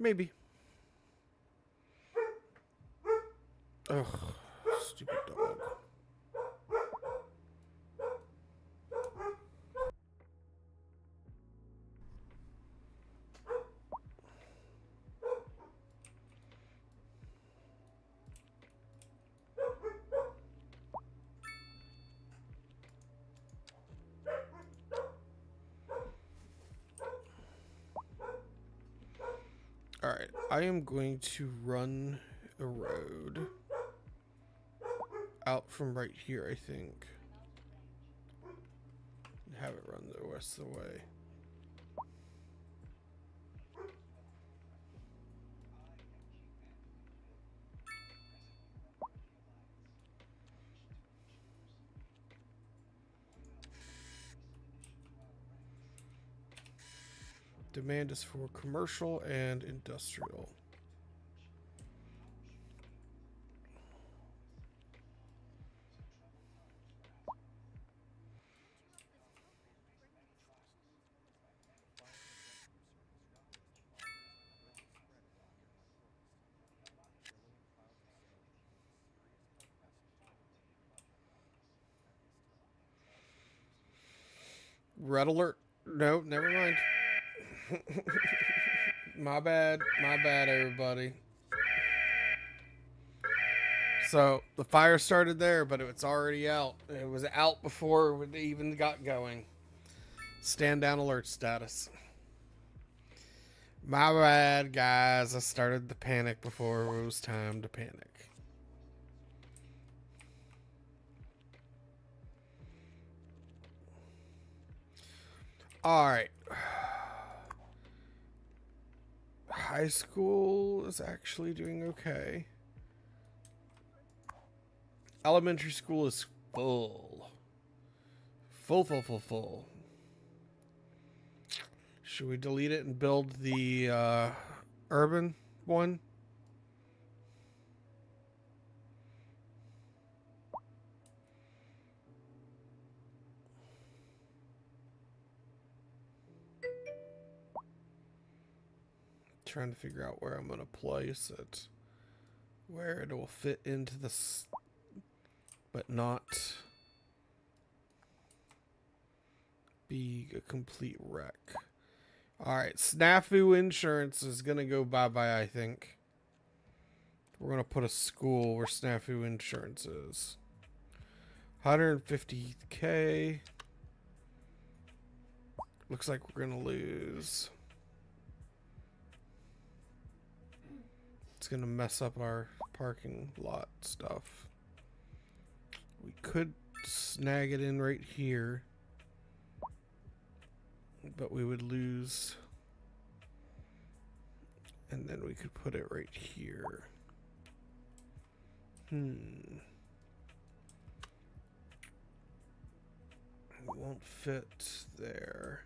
Maybe. Ugh, stupid dog. Alright, I am going to run a road out from right here, I think. Have it run the rest of the way. Demand is for commercial and industrial. Red alert. No, never mind. My bad, everybody. So the fire started there, but it's already out. It was out before it even got going. Stand down alert status. My bad, guys. I started the panic before it was time to panic. All right. High school is actually doing okay. Elementary school is full. Full. Should we delete it and build the urban one? Trying to figure out where I'm going to place it. Where it will fit into this, but not be a complete wreck. Alright, Snafu Insurance is going to go bye-bye, I think. We're going to put a school where Snafu Insurance is. 150K. Looks like we're going to lose. It's going to mess up our parking lot stuff. We could snag it in right here, but we would lose. And then we could put it right here. It won't fit there.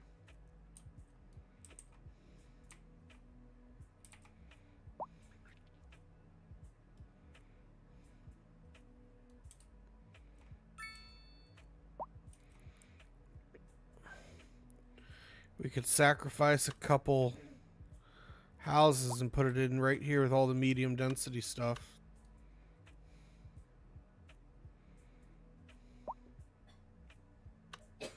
We could sacrifice a couple houses and put it in right here with all the medium density stuff. I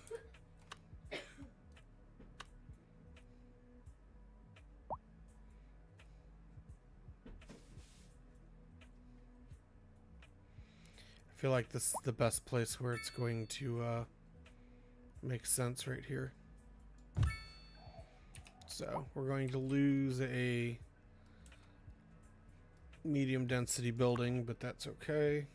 feel like this is the best place where it's going to make sense right here. So we're going to lose a medium density building, but that's okay.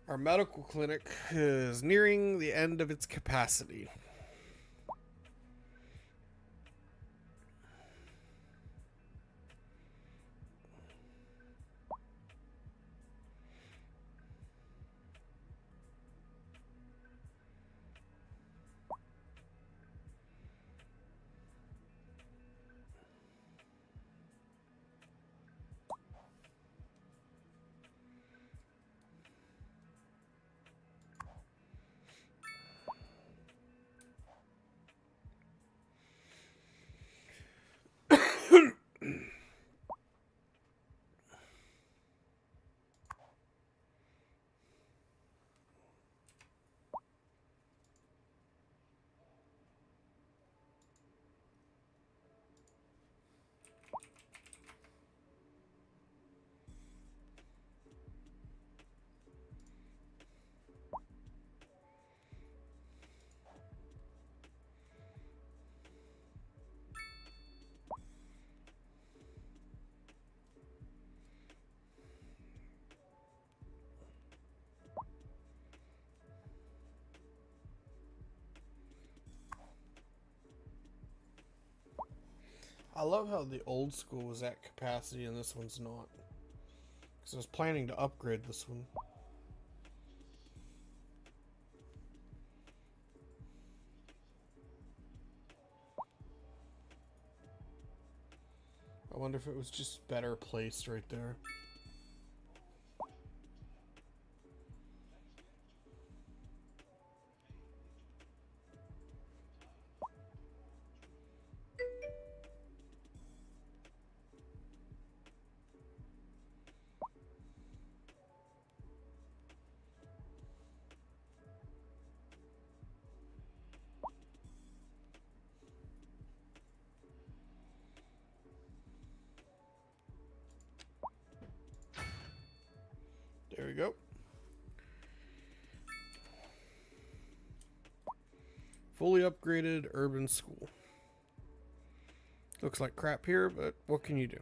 Our medical clinic is nearing the end of its capacity. I love how the old school was at capacity and this one's not. Because I was planning to upgrade this one. I wonder if it was just better placed right there. There we go. Fully upgraded urban school. Looks like crap here, but what can you do?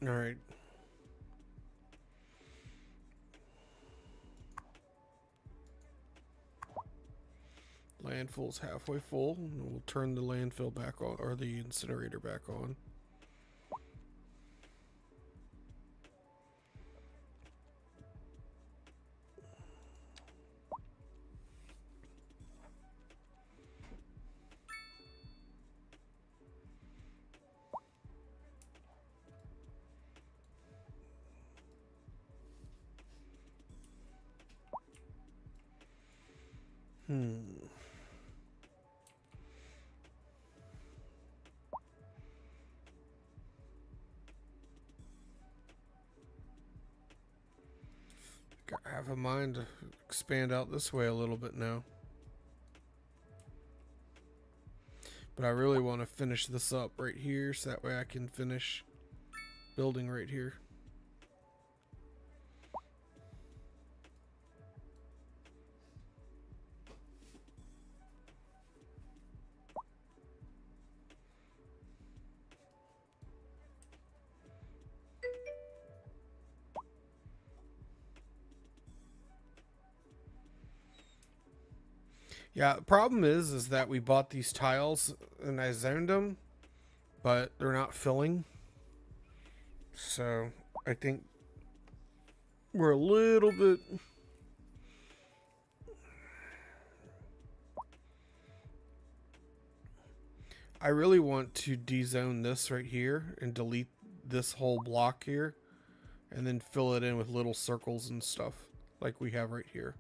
All right. Landfill's halfway full. And we'll turn the landfill back on, or the incinerator back on. I have a mind to expand out this way a little bit now. But I really want to finish this up right here so that way I can finish building right here. Yeah, the problem is that we bought these tiles and I zoned them, but they're not filling. So I think we're a little bit... I really want to dezone this right here and delete this whole block here and then fill it in with little circles and stuff like we have right here.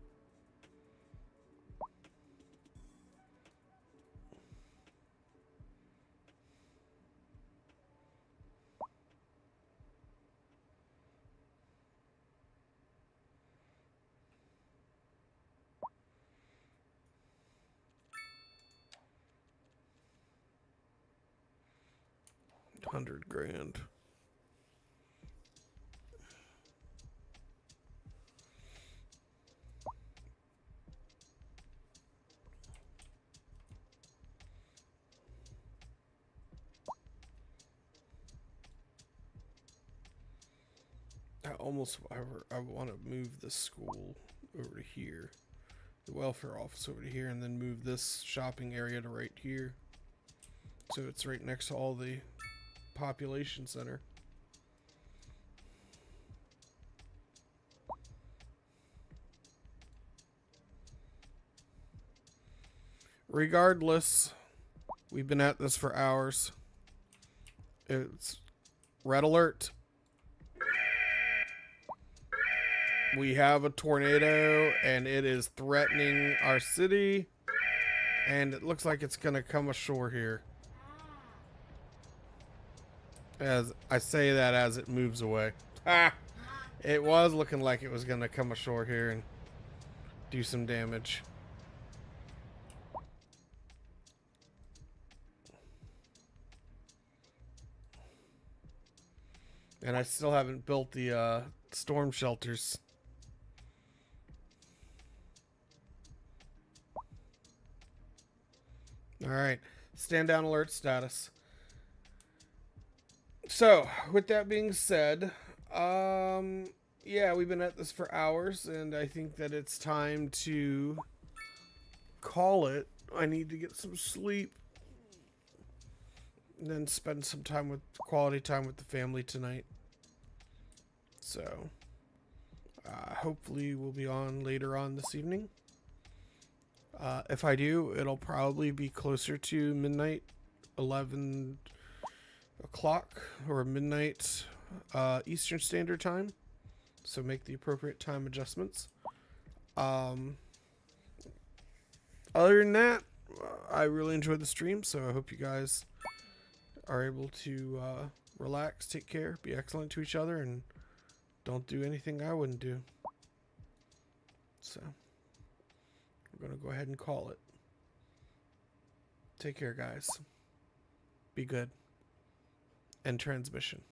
100 grand. I want to move the school over to here, the welfare office over to here, and then move this shopping area to right here, so it's right next to all the population center. Regardless, we've been at this for hours. It's red alert. We have a tornado, and it is threatening our city, and it looks like it's gonna come ashore here. As I say that as it moves away. Ah! It was looking like it was gonna come ashore here and do some damage. And I still haven't built the storm shelters. Alright, stand down alert status. So, with that being said, yeah, we've been at this for hours, and I think that it's time to call it. I need to get some sleep, and then spend some time with quality time with the family tonight. So, hopefully we'll be on later on this evening. If I do, it'll probably be closer to midnight, 11 o'clock or midnight Eastern Standard Time. So make the appropriate time adjustments. Other than that, I really enjoyed the stream, so I hope you guys are able to relax, take care, be excellent to each other, and don't do anything I wouldn't do. So we're going to go ahead and call it. Take care, guys. Be good. End transmission.